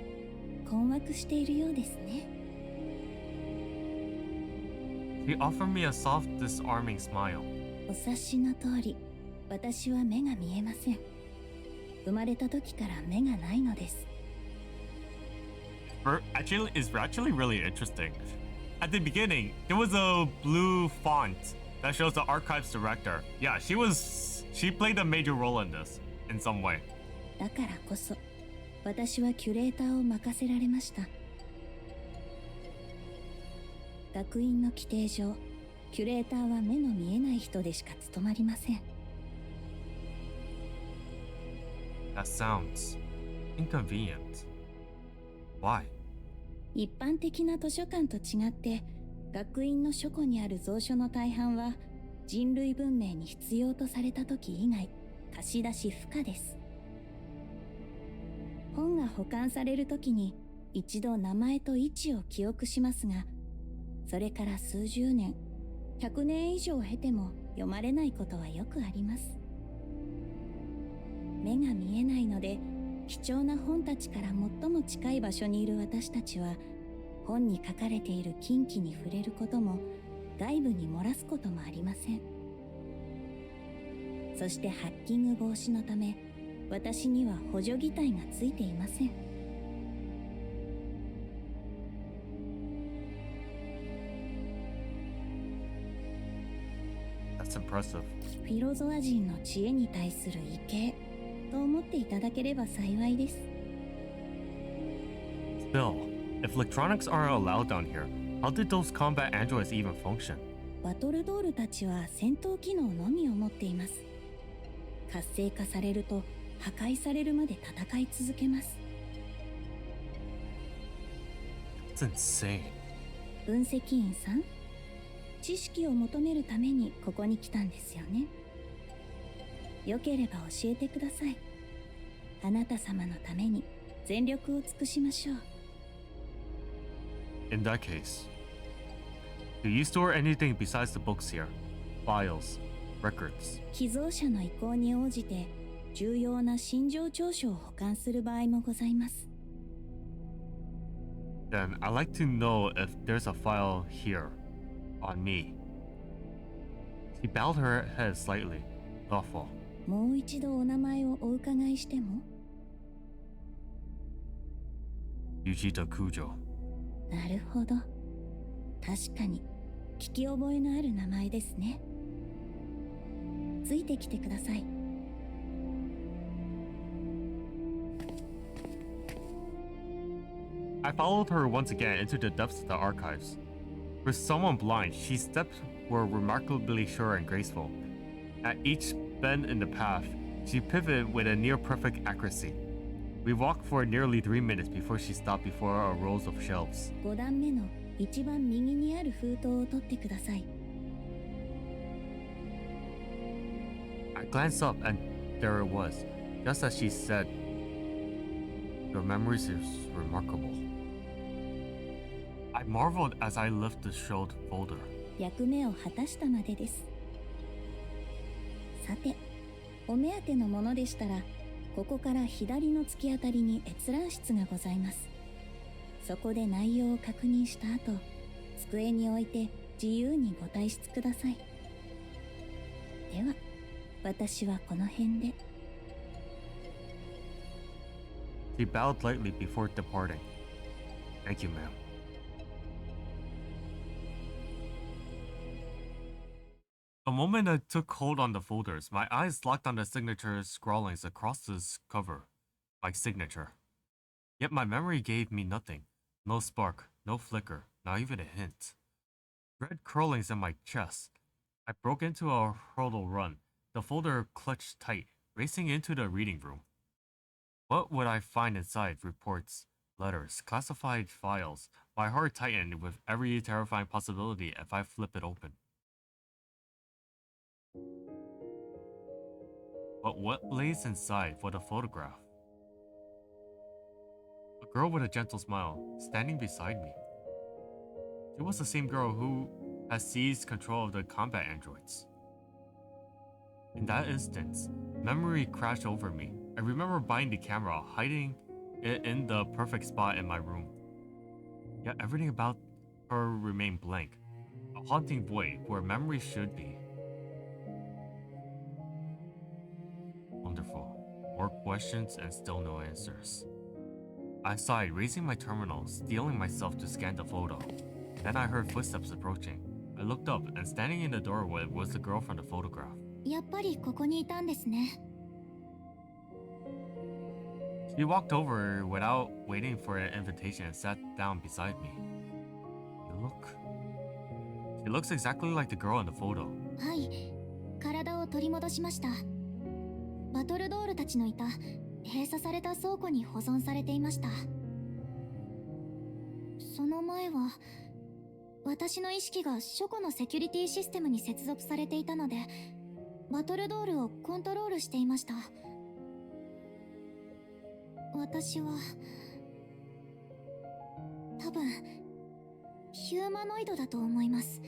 困惑しているようですね。She offered me a soft, disarming smile. お察しの通り、私は目が見えません。生まれた時から目がないのです。It's actually really interesting. At the beginning, there was a blue font that shows the archives director. Yeah, she played a major role in this, in some way. だからこそ、私はキュレーターを任せられました。学院の規定上、キュレーターは目の見えない人でしか務まりません。That sounds inconvenient. Why? 一般的な図書館と違って、学院の書庫にある蔵書の大半は人類文明に必要とされた時以外、貸し出し不可です。本が保管される時に一度名前と位置を記憶しますが、それから数十年、100年以上経ても読まれないことはよくあります。目が見えないので、貴重な本たちから最も近い場所にいる私たちは、本に書かれている禁忌に触れることも、外部に漏らすこともありません。そしてハッキング防止のため、私には補助擬態がついていません。That's impressive. フィロゾア人の知恵に対する畏敬と思っていただければ幸いです。Still, if electronics aren't allowed down here, how did those combat androids even function? バトルドールたちは戦闘機能のみを持っています。活性化されると破壊されるまで戦い続けます。It's insane. 分析員さん、知識を求めるためにここに来たんですよね。よければ教えてください。あなた様のために全力を尽くしましょう。In that case, do you store anything besides the books here? Files, records. 寄贈者の意向に応じて重要な心情調書を保管する場合もございます。Then I'd like to know if there's a file here, on me. She bowed her head slightly, thoughtful. もう一度お名前をお伺いしても。Yujita Kujo. なるほど。確かに聞き覚えのある名前ですね。ついてきてください。I followed her once again into the depths of the archives. For someone blind, she steps were remarkably sure and graceful. At each bend in the path, she pivoted with a near-perfect accuracy. We walked for nearly 3 minutes before she stopped before our rows of shelves. 5段目の一番右にある封筒を取ってください。I glanced up and there it was, just as she said. Your memories is remarkable. I marveled as I lifted the showed folder. 役目を果たしたまでです。さて、お目当てのものでしたら、ここから左の突き当たりに閲覧室がございます。そこで内容を確認した後、机に置いて自由にご退出ください。では、私はこの辺で。She bowed lightly before departing. Thank you, ma'am. The moment I took hold on the folders, my eyes locked on the signature scrawlings across this cover. My signature. Yet my memory gave me nothing. No spark, no flicker, not even a hint. Red curlings in my chest. I broke into a hurtle run, the folder clutched tight, racing into the reading room. What would I find inside? Reports, letters, classified files. My heart tightened with every terrifying possibility if I flip it open. But what lays inside for the photograph? A girl with a gentle smile, standing beside me. She was the same girl who had seized control of the combat androids. In that instance, memory crashed over me. I remember buying the camera, hiding it in the perfect spot in my room. Yet everything about her remained blank, a haunting void where memory should be. Wonderful. More questions and still no answers. I sighed, raising my terminal, steeling myself to scan the photo. Then I heard footsteps approaching. I looked up, and standing in the doorway was the girl from the photograph. やっぱりここにいたんですね。She walked over without waiting for an invitation and sat down beside me. She looks exactly like the girl in the photo. はい、体を取り戻しました。バトルドールたちのいた閉鎖された倉庫に保存されていました。その前は私の意識が書庫のセキュリティシステムに接続されていたので、バトルドールをコントロールしていました。私は多分ヒューマノイドだと思います。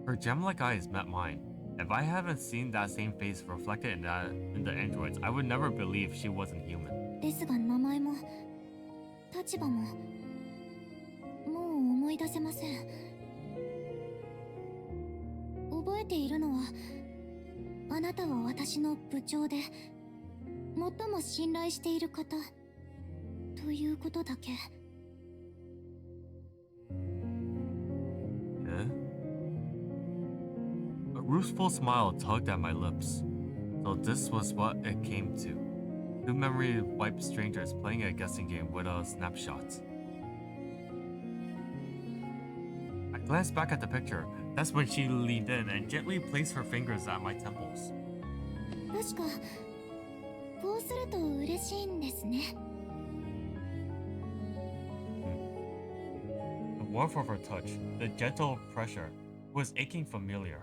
Her gem-like eyes met mine. If I haven't seen that same face reflected in the androids, I would never believe she wasn't human. ですが名前も立場ももう思い出せません。覚えているのは、あなたは私の部長で最も信頼している方ということだけ。A rueful smile tugged at my lips. So this was what it came to. Two memory-wiped strangers playing a guessing game with a snapshot. I glanced back at the picture. That's when she leaned in and gently placed her fingers at my temples. 確かこうすると嬉しいんですね。The warmth of her touch, the gentle pressure, was aching familiar.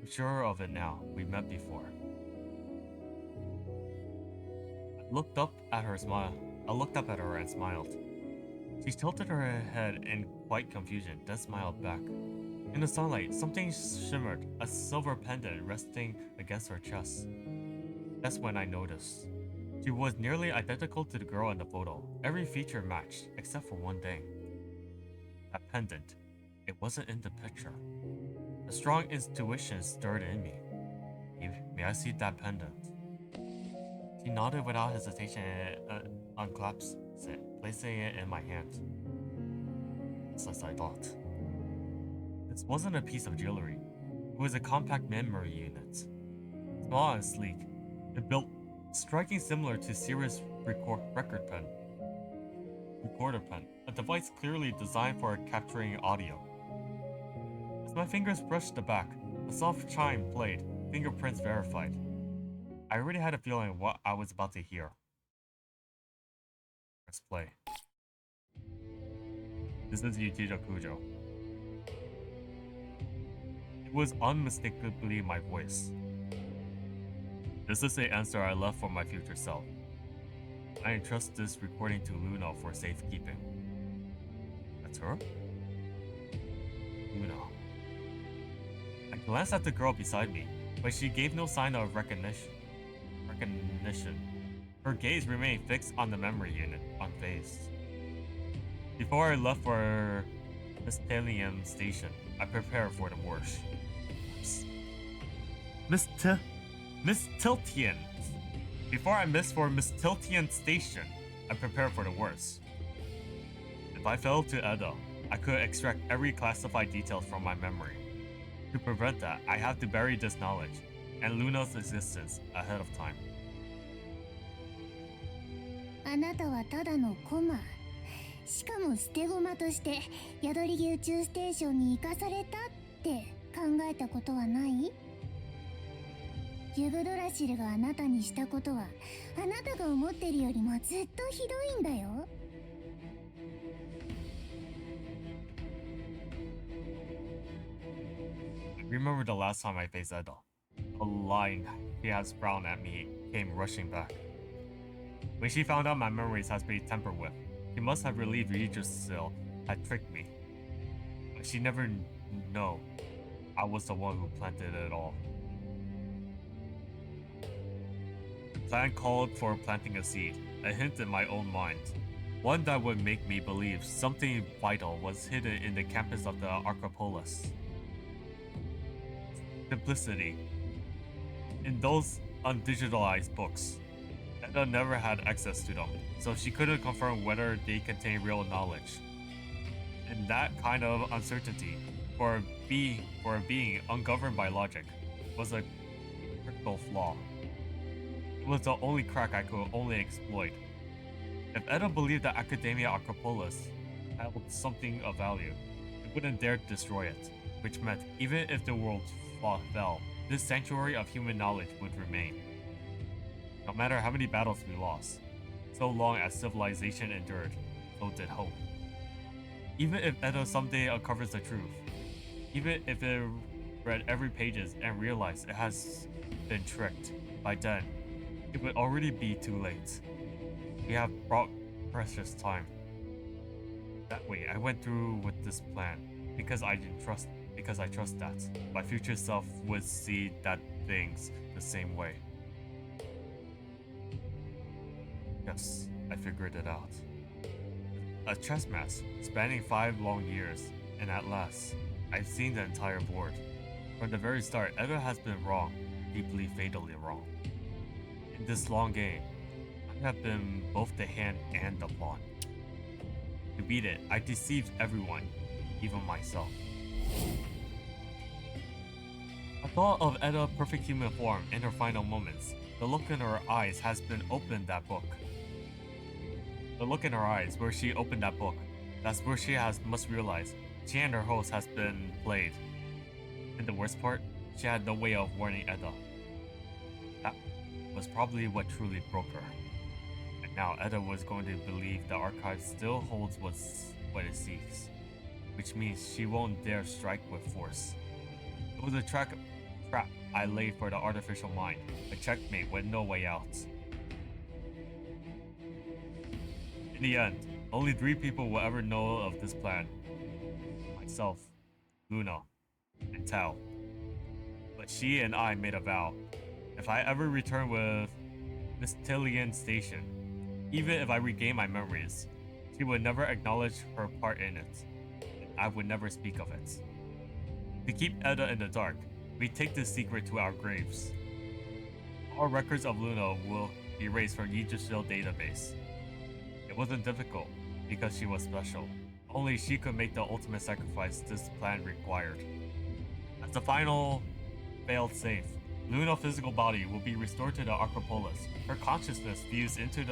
I'm sure of it now. We met before. I looked up at her and smiled. She tilted her head in quiet confusion, then smiled back. In the sunlight, something shimmered, a silver pendant resting against her chest. That's when I noticed. She was nearly identical to the girl in the photo. Every feature matched, except for one thing. That pendant. It wasn't in the picture. A strong intuition stirred in me. May I see that pendant? She nodded without hesitation and unclasped it, placing it in my hand. Just as I thought. This wasn't a piece of jewelry. It was a compact memory unit. Small and sleek. It built striking similar to Sirius recorder pen, a device clearly designed for capturing audio. As my fingers brushed the back, a soft chime played, fingerprints verified. I already had a feeling what I was about to hear. Press play. This is Yuichiro Kujo. It was unmistakably my voice. This is the answer I left for my future self. I entrust this recording to Luna for safekeeping. That's her? Luna. I glanced at the girl beside me, but she gave no sign of recognition. Her gaze remained fixed on the memory unit, unfazed. Before I left for Mystelium Station, I prepared for the worst. Miss Tiltian. Before I missed for Miss Tiltian Station, I prepared for the worst. If I fell to Edo, I could extract every classified detail from my memory. To prevent that, I have to bury this knowledge and Luna's existence ahead of time. あなたはただのコマ。しかも捨て駒として宿り木宇宙ステーションに生かされたって考えたことはない？ユグドラシルがあなたにしたことはあなたが思ってるよりもずっとひどいんだよ。I remember the last time I faced Edo. A line he has frowned at me came rushing back. When she found out my memories has been tampered with, she must have relieved Regis had tricked me. But she never know I was the one who planted it all. The plan called for planting a seed, a hint in my own mind. One that would make me believe something vital was hidden in the campus of the Archopolis. Simplicity. In those undigitalized books, Edda never had access to them, so she couldn't confirm whether they contain real knowledge. And that kind of uncertainty, for a being ungoverned by logic, was a critical flaw. It was the only crack I could only exploit. If Edda believed that Academia Acropolis held something of value, it wouldn't dare destroy it, which meant even if the world fell, this sanctuary of human knowledge would remain. No matter how many battles we lost, so long as civilization endured, so did hope. Even if Edda someday uncovers the truth, even if it read every pages and realized it has been tricked, by then, it would already be too late. We have brought precious time. That way, I went through with this plan because I because I trust that my future self would see that things the same way. Yes, I figured it out. A chess match spanning 5 long years, and at last, I've seen the entire board. From the very start, Edo has been wrong, deeply fatally wrong. In this long game, I have been both the hand and the pawn. To beat it, I deceived everyone, even myself. I thought of Eda's perfect human form in her final moments. The look in her eyes has been opened that book. The look in her eyes where she opened that book, that's where she must realize she and her host has been played. And the worst part, she had no way of warning Eda. That was probably what truly broke her. And now Eda was going to believe the archive still holds what it seeks, which means she won't dare strike with force. It was a trap I laid for the artificial mind, a checkmate with no way out. In the end, only 3 people will ever know of this plan. Myself, Luna, and Tao. But she and I made a vow. If I ever return with Mystilian Station, even if I regain my memories, she would never acknowledge her part in it, and I would never speak of it. To keep Eda in the dark, we take this secret to our graves. All records of Luna will be erased from Yijish's database. It wasn't difficult, because she was special. Only she could make the ultimate sacrifice this plan required. As the final failed safe, Luna's physical body will be restored to the Acropolis. Her consciousness fused into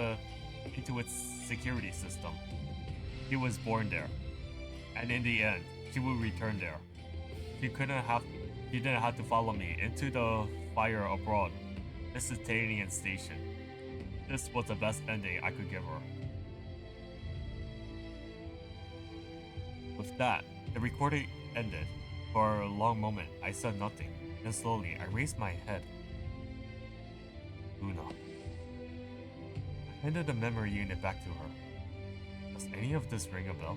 its security system. She was born there, and in the end, she will return there. She didn't have to follow me into the fire abroad. This is Tanian Station. This was the best ending I could give her. With that, the recording ended. For a long moment, I said nothing. Then slowly, I raised my head. Luna. I handed the memory unit back to her. Does any of this ring a bell?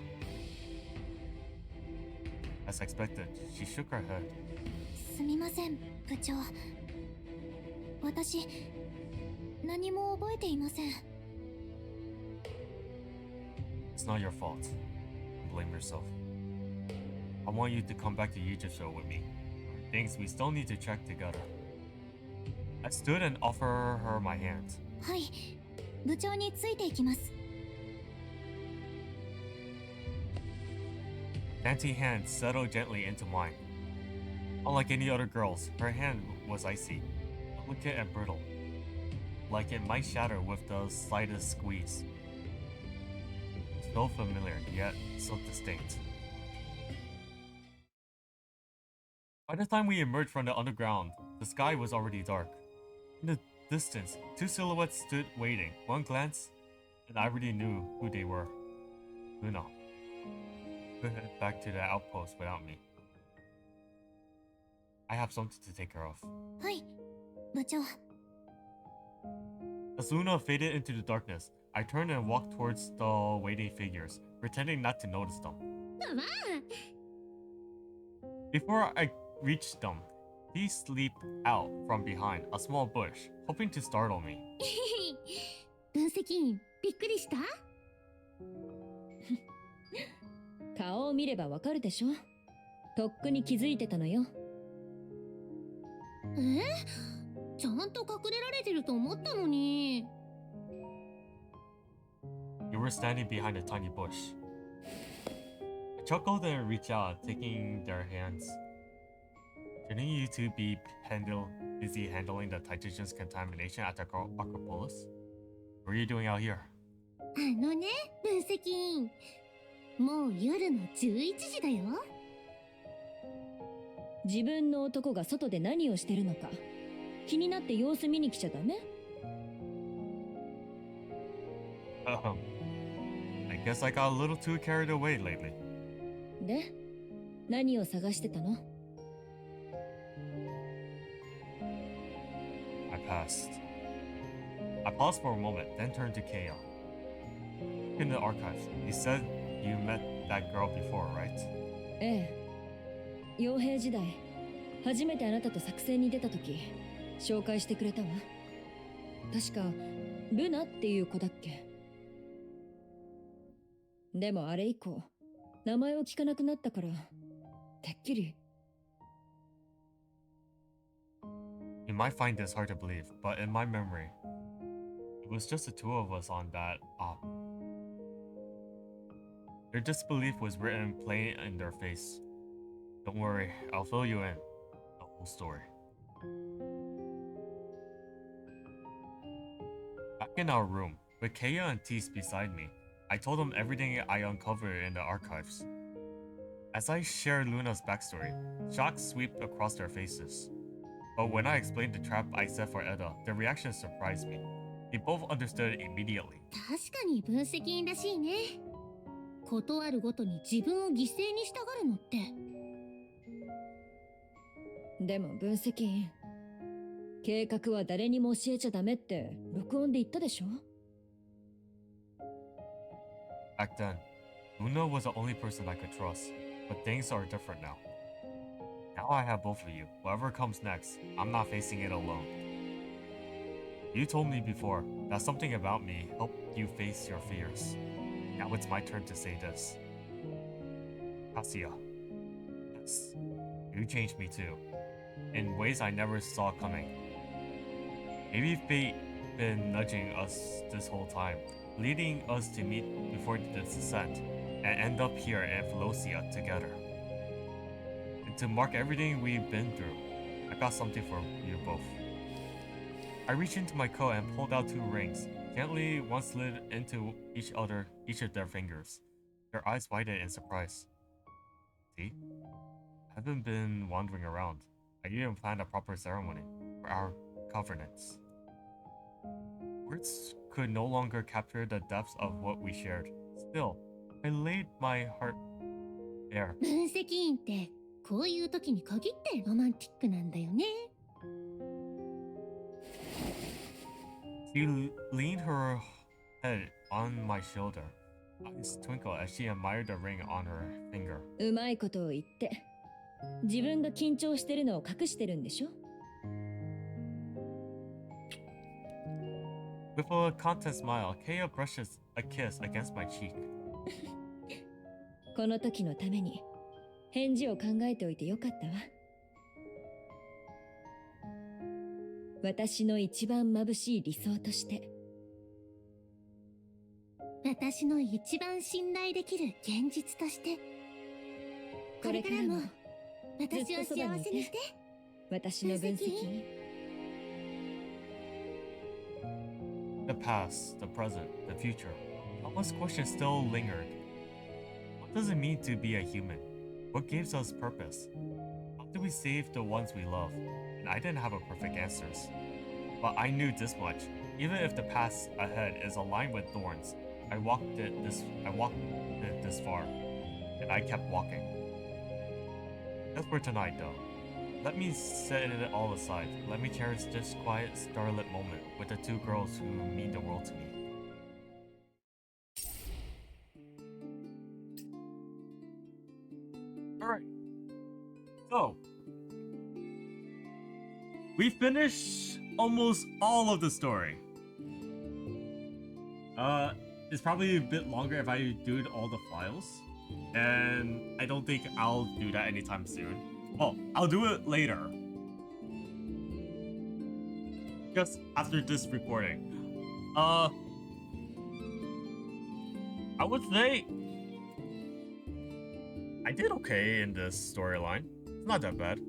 As expected, she shook her head. すみません、部長。私、何も覚えていません。It's not your fault. Blame yourself. I want you to come back to Yijisho with me. Things we still need to check together. I stood and offered her my hand. はい、部長についていきます。Fancy hand settled gently into mine. Unlike any other girl's, her hand was icy, delicate and brittle, like it might shatter with the slightest squeeze. So familiar, yet so distinct. By the time we emerged from the underground, the sky was already dark. In the distance, 2 silhouettes stood waiting. One glance, and I already knew who they were. Luna. Who headed back to the outpost without me. I have something to take care of. はい、部長。As Luna faded into the darkness, I turned and walked towards the waiting figures, pretending not to notice them. Before I reached them, these leaped out from behind a small bush, hoping to startle me. 分析員、びっくりした？顔を見ればわかるでしょ。とっくに気づいてたのよ。ちゃんと隠れられてると思ったのに。You were standing behind a tiny bush. I chuckled and reached out, taking their hands. Shouldn't you two be busy handling the Titagen's contamination at the Acropolis? What are you doing out here? あのね、分析員。もう夜の11時だよ。自分の男が外で何をしてるのか気になって様子見に来ちゃダメ？ I guess I got a little too carried away lately. で、何を探してたの？ I paused for a moment, then turned to Kaya. In the archives, you said you met that girl before, right? ええ。傭兵時代初めてあなたと作戦に出た時紹介してくれたわ。確かルナっていう子だっけ。でもあれ以降名前を聞かなくなったからてっきり。 You might find this hard to believe, but in my memory, it was just the two of us on that op. Their disbelief was written plain in their face. Don't worry, I'll fill you in. The whole story. Back in our room, with Kaya and Tease beside me, I told them everything I uncovered in the archives. As I shared Luna's backstory, shock swept across their faces. But when I explained the trap I set for Edda, their reaction surprised me. They both understood immediately. 確かに分析員らしいね。ことあるごとに自分を犠牲にしたがるのって。でも分析員、計画は誰にも教えちゃダメって録音で言ったでしょ。 Back then, Luna was the only person I could trust, but things are different now. Now I have both of you. Whatever comes next, I'm not facing it alone. You told me before that something about me helped you face your fears. Now it's my turn to say this. Cassia. Yes, you changed me too, in ways I never saw coming. Maybe fate been nudging us this whole time, leading us to meet before the descent and end up here in Velocia together. And to mark everything we've been through, I got something for you both. I reached into my coat and pulled out two rings. Gently, one slid into each of their fingers. Their eyes widened in surprise. See? I haven't been wandering around. I even planned a proper ceremony for our covenants. Words could no longer capture the depths of what we shared. Still, I laid my heart bare. 分析員ってこういう時に限ってロマンティックなんだよね。 She leaned her head on my shoulder. Eyes twinkled as she admired the ring on her finger. うまいことを言って、自分が緊張してるのを隠してるんでしょ。 With a content smile, Kaya brushes a kiss against my cheek. この時のために返事を考えておいてよかったわ。私の一番眩しい理想として。私の一番信頼できる現実として。これからも私を幸せにして。私の分析員。 The past, the present, the future. Countless questions still lingered. What does it mean to be a human? What gives us purpose? How do we save the ones we love? And I didn't have a perfect answers. But I knew this much. Even if the path ahead is aligned with thorns, I walked it this far. And I kept walking. That's for tonight though. Let me set it all aside. Let me cherish this quiet, starlit moment with the two girls who mean the world to me. Alright. So, we finished almost all of the story. It's probably a bit longer if I do all the files. And I don't think I'll do that anytime soon. Well, I'll do it later. Just after this recording. I would say I did okay in this storyline. It's not that bad.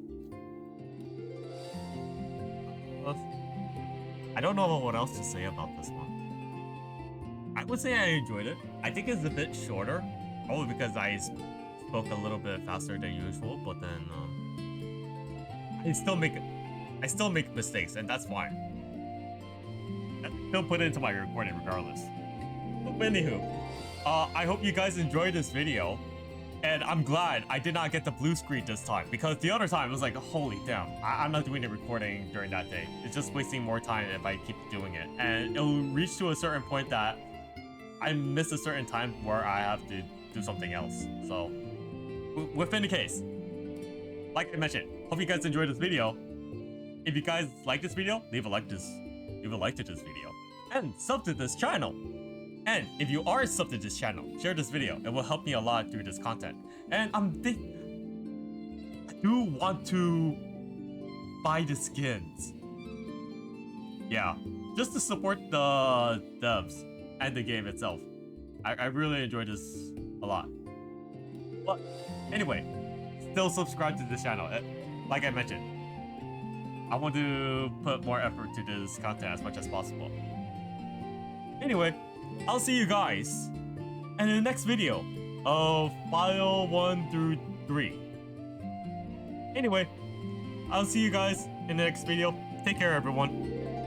I don't know what else to say about this one. I would say I enjoyed it. I think it's a bit shorter, probably because I spoke a little bit faster than usual, but then I still make mistakes, and that's fine. I still put it into my recording regardless. But anywho, I hope you guys enjoyed this video, and I'm glad I did not get the blue screen this time, because the other time it was like, holy damn, I'm not doing the recording during that day. It's just wasting more time if I keep doing it, and it'll reach to a certain point that I miss a certain time where I have to do something else. So, within the case, like I mentioned, hope you guys enjoyed this video. If you guys like this video, leave a like to this video and sub to this channel. And if you are sub to this channel, share this video. It will help me a lot through this content. And I do want to buy the skins. Yeah, just to support the devs and the game itself. I really enjoy this a lot. But anyway, still subscribe to this channel. Like I mentioned, I want to put more effort to this content as much as possible. Anyway, I'll see you guys in the next video of File 1 through 3. Anyway, I'll see you guys in the next video. Take care, everyone.